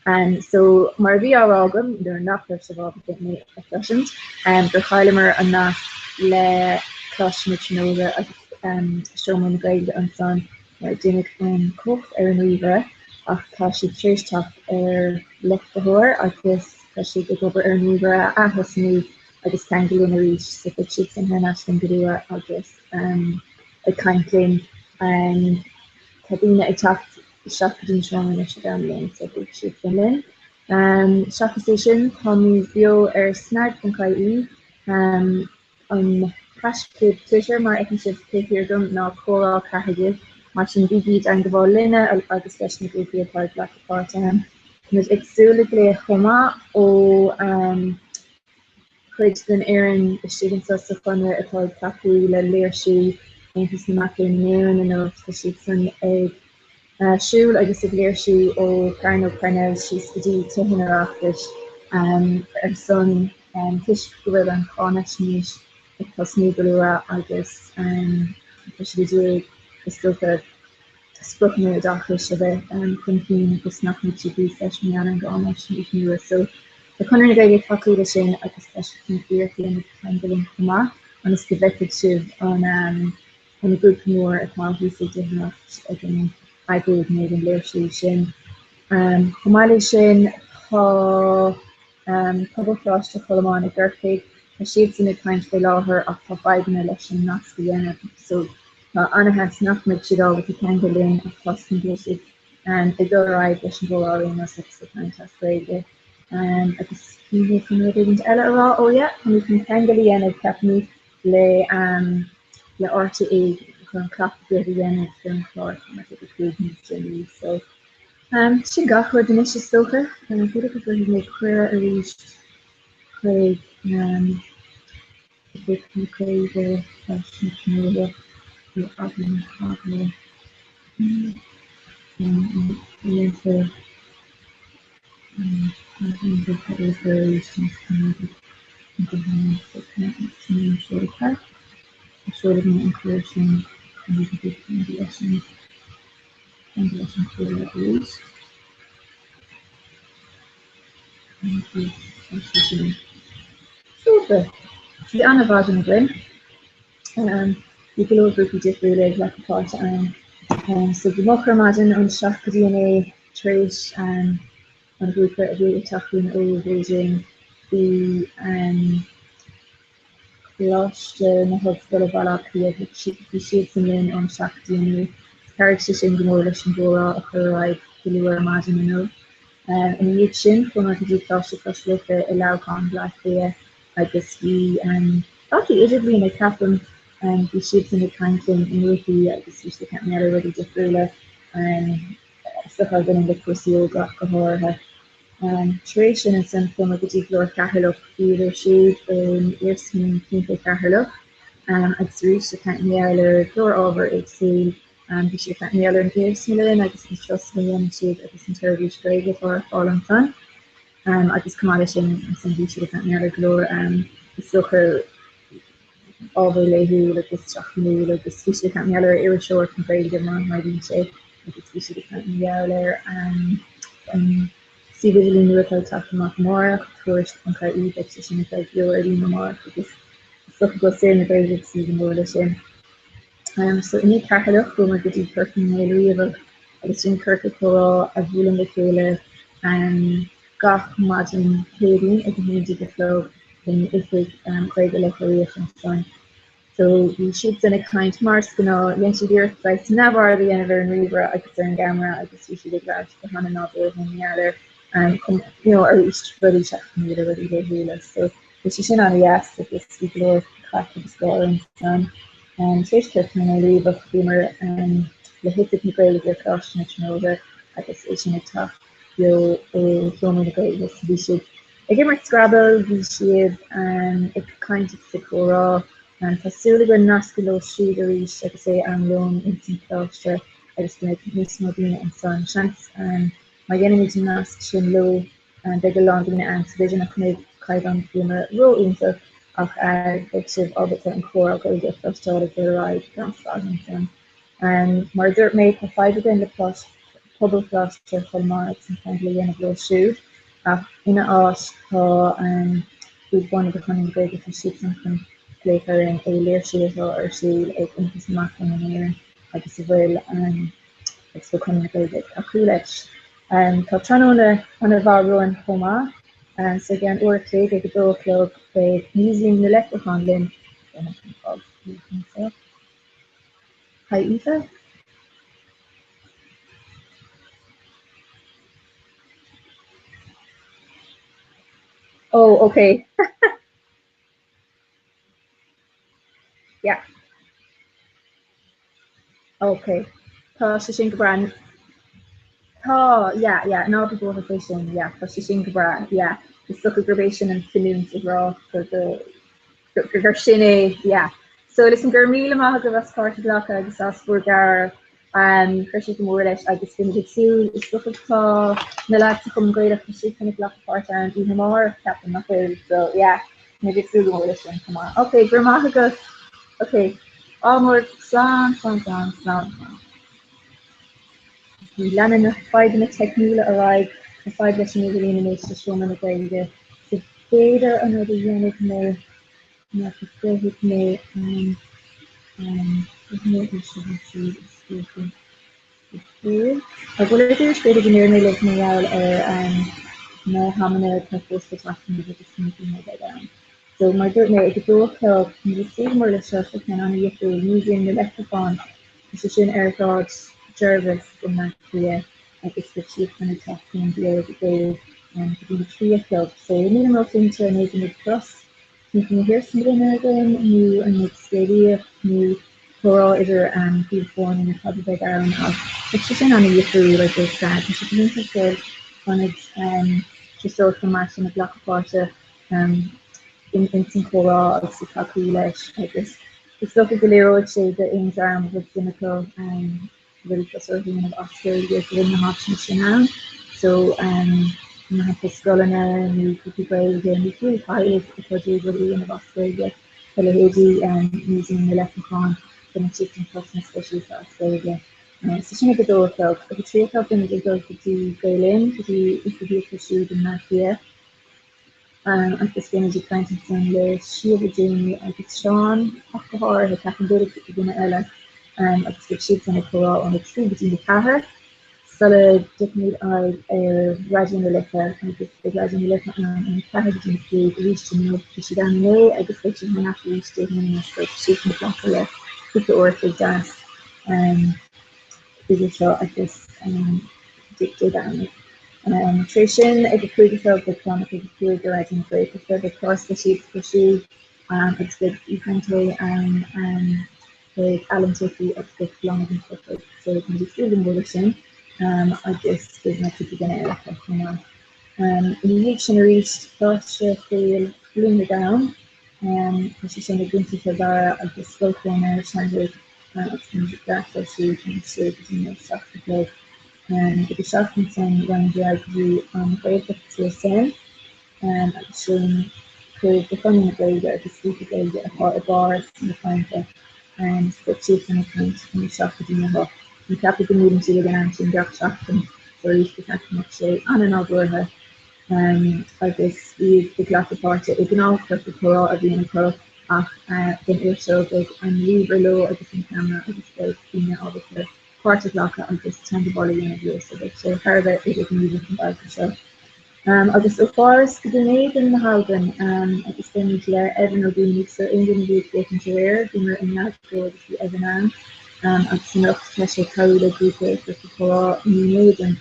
And so Marvi Aragum, they're not for Shabab get me questions. And the Hylimer and not le clash Mitchinoga Showman Grade and Son, Dinik and Cook Aaron Weaver, Kashi Trish Top left the whore, I guess Kashi go over Aaron Weaver at Hosni. I just can't get in a reach, so the chicks in her national video, I guess, a kind thing, and Kabina attacked Shakadin Shong and Shadam, so the chicks in Shaka Station, Tommy's Bio Snag from Kai, on hashtag Twitter, my ethnicity here don't know Coral Carhagiv, Martin Biggie and the Volina, I'll especially give you a part like a part it's Zulikle Homa or Creighton Aaron students also fun a called Kaku la Learshu and his Makin Nairn and of the sheets on a shoe I guess a Learshu or Carno Carnell she's the D to him fish her son Fish Gorilla and Cornish Niche it was Nibelura I guess she do the stuff that spoken with Dr. Shabbat Quintin agus nach mit chibi session and Cornish Niche new so the Conor Gage calculation I guess special here in the Comhrá and it's convected on a group more account he said to have again I group made in legislation Comhalation Public Frost to Colomana Gerpig shapes in a kind for law her up for Biden election not the end so Anna has not much at all with the Kangalin of plus conditions and the go right they should go all in us the contest grade I guess you can read it into Ella oh yeah we can Kangali and it kept me le RTA from clap again it's from Clark and I think it's good news so she got her Denisha Stoker and I think it's going to make clear a reached Craig the Craig the sort of encouraging super. The Anna Vajan Glen. You can over if you just really like a part so the Mocker Imagine on Shaka DNA trace on a group of really talking over Beijing the lost na hospital of Alaki the shapes and then on Shaka DNA characters in the Morlish and Dora of her right to Imagine you know in each shin from a good class look allow con black there I guess we okay Italy in a captain the shapes in the content in Ruki I guess we can't matter really just really stuff I've been in the Cosio got Comhrá Tuition and some form of the deep lower Carhalo either shoot Erskin Pinto Carhalo it's reached the can't mealer door over it's the she can't mealer and give similar I guess trust me and she I guess interview straight for all on fun I just come out of and some she can't mealer glow it's local overlay who like this stuff new like this fish can't mealer era short and very good man I didn't say like it's fish can't mealer see visually new without talking about more first and quite easy exercise like you already know more because stuff goes in the very season more so in the Carhalo who might be perfect really about I guess in Kirk Coral a view in the trailer Gach imagine Haiti at the community the flow in if we create a declaration son so we shoot in a kind Mars Yancy dear like never the end of our river I could turn camera I guess we should get back to Hannah not there in the other you know, or really checking me really really so this is on the yes that this people back to the score and Trish Kirkman I leave a humor the hit the great of your question over I guess it's in a tough you filming the great this we should again Scrabble we should it kind of the Comhrá Fasuli when Nascalo Shigari like I say I'm loan instant culture I just make Miss Modena and Son Chance my enemy to mask chin low and they belong in the ants vision of made kite on humor row into ach ag sibh ábhar an chóra go ige freisteáil go ráid gan stagan. Mar dúirt méid go fáilte in le poblblaiste chumá san fan líana blo siúd ach ina áis tá bhna go chunig goige fan si an chun léar in é léir siútá ar siúil ag intas amach an éan agus a bhfuil gus go chunig goige a chu leis. Tá tróna an bhharróin chumá so gan uair clé ag go dóclub ag níosling na leicán linn Hi Eva? Oh, okay. Yeah. Okay. Tá sé sin go bra. Tá, yeah, ná go bótha fé sin, yeah, tá sé sin go bra, yeah. Is so go grabation an filún rá gur sin é, yeah. So leis an gur míle maith go bheith páirtí lecha agus asfuair gar chuir si go mór leis agus fin siú is stoffatá na le chum gréidir chu si chuna lechapáirte an dí mar ceapan nach fuil, so yeah, na bhí sú go mór leis sin cumá. Okay, gur maith agus, okay, ámór slán. Bhí leanana na fáideanna teicniúla a raibh na fáid leis an éidirlína méid sa siúna na gaige. So féidir an rud a dhéanamh mé na go mé bhfuil idir féidir gníir mé le méall ar na hamana na fósta taachna agus sníí me. So mar dúirt mé ag go dócha ní sé mar le seo an anna dhéú níon na leicáin is sin airráid Jervis go na clia agus go siad chuna taachtaí bléir go dé go tríclub. So ní an áinte an éidir plus. Ní hir smúna again ní an scéíoch ní chorá idir bíáin na tab an ach sin anna dhéú le sad si go chunig trisó mar sin na blachapáte in sin chorá agus sa taú leis agus is lo go léróid sé de inarm go cynical really of Australia in the option sin so na skolana ni kuki ni really high really in Australia Heledi using the leprechaun for the chicken person especially for Australia so sin go do felt the tree help in the go to go in to be pursued in that here agus energy planting le si Jamie agus Sean har het ta gona elle agus go si an chorá an trí between the cahar Sala definitely rajin le agus rajin le an cahar between the reach no si dan no agus go na reach so si le the or dance is so agus dictate down nutrition ag go cruúga go chronic ag cruúga an break the cross the sheep pursue it's good eventually ag Alan Tiffy ag good long and so it can be feeling more sin I guess is not to begin in the sin reached first feel bloom down she sin a gunti for agus slow corner standard that she can see in the play the Sharpton when you great to send showing the funding grade the sleepy grade a bar in the point the chief and account in the shop in the hook the capital meeting to the and dark Sharpton for each the on and over her I guess the glass party it can all the pro of the pro in air so big and leave below at the same camera all the part of lock and just tend to body in so they so her that it is moving from back to show agus so far as the need in the housing at the same there Evan will be so Indian be getting to wear dinner in that go to Evan at some special code of group with the need and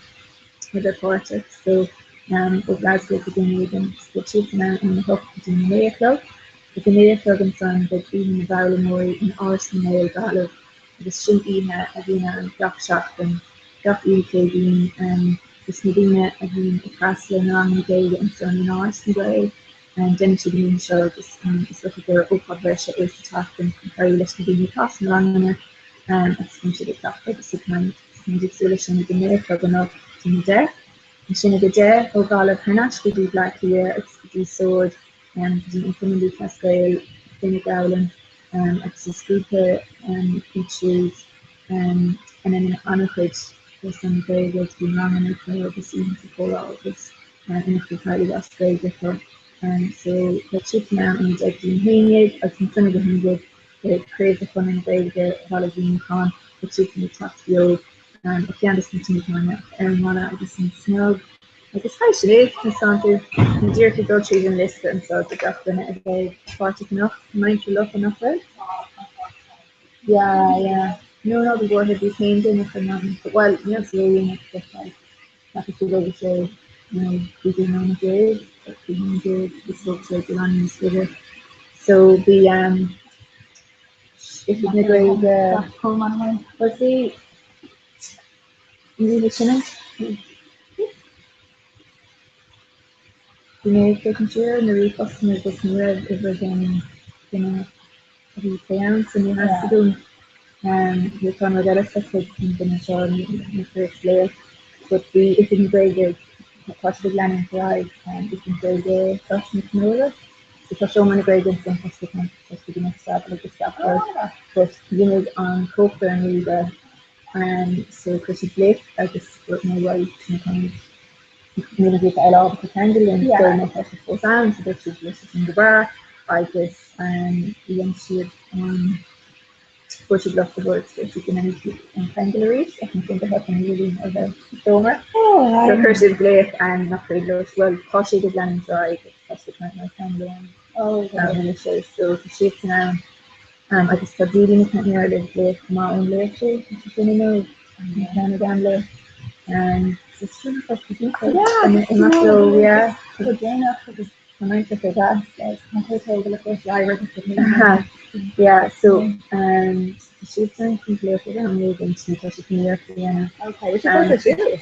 other parts so with Glasgow to need and the chief man in the hook to the club with the mayor club and son that even the barrel more in Arsenal Gallup the Shimina Adina Doc Shop and Doc UK this Medina Adina Crasslin on the day and son in Arsenal and then to be show this is looking for up version is the top and very less Medina Crasslin on it's going to the top of the segment music solution with the mayor club and up to the death and Shinna the Day, O'Gallagher Hanash, the Black here, it's the sword, die implemented Pascal, Finnic Gowland, it's a scooper, features, and then in Anachit, there's some very good to be long and it's the season to follow all of this, and if you're that's very different. So the chip now and like the Hanged, I can some of the Hanged, the crazy fun and very the Halloween con, the chip in the top field, if you understand to me, and one I just snug. Like it's high today, it's something the deer could go through and list it and so the duck in it about 40 enough, mindful up enough, right? Yeah. No, the board had be painted in it for nothing. But well, you know, it's really in it, like, not if you go to say, we do know good, but we know good, this looks like the on this figure. So the, if you make what's the, you listening? Taking sure and the customer was near if we're getting, the parents and you have to do you're trying to get us to take something and show me first layer. But if you can grade it, possibly landing drive and if you can grade the customer to know it. Because so many grades and some customer just the next step like the step but on Coker and Riga so Chrissy Blake I just put my right to communicate a lot of the tangle and so my first four sounds, so that's just in the bar. I guess young sheep push it off the words so she can tangle reach. I can think of having really as a donor. So Kirsty Blake and not very low as well. Poshy the land dry, that's the kind of tangle and so the shapes now. I just started reading it near the Blake come out in later, which is going to know Canada and it's really tough to do so. And so good enough for this night for that. I'm going to tell you the first I registered me. So she's going to play for them moving to because you can hear Vienna. Okay, which is good.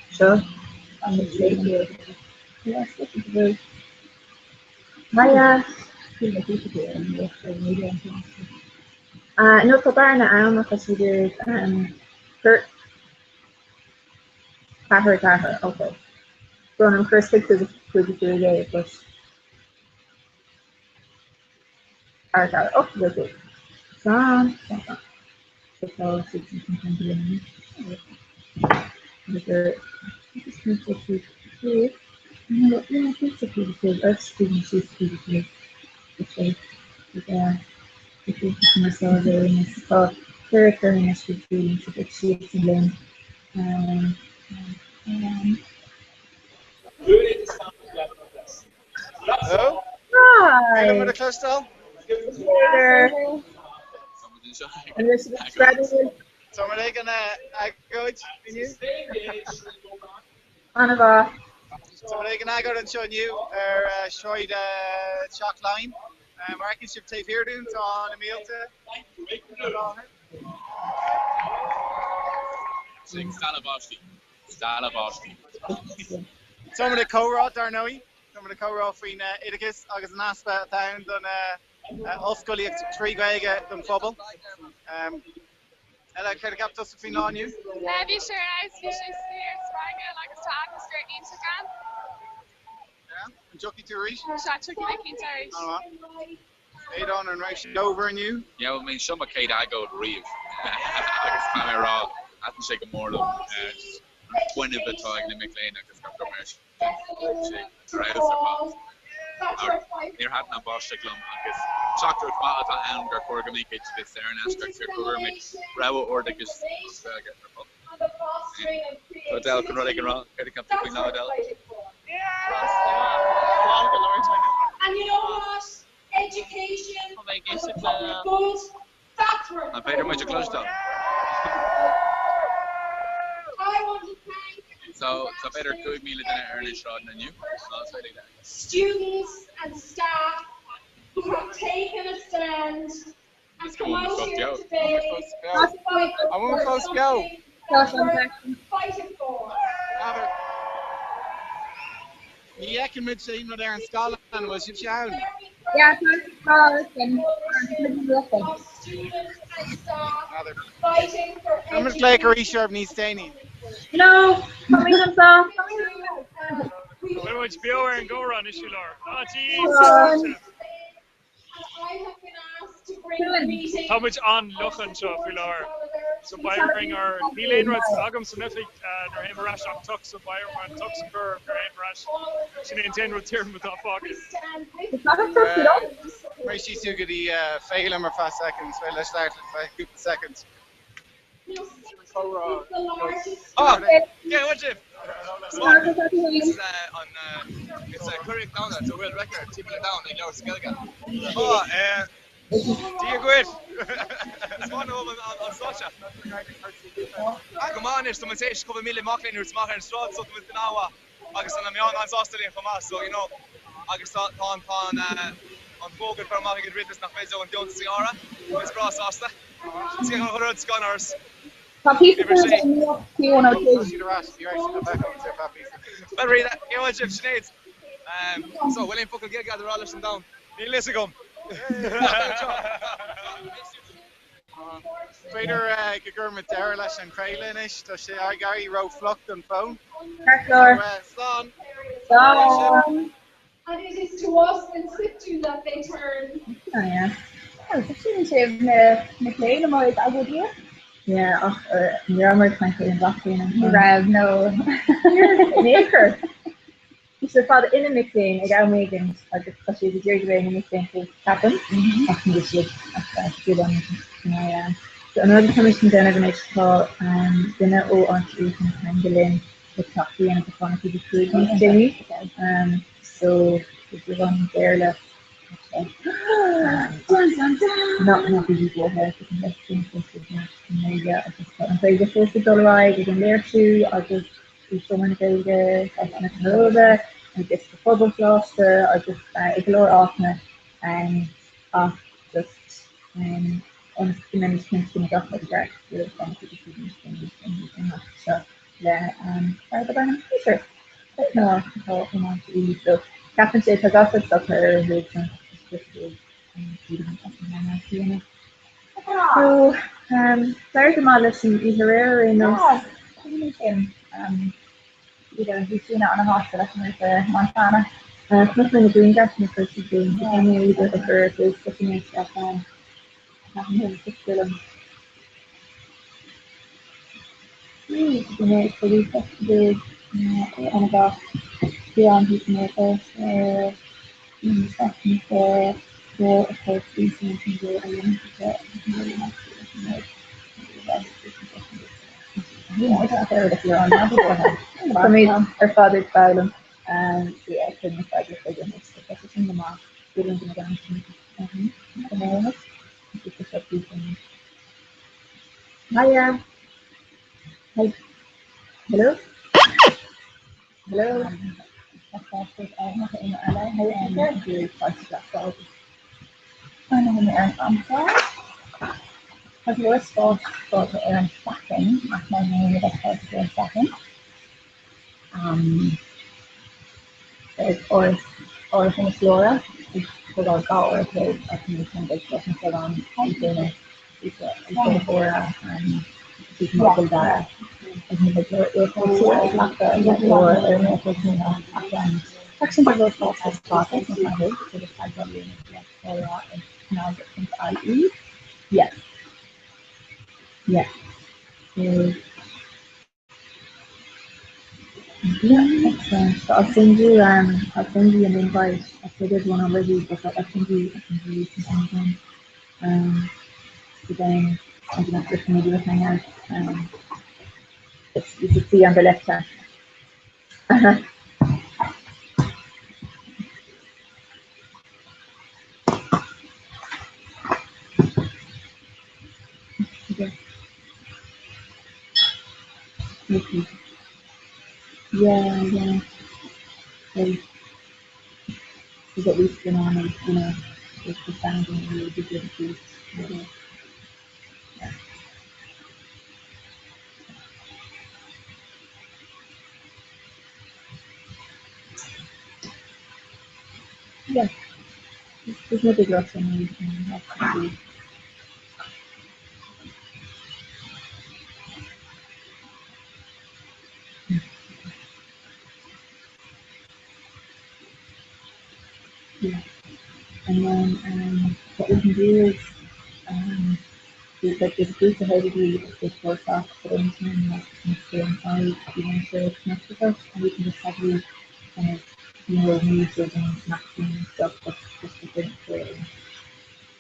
Sure. I'm going to take you. Yes, this is good. Hiya. No, for Barna, I don't know if she did Kurt. Tahar, okay. Well, I'm first picked to the day, but Tahar, oh, that's it. So, Hello? Hi. Hello, Mr. Clostal. Someone they gonna go to you? Anava. Someone they gonna go and show you show the chalk line. Waar je op tv doen, zo aan de mail te. Stalabosti. Some of the co-rod daar nou. Some of the co-rod for Idicus, agus an aspa town done Oscoli 3 wege done fobble. Ella could have kept us between on you. Be sure I see like a talk straight Instagram. Yeah, and Jockey to reach. Shot Chucky like he's Irish. Oh, well. On and right over and you. Yeah, well, I mean, some Kate I go to Reeve. I guess camera I can shake a more of twin of the time in McLean I just got commercial. Near had na bosta glum agus chakra fat a anger korgami ke this there and structure korgami rawo or the gus hotel can run around get come to now Adele. And you know what? Education. Good. That's where I paid her much close down. I want to thank so better could me than Ernest Rod than you. students and staff who have taken a stand and come out here today. I won't supposed to go. Fighting for. Yeah, can we see there in Scotland was you shown? Yeah, students and staff fighting for. How much like are you sure of needs staying? No, coming themselves. Well, much Bio and go run issue, Laura. Oh, geez. I have been asked to bring the meeting. How much on Luchan show for Laura? So Byron or Elaine Rods Agam Sonific Narham Rash on Tux so Byron Tux Burr Narham Rash. She maintained with Tierm with that pocket. Rishi took the fail him for 5 seconds. Well, let's start with 5 seconds. Oh, yeah, what's it? This is on it's a current down that's a world record. People it down in your Skelga. Oh, do you quit? It's one of them on Sasha. Ah, come on, if someone says cover million Macklin or Smacher and Strad, so with Nawa, August and I'm young on Australia from us, so you know, August on Fogan for Macklin get rid of this Napezo and don't see Aura. It's cross Asta. See how hard it's gunners. Well, read that. You know what, Jeff Sinead. So, William fucking get gather all them down. Neil Lissicum. Twitter gegurmet derlas and Kraylinish, so she I Gary wrote flocked on phone. Son. And it is to us in situ that they turn. Oh yeah. Oh, dat zien ze met helemaal uit Agodia. Ja, ja, maar ik ben geen wachtingen. Right, no. Zeker. Dus we hadden in een meeting, ik hou meetings, als je de derde week in een meeting happen. Ach, dus je dan, nou ja. So another commission then of an extra dinner or on to handling the coffee and the quantity of the food today. So if you're on there left. Not really good health and yeah, I'm very difficult to go right, you can there too, I just do someone about the over, I just the bubble cluster, I just ignore off me and off just on the many things to go for the back to the so yeah, the burning feature. But no, I want to eat so Captain says I got it up her so there's a model is rare in those you know, he's seen it on a hospital with Montana. Nothing in the green grass in the first game. The family leader of her is looking at stuff having him to kill him. You know, so we have to do on about beyond his makers. Second, the first season can do a limited for me, her father's violent, and yeah, I couldn't fight with her goodness. Because it's in the mouth, getting the gun. Hiya. Hi. Hello. Hello. I'm sorry. Have you for second? My name is second. Or Flora, because I'll go or okay, I can use some big stuff and put on doing it's for she's mobile data. I think that you're not the or actually the most spot I think I heard so the fact that we're now getting IE. Yes. Yes. Yeah, excellent. So I'll send you an invite. I figured one already, but I'll send you something. So then I'm gonna have to maybe hang out. You can see on the left hand. Okay. Okay. Yeah. Because at least on it, you know, it's the sound and really good piece. Yeah. There's no big rush on anything. And then what we can do is there's like this group of heavy this work off for anything like inside to connect with us, and we can just have you kind of music and snacking and stuff that's just different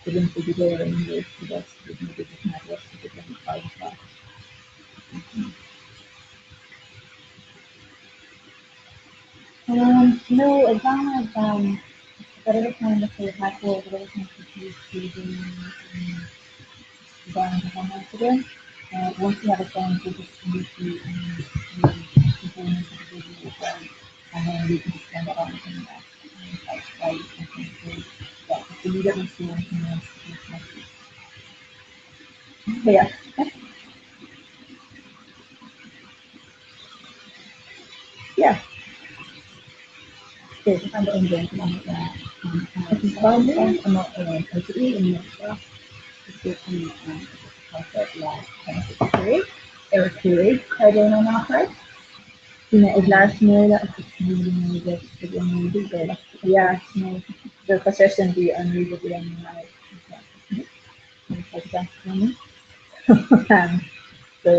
for them to be there and use for us to maybe just have us to get them 5 o'clock. No, as long as whatever time that they have for whatever time that you choosing down to home again. Once you have a phone, you just need to component of the video as well, and then we can just send it on to the outside and so yeah, if you need it, we see anything else to do next week. But yeah. Yeah. There's a kind of engagement on it. If you find it, I'm not totally in the stuff. It's in concept last 2063. It was created, I don't know now, right? Is last year that was really yeah, no, the possession be unreadable and so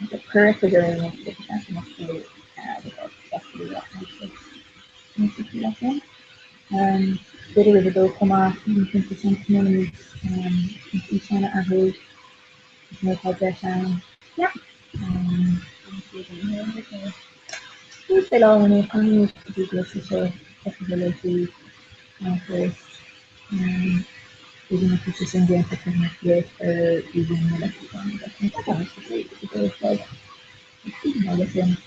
the current figure is must be there was a bill come off in 20% communities in China and who no project yeah we still all in the economy to do this so flexibility first even if it's just in the entertainment with using electrical it's like medicine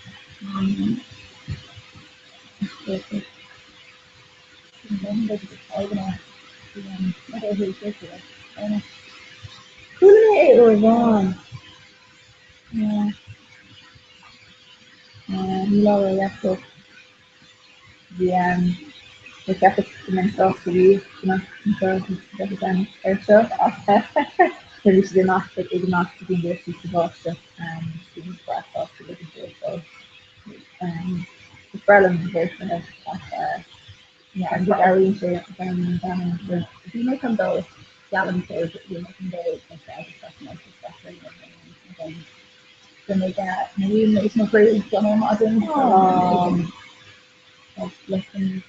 perfect and then there's the organized whatever it's like it was on yeah lower left of the ik heb het mensen geweest, dat is dan zo. Er is de nacht dat ik de nacht in de situatie students breakfast to listen to it. So the problem version of yeah, I think I really say if you make them go gallon page, you make them go and then they get maybe make some great summer modern lessons.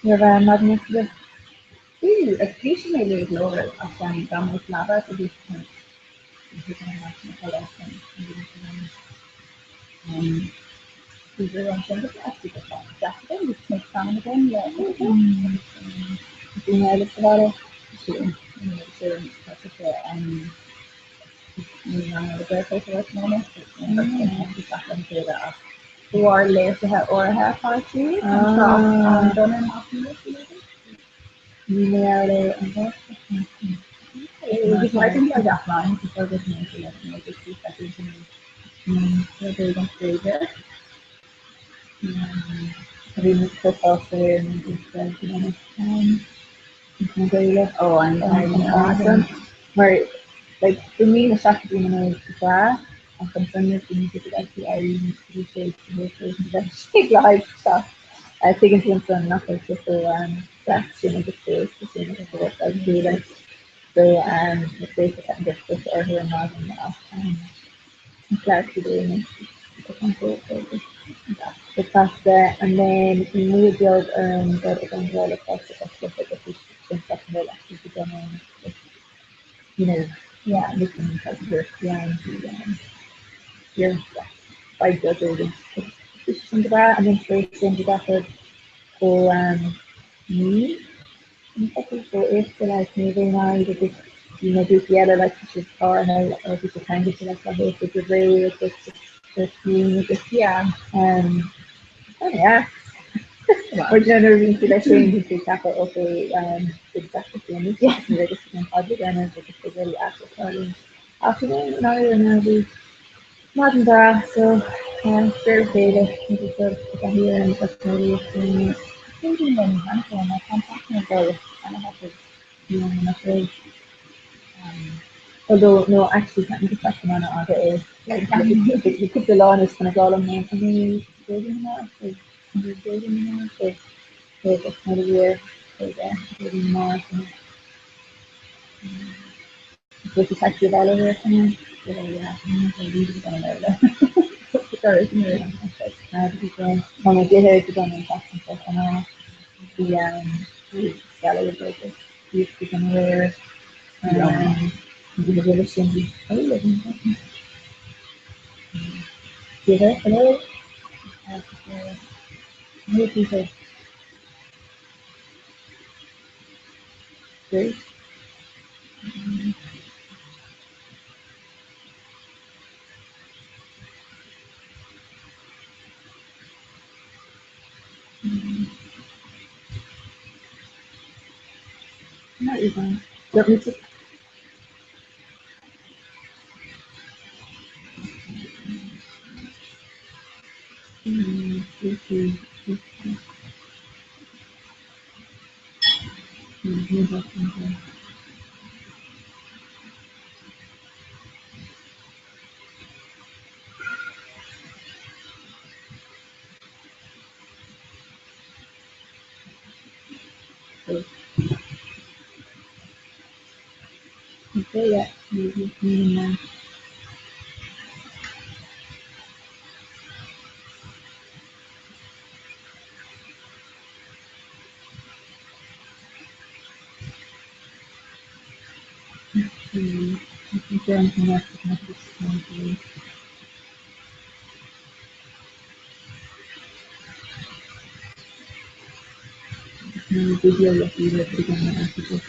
You're madness. Occasionally lower of Dominic Lava to be we were on the plastic Saturday, which makes fun again. Yeah, being able to have sure, the birthday for us moment, who are late to have or have party and done an afternoon. Lineare and that. I think I got mine before this meeting. Let me just see if I can they don't say that. I didn't put off there and oh, I'm awesome. Where, like, for me, the fact that you know is bad, and sometimes you need to get the area to shape the big life stuff. I think it's one from nothing so that's the space to see what I do like. So the space is kind of difficult for everyone not in that. I'm glad to do it. Because and then we move the other umbrella across the actually done you know, yeah, looking at the here by the think about and then first into that for me. So if like maybe now that this you know this yellow like this is car and or this is kind of like a bit of the way this yeah oh yeah or generally to the change to tackle okay exactly the yeah this is project and it's really actually afternoon now and modern bra so very data here and that's really thinking when I'm talking about and I have to I'm afraid although no actually can't be question on it is like you keep the law and it's gonna go along and Pues es aquí vale ver también, pero ya no sé vivir con la verdad. Sabes, no era vamos a ver que también pasa un poco más y ya sale de todo y es que no ver y yo lo siento ahí lo siento quiero hello muy difícil great not even let me just okay yeah you video y así lo explican así que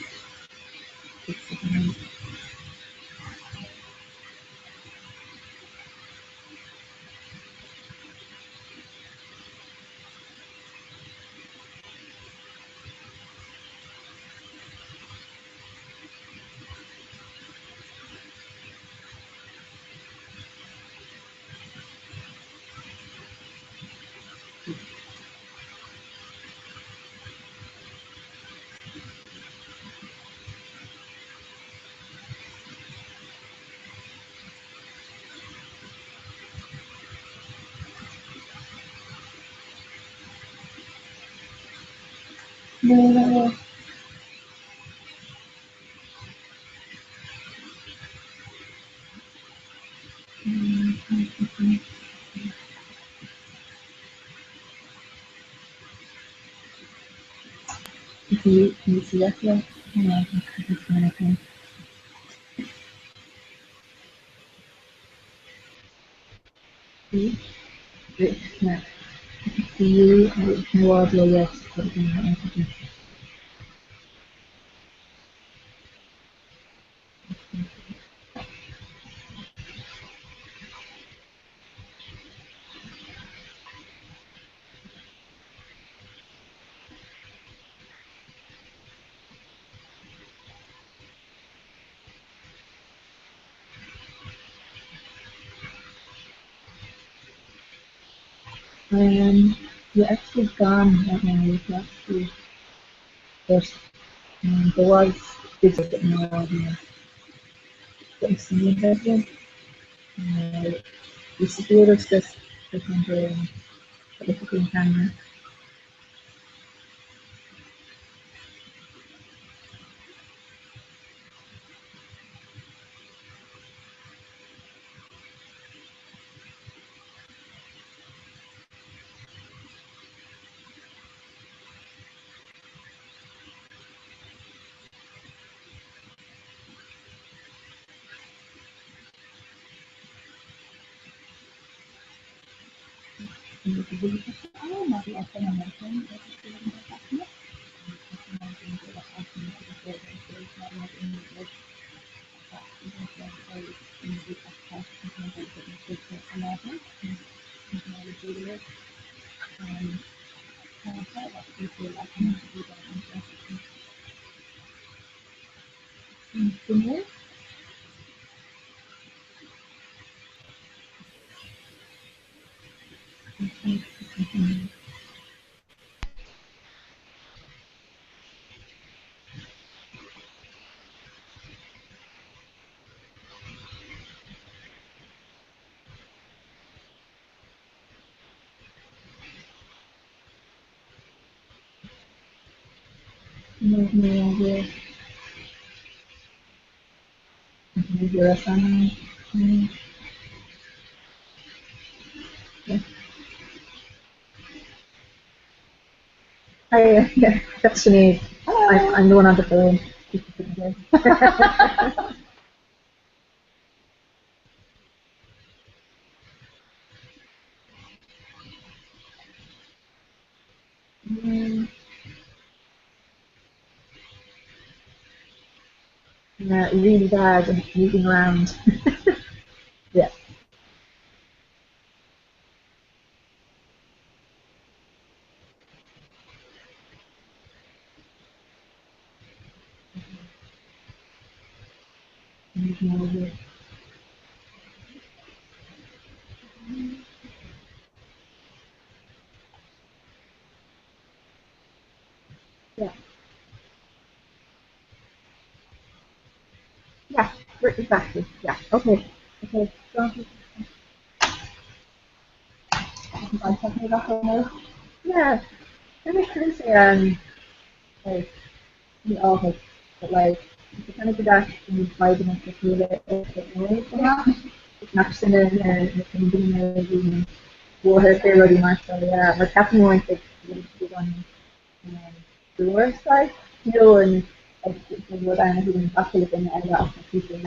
no y si ya que no sí yeah see you no audio yet you're actually gone when you left you there's there was this no audio but see that y si quiero estás presente en camera No, you're a fan. Hi, yeah, that's me. I'm the one on the phone. Really bad and moving around. Yeah. Yeah. Yeah, exactly. Yeah. Okay. Okay. I'm talking about right now. Yeah. That makes sense. Like, we all have, but like, if you kind of do that and you try to make it feel a bit more, it's not just in a water already much. So yeah, what's happening when it's on the worst side, and what I'm doing after the end of the people.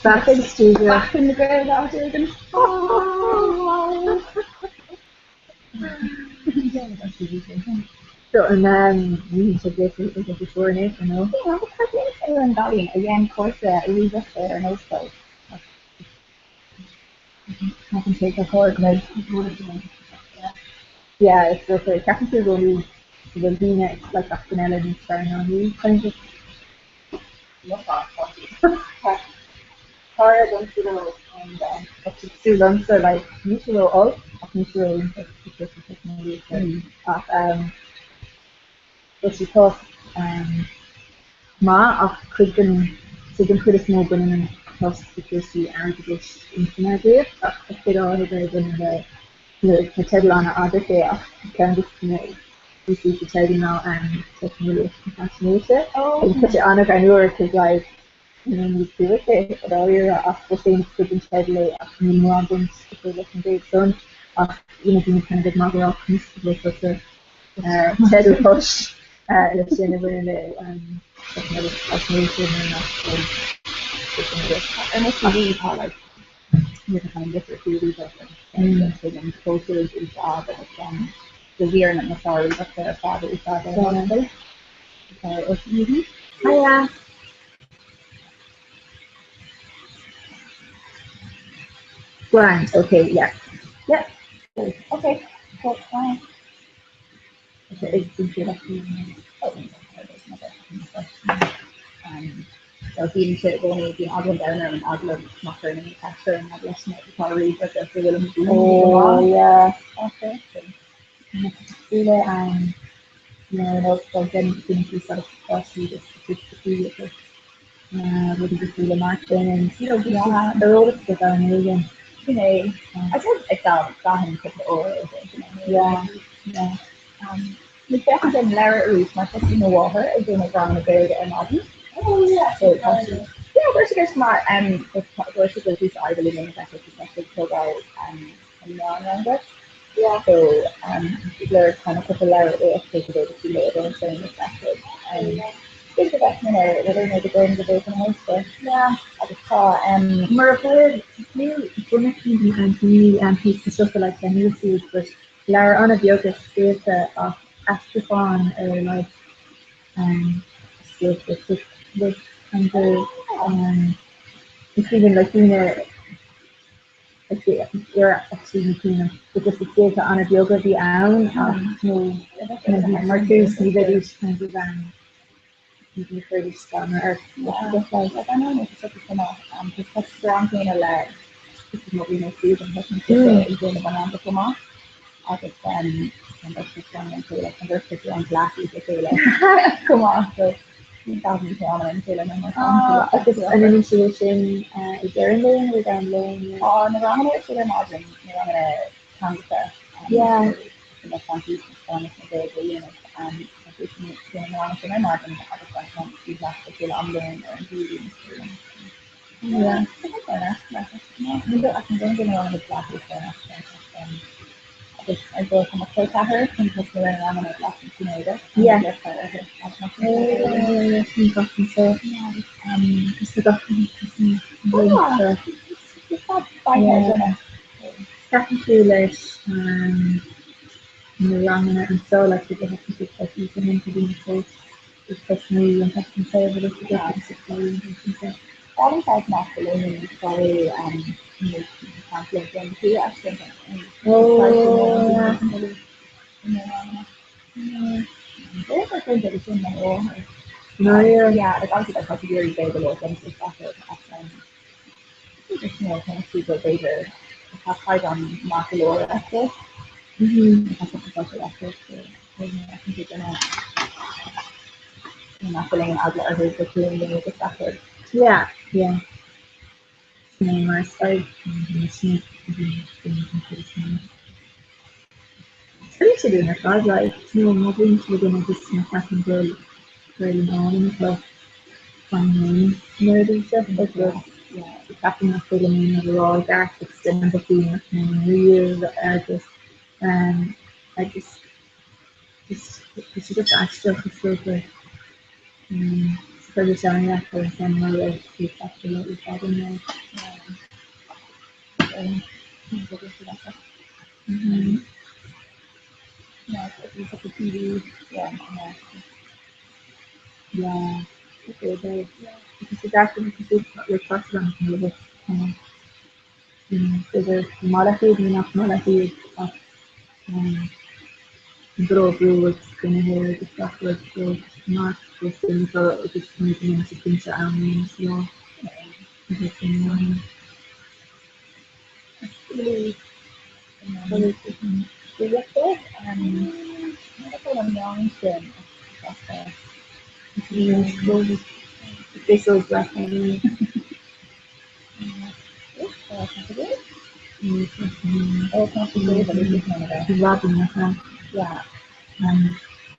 Back in the studio. Back in the ground after again. So, and then we should get to before it, you know. Yeah, because it's Aaron Valley again, of course, we just there and also I can take a forward now. Yeah, it's just like technically only the V-neck like that's an element starting on you kind of hard on to the and up to two lunch so like you should go up you should go into the but she thought ma of couldn't so can put a small gun in plus because she added this internet it all the hotel on other day kind of you see the tell you now and technically fascinated and put it on a I knew her because like you do it but all your after saying good and tell after me more than super looking great son being kind of mother of with such a tell push let's say never in the fascination and I must be really hard like you can kind of different theories of them culture is but the weird and the sorry but the father is father Hiya. Grand. Okay. Yeah. Yep. Okay. Cool. Fine. Okay. So he should go maybe Adler down and Adler not turning any faster and Adler not probably but that's the little oh yeah. Okay. Do that like then you sort of see this with the feel marching and the road is get down again. I said it's got him to the oil. Yeah. Yeah. The second time Larry Reese, my sister in the water, is doing a ground a bird and Maggie. Oh yeah. So yeah, where she gets smart where she goes this idle in the back of the guys and around it. Yeah. So people are kind of put the Larry off take it over to later and saying it's active. Think of that minute, whether or not the going to the house, so yeah, I just saw Murphy, you and he piece the stuff like the new food, but Lara on a yoga space of Astrafon or like space with kind of it's even like doing a you're actually clean because it's data on a yoga the own no kind of Mercury's videos kind of you pretty stunner. Just like I don't know if it's come off. Just like strong in a leg. this is what we know food and husband is doing a banana come off. I just and that's just one and say like convert on glasses if they like come on. So 2000 and say like I just an initiation is there in there we're down lane on the wrong way so they're modern we're gonna cancer. Yeah. And that's on piece of the unit and it's going on so my margin I just want to see that feel on there and reading. Yeah, I can go in around the glasses I go from a plate at her and just go around on a glasses teenager. Yeah. So, just the document. It's not by Second to like, wrong and so like people have to get like you can intervene so it's personally and conservative to get the all of that masculine is very conflict and fear actually there's a thing that is in my own no yeah like obviously that's not very available and it's after it's more kind of super bigger have hard on market access. I think you're not feeling outlet or the feeling you get started. Yeah, yeah. My side, especially doing it, I like, moving to the next second girl, very morning, like, fun, nerdy stuff, but yeah, the tapping of feeling overall, dark, extended the feeling, real, I just it's just extra for good. For the showing that for some way to absolutely problem. Yeah, it's like a TV. Yeah, yeah. Okay, but it's actually because your trust them a little bit. So there's molecules, not molecules. Bro, was gonna hear the stuff was so not listening, so it just making me think that I mean, so really, really selective and not a long term. This was definitely yeah.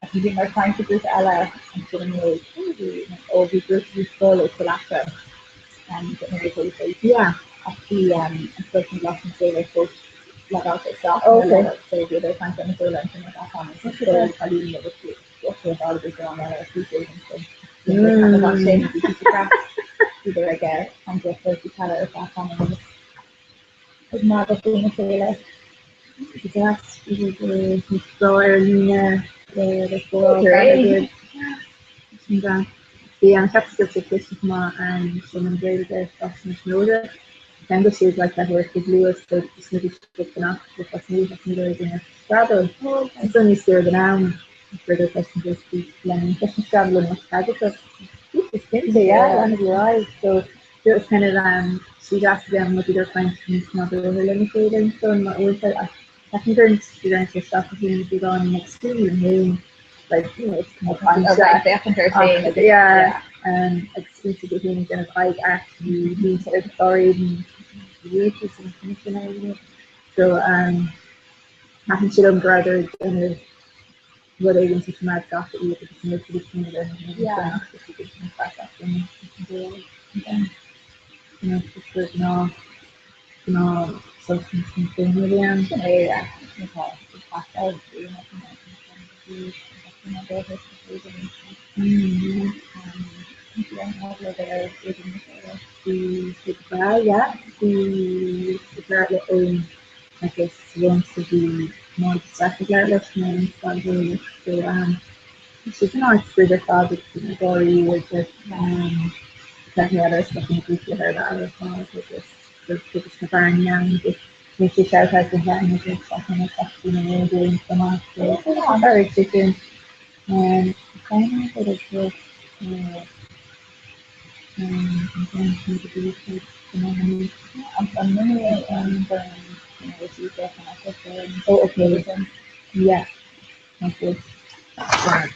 I think my trying to do Ella and sitting with all the groups we follow collateral and yeah, actually unfortunately lost in favor for like out itself. Okay. So the other times I'm so like that one is so I didn't know what to all of this on a few days and so kind of shame to keep track either like a hundred thirty color or that one is not a thing to like that's the floor Lina the floor good. Yeah, ik heb het dus maar en zo'n brede fascinatie and this is like that work with Lewis, the snitty chicken up, the fascinating in travel. It's only still down for the passengers to learn question travel and much travel, but it's been yeah, and you're right. So it was kind of she asked them what their friends from not over limited and so on. I think they're students and stuff is be on next school like it's kind of fun stuff. Yeah. It's easy to hear kind of like actually being sort of sorry and uses and functionality. So having to them rather than what agency to my stuff that you could just make it in the yeah. Just with no social media. Yeah. Yeah, the I guess wants to be more spectacular listening so she's an arts with her father to story with it that the other stuff in the her that other father with this comparing young when she shout out to him with this fucking affection doing so much so very chicken and kind of sort of I'm going to the beach, like, phenomenally. I'm really receive that kind of stuff. Oh, okay. Yeah, that's good. Right.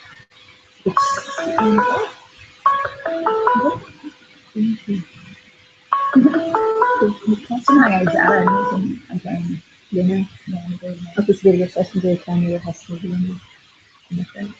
Somehow I was out and I'm going, you know, I was really obsessed with the family has to be in the friend.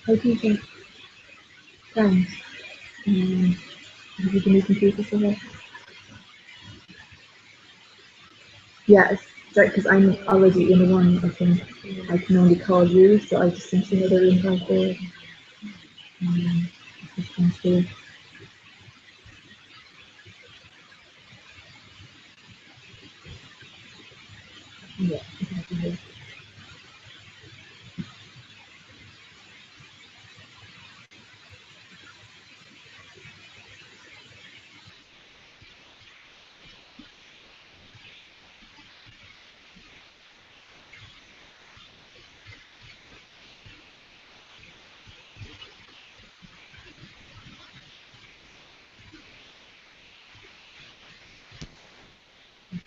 How do you think friends? Have you been making pieces of it? Yeah, it's right because I'm already in one. I think I can only call you, so I just sent you another invite there. Thank you. Yeah, exactly.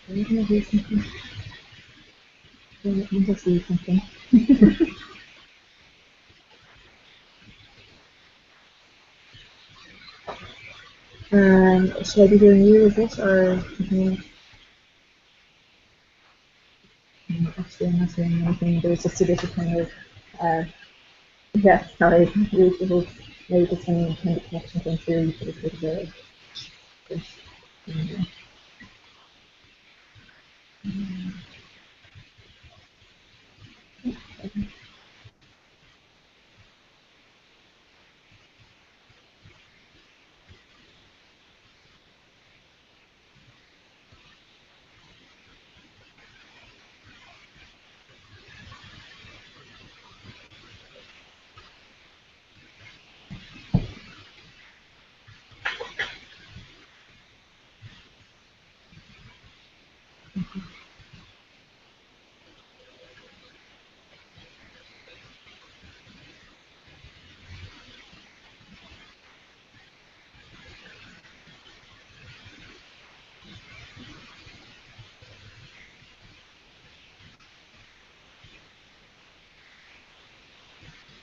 I'm gonna do something. I'm gonna see something. Should I be doing you with this or actually I'm not saying anything. There's just a bit of kind of yeah, sorry, beautiful. Maybe just some kind of connection thing through for this bit of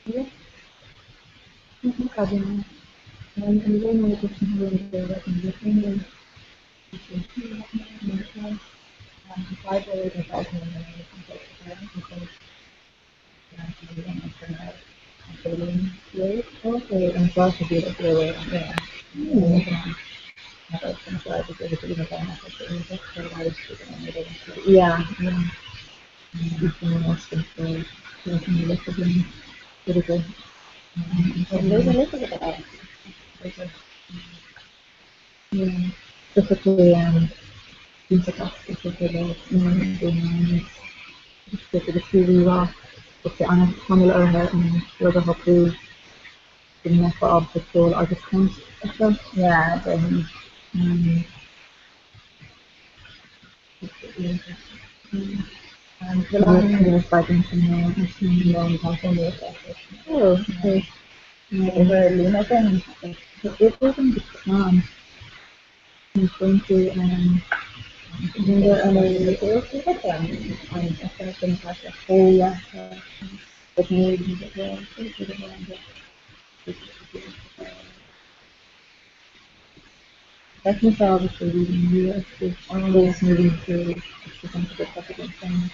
yeah, no problem. I'm going to put some more in there and the thing is five hours and 5 minutes okay, I'm glad to be able to yeah. Yeah, yeah. It's been lost in for making a little bit critical. There's a little bit of that. Yeah. Specifically, things like that, specifically, specifically TV rock, porque ana Kamil Erha and Yoga Hopu didn't have of the soul or the const stuff. Yeah, then the last fighting from oh, okay. Over Luna then it wasn't the plan. He's going to remember oh yeah. But maybe that's my obviously reading the US is always moving to something to get up against them.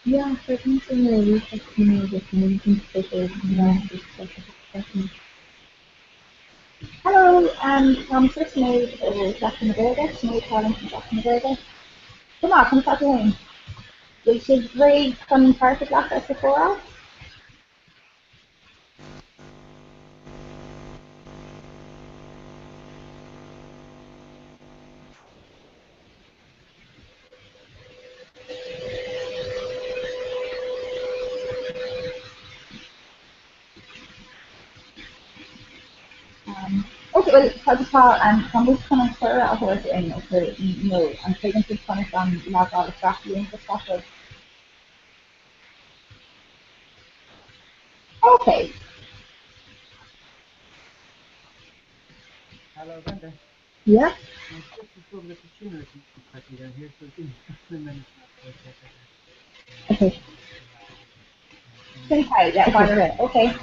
Yeah, so I think some of the research the community papers Hello, I'm first made Dr. McGregor, Sinead calling from Dr. McGregor. Come on, come start doing. We should read from part of Dr. Sephora. Okay, well, first of all, I'm just going to clear out here and I'm taking this one from log all the stuff you the stuff. Okay. Hello, Brenda. Yeah. My sister's over the machinery quickly down here, so give me a couple of minutes. Okay. Okay, yeah, by the way. Okay.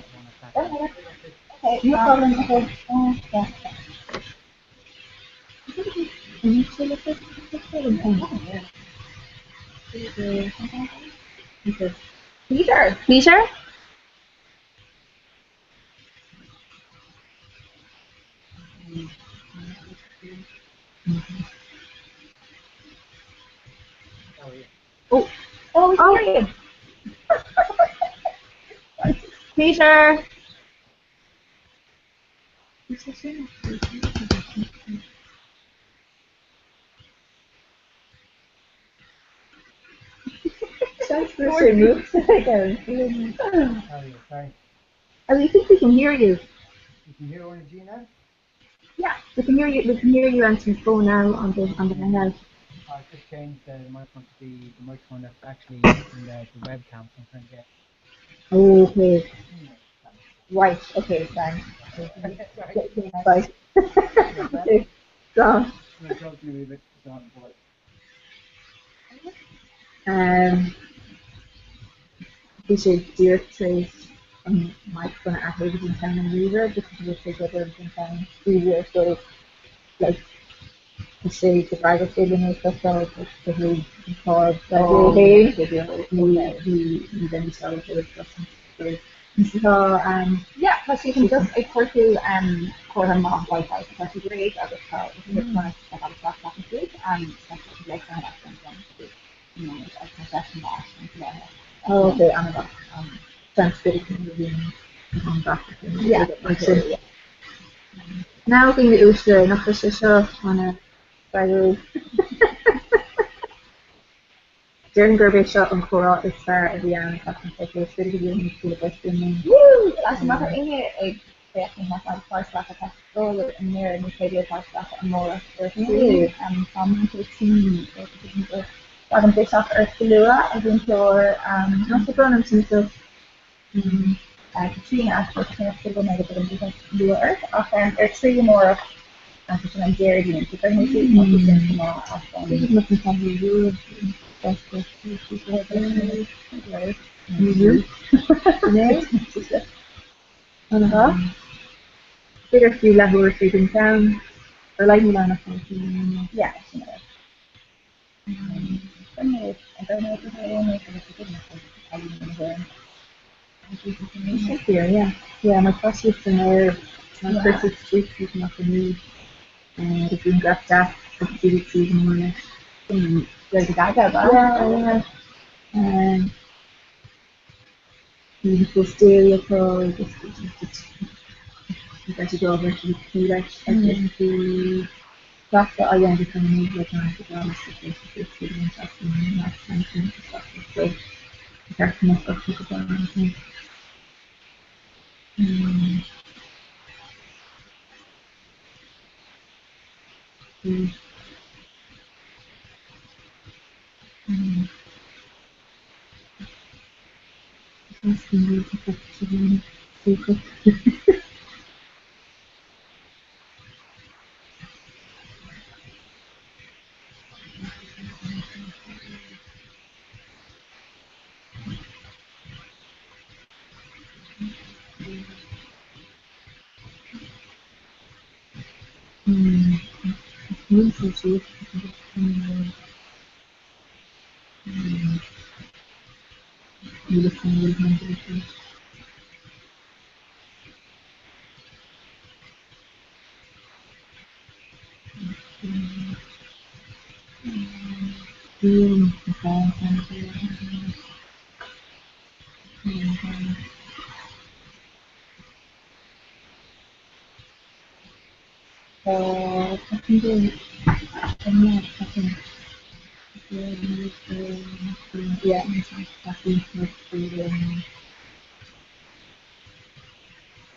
Okay, no problem. Okay. Yeah. Peter. Peter? Oh. Oh, we can hear you. Peter. That's the same move. Sorry. Oh, you think we can hear you? You can hear one of G now? Yeah, we can hear you. We can hear you answering the phone now on the hangout. I've just changed the microphone to be the microphone that's actually in the webcam. So I'm trying to get. Okay. Right. Okay. Thanks. Bye. Okay. So. We should do it trace Mike's gonna add everything down in Weaver because we'll take everything down in Weaver. So like to say the private feeling is stuff so to read for we then started to discuss. So yeah, but you can just refer to call him off Wi-Fi because he's great at it. So if you just want to check out the class last week that's like kind of accent you know, a concession box and together. Oh, okay, I'm about translating back. Yeah, okay. Now being the Usher, not for sure on a Friday. During Gerbe shot on Cora, it's far at the end, I can take a pretty good in the best in me. Woo! As a matter in it, I actually have my first lack of roll and near and maybe a first lack of more or three, from the team, Adam Bishop or Kalua, I think your not the pronouns so Katrina asked for connected with negative because you are often or three more and for some Jerry to bring me tomorrow often. This is looking for you. That's the Bigger few level receiving down or like Milan of yeah. I don't know if here, yeah. Yeah, my first week's in there, my first 6 weeks is not the need. And the green grass staff for the 2 weeks season on it. There's a guy there, yeah. And the posterior pro, just go over to the T-Rex, the stuff that I ended up in the time to be honest with you, it's really interesting and that's something stuff. So, that's my stuff to go on, I think.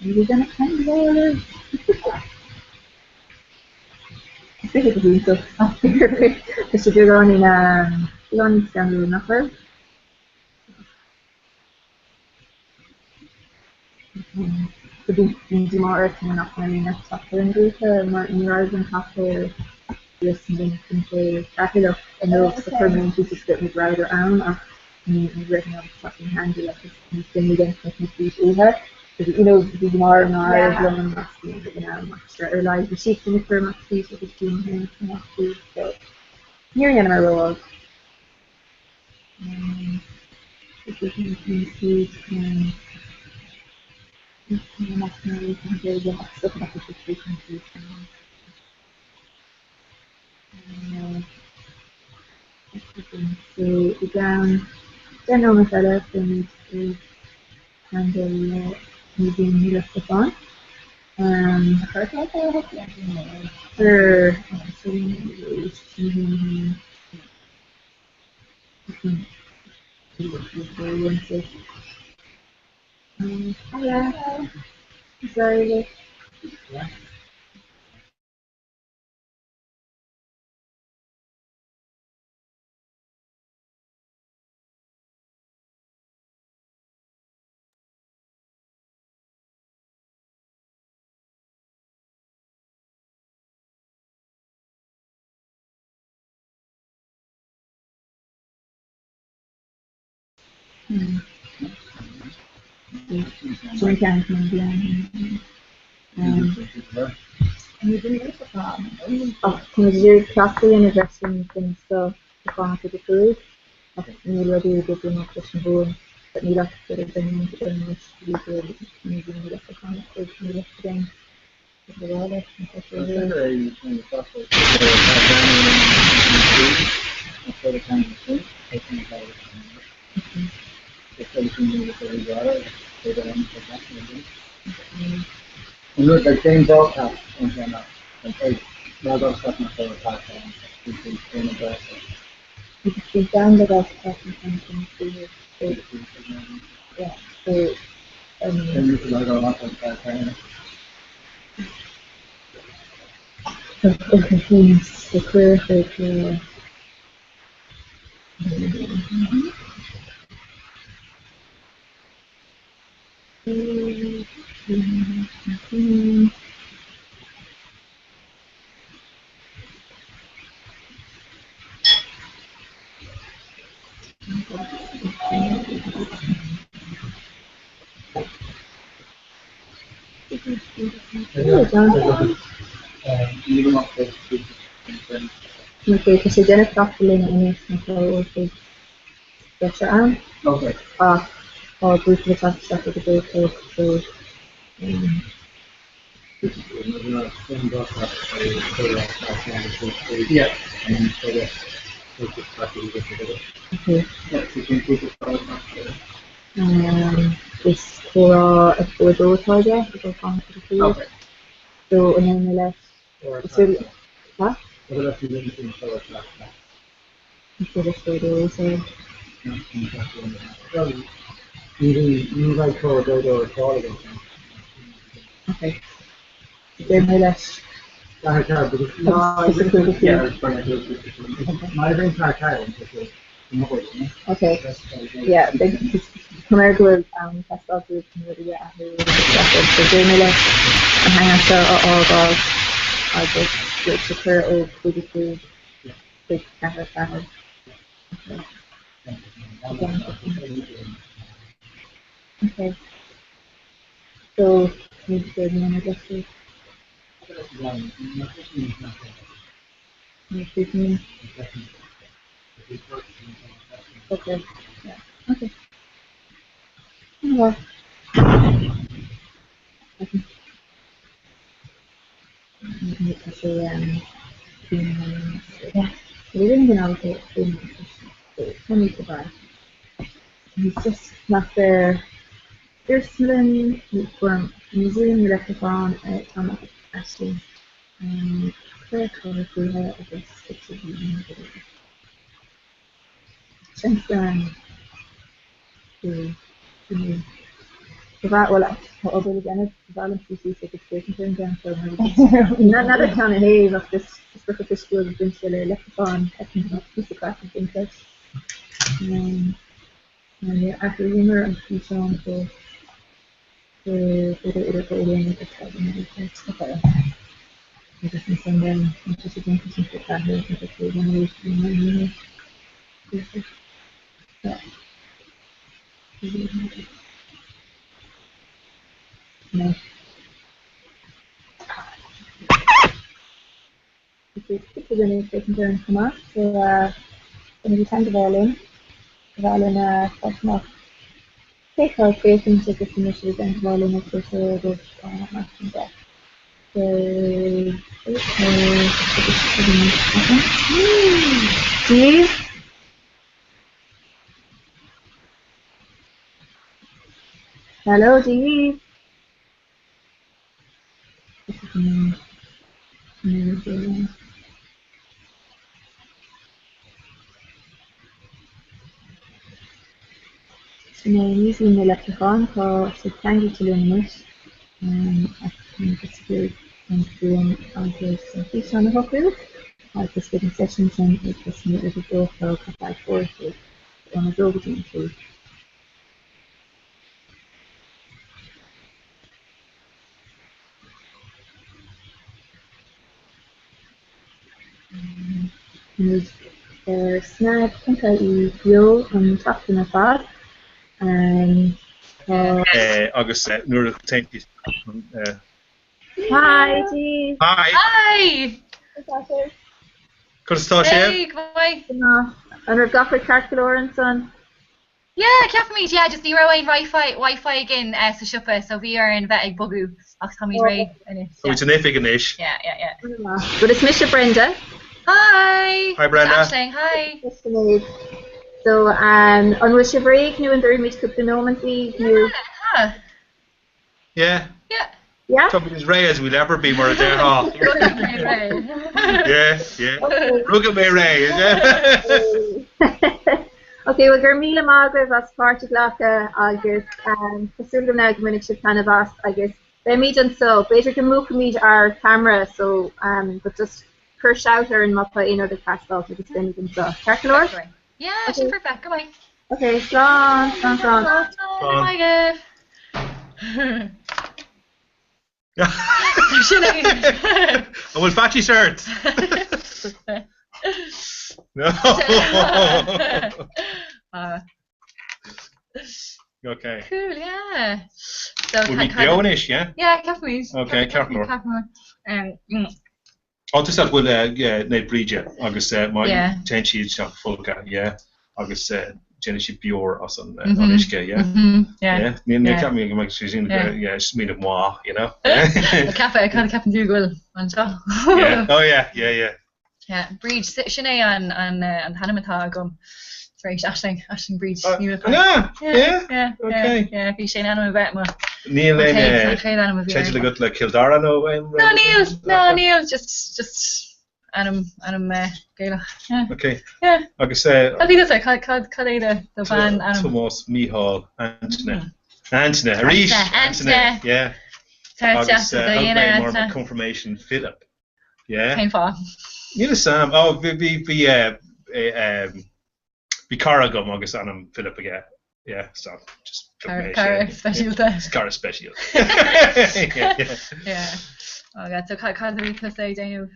Maybe then it can go. Speaking of doing so, because you're on standard enough, right? Could be more earth and not really next after and do Martin Rising after listening to Shakilo and those the permanent pieces that would ride around or written on fucking handy like this thing against my feet over. You know, the more and more of them or like the sheep in the firm piece of the team here and so nearing in my role. If we can see so the ground general masala is handle using the font. Hello. Sorry. So we can't can you classically and addressing things so the farm to the food? Maybe I do give them a question bone, but me like to get them into the much to maybe me like to kind of me like to them. Look, I came broadcast on China. Okay, now don't stop my favorite podcast. You can see down the left person something to your face. Yeah, so contains the clear for okay, because I didn't talk to Lena and it's not get your arm off or briefly touch stuff with the blue code. So, yeah. Okay. This Comhrá a photo target, we go from to the field. So, and then the left, it's really, huh? So this photo, so. Okay. Then the left. Yeah, it's my Okay. Yeah, Comhrá gofuil festáil group nuair a so déile an hangasa ágáil agus dúirt sa chur ó chuidigh big cahar. Okay. So need to go to the next week. Okay. Yeah. Okay. Well. Okay. Yeah. We didn't even allocate 3 minutes. 20 to buy. He's just not there. There's Smilin from Museum Electrifon at Thomas Ashley. Claire Colorful, I guess it should be. Since then, the well, other again, the balance you see station turn down so another kind of hay of this specific school of Vinci Electrifon, piece of craft and things like and yeah, after rumor and she's on for okay. I just think I'm just again to think that here and just one of those yeah. No. Okay, keep the winning taking turn come up. So when you time the violin off. Take our creating to get initially and violin of the third of matching deck. So Steve? Hello, Steve? So now using the electrifon for subtangle to limit I think it's good and doing some piece on the hook group. Like the spitting sessions and it's just a little bit of a cut back forth on a go between two. Snag I bio an tapin a fad agus nuair a taintí. Hi, G. Hi. Cutá sé? An gaffer calculor an son. Yeah, ceaf míid, yeah, just ní raibh Wi-Fi again sa siúpa, so bhí ar an bheith ag bogú ach tá míid ré. So it's an epic inis. Yeah. But it's Mr. Brenda. Hi. Hi, Brenda. Aisling, hi. So, on was your break new and during which could the moment be new? Yeah. Yeah. Something as Ray as we'll ever be more there, huh? Yeah. Rugga me Ray, is it? Okay, well, Germila Margaret was part of Laka, August, Casilda now, Dominic Shipanavas, I guess. They meet and so, basically, move to meet our camera, so, but just push out her and Moppa in other cast off with the spinning and so. Calculor? Yeah, she's perfect, come on. Okay, strong. Bye, I will fatty shirt. No. Okay. Cool, yeah. So we'll be Joanish, yeah? Yeah, Caffeine. Okay, Caffeine. I'll just have with Ned Bridge, August, my tenchi Fulka, yeah. August, Genesis Pure or something, Onishka, yeah. Yeah. Yeah, can't make a she's in yeah, it's made of moi, you know. The cafe, I can't Captain Google, and so. Yeah. Oh, yeah. Yeah, Bridge, Sinead and Hannah gum. Sorry, Aisling Bridge. Yeah. Okay. Yeah, if you say Anna about me. Neil and change the good like Kildara No, Neil, just Anam Gaila. Yeah. Okay. Yeah. Like I say. I think that's like Kaleda, the band Anam. Thomas, Mihal, Antina, Arish. Antina. Yeah. August, more of a confirmation Philip. Yeah. Painful. Neil Sam. Oh, be Bhí cara gom agus anam Philip aige. Yeah, so just cara special. Cara special. Yeah. Oh god, so cadú sé déanamh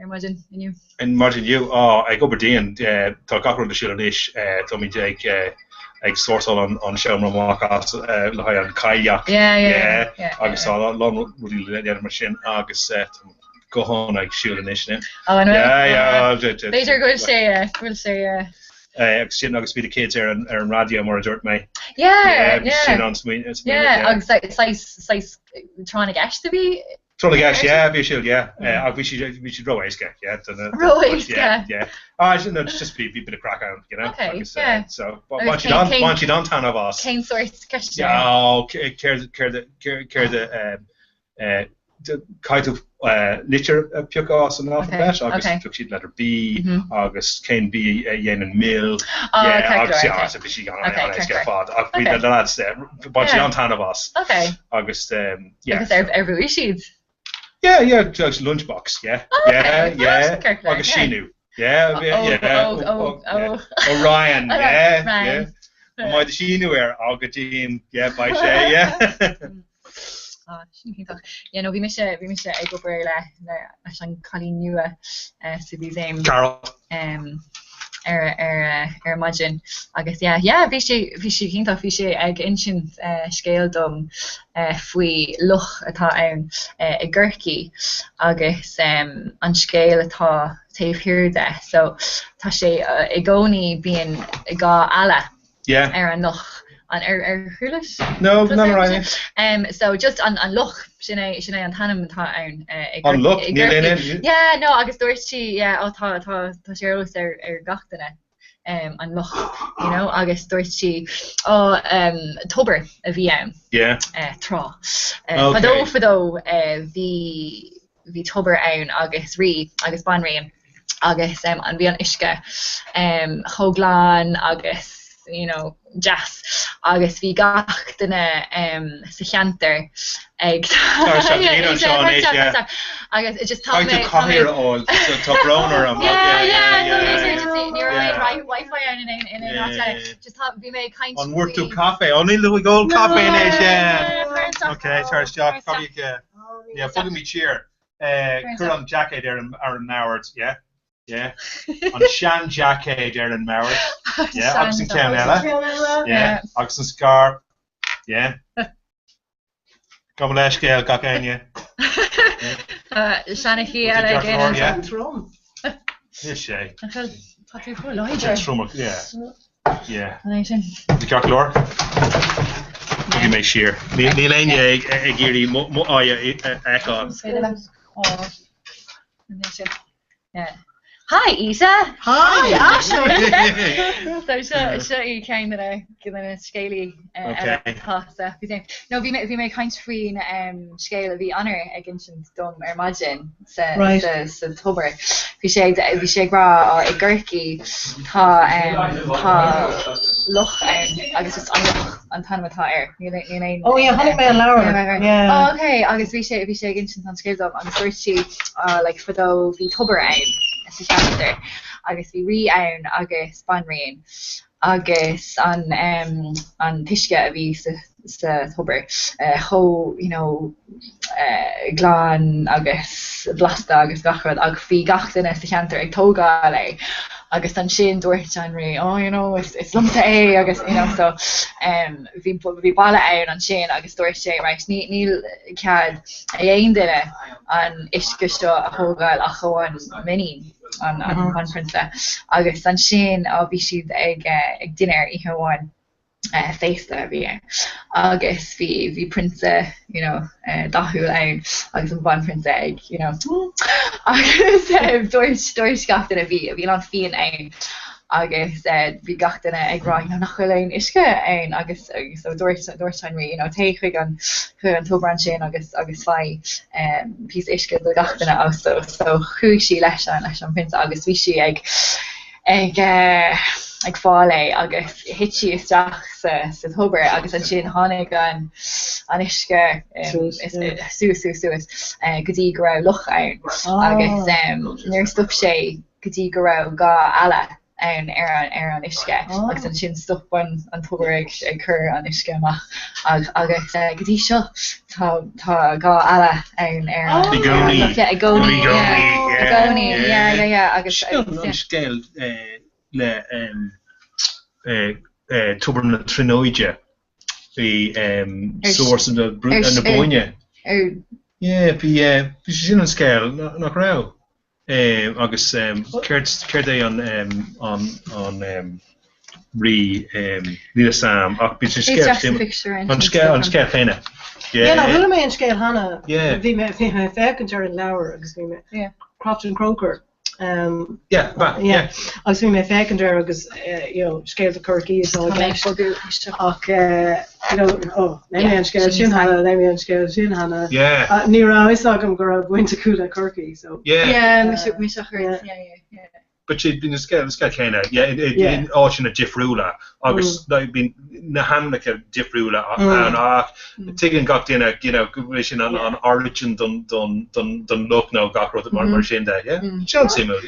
margin inniu. And margin you, ag Aberdeen, tá gachar de siúlanis, tá mi ag sortal an seomra máchas le ha an kayak. Yeah. Agus lá rudi le mar sin agus gohon ag siúlanis ne. Oh, I know. Yeah. Beidir go sé agus sin agus bí the kids an radio mar a dúirt mé. Yeah. Sin an smuoine. Yeah, agus sais tráinnig eiste bhí. Totally guys, yeah, we should, yeah. We should row ice, yeah. Row ice, yeah. No, just be a bit of crack on, you know. Okay, like yeah. So, once you don't turn of us. Cane sorts, question. Yeah, care the kind of litter piocos and off that. August took sheet letter B. August can be yen and mill. Yeah, August so she got on ice get fought. We the lads once you don't turn of us. Okay. August yeah. Because every issue. Yeah, just lunchbox, yeah. August she knew. Yeah. Orion, yeah. My she knew where August by Shay, yeah. Yeah, no, vi mis ag go le an cholín nua sa bhí éim Carol margin agus vi sé cinnta fi sé ag insin scéal dom faoi luch atá ann I ggurcií agus an scéal atá taobhhirirde, so tá sé I gcónaí bíon I gá ala an luch. Chulis? No, not right. So just an loch sinné an tanam tá ann. An loch? Yeah, no, agus dúirtí tá séros gachtainna an loch, you know, agus dúirtí tober a bhí ann. Yeah. Trá. Fadó bhí tober ann agus rí agus ban rion agus an bhí an isce chogláán agus you know, jazz agus bhí gach duna sa cheantar ag agus it just taught me coir all top runner Wi-Fi in just thought bhí mé kind on work to cafe only Louis Gold cafe in okay Charles Jack probably yeah fucking me cheer current jacket there in Aaron Howard yeah on Shan jacket there in Moward yeah Oxen Canella yeah Oxen Scar yeah come on let's go Gakanya Shanna here again yeah yes she yeah the calculor you make sheer Nilania Giri Echo yeah. Hi, Isa. Hi, Ashley. So you came to give a scaly pasta. No, we make kinds free scale of the honor against dom imagine so tober. We shake raw or a gurky loch I guess it's on Panama tire. Oh yeah, honey man Laura. Yeah. Oh okay, I guess we shake against on scale of on the first sheet like for the tober Chapter. Agus bhí rí ann agus ban rion agus an tuisce a bhí sa tober you know glán agus blasta agus gachard agus bhí gachtainna sa cheantar ag tógá lei agus an sin dúirt an rí you know it's lumsa agus you know so bhí baile ann an sin agus dúirt sé right níl cead a dhéon duine an isce a thógáil a chuan mini an conference agus an sin a bhí siad ag dinner I hamháin féasta bhí agus bhí prince you know dathúil ann agus an bhain prince ag you know agus dúirt gachtain a bhí an fion ann agus bhí gachtainna ag rá nach chuileon isce ann agus dúirt an rí you know ta chuig an tóbran sin agus fai pí isce do gachtainna agus so chuig sí leis an prince agus bhí si ag fáil agus hit si isteach sa tober agus an sin tháinig an isce suas gotí go raibh luch ann agus nuair stop sé gotí go raibh gá ala an isce agus an sin stopban an tuaig ag chur an isce amach agus gotí seo tá gá eile an gcónaí agus scéil le tubar na tróide hí source na bóine. Bhí sin an scéil nach rá. Agus céir é an rí ní sam ach bí an scéil chéine. bhfuil mé an scéil hana bhí mé fécintear an leabhar agus bhí mé Croft and Croker. Agus bhí mé fécintear agus scéil a Corky ach an scéil sin hana an scéil sin hana ní ra is agam gur a bhainte cúla Corky so But she'd been a scale chéine in áisin a difriúla agus bín na hamlacha difriúla an ach tuigeann gach duine sin an origin don look ná gach mar sin de Sean simú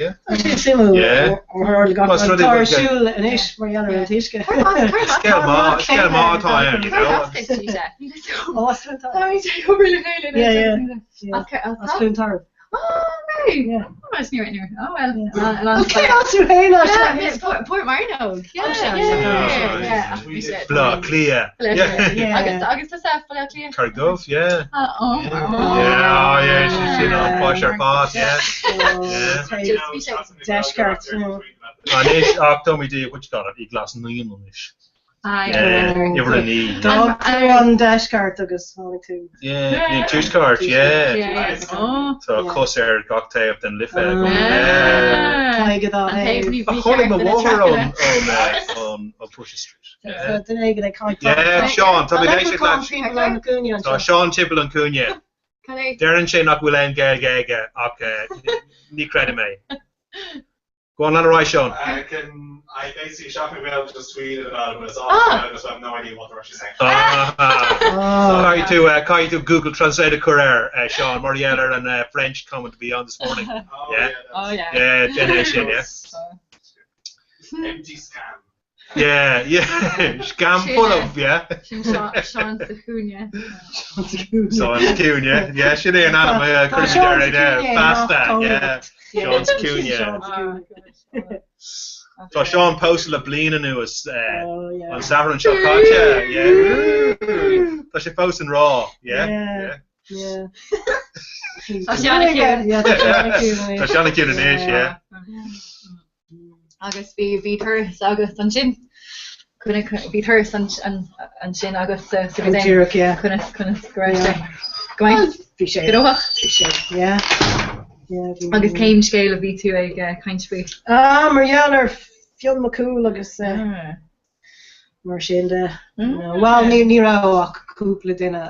tarsúil in is mar dhéanamh an tuisce scéil mátá slúntar Port Marno clia agus clia Cargov sin an páisiar pás Dashcart anis ach tomí dí chuid gar í glas nuis Iver ní an dashcart agus tú túscart Tá cos gachtaobh den lifa chonig ma bhór an Pusher Street Seán tá Tá Seán Tipple an cúne Dean sé nach bhfuil an gaige ach ní creide mé Go on, right, Sean. I basically shopping without just tweeted about it, but it's all I have no idea what they're actually saying. Can you do Google Translate a career, Sean? Mariella and French comment to be on this morning. Generation, Empty scam. Scam full of, Sean Sacunia. She did an anime Christian right now. Faster, Sean Sacunia. So Sean posted a blina news on Saffron Chocolate. So she posting raw. Sean cute in ish, Agus bhí thus agus an sin bhí thus an sin agus chuna bhí sé agus céim scéil a bhí tú ag caiintrí Marianar fion macúil agus mar sin de bhil ní ráach cúpla duine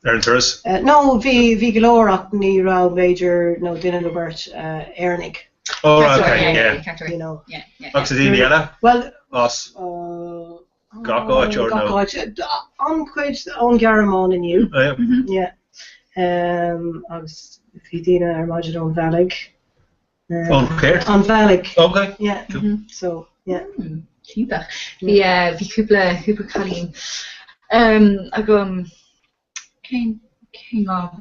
an turas? No, bhí golóach ní rá méidir nó duine le burt airnig. Oh, okay, Agus dí eile? Well, Os Gacháid or no? Ancuid an Garamán iniu. Agus bhí duine ar maidir ón Bhealaigh. An Bhealaigh. Okay. Yeah. So, Cúpach. Bhí cúpla chalín. A gom céim lá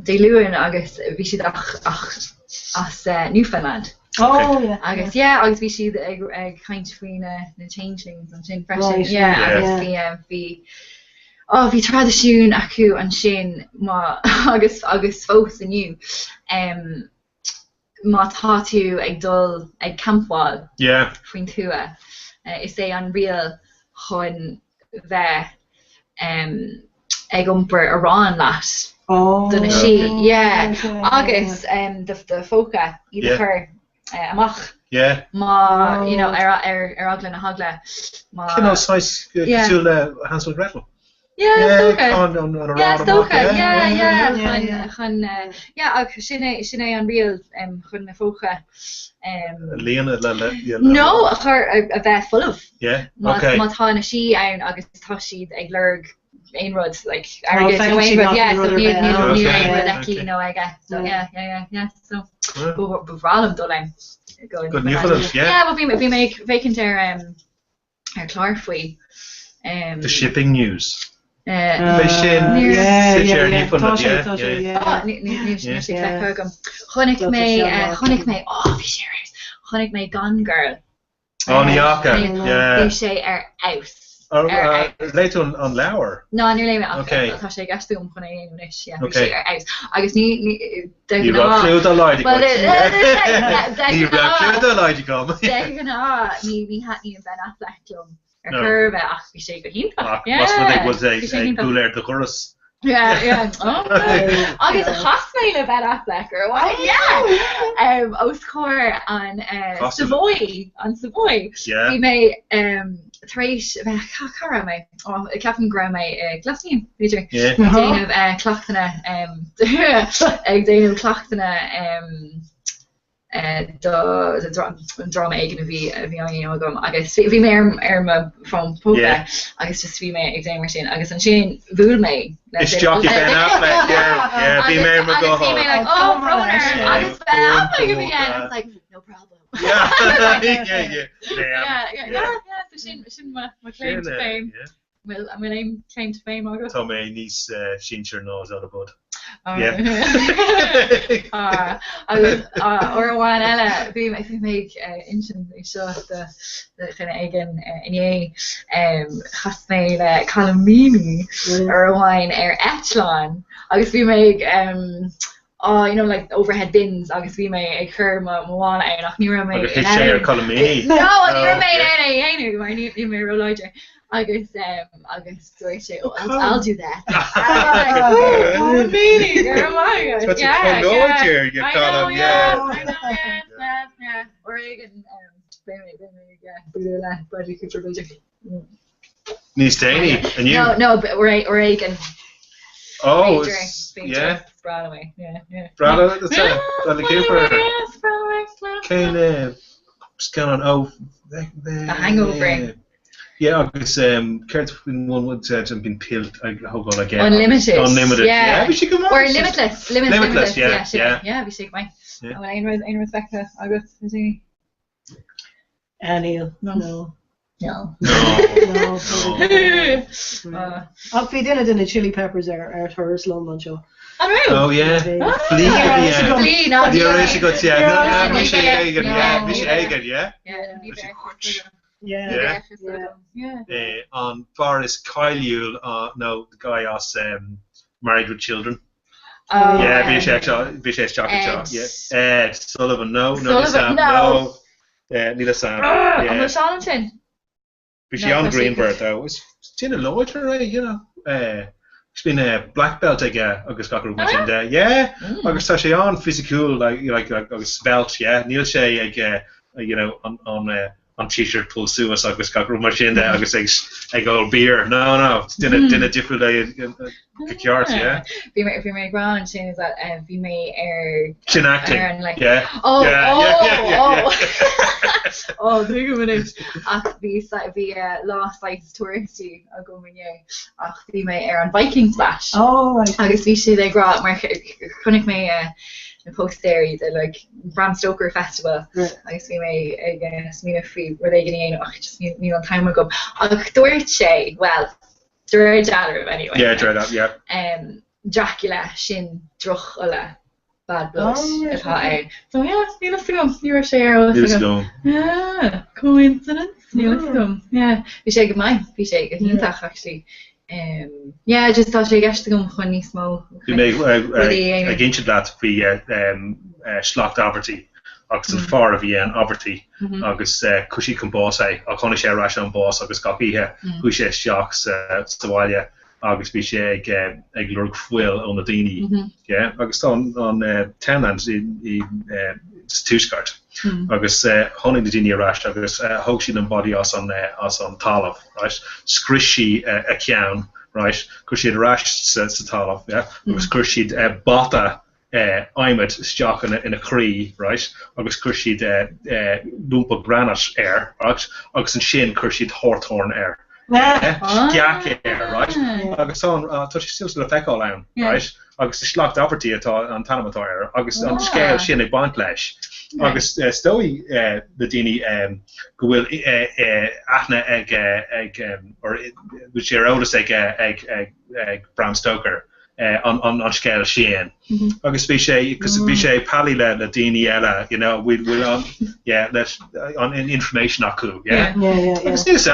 dé luúin agus bhí siad ach as Newfoundland. Agus agus bhí siad ag caint faoine na changelings an sin freisin. Agus bhí tradiisiún acu an sin agus fós aniu. Má tá tú ag dul ag campháil faoin túa. Is é an rial chun bheith ag iompar arán leat. Duna si, agus de fóca iad chur amach. Má ar agla na hagla. Cin áis cosúil le Hansel Gretel. Sinné an rial chun na fócha. Líana No, a chur a bheith full of. Má tá na si ann agus tá siad ag lurg ein rud like arrogant no ein rud new ein rud aquí no I guess so so bhrálam dó leim going. Good Newfoundland, yeah. Yeah, but we make vacant our Clarfway. The shipping news. Chonig me Gone Girl. Oh, Niaka, yeah. Bhí sé ar aus. Leit an leabhar? No, nearly okay. Tá sé gasúm chun éis, bhí okay. sé ar aus. Agus ní clúd a leid go. Ní ra clúd a leid go. Ní hatní an Ben Affleck lom. Ar chur bheith ach bhí sé go hínta. Was ag gúléir de chorus. Yeah. Agus chasméile Ben Affleck or what? Yeah. Oscar on Savoy. Yeah. Bhí mé tréis cara mé ceapan gra mé glasnín Peter. Déanamh clachtainna ag déanamh clachtainna drama aigen bhí aine gom agus bhí mé ar from Popa agus just bhí mé ag déanamh sin agus an sin bhúil mé. It's Jockey Ben Affleck, yeah, be Mary McGowan. Like, oh, brother, I just Ben Affleck again. I was like, no problem. Yeah. So sin my claim to fame. Well, I'm gonna claim to fame. I'll go. Tom niece Shincher knows all about. Yeah. I was or one ella be make instant shot the kind of again in hasmade calamini or wine echelon. I guess we make like overhead bins. I guess we make a curve one and nach near me. Calamini. No, near me. I need me Roger. I guess I'll do that. Oregon, Bradley Cooper Building. and you? No, but Oregon. Oh, yeah. Bradley, yeah. Bradley, that's it. Bradley Cooper. Caleb. Scannon. The Hangover. Yeah, because Kurt one would say I've been pilled. I hope I get Unlimited. Yeah, we should come on. Or limitless. Yeah. We should my. Ein respect to August. Anil. No. I'll feed in it in the chili peppers are her slow muncho. Oh yeah. Flea, not the original. Yeah. On Forrest Kyle, no, the guy was Married with Children. Bishesh Chocolate. Yeah. Ed Sullivan. No. Neither Sam. I'm Charlton. Bishan Greenberg though. It's in a loiter, right? It's been a black belt agus got in yeah. Agus tá sé an physical like agus belt, yeah. Neil sé on t-shirt pull suas agus got in agus ag all beer. No. Dinner different cart, yeah. Bhí mé ground sin is that bhí mé sin acting. Like, yeah. Oh, 3 minutes. Ach, bhí lost sites touristy a go mé. Ach, bhí mé an Viking Splash. Oh, right. Agus bhí sé ag grá mar chunig mé na post there the like Bram Stoker Festival. Agus bhí mé ag smína free where they getting just ní an time ago. Ach, dúirt sé, well, Dre Jallarh anyway. Yeah, Dre that, yeah. Dracula sin droch ola bad blood. So yeah, nílas gom, níor sé yeah, coincidence, nílas gom. Yeah, bhí sé go mai, bhí sé go hintach actually. Yeah, just tá sé gasta gom chun níos mó. Bhí mé ag inse dat bhí Schlacht Abertí. Agus an far a bhí an Abertí agus cusí chun bás a chuna sé ra an bás agus capíthe chu sé seach saháile agus bhí sé ag lurg fuil ón na daoine. Agus tá an Townlands i túscart agus tháinig na daoine arás agus thug siad an body as an talamh, right? Scrisí a ceann, right? Chu siad arás sa talamh, agus chu siad bata aimid steach in a crí, right? Agus chuir siad lumpa granite right? Agus an sin chuir siad hórthorn Gac right? Agus tá still le feicáil ann, right? Agus is slacht abertí atá an tanatáir, agus an scéil sin ag baint leis. Agus stoi le daoine go bhfuil aithne ag or sé ólas ag Bram Stoker an scéil sin. Agus bhí sé palí le daoine eile, leis an information acu, agus níos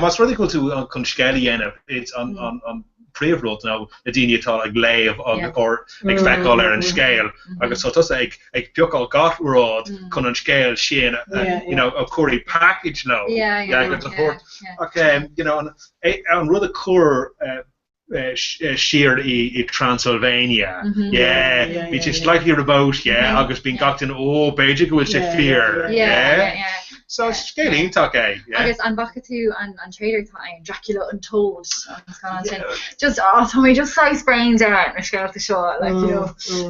what's really cool to chun scéil dhéanamh, it's an príomhrút ná na daoine atá ag léamh or ag feicáil ar an scéil, agus so tusa ag peocáil gathród chun an scéil sin, a cuairí package nó, an rud a cúr sheer I Transylvania, which is slightly remote, agus being got in Beijing will say fear, so it's scaling okay, agus an Bakatu and Trader Time, Dracula Untold, just Tommy just slice brains out and scale the shot, like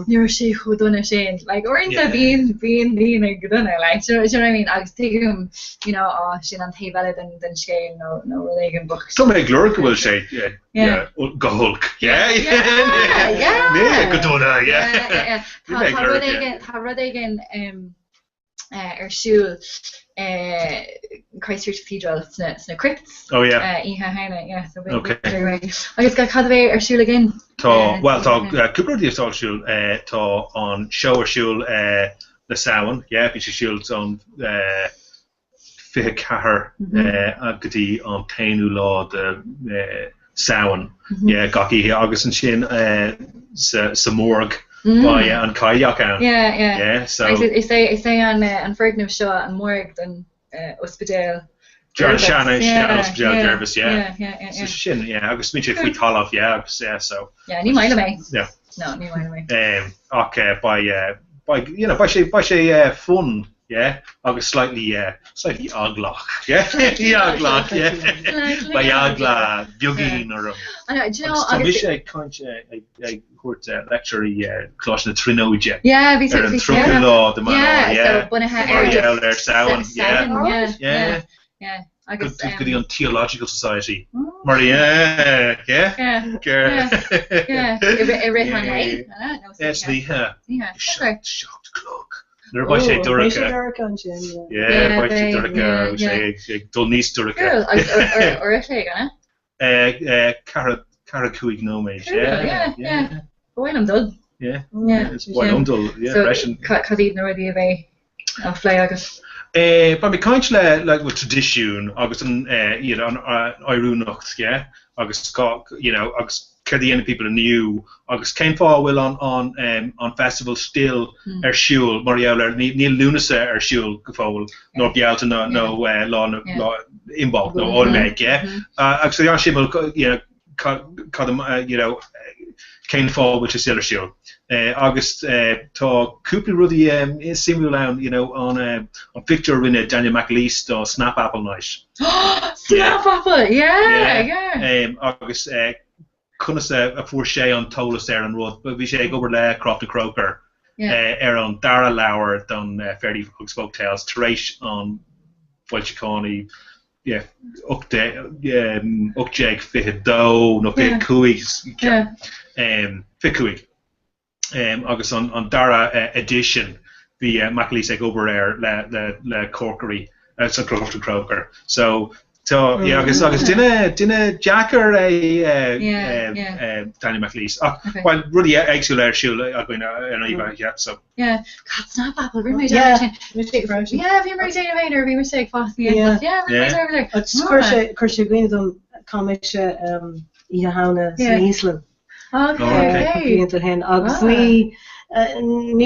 you're she who done it shane, like or into being a good one, like you know what I mean? I was taking him, she on hay better than scale no related books. Some make Glorica will say, go Hulk, Tá rud again siúil Christchurch Cathedral sna crypts. Ihe haine, so agus ga cad bhéh siúil again. Tá cúpla díobh siúil tá an show siúil le Samhain, bhí sé siúil an fiche cahar agotí an tainú lá de Samhain, gaci agus an sin sa morg by an kayak an. So is say an Fergnum seo an morg den hospital. Shanna hospital Jervis, so sin, agus mit fao talamh, agus so. Ní maile mé. No, ní maile mé. Okay, by sé fun. Agus slightly aglach, aglach, by agla bugin or sé ag chuirt lecture class na Trinoide. Bhí Trúna lá de so bunathe Samhain, agus go an Theological Society. Maria, shocked clock. They're by say Durica. By say Durica, say Dolnice Durica. Or a thing, Caracuig nomage. Well, I'm done. It's well, I'm done. So, Cadid already away. I'll fly August. But me kind like with tradition, August and an Irunacht, August August. The people knew August came for will on festival still shul Mariella Neil Lunasa shul gefol nor Bialta no law inbox no all make actually came for which is still shul August to Cooper Ruddy simulan on Victor Winnet Daniel McLeast or Snap Apple Night. Snap Apple, August couldn't say a four shay on Tolas there and road, but we say over there Croft the Croker, on Dara Lauer done fairly spoke tales, Teresh on Welchiconi, Ukjeg Fit Do, no Fit Kuig, Fit Kuig, August on Dara edition, the McLeese over there, le Corkery, so Croft the Croker, so. So agus dinne Jacker Danny McLeese. Well, really actually shul so. Snap Apple, we made mistake for we made a we mistake fast me. It's Kirsche Green done comic Ihauna Island. Okay. Hen agus ní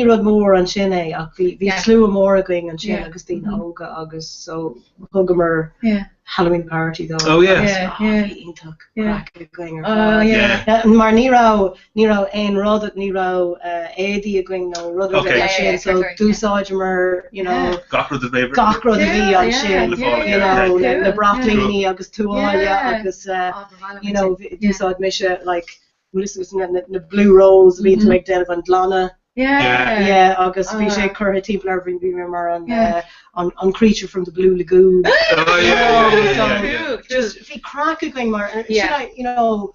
rud mór an sin ach bhí slú mór going an sin agus tí óga agus so thugamar Halloween party though. Ítach going mar nírá ein rud at nírá édí a going no rud sin so dúsáidmar gachrod a bhí an sin na brachlíní agus túáile agus dúsáid me se like the blue rolls lead to make Delv and Lana. August bhí sé chur timppla bhí mar on Creature from the Blue Lagoon. Oh yeah. Just fi crack going mar. You know,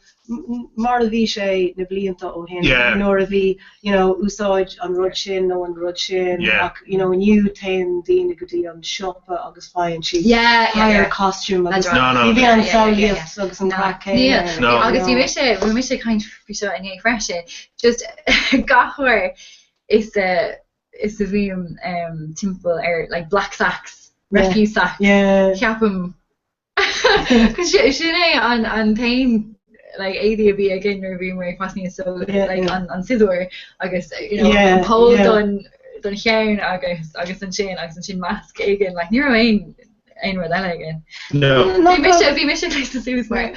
mar a bhí sé na blianta ó hin. Nor a bhí, you know, úsáid an rud sin nó an rud sin. You know, new tain dína go dtí an siopa agus fáin si. Higher costume agus. Bhí an saoíocht agus an crack. Agus bhí sé kind fi seo in freise. Just gachor is the bhím timple like black sacks, refuse sacks. Ceapam. Cos sinné an tain like éí a bhí a gin ar bhí mar pasní so like an sidúir agus you know an pole don cheann agus an sin masc igen like níor ein rud eile again. Bhí mis sé to sús mar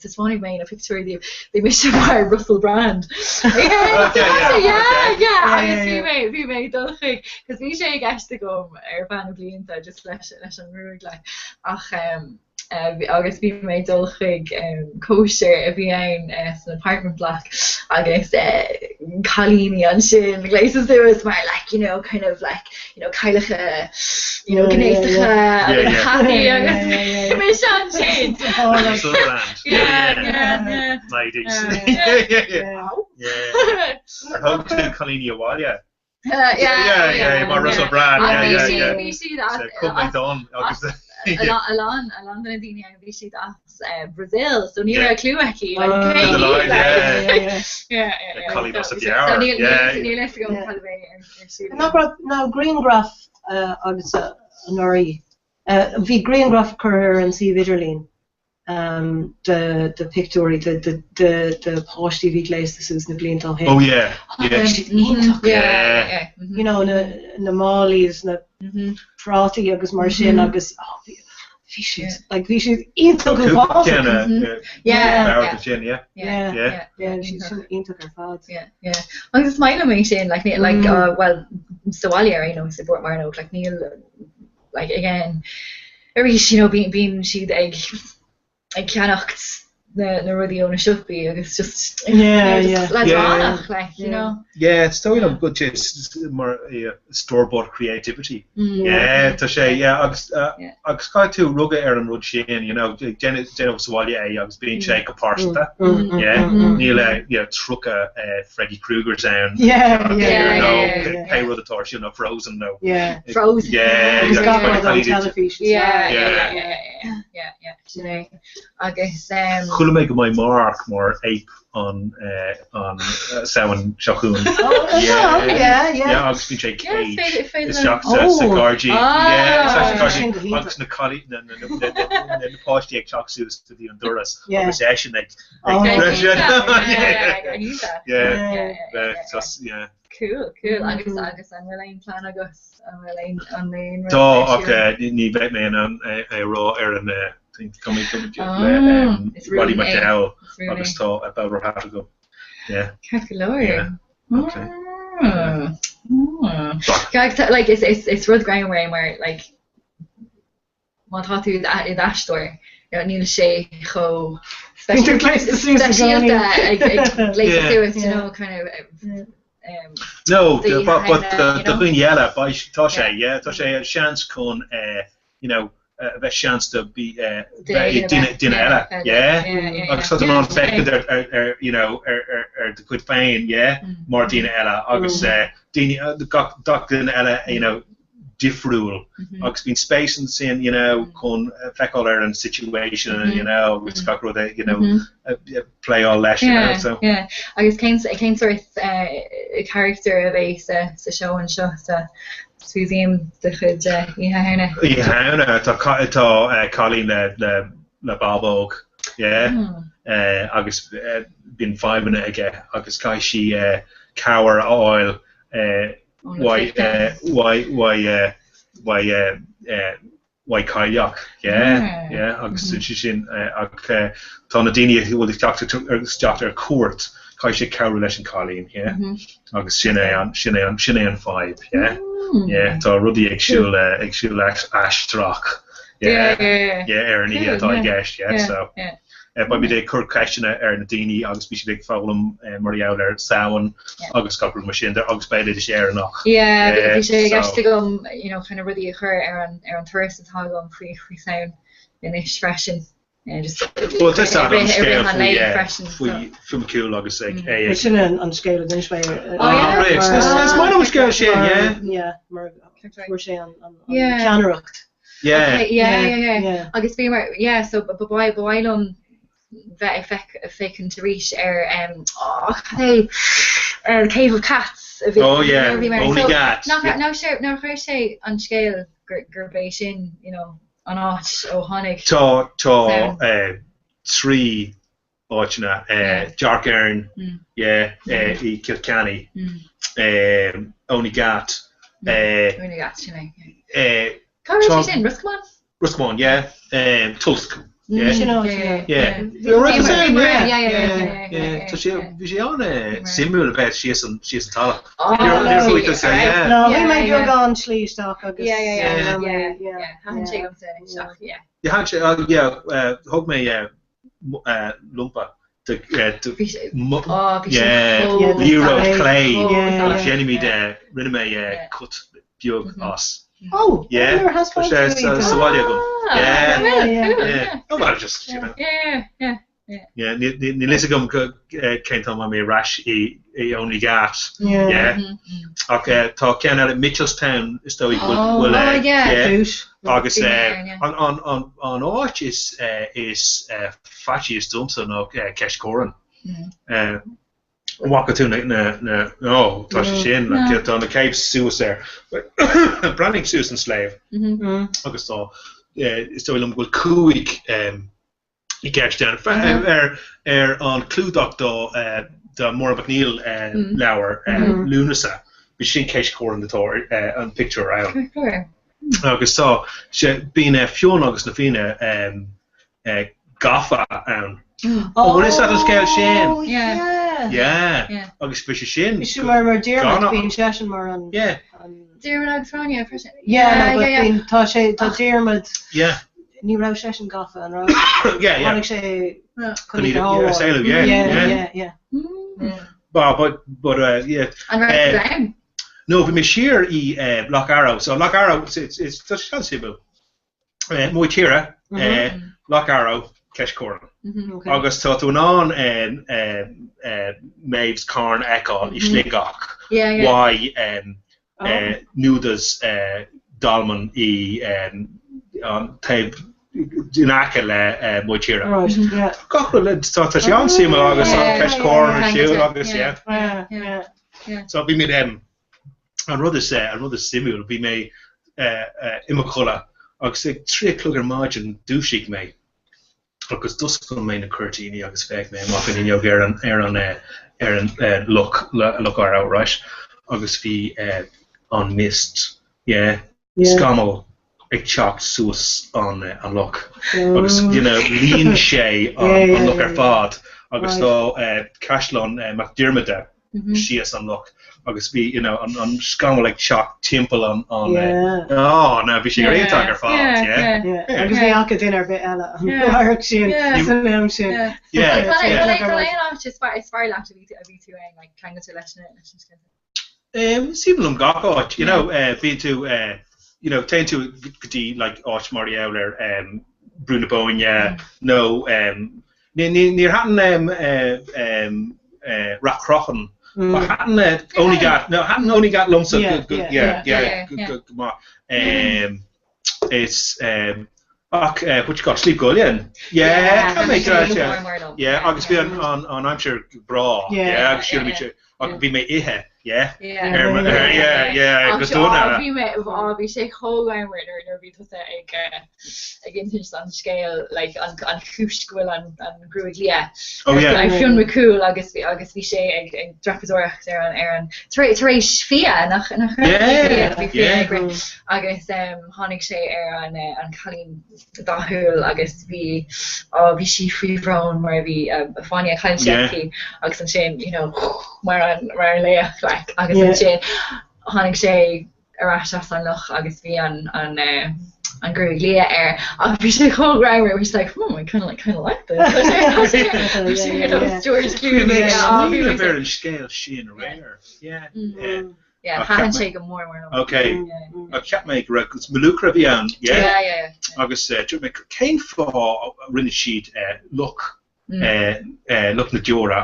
it's funny mé a picture bhí mis mar Russell Brand. Bhí mé dulchaig cos bhí sé gceiste gom ar fan blianta just leis an rúd le ach agus bhí mé dulchaig kosher a bhí an san apartment block agus chalíní an sin gléis is mar like you know kind of like you know caiilecha you know gnéistecha happy agus mé an sin Hug to chalíní bháile. Mar Russell Brand. Alon na dine an bhí siad as Brazil, so ní a clúaici ná Greengraph agus an orí bhí Greengraph chur an si vidirlín de pictóí de páistí bhí lééis sús na blianta hen. You know na Málís na prátaí agus mar sin agus bhí siad ionntach go fád. Agus maile mé sin well soáile ar nó sa bort mar nó like níl like again you know bín siad ag ceannacht na rudí óna siúpaí agus just like you know it's still am good mar store-bought creativity tá sé agus cá tú ruga ar an rud sin you know déanamh sáile agus bíon sé go páirsta níl truca Freddy Krueger sound hey rud atá sin nó Frozen no agus chula mé go mai mark mar ape on saoan seachún agus bhí sé cage is seachta gargí agus na cáí na páistí ag seachsús do dtí an duras agus é sin ag cool agus an bhfuil plan agus an tá ní bheith mé an rá ar an Roddy McDowell agus tá about how to go like it's rud grain where like má tá tú I dastóir níl sé cho you know kind of no but the queen yella by tá sé chance con you know bheith chance to be duine eile agus tá an feice you know de chuid féin mar duine eile agus duine eile you know difriúil agus bín space and sin you know chun feicáil ar an situation you know it's got rud you know play all leis you know so agus céim sort character a bheith sa show an seo Susim de chud hena tá Colleen le Bobbog agus bin 5 minute aige agus cai si cower oil why kayak agus sin tá na daine bhfuil teachtar cuat cai sé ceú leis an Colleen agus sinné an 5 tá rudí agsúil astrach Ernie atá gist, so. Ba mi dé chur caiistena na daoine agus bhí big fálam maríall saoan agus capú mar sin agus beidir is nach. Bhí sé gasiste gom chuna rudí a chur ar an thuras atá gom faoi saoin in is freisin. Well, that's not on scale from cool, agus sin an scale is way. It's mine on scale, yeah, mar sé an ceanreacht. Agus bhí so bhhailm bheith fécinn tar ríis Cave of Cats a bhí. Only Cats. Ná chuir sé an scéal gur bééis sin, an áit ó tháinig. Tá trí áitna Jark Earn, I Kilkenny, Only Gat. Only Gat, sinna. Cá sin, Ruskman, Tusk. Yeah. You're right. So she on similar pet. She is talk. No, we might go on sleeve stock. Yeah. You had hug me lumpa. Euro clay. Jenny there. Rinne cut bug us. Oh, yeah. Oh, well, just Ní lei gom céint má mé ras I Only Gat. Ach tá cean ar Mitchelstown is dó bhfuil agus an áit is fatí is dumsa nó ceis coran. Walk tú tá sé sin an na Cape Suas branding Susan slave agus tá is dóm bhfuil cuaig I gceiste an clúdach dá mór McNeil leabhar Lunasa bhí sin céis córan an picture ann. Agus tá bína fion agus na fine gafa ann. Bhfuil is an scéil sin. Yeah. Agus fi sin. Is mar Dermot bín sesin mar an. Dermot agus Rania for sin. Tá sé tá Dermot. Ní ra sesin gafa an ra. Hánig sé No, bhí mé siar I Loch Arrow. So Loch Arrow it's sensible. Muy tíre Loch Arrow ceis coran. Agus tá tú ná Maeve's Carn Echo I Sligach. Why nudas Dalman I taib Dinaka le muy tíre. Gachfuil tá sé an sima agus an ceis coran ar siúil agus So bhí mé an rud is simúil bhí mé imimechola agus ag trí clugar margin dúsig mé. Agus duscon mé na curtíní agus féic mé má fin inneog ar an look ar outright agus bhí an mist scamal ag teacht suas an look agus líon sé an look ar fad agus tá Cashlan McDermott sias an look agus bhí an scamal ag teacht timppel an na bhí sé réitach ar fad agus é acha duine ar bit eile sin sin is far lá a bhí tú like trying to leis síbal gaáit bí tú tein tú gotí like áit Mariel ar Bruna Boine nó níor hatan rachrochan hadn't only got lumps of good it's what you call sleep goal can make that August be on I'm sure bra I'm sure be me ihe bhí sé choáimir ar bhí ag intin an scéil an chústhfuil an grúig lia fiún me cool agus bhí sé ag drapasóireacht ar an taréis fia nach agus tháinig sé ar an chalín dathúil agus bhí si fríomhrán mar bhí fáine chain sé agus an sin mar an léach agus sé hánig sé arás an loch agus bhí an an gur lia ach bhí sé chógraimir was like I kind of like this George Clooney ver an scéil sin rare han sé go mór okay a ceap méid gus melucra bhí an agus me céim fá rinne siad look na Diora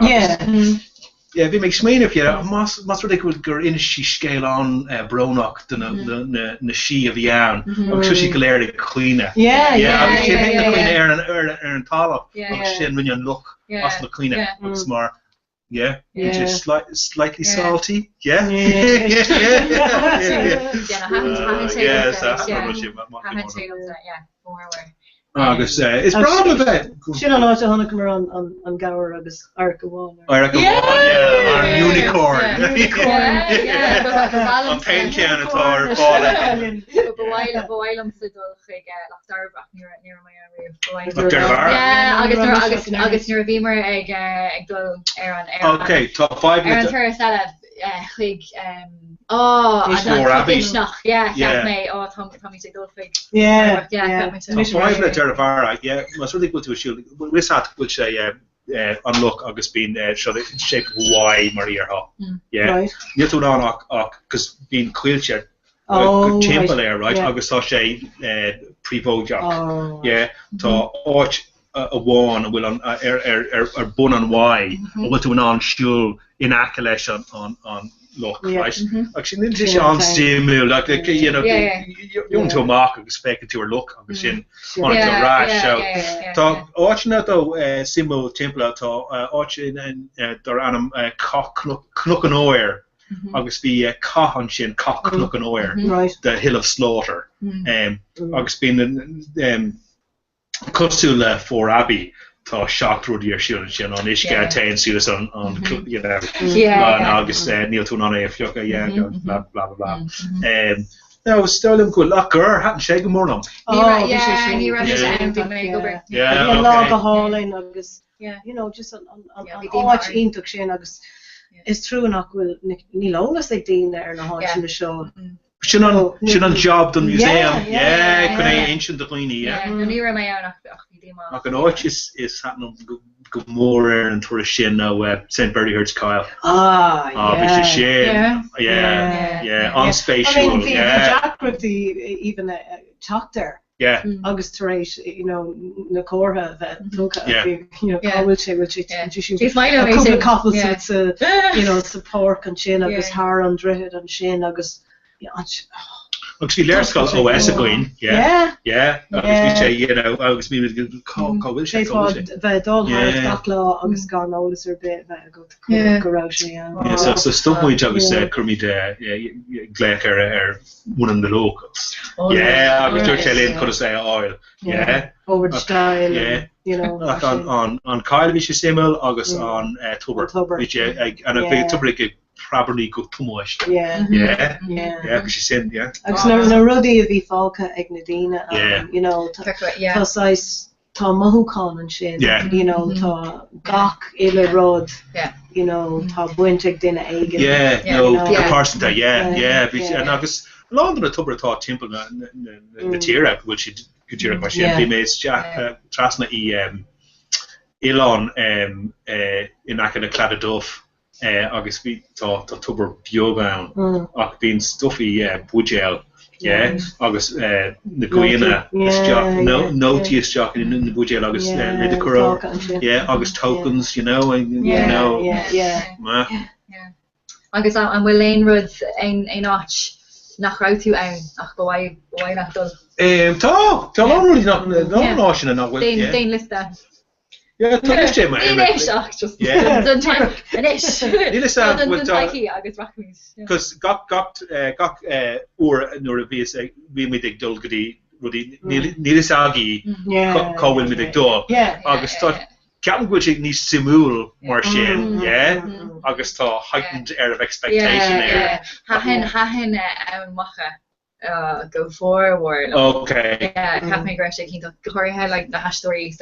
bhí méid smaoin of mas ru bhfuil gur ina sí scéil an brónach na si a bhí an agus si go léir chuoine agus sin chuoine ar an talach agus sin rinne an look as na chuoine agus mar just slightly salty agus is bra sin an áte hanna mar an gawer agus arcaháin unicorn an pein cean atá bhhailm sa dul chuig lechtarbrach ní agus nuair a bhímar ag dul ar an top 5 ar an tuair sala chuig nach mé Tommy sé dulfig mas ru go tú wis hat go sé an look agus bín shape Y Maria ha Ní tú ná ach gus bín cuiiltear timp air right agus tá sé prevóteach tá áit a bháin a bhfuil ar bun an Y bhfuil tú an siúl in aice leis an look right sin an stimú jung to mark agus feice tú look agus sin ra tá ána ó simú timpmpla tá á dar anam cnook an óir agus bhí cahan sin cnook an óir the Hill of Slaughter agus bín cosú le for Abbey tá seachtrúdí ar siúil sin an isce tain suas an agus níl tú an é fiocha bla bla bla no stolim go lachgur hatan sé go mórnam lá go hálainn agus just an áit ionach sin agus is trú nach bhfuil níolalas ag daoine ar na háit sin na seo sin an job don museum chun é ancient doine ní ra mé ach an áit is hatan go mór ar an tuair sin nó St. Bernard's Kyle bhí sé sin unspatial even tuchtar agus taréis na cótha bheith tucha bhfuil sé couple sa porc an sin agus thar an drithead an sin agus agus bhí léirscoil OS a goin agus bhí sé agus bhí bhfuil sé bheith dul gach lá agus gan ólas ar bit bheith gorá sé so stopmuid agus chumid gléich ar one an the locals agus dúirt sé léon chu sé áil over the style an Kyle bhí sé simil agus an tuber an a bhí tuber probably go tumoist agus sin agus na rudí a bhí fáca ag na daine tá mothúáin an sin tá gach ile rud tá buinte ag duine aige pásanta agus lá an a tubertá timp na tíra bhfuil si gotíra mar sin bhí mééis trasna í Ián in aice na cladadómh agus bhí tá tuber biogan ach bhín stuffy bujel agus na goine nótí isteach in na bujel agus ridicura agus tokens agus an bhfuil léon rud ein áit nach raú ann ach go bhhaid nach dul tá láí nach sin nach bhfuil déon lista Because got or nor vi me dig dul godi nilisagi kawil me dig dul August Captain Gucci ní simúl mar sin agus tá heightened air of expectation ha hen macha go forward okay Captain Gucci like the hashtag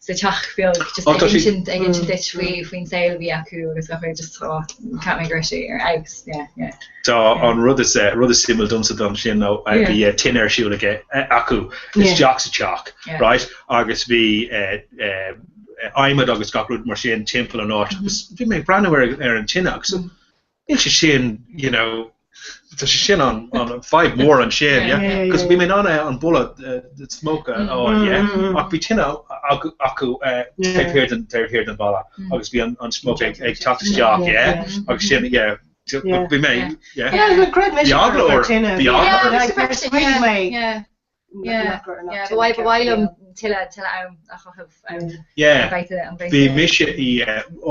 so teach feel just ancient ditch faoin saoil bhí acu agus go just can't make or eggs yeah so an rud is simul dumsa dom sin no bhí tin ar siúla acu is jacks a chalk right agus bhí aimime agus gacrúd mar sin timppla an áit bhí mé brandhar ar an tinach so in sin tá sé sin an 5 mór an sin because bhí mé an bullet smoke ach bhí tinna acu hir den balla agus bhí an smoke ag tateteach agus sin bhí mé bhhailm tiile bhí mise í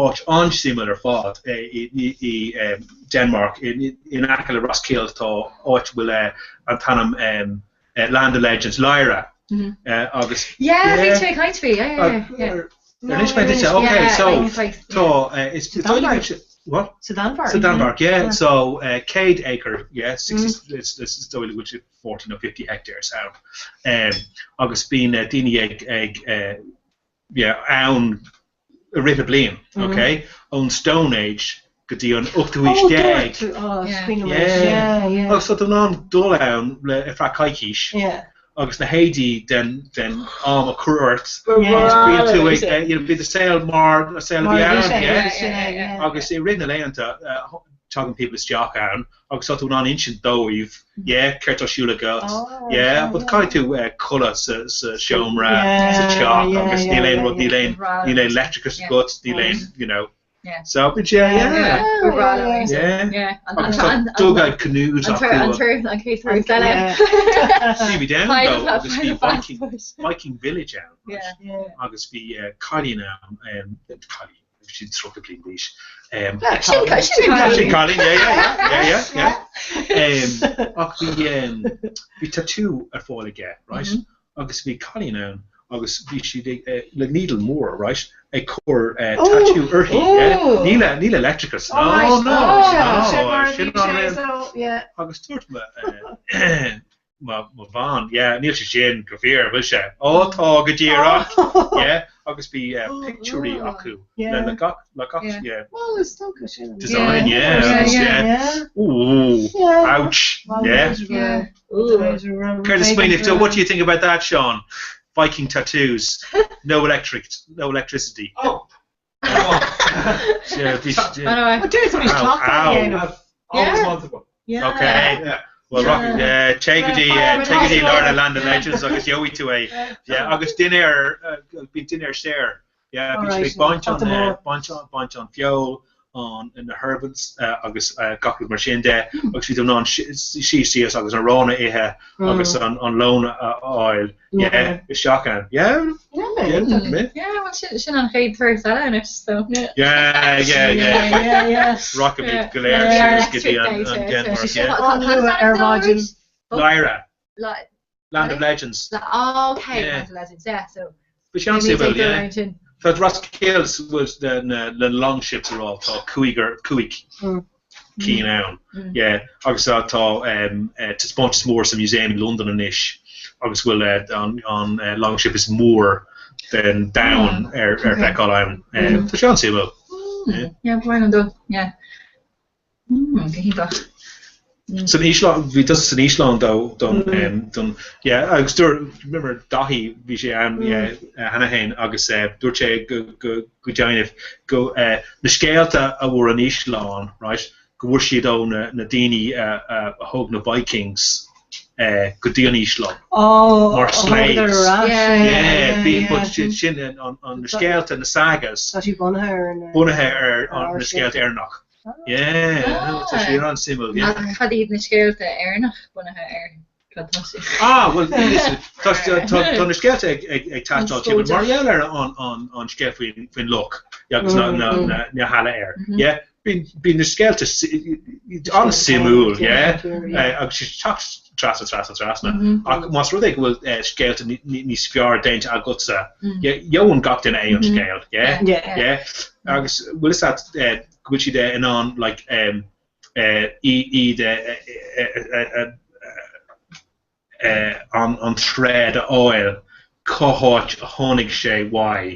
áit ansimúil ar fád í Denmark in acha le Roskilde tá áit bhfuil an tanam Land of Legends Lyra agus what? So Danmark, yeah. So Cade acre, 60. It's totally which is 14 or 50 hectares out. Agus been dini egg, own a rip blian, okay, on Stone Age. Could you on up to each day? Oh, so the non down if I kaikish. Yeah. Agus na Haiti then a current be the sale mar a sale agus e rin leanta talking people's jock an agus so an ancient dóibh Kerto Shulaga but kind to colour showmra chalk agus Delaine electricus guts Delaine so but dug out canoes see me down though agus be Viking village out agus be Cali now she's tropically English be tattoo ar fáil aige right agus be Cali now agus be she le needle more right a core tattoo urhi Neil electricus agus tuairt ma van Neil sin grafir bhil sé tá go ddíach agus be picturey acu le design ouch Curtis Spain, so what do you think about that, Sean? Viking tattoos, no electricity. Oh. Okay. Well, take it, Lorna Land of Legends. Agus Yowie to Agus dinner, be dinner share. Big bunch on fuel. On in the herbals agus gachud mar sin de agus vi non she sees agus an rona agus on loan oil is shocking sin an chéad thir an so Rockabit Galer Lyra Land of Legends Legends so but she so Roskilde was the long ships are all called Cuig Key now. Agus tá to sponge more some museum in London and ish. Agus will on long ship is more than down Feckall Island. So Sean Simo. Why not do? So in Island, we does in Island though done I was remember Dahi vi sé an Hanahain agus dúirte go jaineh go na scéalta a bhfuair an Island right go bhfuair siad na daoine a thug na Vikings go dtí an Island mar slaves but sin an na scéalta na sagas bunathe ar na scéalta Airnach. She ran simul. Chadíd na scéalta Airnach bunathe well, tá na scéalta ag tátáil tí mar an scéal faoin loch agus na hala air. Bhí na scéalta an simúl agus si trasna ach mas rud ag bhfuil scéalta níos fear daint a gutsa Johan gach den an scéal agus bhfuil is that which you there and on like on thread oil cohort honig sé why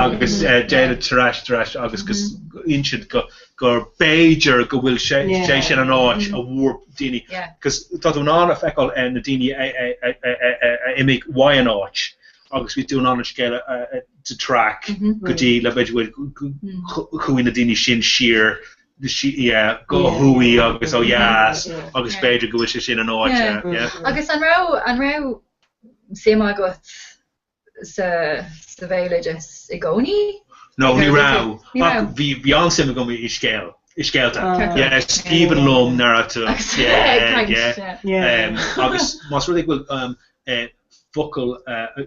agus déad trash agus gus inchid go Beir go bhfuil sé sin an áit a bhór daoine gus tá an an feáil na daoine imigh why an áit agus bhí dún an scéile to track go dtí le beidir bhfuil chuin na daoine sin siar go thuí agus agus Beiidir go bhfuil sé sin an áit agus an ra sé má got sa bhéile i gcónaí? No, ní rá. Bhí an sim go i scéal. I scéalta. Stephen Lom narrative. Agus más rudig bhfuil focail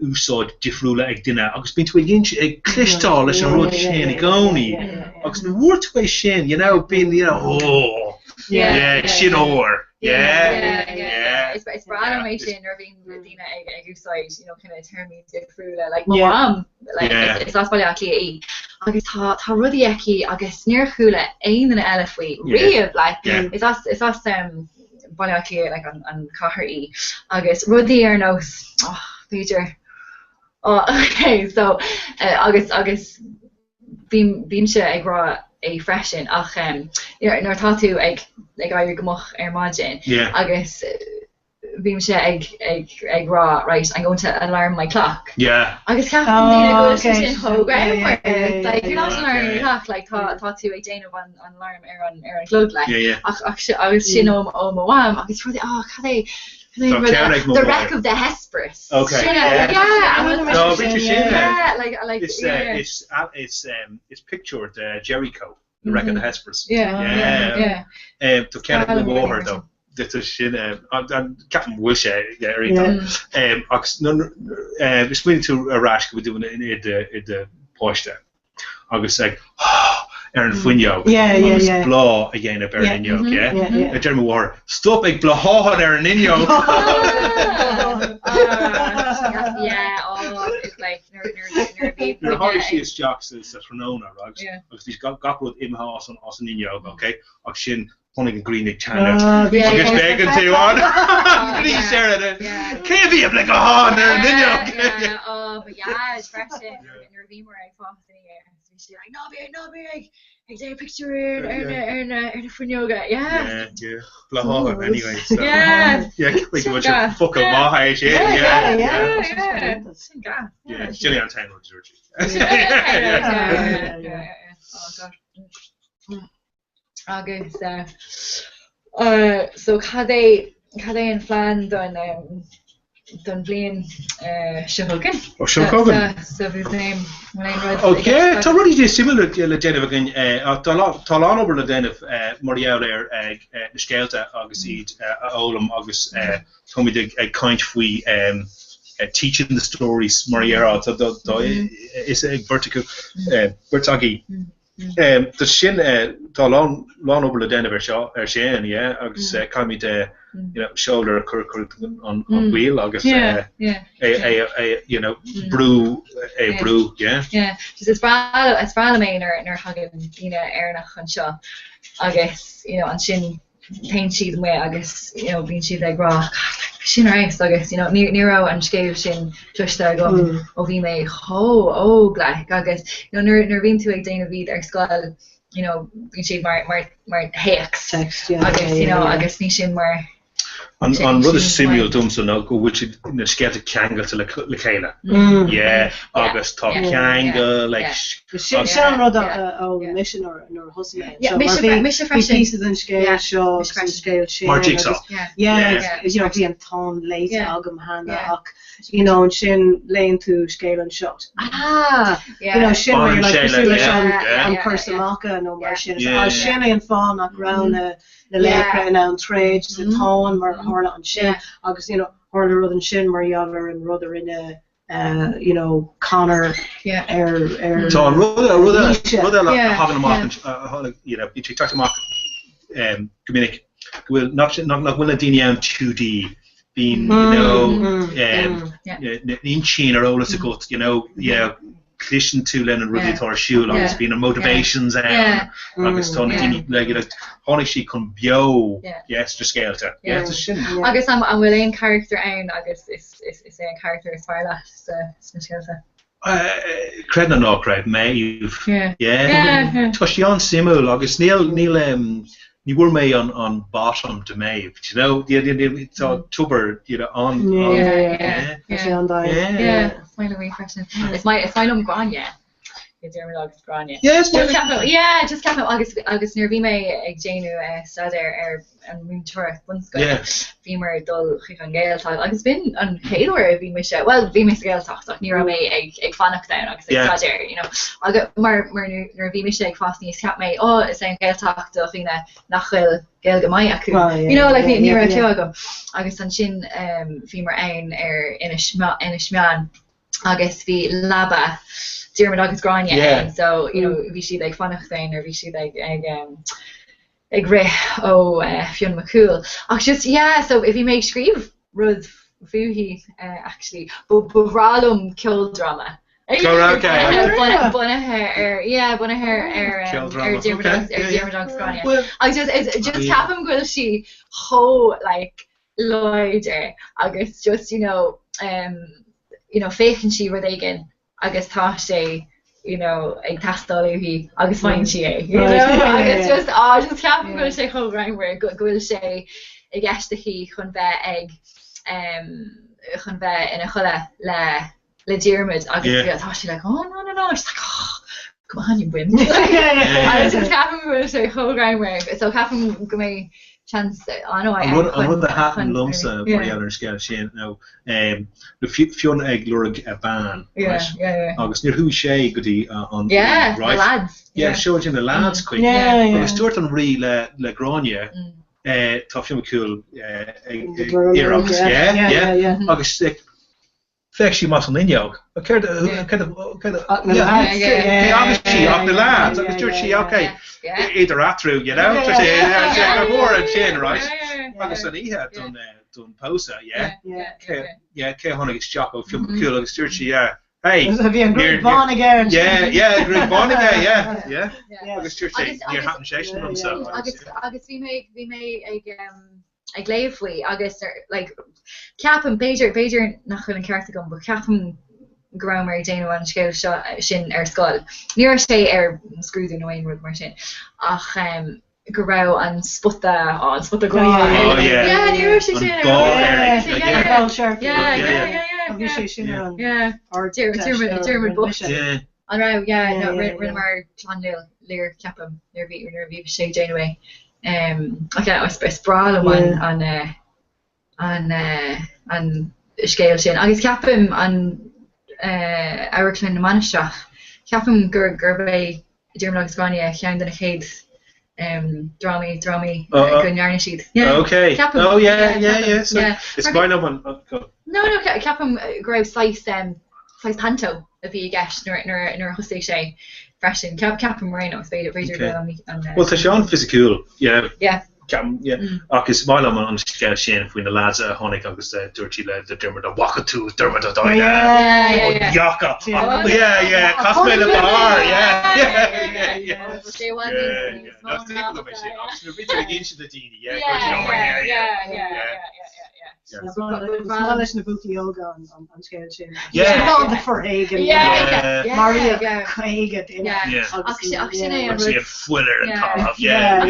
úsáid difriúla ag duine agus bíonn tú ag clistáil leis an rud sin i gcónaí agus na bhúir tú é sin, bíonn sin óir. It's brand amazing or being Medina ag úsáid, kind of turn me difriúla like mom it's as bailile actually agus tá rudí eici agus níor chuúla aon an eile faoi riamh like it's as bailile like an cathaí agus rudí ar nós Peter okay so agus bhím se ag rá é freisin ach nuair tá tú ag airí gomach ar maidin agus bhím se ag rá right I'm going to alarm my clock agus ceapan sin thóga like you're not alarming your clock like tá tú ag déanamh an alarm ar an glód like agus sin ó mháim agus ruí cadé the wreck of the Hesperus. Okay. It's pictured Jericho, the wreck of the Hesperus. To Kenneth the War though. Dit is sin Captain Wilshire is swing to a rash we do in the poiste agus like an funio blá a dhéanamh ar an inniu a Jeremy War stop ag blaáhan ar an inniu how she is jocks is Renona right agus these got with him house on an inniu okay ach sin honnig an green channel agus began to on please share it can't be a like a hon ar an inniu but it's fresh in ravine where I found the she's like no big I take a picture in a fun yoga blaháin anyway so like what fuck a maha Jilly on time with Georgie agus so cadé an flan don blian Siobhan. So his name tá rudí dé similar le déanamh again tá lá obair le déanamh mariaal ar na scéalta agus iad ólam agus thoid ag caint faoi teaching the stories mariara is ag vertagi the sin tá lá obair le déanamh ar sin agus caiimid shoulder on wheel agus brew just it's bra main or hagin nach an seo agus an sin paint sheet way agus being sheet ag ra sin reis agus nero an scéil sin tuiste go ó bhí mé óglaich agus nar vín tú ag déanamh víd ar scoil bhín siad mar héex agus ní sin mar an rud is simúil dumsa ná go bhfuil na scéalta ceangail le chéile agus tá ceanga sin rud ó mission nó hosí mission pieces an scéil seo scéil sin mar jigsaw bhí an tá léite agam hána ach an sin léonn tú scéil an shot sin an chusamachcha nó mar sin sin é an fáin nach rana na lécra in an trade sa táin mar hála an sin agus hála rud an sin mar javer an rud rinne Connor tá rud hagan amach bí tuach amach gomininic bhfuil nach bhfuil a daine an 2D bín in sin ar ólas a gut clisin tú len an rudi tar siúl agus bín a motivations agus tá le hánig si chun bio yes scéalte sin. Agus am bhfuil éon character ann agus is éon character is fear leat na scéalte. Cred na nácraid méh Tá sí an simú agus níl ní bhfuair mé an bottom de méh tá tuber an It's my long grania. Agus grania. Yes, just cap agus near bhí mé ag déanú staidir an múntóir bunscoil bhí mar dul chuig an ggéaltáil agus bin an chéadúir bhí me se well bhí me ggéaltácht ach ní mé ag fannach da agus ag staidir agus mar nuair bhí me se ag fast níos cap mé is an ggéaltácht do fine nachfuil géal go mai acu ní ra tú agam agus an sin bhí mar ann ina smeán agus bhí labba Dermot agus grania so bhí siad ag fannach dain ar bhí siad ag ré ó Fionn McCool ach just so if bhí méid scríb rud fuhí actually bhrálum killdrama bunathe ar Dermot agus grania agus just ceapam ghfuil si cho like loidir agus just féchann si rud aigen agus tá sé ag tastáil hí agus fain si agus just ceapan goil sé choráimhar gohfuil sé ag eisteí chun bheith ina chola le Dermot agus tá sé le no go hanin buin just ceapan gohfuil sé choráimhar so ceapan go mé chance an rud a hatan lumsa ar scéil sin le Fionn ag lurig a ban agus níor thuú sé gotí an lads seo sin na lads chuig agus dúirt an rí le grania tá Fionn McCool iarachtas agus fe sí mas an inneog agus sí ach na lads agus dúirt sí idir atrú mór an sin agus an ihe dún pósa cé tháinig isteach ó Fionn McCool agus dúirt sí grúd bánaige agus dúirt sé níor hatan sé agus bhí mé ag léomhfuoi agus ceapan Beiidir nach chun an ceartta gom ba ceapan gramar déanú an scéil sin ar scoil. Níor sé ar scrúdú nó aon rud mar sin ach go raibh an spota goáil níor sé sin Dermot Bush an ra rinne mar clandéil léir ceapam nar bhí sé déanú is bra an scéil sin agus ceapam an áirlinn na manisteach ceapam gur bheith Dermot agus grania chean den a chéad drama go nearna siad is bail no ceapam go raibh sláis tanto a bhí gceist nuair chusté sé freisin ceapam marino beidir well tá sé an physical agus bail an scéil sin faoin na lads a tháinig agus dúirtí le de Dermot a wacatú Dermot a jacha cas mé le bar leis na búti yoga an scéil sin de forhéigen Maria chuige fuller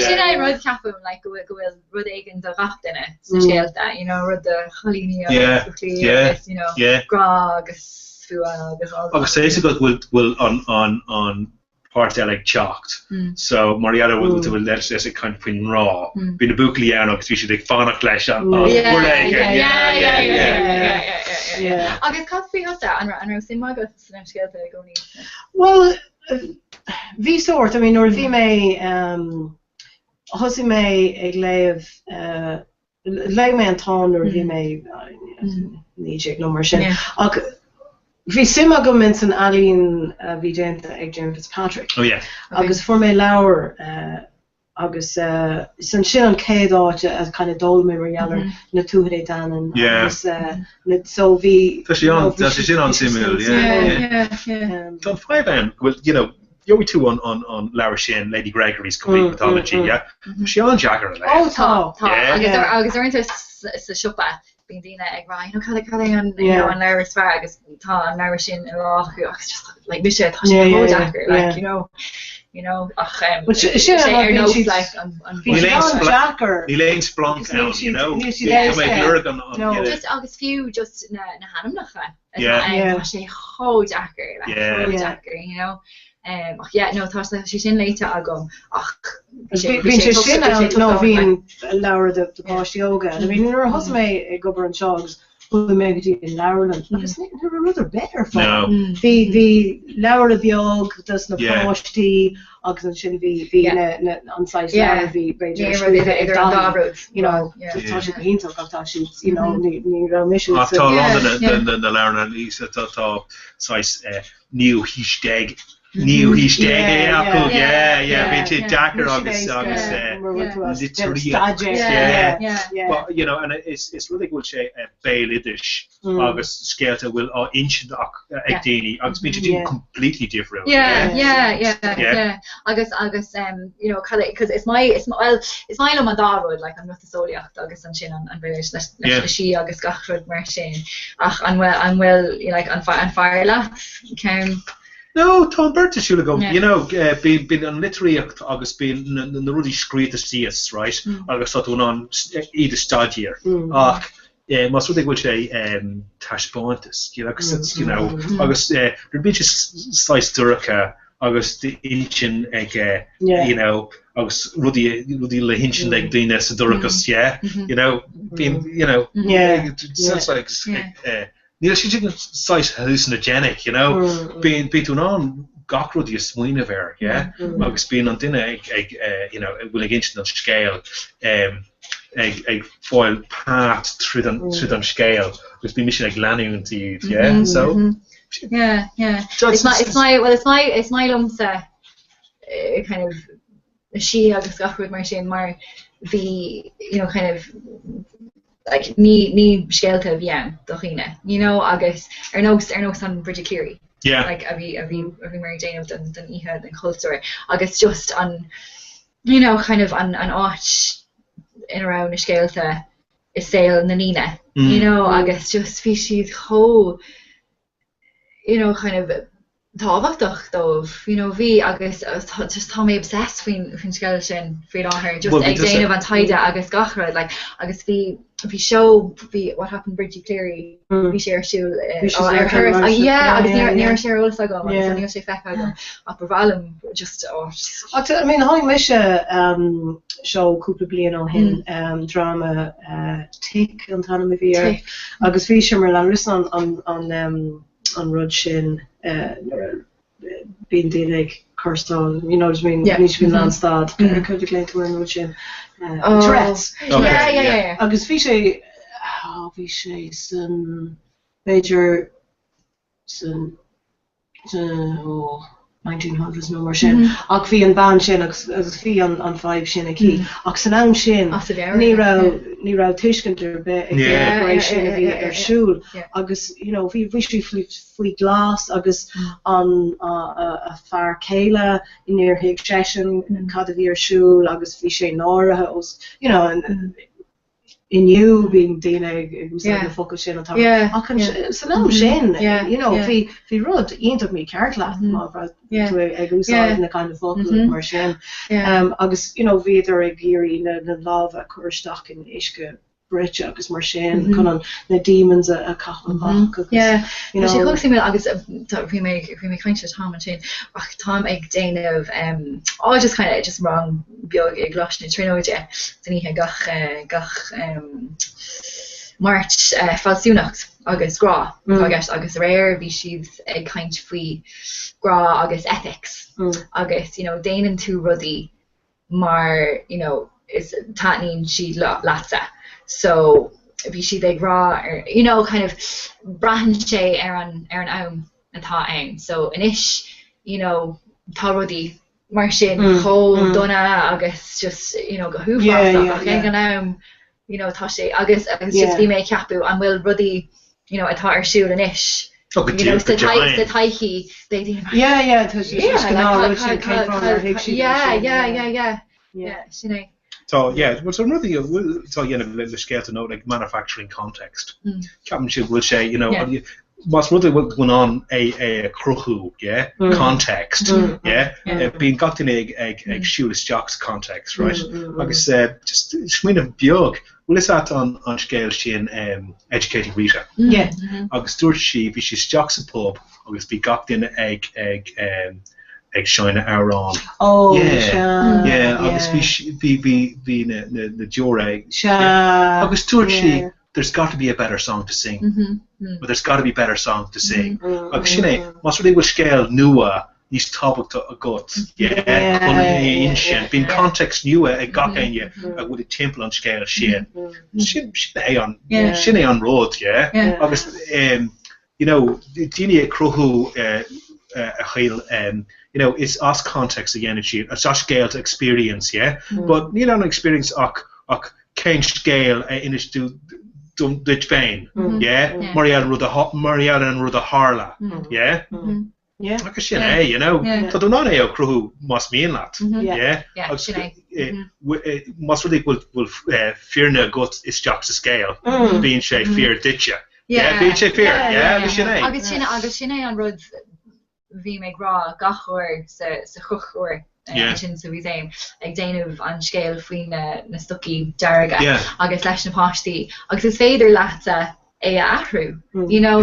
sin é rud ceapam le gohfuil rud aigen do rachtainine sa scéalta rud de cholíní grá agus fuá agus sé go bhfuil an part ag chocht so Mariana will let us kind of pin raw been a bookly agus we should ag fannach leis an agus caí hosta an sim agus na scéalta gcóí well bhí sort I mean or bhí mé hosi mé ag léamh le mé an tán or bhí mé ní no mar sin ach bhí sim go min san alíonn bhí déanta ag Jim Fitzpatrick agus for mé leabhar agus san sin an cédáte as kind of dul mé mar na túhé dan agus so bhí sin an simú Tá five well Joey too on Lara Shane, Lady Gregory's complete mythology, yeah. She on Jagger. Oh, agus into sa siopa being Dina ag Ryan, on Lara Spar agus tá an Lara Shane just like Misha Jagger, like ach Elaine Splunk just agus few just na hanam nacha sé ho Jagger Jagger no tá she sin later agam ach sin no bhín Laura de Bosch yoga I mean her husband mé go an shogs who mé in Laurland agus rather better fun the Laura biog does na postí agus an sin bhí an Laura bhí the Laura Lisa tá new hishtag New Hishtag, yeah, Dakar August, but and it's really good to Bailidish August Skelter will inch Agdini, August being completely different. Yeah. August, because it's my Madaro, like I'm not the Zodiac, August and Shin and British, she August Gachrod Martin, I'm well, like on fire laugh, No, Tom Berta should have gone. Been on literary August being the really screed to see us, right? August thought on either stadia. Most what they would say, Tashpontus, because it's August there'd be just slice Durka, August the Inchin, August Rudy Lahinchin like Dinas Durkas, being sounds like she didn't size hallucinogenic, being between on gachrod you swine of her, August being on dinner, will against on scale, a foil part through them scale, which be mission like landing to you, so it's my lumsa kind of she August gachrod Martin Mar the kind of like ní skeelte bhían dochine agus no san Bridget Cleary like a bhí Mary Jane of den ihe den culture agus just an kind of an áit in around na skeelte is sail na Nina agus just fi siad cho kind of táhachtach dómh bhí agus just tá mé obsessed faoin skeil sin faoin láthair just ag déanamh an taide agus gachrad like agus bhí show what happened Bridget Cleary bhí sé siúil agus níor sé ólas agam agus níor sé fecha agam ach bhálum just I mean háig me se show cúpla bliain ó hin drama tic an tanna a bhí agus bhí sé mar le rusan an rud sin being like Kirsten, what I mean? Níos bhín landstad could be going to an rud sin Tourette's. Agus bhí sé san Major san 1900s no mar sin ach bhí an band sin agus bhí an five sin aquí ach san am sin ní ra tuiscintar be ag sin a bhí arsúil agus bhí sí faoi glas agus an a fear céile iníor hiag sesin cad a bhí arsúil agus bhí sé náirithe os inniu being Dana na focal sin san am sin hí rud ionach mí ceartla ag úsáid na kind of focal mar sin agus bhíidir ag géirí na lábh a chuirteach in éisce Brit agus mar sin chun na demons a cachach sé chusí mé agus bhí mé caiinte tá sin ach tá ag déanamh just kind of just wrong beag ag glas na tróide den ihe gach March falsúnacht agus grá agus réir bhí siad ag caint faoi grá agus ethics agus déanaan tú rudaí mar is tánín siad lása so bhí siad ag rá kind of brahan sé ar an am atá ann so inis tá rudaí mar sin cho donna agus just go húfá gan tá sé agus just bhí mé ceapú an bhfuil rudí atá ar siúil an isis. The taichi, they did. Yeah. So what's another le scale to know like manufacturing context. Captain should will say, what's really going on a cruchu, context, being got in a shoeless jocks context, right? Like I said, just swing of biog. Well, is that on scale she educated Rita? Yeah. August Stuart she jocks a pub. August be got in egg shine hour on. Oh, yeah. August be the jure. August Stuart she. There's got to be a better song to sing, but there's got to be better song to sing. Agus sinné, mas really will scale nua these topic to a gut, being context nua a gakanya with a temple on scale shin on road, Agus dini kruhu it's us context again it's us scale to experience, but need an experience Kane scale in its do. Dit vein, Marielle and Ruda Harla, like a shin, so do not know crew must mean that, must really will fear no gut is jocks to scale, being shay fear ditcha, being shay fear, Agus shin on road vi me gra gachor se chuchor. Sin so bhí ag déanamh an scéal faoin na stucí dearga agus leis na páistí agus is féidir leata é ahrú,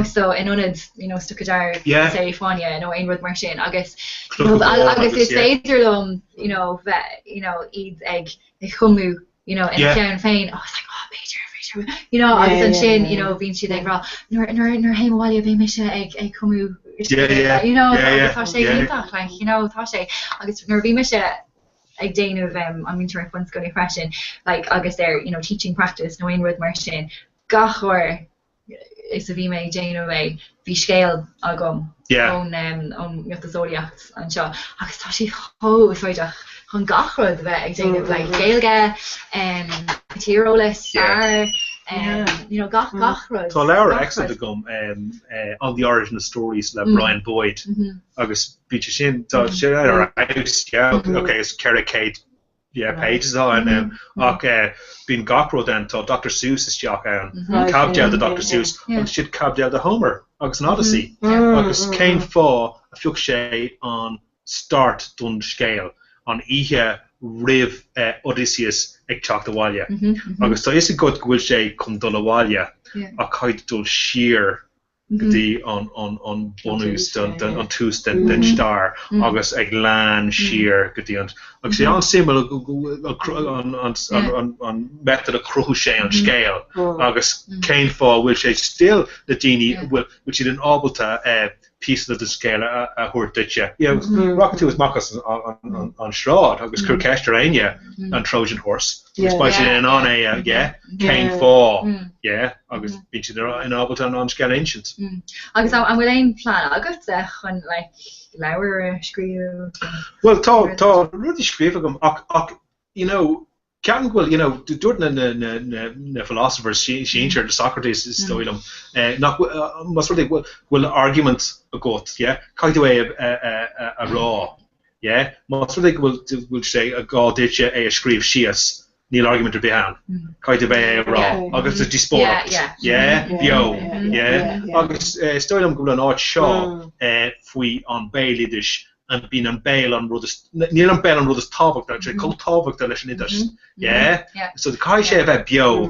so inionad stuca dear sé fáine aon rud mar sin agus is féidir lom iad ag chumú ina ceann féin Peter agus an sin bhín siad ag rá nuair héimháile bhí me se ag chumú tá sé tá sé agus nuair bhí me se ag déanamh an mintar fun go freisin agus teaching practice nó aon rud mar sin gachir is a bhí mé déanamh bhí scéal agam ón jotasóireacht an seo agus tá si fáideach chun gachrod bheith ag déanamh géalge tírólas star gachrod. Tá leabhar exit gom on the original stories le Brian Boyd agus bí sin tá sé ar okay it's Kerry Kate pages on been gachrod then tá Dr. Seuss is jock an cabdel the Dr. Seuss and shit cabdel the Homer agus an Odyssey agus came for a fiúg sé on start dun scale on ihe riv Odysseus ag teach bháile agus tá is a god bhfuil sé chun dul bháile a chuid dul siar gotí an bonús an tús den star agus ag lán siar gotí agus sé an symbol an method a cruú sé an scéal agus céim fá bhfuil sé still na daoine bhfuil siad an ábalta piece of the scale a hortitje. Rocket was Marcus on Shroud, agus Kirkester Anya on Trojan Horse. Despite in on a came for agus beach in Alberton on scale ancient. Agus I'm willing plan I got chun like lower screw. Well tá really scream Can well, the philosophers she the Socrates is stoilum. Must really will argument a goat, Kaidaway a raw, Must really will say a god ditch a scream shias. Neil argument to be hand. Kaidaway a raw. August a disport. August stoilum go an art shaw fui on bailidish. And being on bail on Rudder's near on bail on Rudder's topic that called topic that listen so the kai shave a bio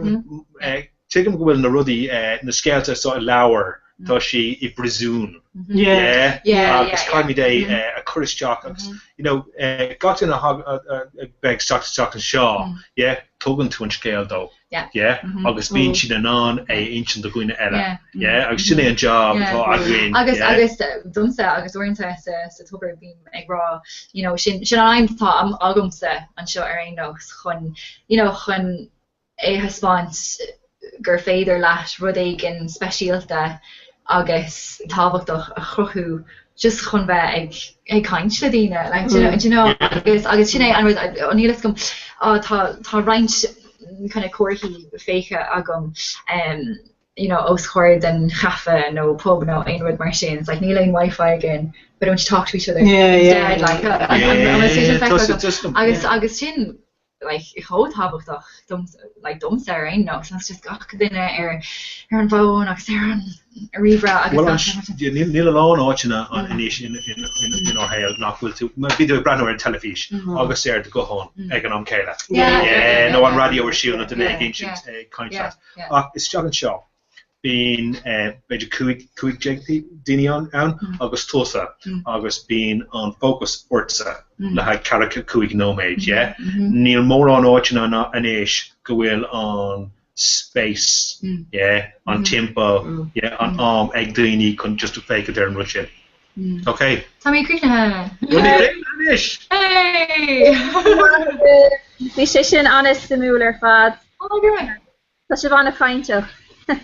take him go in the ruddy in the scale to sort of lower does she I presume it's kind of day a Curtis jock got in a bag stock and shaw tugging to an scale though agus bíonn siad an an ancient do gcuine eile agus sinné an job agus dumsa agus orintanta sa tubair bhím ag rá sin aimtá am agamsa an seo ar aon nos chun é haspáint gur féidir leis rud éigin speisialta agus táhachtach a chruthú just chun bheith ag caint le daine, like, you know, agus sinné an nílas gom tá roinnt kind of cuairtí féiche agam, you know, os choir den chafe no pub no ein rud mar sin. It's like níl ein Wi-Fi again, but don't you talk to each other instead, like agus sin like ho tábhachtach dumsa ein no, so it's just gach duine ar an bhón agus ar an ribra agus níl alán áitina in our hail nachhfuil tú bíidir brandú ar telefís agus ar go hón ag an céile. No an radio ar siúna den ancient concept. Is teag an seo bín beidir cuaig daine ann agus tosa agus bín an focus orsa le ha caracha cuaig nóméid, níl mór an áitina an éis go bhfuil an space, an timpo, an arm ag daoine chun just fake it ar an ruise. Okay. Tá mé críne. Hey! Bhí sé sin anas simúlar fad. Tá sé bhana feinteach. Gur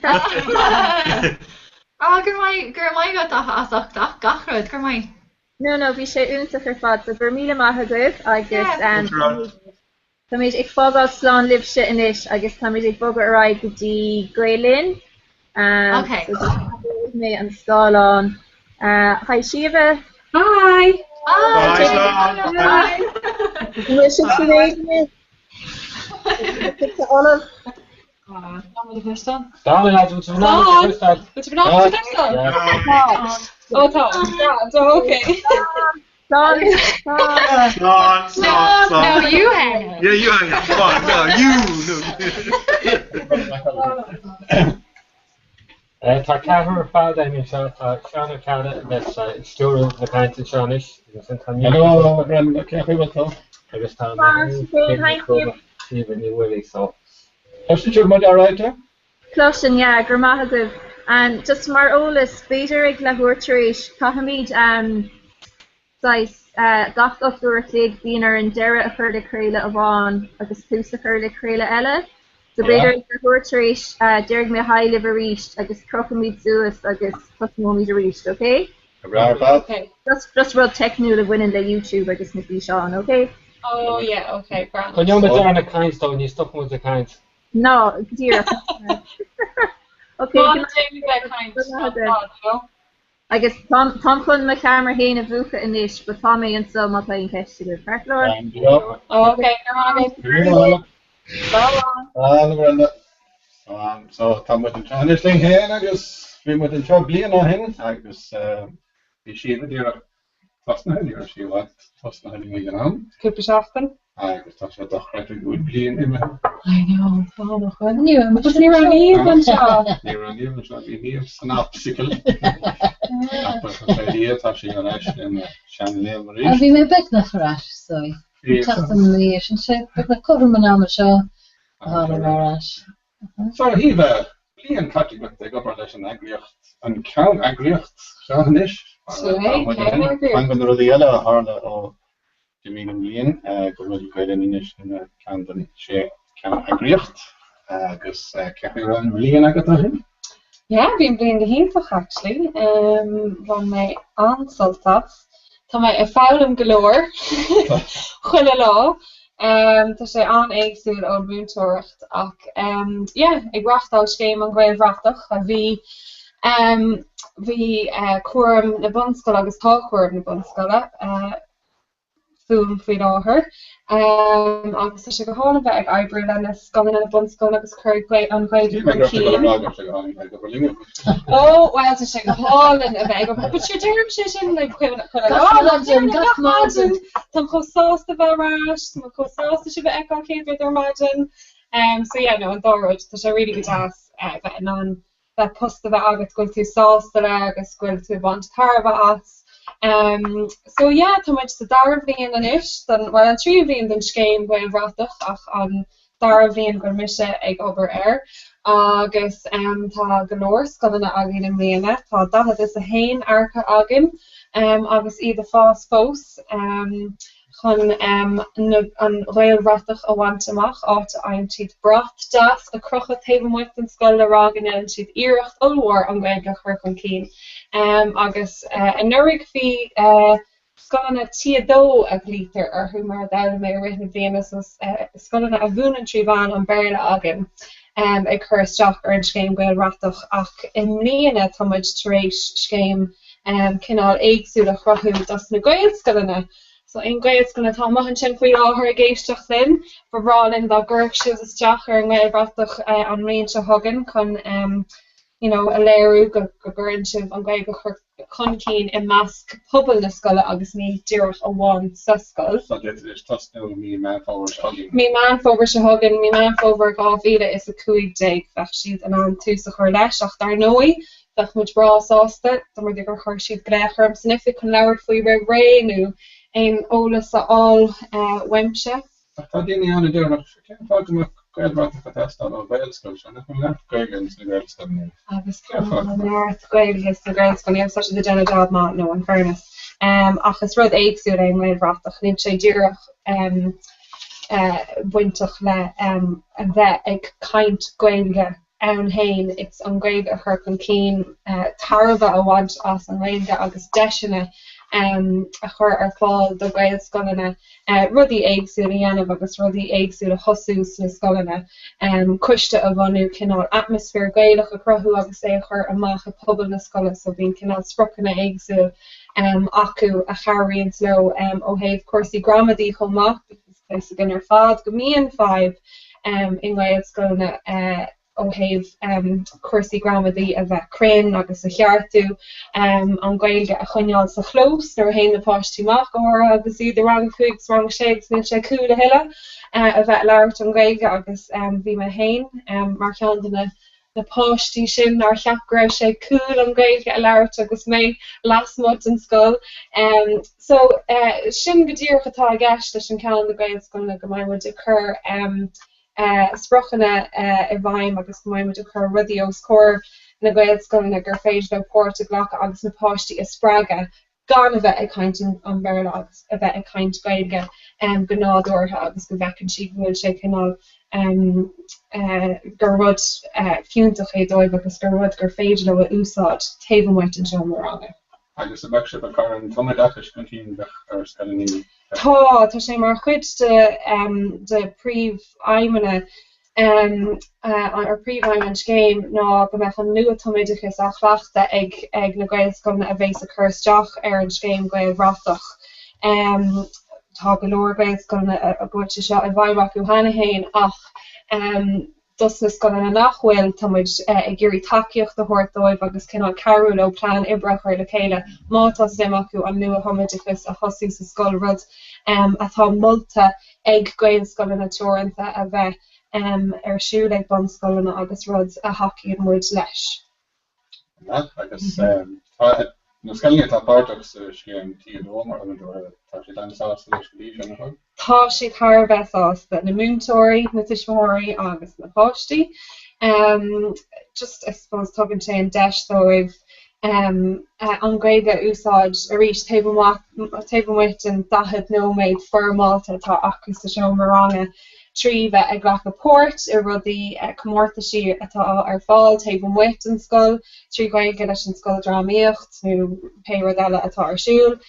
mai got asach gachrod, gur mai. No, bhí sé úntaach ar fad, so gur míle maithe goibh agus tá méid ag fágáil sláán libse inis agus tá méid ag bogad ar aig go dtí Gaelin. Mé an scáilán. Hi Shiva. Hi. Hi. Olive. No, you hang it. Yeah, you hang it. Come on, no, you. Tá cehar fád é seo tá seanna ceada leis stúrú na caiinte seanis agus an tamí agus tá ní bhfuil so. Tú mu áráite? Closin, yeah, gur maithe goibh. And just mar ólas beidir ag le huairtaréis cahamid gach ofúirlaigh bíon ar an deire a chuir le chéile a bháin agus tús a chuir le chéile eile. So beidir ag le huairtaréis deirg mé haile a ríist agus crochamid suas agus cosmóid a ríist, okay? Okay. Just rud technú le bhaineann le YouTube agus na bhí seán, okay? Oh, yeah, okay, grand. Chun neomh ar na caint tó ní stop mu a caint. No, dear. Okay. I guess Tom chun na camera héin a bhuacha inis, but Tom é an sul má playing ceiste go Farclór. Okay, so tá mu an treisling héin agus bhí mu an seo blian á hin agus bhí siad dtíar fasnaíar siúhaid fasnaí mé an am. Cúpaseachtain? Agus tá sé dochreid an gúid blian ime. I know, tána chuinniu, mas ní raníomh an seo. Ní raníomh an seo, bhí níomh san apsicail. Tá sí an eis in seanléim a ríis. Bhí mé beic na chorás, so tastan líéis an sé, beic na cobhar man am seo a hána marás. So hí bheith blian caiteach ag gopar leis an agriocht, an ceann agriocht seán inis. An gan ruí eile a hála ó Jimín blian, go bhfuil chuileann inis in ceann sé ceann agriocht agus ceapú an blian agat a hin. Yeah, bhín blian de hínfach actually, bhain mé ansoltas. Tá mé fálam galóir chuile lá. Tá sé an éagsúil ó búntóireacht ach ag rachtá céim an ghaibh rachtach a bhí cuairm na bunscoil agus tá cuairm na bunscoile fúm faoi láthair. Agus tá sé go hána bheith ag oibriú le na scolanna na bunscoil agus chuir an ghaibh chun cín. Oh, well, tá sé go hálan a bheith but you're dearm sé sin le chuile mágin tá chosáasta bheith rás, tá chosáasta si bheith ag chéad ar mágin. So yeah, no, an dóid, tá sé really good as bheith an bheith posta bheith agat gúil tú sásta le agus gúil tú bhaint tarbh as. So yeah, tá muid sa dar bhíon an isis, well an trí bhíon den scéim bhain bhratach ach an dar bhíon gur mise ag obair air. Agus tá golóir scolanna agin an mléana, tá dahad is a hain archa agin agus iad a fás fós chun an réilratach a bhaintach áit ein siad brath das a crocha taobh muid an scoil le rágan an siad iirecht óhar an gaige chuir chun cín. Agus an nurig fi scoilna tíadó a glítar ar thu mar da mé rithna Venus scoilna a bhúnan tríbán an beirle agan ag chur isteach ar an scéim gailratach ach in mbliana táid taréis scéim cinál éagsú a chrothú das na gailscoilna. So in gaels gonna tá maihan sin faoi láthair a géisteach linn bhrálinn dá ggurh siúd isteach ar an gailratach an rion se hagan chun a léirú go ggurann sibh an gail go chun cín i measc pobal na scoile agus ní dúireach a bháin sa scoil. So dit is tasnú mí man fóbhar se hagan. Mí man fóbhar se hagan, mí man fóbhar 2015 is a 15 bheith siad an tús a chuir leis ach dar nói bheith muid brásásta do mar gur chuir siad gréchar signific chun leabhar faoi réinú ein ólas a all weimse. Tá daoine anna dúireach ceann fáilte mo gailratach a testáil ó gailscoil se nach chun leat gailgan na gailscoil. Agus neart gailgas na gailscoil níl such a déanana job má nó an fairness. Achas rud éagsú é gailratach níl sé dúireach buintach le a bheith ag caint gailge ann hain it's an gailge a chur chun cín tarbha a bhaint as an gailge agus deisina a chur ar fáil do gailscoilna rudí éagsú a dhéanamh agus rudí éagsú a hosús na scoilna cuiste a bhanú cinál atmosfér gailach a crothú agus é chur amach a pobal na scoile so bhín cinál sprochanna éagsú acu a charraíonn lo ó thaobh cuasaí gramadí chomach agus gan ar fád go mííon 5 in gailscoilna ó thaobh cuasaí gramadí a bheith crainn agus a cheartú an gailge a chuineáil sa chlós nar héin na páistúach ó agus iad rang 5 rang 6 ní sé cúla heile a bheith leirt an gailge agus bhí me hain mar cheanna na páistí sin nar cheapgra sé cúil an gailge a leirt agus mé lasmut an scoil. So sin go dtíor atá gceist leis an ceann na gailscoilna go maiid a chur sprochanna I bhaim agus go maiid a chur rudí ó scór na gailscoilna gur féidir le pórt a ghlacha agus na páistí is sppraga gan a bheith ag caint an beirle agus a bheith ag caint gailge go nádúirtha agus go bhecinn si bhfuil sé cinál gur rud fiúntach é dóibh agus gur rud gur féidir le úsáid taobh muid an seo marranga. Agus a bheith a chu an tomadachas chun cín ar scoilní. Tá sé mar chuid de príomh aimimena ar príomh aimim scéim ná go bheith an nua toméidechas a chhlaachta ag na gailscoilna a bhééis a chusteach ar an scéim gailratach. Tá go leor gailscoilna a bhfuil seo a bhaimhaach go hena héin ach dus na scoilna nachhfuil táid ag gurí takeíocht a thuirtóibh agus cinál carú ó plán ibrachar le chéile mátá sim acu an nua thoméidechas a thosú sa scoil rud atá multa ag gailscoilna teoranta a bheith ar siúil ag bonscoilna agus rud a haíonn muid leis. Agus na scoilne tá páirteach sa scéim tíadó mar an tá sé leáasta leis go líon na Tá sé thar bheitsáasta na múntóirí na tuismóirí agus na páistí. Just I suppose tugann sé an deisdóibh an gaige úsáid a rís taobhmuid an dahad nóméid formáilta tá acu sa seo marranga trí bheith ag ghlacha pórt I rudí comórtaisí atá ar fáil taobhmuid an scoil trí gaige leis an scoil drámaíocht nó péir eile atá ar siúil.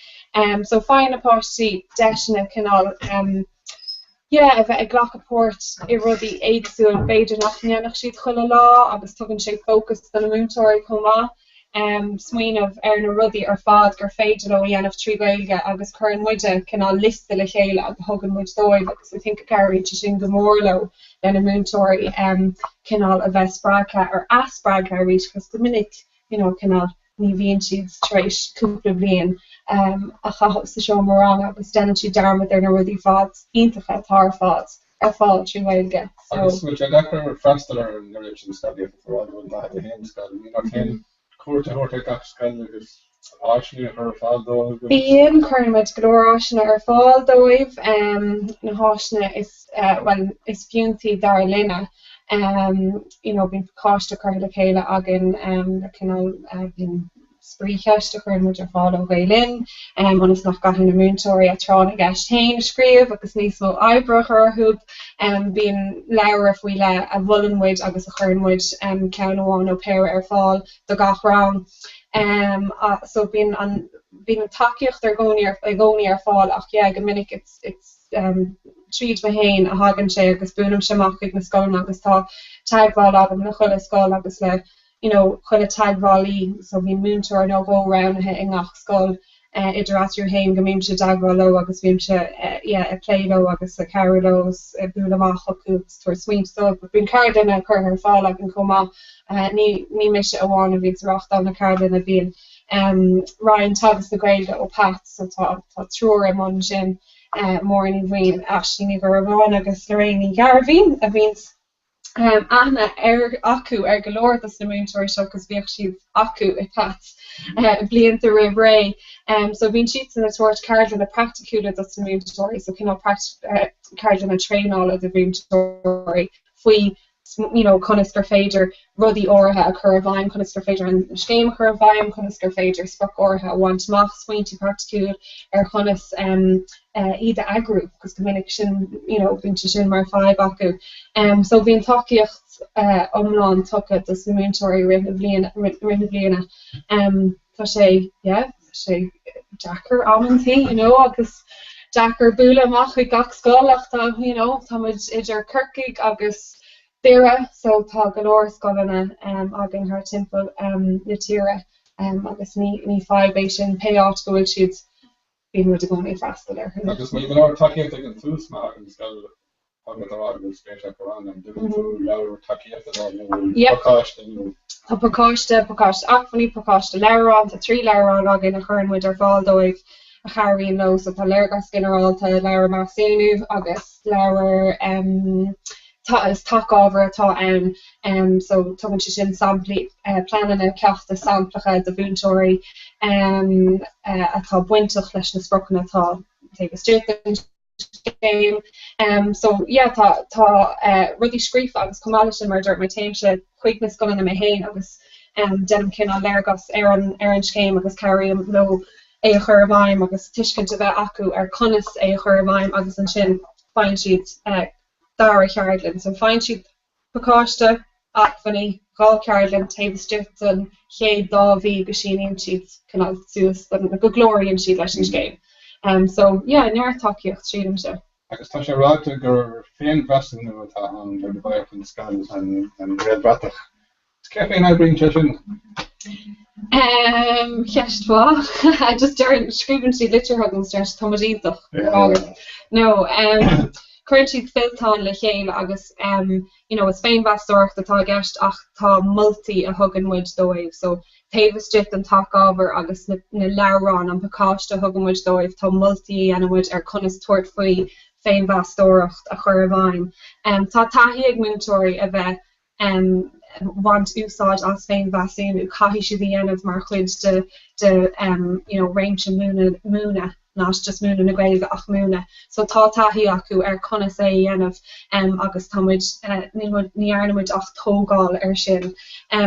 So fáin na páistí deisina cinál a bheith ag ghlacha pórt I rudí éagsú an féidir nach neannach siad chuile lá agus tugann sé fócus den na múntóirí Comhrá. Smaoinemh ar na rudaí ar fad gur féidir ó dhéanamh trí gailge agus churann muide cinál lista le chéile agus thugann muid dóibh agus I think a gairid sin go mórló le na múntóirí cinál a bheith sppraga ar aspraga a rís cos go minic cinál ní bhíonn siad tréis cúpla bliain a chathab sa seo marranga agus déanann siad darmad ar na rudaí fad iontacha tar fad ar fáil trí gailge. Agus bhfuil sé dechar freistal ar an sin scadíocht bhfuil le a hen scad ní cuairte thuirte gach scoil agus áisina ar fáil dóibh. Bíon chuirmid go leor áisina ar fáil dóibh na háisina is fiúntaí dar lena. Bín cáiste chuir le chéile agin le cinál bhín sprícheist a chun muidir fád ó bhélinn an is nach gaithna múntóirí a trán a gceist tain scríomh agus níos mó eibreach ar thub bíon leabhar a bhfuil le a bhulanmuid agus a churnmuid ceann amháin ó péir ar fáil do gach rang so bíon an takeíocht ar gcónaí ar fáil ach go minic it's tríd ba héin a hagann sé agus búnam semach ag na scoilna agus tá teagháil agam na chuile scoil agus le chuile teagháilí so bhín múntóir nó go ranathe i ngach scoil idir asú héin go mbeadh sé teagháil lo agus bhíim se léiló agus a ceirlós búlamach chuús tuair swim so bín cairdanna chur ar fáil ag an comá ní me se amháin a bhíh racht an na cairdanna bhíon Ryan tagus na Gaeilge ó Pat so tá trúr am an sin mór in bhíon asní gur bháin agus leréí garbhín a bhís ana acu ar golóir na múntóir seo agus bhíoh siad acu i Pat blianta rih ré so bhín siad san na tuairt cairdan na practicúla na múntóirí so cinál cairdan na tréála a bhúntóirí faoi conas gur féidir rudí ortha a chur bhaim conas gur féidir an scéim chur bhaim conas gur féidir spruch ortha bhaint mach smaointí practicúil ar conas iad agrú agus go minic sin bhín sin mar fáib acu so bhíon takeíocht omláin tucha do na múntóirí rinne bliana tá sé Jackar ammantí agus Jackar búla amach i gach scoilach tá idir Kirkig agus Dira so tá golóir scoilena agin haar timppel na tíre agus ní fáibéis sin payout gohfuil siad bhí mu a gcónaí freastal ar. Agus mé golóir takeíocht ag an túsma agus gal agus spéisiach an an dú leabhar takeíocht Tá pakáiste achfaní pakáiste leabhrán tá trí leabhrán agin a churnmuid ar fáildóibh a charíon nó so tá leirgas generalta leabhar mar séanú agus leabhar is tak over atá so tugann si sin sampli planana ceachta samplacha de búntóirí atá buintach leis na sprochan atá game so tá rudí scríf agus cumáile sin mar dúirt mar téimse chuig na scoilna mé héin agus denim cin an leirgas ar an scéim agus cairím nó é a chur bhaim agus tuiscint a bheith acu ar conas é a chur bhaim agus an sin fáin siad Dara Carlin, so fáin siad pakáiste achfaní gáil Carlin taobhsticht an chéad dábhí go síníonn siad canál suas go glóiríonn siad leis an scéim. So near takeíocht trídum se. Agus tá sé ráta gur féin bhesan nu atá an gur de bhaith an scail an réad bratach. Ceap féin aibríonn te sin? Cheistá, just dearan scríbann siad litirthgan steart tomadíach. No, Current siad filtáin le chéile agus is féin bheasúach atá gceist ach tá multi a thuganmuid dóibh so taobhsticht an takeábhar agus na leabhrán an pakáiste a thuganmuid dóibh tá multi anmuid ar conas tuairt faoi féin bheasúracht a chur bhaim. Tá taithí ag múntóirí a bheith want úsáid as féin bheasúnú caithí siad dhéanamh mar chuid de réimse múna. Nás just múna na Gaeilge ach múna. So tá taithí acu ar conas é dhéanamh agus támuid ní airnamid ach tógáil ar sin.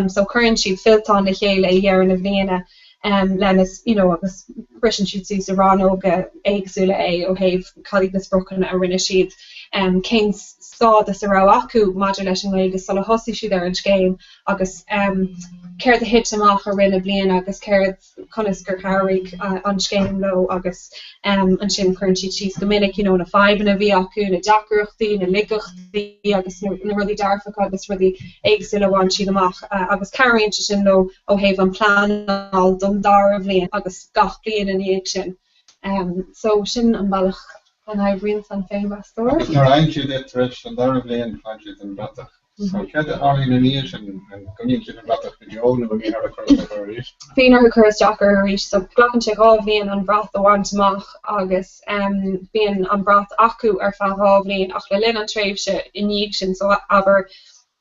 So chuann siad filtáin le chéile é dhearan na bhíana lenas agus brisin siad sí sa ránóga éagsúla é ó thaobh cailíg na sprochan a rinne siad cén sád is a rá acu maidir leis an Gaeilge so le hosaí siad ar an scéim agus céir a hit amach a rinne bliana agus céir conas gur chairigh an scéim lo agus an sin chuann siad síos go minic na faibanna bhí acu na deacrachtaí na ligachtaí agus na rudí darfacha agus rudí éagsúla bhain siad amach agus cairionn sin lo ó thaobh an plánál don dar bblion agus gach blian in éag sin. So sin an bailach an aibríonn san féin bheastóir. Agus nar aimsiú de treis an dar bblion fáinsiad an bratach. So cead áí na níos an gomíonn siad an bratach go deolna go bhíon ar a chuir ar ríis. Bhíon ar a chuir Jackar ar ríis, so glachann sé gá bhíon an brat a bhaintach agus bhíon an brat acu ar feadhá bblion ach le linn an tréimhse in níag sin so aber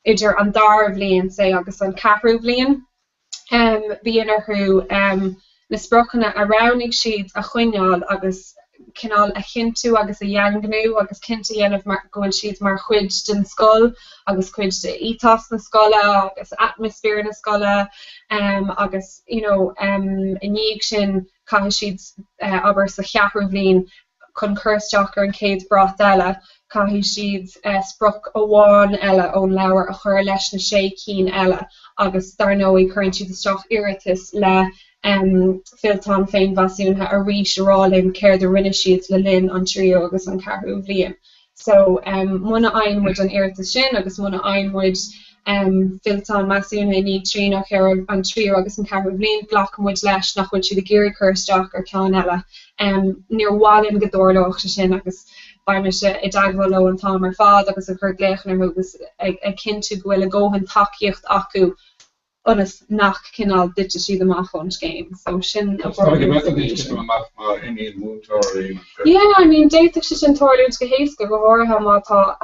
idir an dar bblion sé agus an ceathrú bblion. Bhíon arthú na sprochanna a ranig siad a chuineáil agus cinál a chinú agus a dheanganú agus cinnta dhéanamh gohfuil siad mar chuid den scoil agus chuid de ítás na scoile agus atmosfér na scoile agus iníag sin cai siad aber sa cheathru bhlín chun chuirsteach ar an céad brath eile cai siad spruch amháin eile ón leabhar a chur leis na sé cín eile agus dar nó i chuann siad isteach iiritas le filtán féin bhasúntha a rís rálinn céir de rinne siad le linn an trío agus an ceathrú bhliain. So muna aonmuid an iiritas sin agus muna aonmuid filtán masúna ní tríach ar an trío agus an ceathrú bhliain ghlachamid leis nach chuil siad a géirí chuirsteach ar ceann eile. Níor bháilinn go dóirleachta sin agus baimime se I dagmhfuil ó an tám ar fád agus a chuir gléichan agus ag cinnte gohfuil a ggóhan takeíocht acu Onas nach cinál dite siad amach an céim, so sin I mean déiteach sé sin toirliúd go héasca go bhhartha mátá,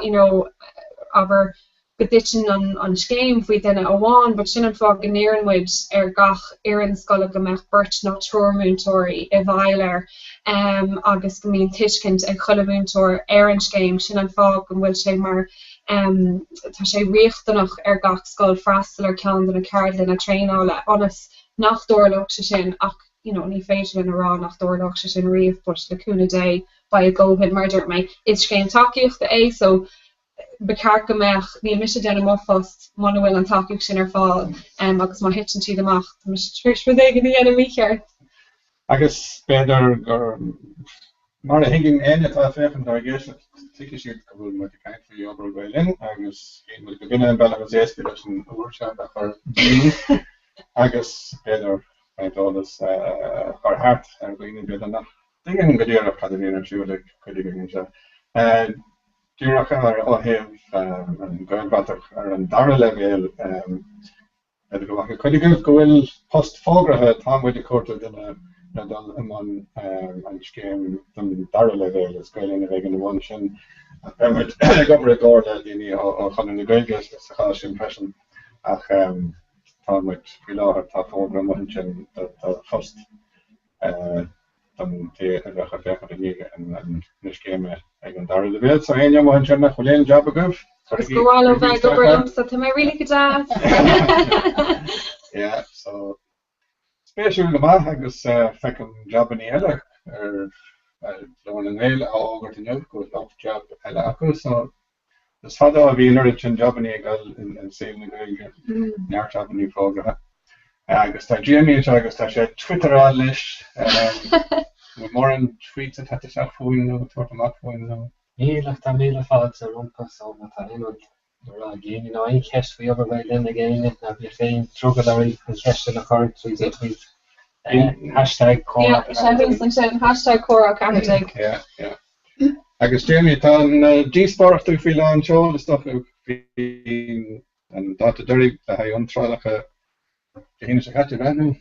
aber go ditin an céim faoi duine amháin, but sin an fá gnéireanmuid ar gach éan scoile go meach burt ná tromúntóirí I bhailir agus go míon tuiscint ag chulamúntóir ar an céim sin an fá go bhfuil sé mar tá sé riochtanach ar gach scoil freastal ar ceann den na ceardlin a tréála onas nach dóirleach sé sin ach ní féidir in ará nach dóirleach sé sin riomh but leúna dé ba a ggóhid mar dúirt mé is céim takeíochta é so becar go meach ní mis denna mófast man bhfuil an takeíocht sin ar fáil agus má hitan siad amach mis tris fu ag dhéana míceart. Agus beidir gur mar a hinging atá féchan dar ggéisi tuice siad go bhfuil mu caiint faoí obair gailin agus go gine an bail agus éasca leis an uairse a chur agus beidir feitálas chur thart ar gine beidir nach dingin go dtíar a cadíon an siúla chuidigh se. Dúireach ar óthaobh an gaiilbatach ar an dara levéil go bhacha chuidigh go bhfuil post fógrathe támhaid a cuairta duna an scéim den dara levéil is gailin a bheith an bhain sin Permit gobar a gáda daoine ó chun na gailge sa chaile sin freisin ach támhaid fi láthar tá fógra muin sin fust dan té a bheith a bheith a níige an na scéime ag an dara levéil so aon muin sin nach chuléon job a goibh. Goháil bheith gobar amsa tá mé rilí go deas. Yeah, so spéisiú go maith agus fecin job in eile ar Lorn an éile ágat in go op job eile acu so is fada a bhí nuir sin job in gal in sé na gailge neart job in fógrathe agus tá Jamie agus tá sé Twitterá leis mór an tweet a hat seach fóin nó tuairtamach fóin nó. Míle tá míle fád a rumpas ó na tá inúd ra géine ná ein ceist fao obair bheith linn a géine na bhí féin trúgadarí an ceiste na chuir trí a tweet. Hashtag Comhrá. Hashtag Comhrá Cartag. Agus Jamie tá an G-sport fi an show stuff an data durig a ha ontrálacha híine se chatte benu.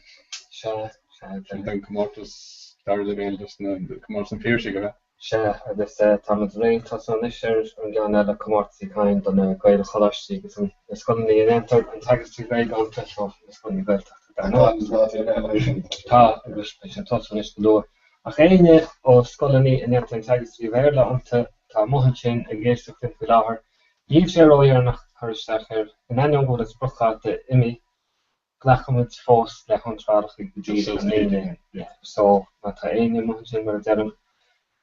Se den komórtas dar levéil just na komór an féir go. Se agus tá ré an isir an gan eile komórtaí caiin don gaile choláistí gus an scoilí an entar an tagtí gaig an tre scoilí gailta. Tá agus an tois go a chéine ó scoilení in airtain tagtí bhéile ananta tá mohan sin a ggéiste fin fi láthair. Díobh sé roiar nach chuisteach ar in aion go is bruchaáta imi ghlachamid fós le chuntrálach go dtí an éine. So má tá aine mohan sin mar dearm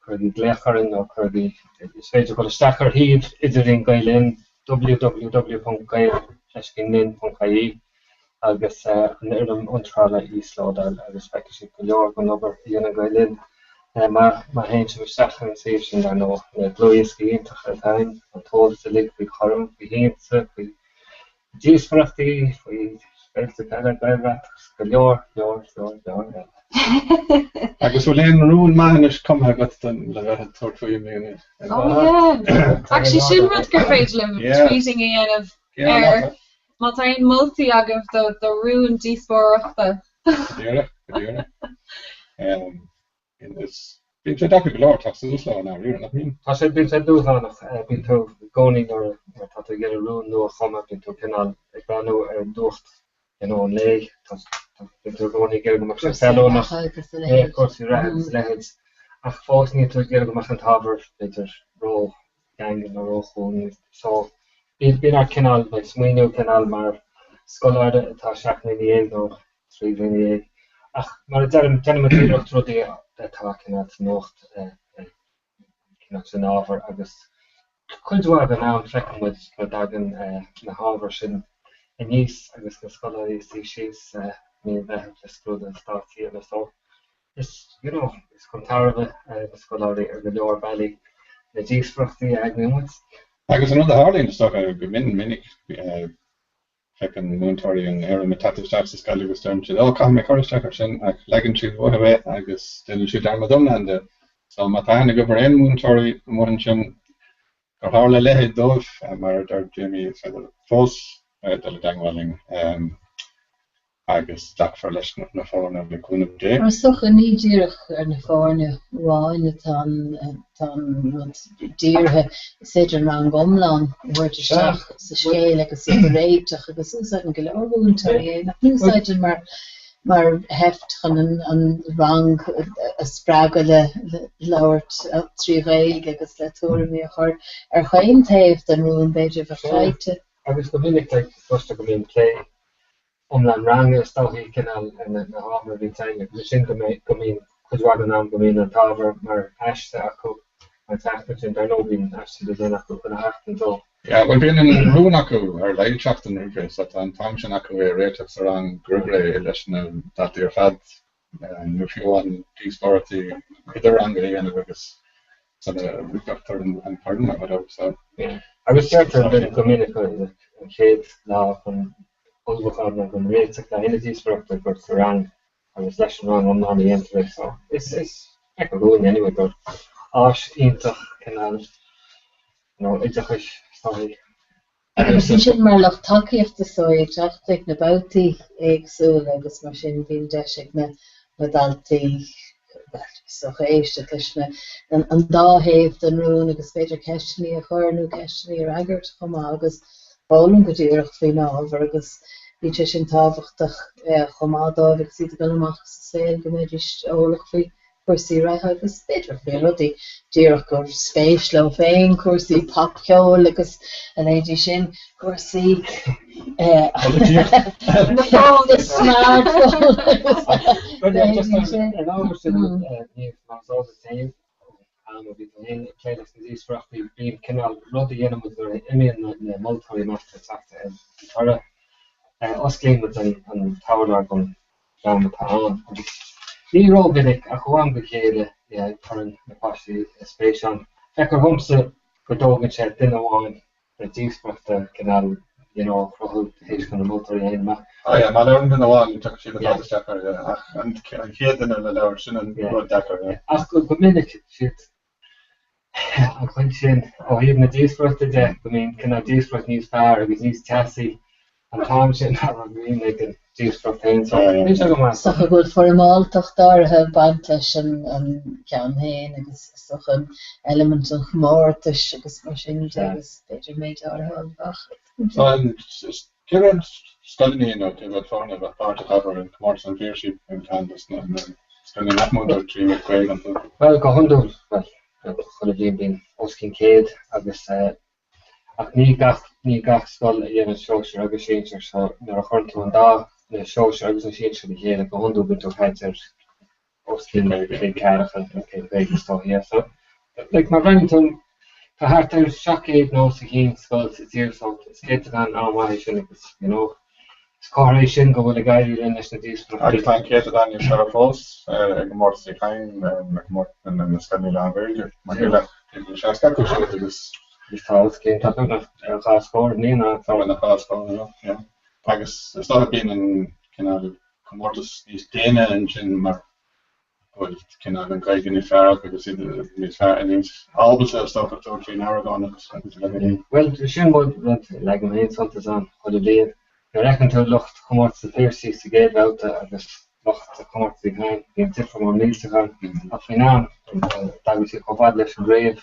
chuirgí glécharin ó chuirgí is féidir go stachar híomh idir in gailin www.gail-nin.ie agus an irim ontrála íslódal agus feice si go leor go obair dhéana gailin mar héint se stachar an séh sin ar nó na glóiscí iontacha tain an tóil sa lig bhí chorm bhí héintsa bhí díosfrachtaí faoi féilte eile gailreacht go leor. Agus bhfuil éon rún mainis cumthe go le bheith tuairtfuí mé. Actually sin rud gur féidir le tweeting a dhéanamh má tá aon multi agah do rún díospóireachta. Díire. Bín sé dacha go leir tá sús le ná riúna nach bhíon. Tá sé bín sé dúsánach bín tú gcónaí nó tá tú ggéir rún nó chuma bín tú cinál ag banú ar dúcht an lé bín tú gcónaí ggéir go mar sé felónach cuasí lehéid ach fós ní tú ggéir go meach an tábhar beidir ró gangan nó róchún so bí ar cinál le smaoinú cinál mar scoláide atá seach na éag nó trí éag ach mar teach rudí atá cinál nócht san ábhar agus chuidhá an ná feicmuid go dagan na hábhar sin a níos agus go scoláí sí síos ní bheith le scrúd an státíí agus so is contarbe scoláí ar go leor bailí na díosfrochtaí agnímuid. Agus an Harlín sto go minnig fecin múntóirí an ar me tateach sa scaile agus stem ó cha mé choisteach sin ag legan siad bhbeh agus den siú dar domlande so má tána go bhar an múntóirí mór sin gur hála lehéad dómh mar dar Jimmy fós le dangwalling agus dachfar leis na fórne le cúnam dé. Mar socha ní díirech ar na fórne bháine tá díirthe séidir an gomlán bhuiirte seach sa scéil agus sa réiteach agus úsáid go le orgúntarí nach úsáidir mar heft an rang a sppraga le labhart trí réig agus le túramí a chur ar chaon taobh den rún beidir bheith chaite. Agus go minic fusta go míon lé omlan range stohí cinál na hámar bhí teine go sin go míon chuidhá an am go míon an tábhar mar eiste acu an teachta sin dar nó bhíon eiste go déana acu chuna heachtan dó. Ja, bhfuil bíon an rún acu ar leidseachtain ruúge so an tam sin acu é réiteach ar an grúgré leis na datí ar fad nu fiú an díospóirtí idir an gaíana agus bhuiachtar an pardon a bhadh so. Agus ceartar bit go minic an chéad lá chun ulbachána an réiteach le hine díosfrochta gur sa rang agus leis an rang an dhéanamh so is ag go gúin anyway gur ás ionintach cinál idirchais stohí. Sin sin mar lech takeíochta sóid teach na boutaí éagsúil agus mar sin bhíon deise na daltaí socha éiste leis an dáhéamh den rún agus féidir ceistení a chuirnú ceistení ar agart chumá agus bálan go dtíireach faoi nábhar agus bhí sé sin tábhachtach chumá dábhaigh siad go amach sa saoil go méid ólach faoi cuasaí ratha agus féidir faoi rudí díreach gur spéis le féin cuasaí papceol agus a léidir sin cuasaí bhí cinál rud dhéanam gur imíon na moltóirí meastar teachta thora osclaimid an tábhar gon tá an. Ní róbinnic a chuam go chéile chuann na páistí spéisián. Feicir thomsa go dógann sé duine amháin na díosfrochta cinál chruthú hééis chun na moltóirí aonma. Má leabhann duine amháin tuach siad le daisteach an chéadanna le leabhar sin an rud dechar. Ach go minic siad an chuin sin ó dhéobh na díosfrochta de go mín cinál díosfrocht níos fearr agus níos teasaí an tám sin an bhíon ag an díosfrocht féin Socha go formáilteach dáirithe baint leis an cean héin agus socha an element an chmórtas agus mar sin agus féidir méid áirithe bach. Ciaran scoilíon ó tú bhfuil fáinna bheith páirte chabar an chmórt an bhíorsí an canvas na scoilíon nachmóid trí chuig an tú. Well go hundú chuna bhíon oscin céad agus ach ní gach scoil a dhéanamh seoir agus séintear so nar a chuirn tú an dá le seoir agus an séintear na chéad go hundú bit ó heitir oscin le cé cearacha cé bhéidir stáithe so mar bhainitún tá thart ar 7 nó sa chéad scoil sa tíir so is céite an ámhaith sin agus scóiréis sin go bhfuil a gaiirí le leis na díosfrochta. Agus tá céite an se fós ag mór sa chain mór na scoilí le an bhéidir mar le se scaú agus Is táils cé tá ar cháscóir níana táhain na cháscóir agus sta bíon an cinál chomórtas níos déine an sin mar bhfuil cinál an gaiigean í fearach agus níos fear níos ábalta stocha tú trí ágáin agus le. Well sin bhd le an héon santas an chuil léad ar recinn tú lucht chomórt sa péirsí sa géadhbhilta agus lucht a chomórt sa ghain bíon tifar mar nílteán a faoin am dagus í chomhfad leis an réamh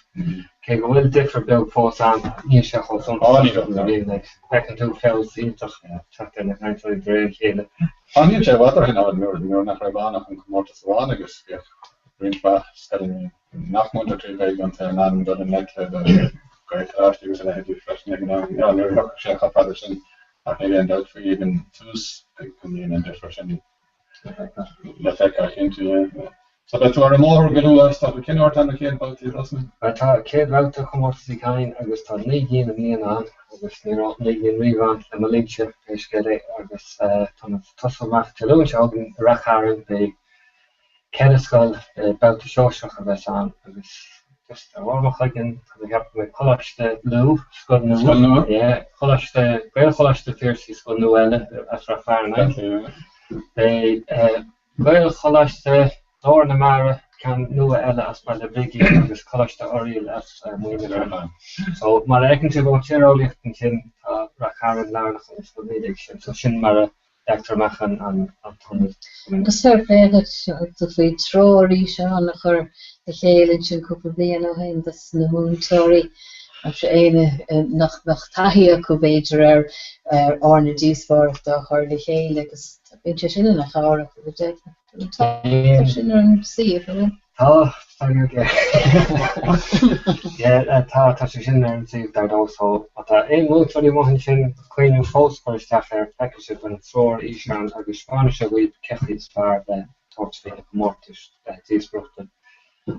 cé go bhfuil difar beag fós an níos se chu son recinn tú féil síintach teachtar na caiinteoirí réamh chéile. Aníonn sé bhhaidir hin nuair nach raibh annach an chomórtas bháin agus Greenbach studying nachmunter to very on an and done net great last year and I do fresh now yeah no check up Patterson I end out for even twos coming in different let that into so that's where more gonna start can or tan again about it doesn't I thought kid out to come off the kind I was telling Negan and me and on I was near Negan revamp and Malaysia fish get it I was ton of tussle math to lose out in Racharan the Kenniskull about the social of us on I was just a warm up again we have my college the blue school no yeah college the well college the fierce school no after far night they well college the Lord na Mara can nua ella as by the big agus college the Oriel as muy so mar ekin to go cheerily can Racharan learn of the mediation so shin mara Dr. Machan and Thomas. Agus fer fégat to fé tróí se an chur de chéile sin cúpla bliana a hain das na múntóí a se éine nach taí go béidir orna díosbart a chuir de chéile agus bin se sinna nach ára go dé sin an si Tá tá sin an si dar also tá é mú mohan sin chuoinú fóscoisteach feicise an flór Ísland agus Spáinise bhí cechid fear de toirtfé mórtis díosbrochta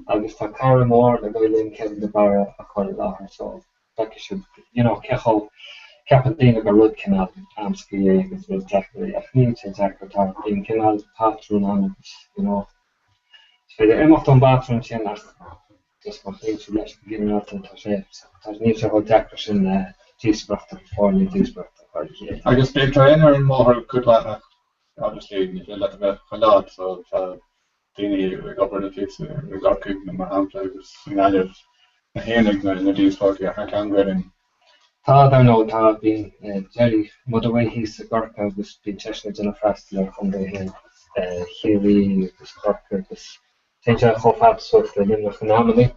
agus tá cara mór le goilín cin de bara a chuir láthair so feicise cecho ceapan daoine go rud cinál amscí agus rud deachtaí ach ní sin deachtatá bhíon cinál patrún an Fede imacht an bathroom sin nach just ma féintú leis gin tá sé ní se ho deachtar sin díosbrochta fáinní díosbrochta agus be trainer an mór chudla obviously ní le bheith cholád so daoine opportunities garcu na mar hapla agus náidir na héananig na díosport a an Tá dar nó tá bhín Jerry mudahé hís a garca agus bín teisna duna freistal ar chun hen chéirí agus garca agus Tinja chofab soort le nimmer genamely.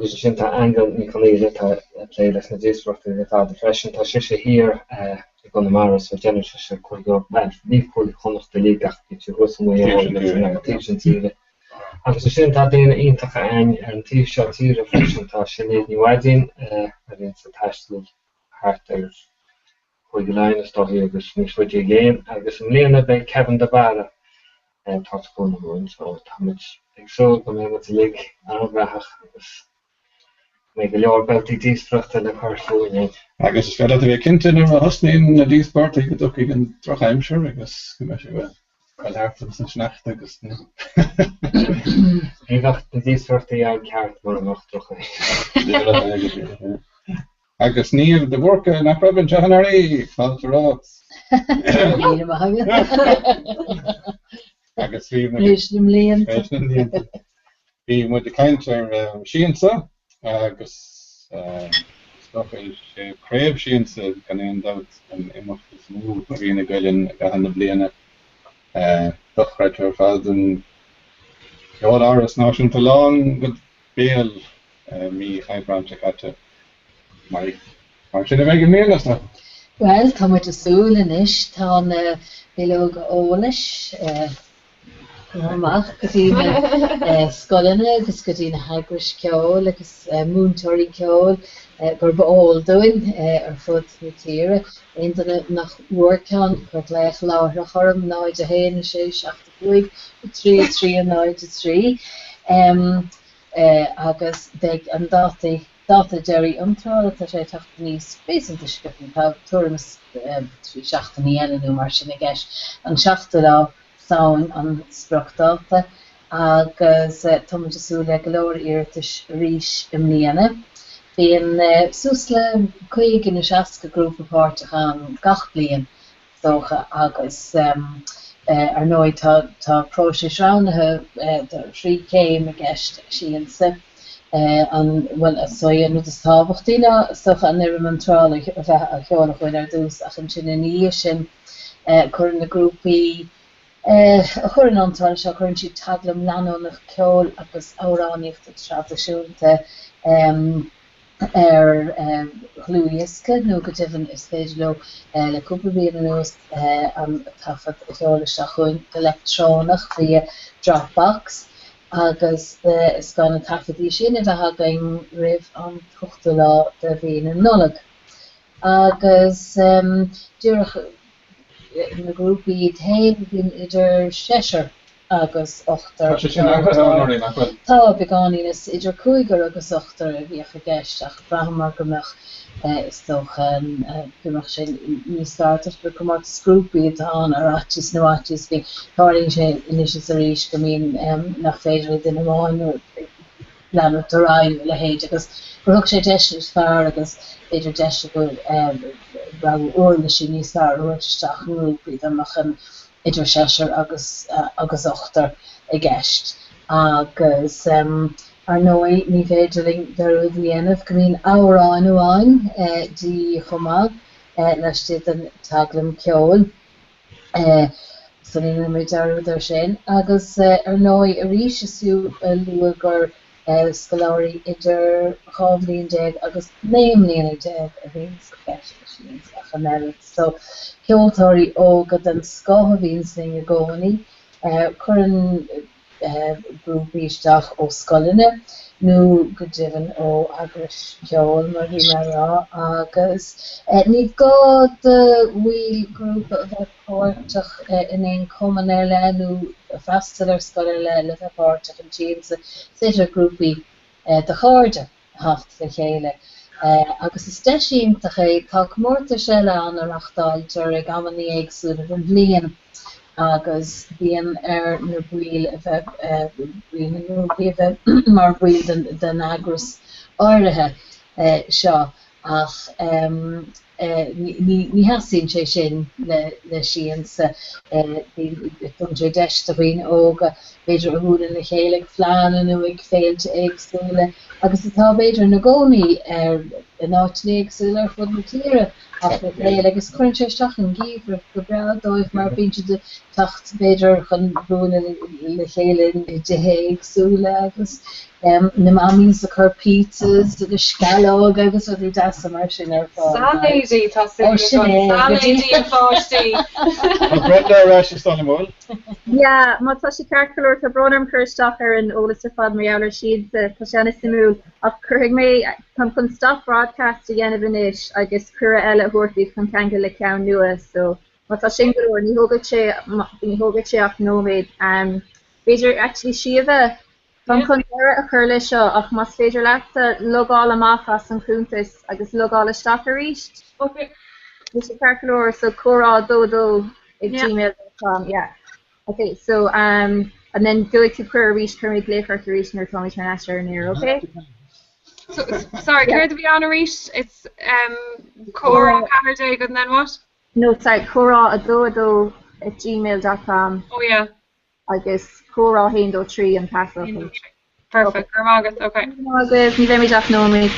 Dus sin ta angel ni kan play les na díosbrochta le tá de freschen tá si hier go na mar so gen se ko go ní ko chonach de ligach bit go mé agus sin tá déine intacha ein an tí se tíre freschen tá sin ní wadin vin sa tastel hart chuig leine sto agus ní fu géin agus an léana bei Kevin de Bara tot go so tamid so go mé wat lig aanbrach agus mé go leor beltí díosbrochta le chuirú agus fe vi kinte a hosnin na díosport go an troch aimimsir agus go me se san snacht agus í gacht na díosbrochta an ceart mar nach trocha agus níomh de bhórca na proban tehannarí fáilrá agus hí mu de keintar síansa agus kréibh síansa gan éon dat an imachtas mú a bhíonna goilinn a hanna bliana dochreiter fáildan ceáil áras náisiúnta lán go béal mí chaimbrante chatte mar sin a bheith mélas na. Well, tá mu asúil inis tá bilog ólis amach go dtí scolanna agus go dtí na hagris ceol agus múntóirí ceol gur b'áil doin ar fud na tíre aontainna nach mhórceán gur léich láthar a chorm 9 a 1 6 8 5 3 9 agus beag an dáta Jerry umtrála tá sé tacht níos béanta scripin tá tuamas trí 16 mar sin a gceis an 16 lá saoin an spprochtáta agus tomasú le go leir iirtas ríis imlíana. Bhíon súsla chuig in na 60 grúpapáirteach an gach bliain dócha agus ar nóid tá próisis ránathe trí céim a gceist síansa an bhfuil soon is tábhachtaína socha an nuair mantrála a bheith a cheála chuin ar dús ach an sin in sin chur na grúpaí a chur an antáil seo chun si taglam leanúnach ceol agus óráníocht tradiisiúnta ar chluúiasca nó go dtíhann is féidir le cúpla bliain anuas an tafad cheolala se chuin electrónach via Dropbox agus is gan na tafadí sin a hagan rih an tuchtta lá de bhíon an nolog. Agus dúrach na grúpaí tain bhíon idir 6 agus 8 tá beáí is idir 5 agus 8 a bhíocha geisteach brahamar gomach is toch gomach sin ní starters be kom scrúpi aan arachis noachis vi taring sé inis a ríis go mín nach féidir den amáin le dorain le héid agus brug sé de fear agus idir de go bra oorle sin ní star roisteach grúpi amachchan idir 6 agus 8 a gist agus ar nói ní féidirling dar dhéanamh go mín árán uáin dí chomá leis dit an taglam ceol san mé darúidir sin agus ar nói a ríisiú a luagur scoláirí idir chábhlíon déag agus néimlíon déag a bhíon a merit so ceoltóirí ógad an scóthbhínsling a gcónaí chuann grúpíisteach ó scoline nó go divan ó agris ceol mar bhí marrá agus ní gá de bhí grúpa a bheith páirteach in éon cuman ar le nó freastal ar scoile le bheith páirteach an James séidir grúpaí de cháirde haft le chéile. Agus is deisiúntaach é tá mórta se le an arachtáiltear ag amaní éagsúla an bblion agus bíon ar na bhuiil a bheith mar bhuiil den agras áirithe seo ach ní hasíonn sé sin le síonsa dún sé deist a bhíon óga beidir a bhúna le chéalaigh fleána nó ag féilte éagsúla agus atá beidir na gcónaí ar an áitní éagsúla ar fud na tíre agus chuann sé isteach an gíomh go breá dóibh mar bíonn de tacht beidir chun bhúna le chéile de éagsúla agus na mamín sa chur pizzas agus scalóg agus a bhí deasa mar sin ar fáil. Saléidí tá saléidí an fáistí. Brenda ará sé stanimúil? Ja, má tá sé ceartúir tá bronarm chuisteach ar an ólas ar fad mar siad tá seanna simú ach chuig mé chun stop broadcast a dhéanamh inis agus cura eile thuirtaí chun cheanga le ceann nua so má tá sin goúir ní thógad sé ach nóméid beidir actually siomh Fan chun a chuirla seo ach mas féidir leachta logáil amachchas an cúntas agus logáil isteach a ríist. Ní sé ceartúir so chorá dódó ag gmail.com, yeah. Okay, so and then go to queer reach current play for reach near Tommy International near, okay? So, sorry, where do we on a reach? It's Cora Canada and then what? No, it's like Cora Adodo at gmail.com. Oh yeah. I guess Cora Hendo Tree and pass up. Perfect. Okay. Margaret, ní bheith mé deach nó mé.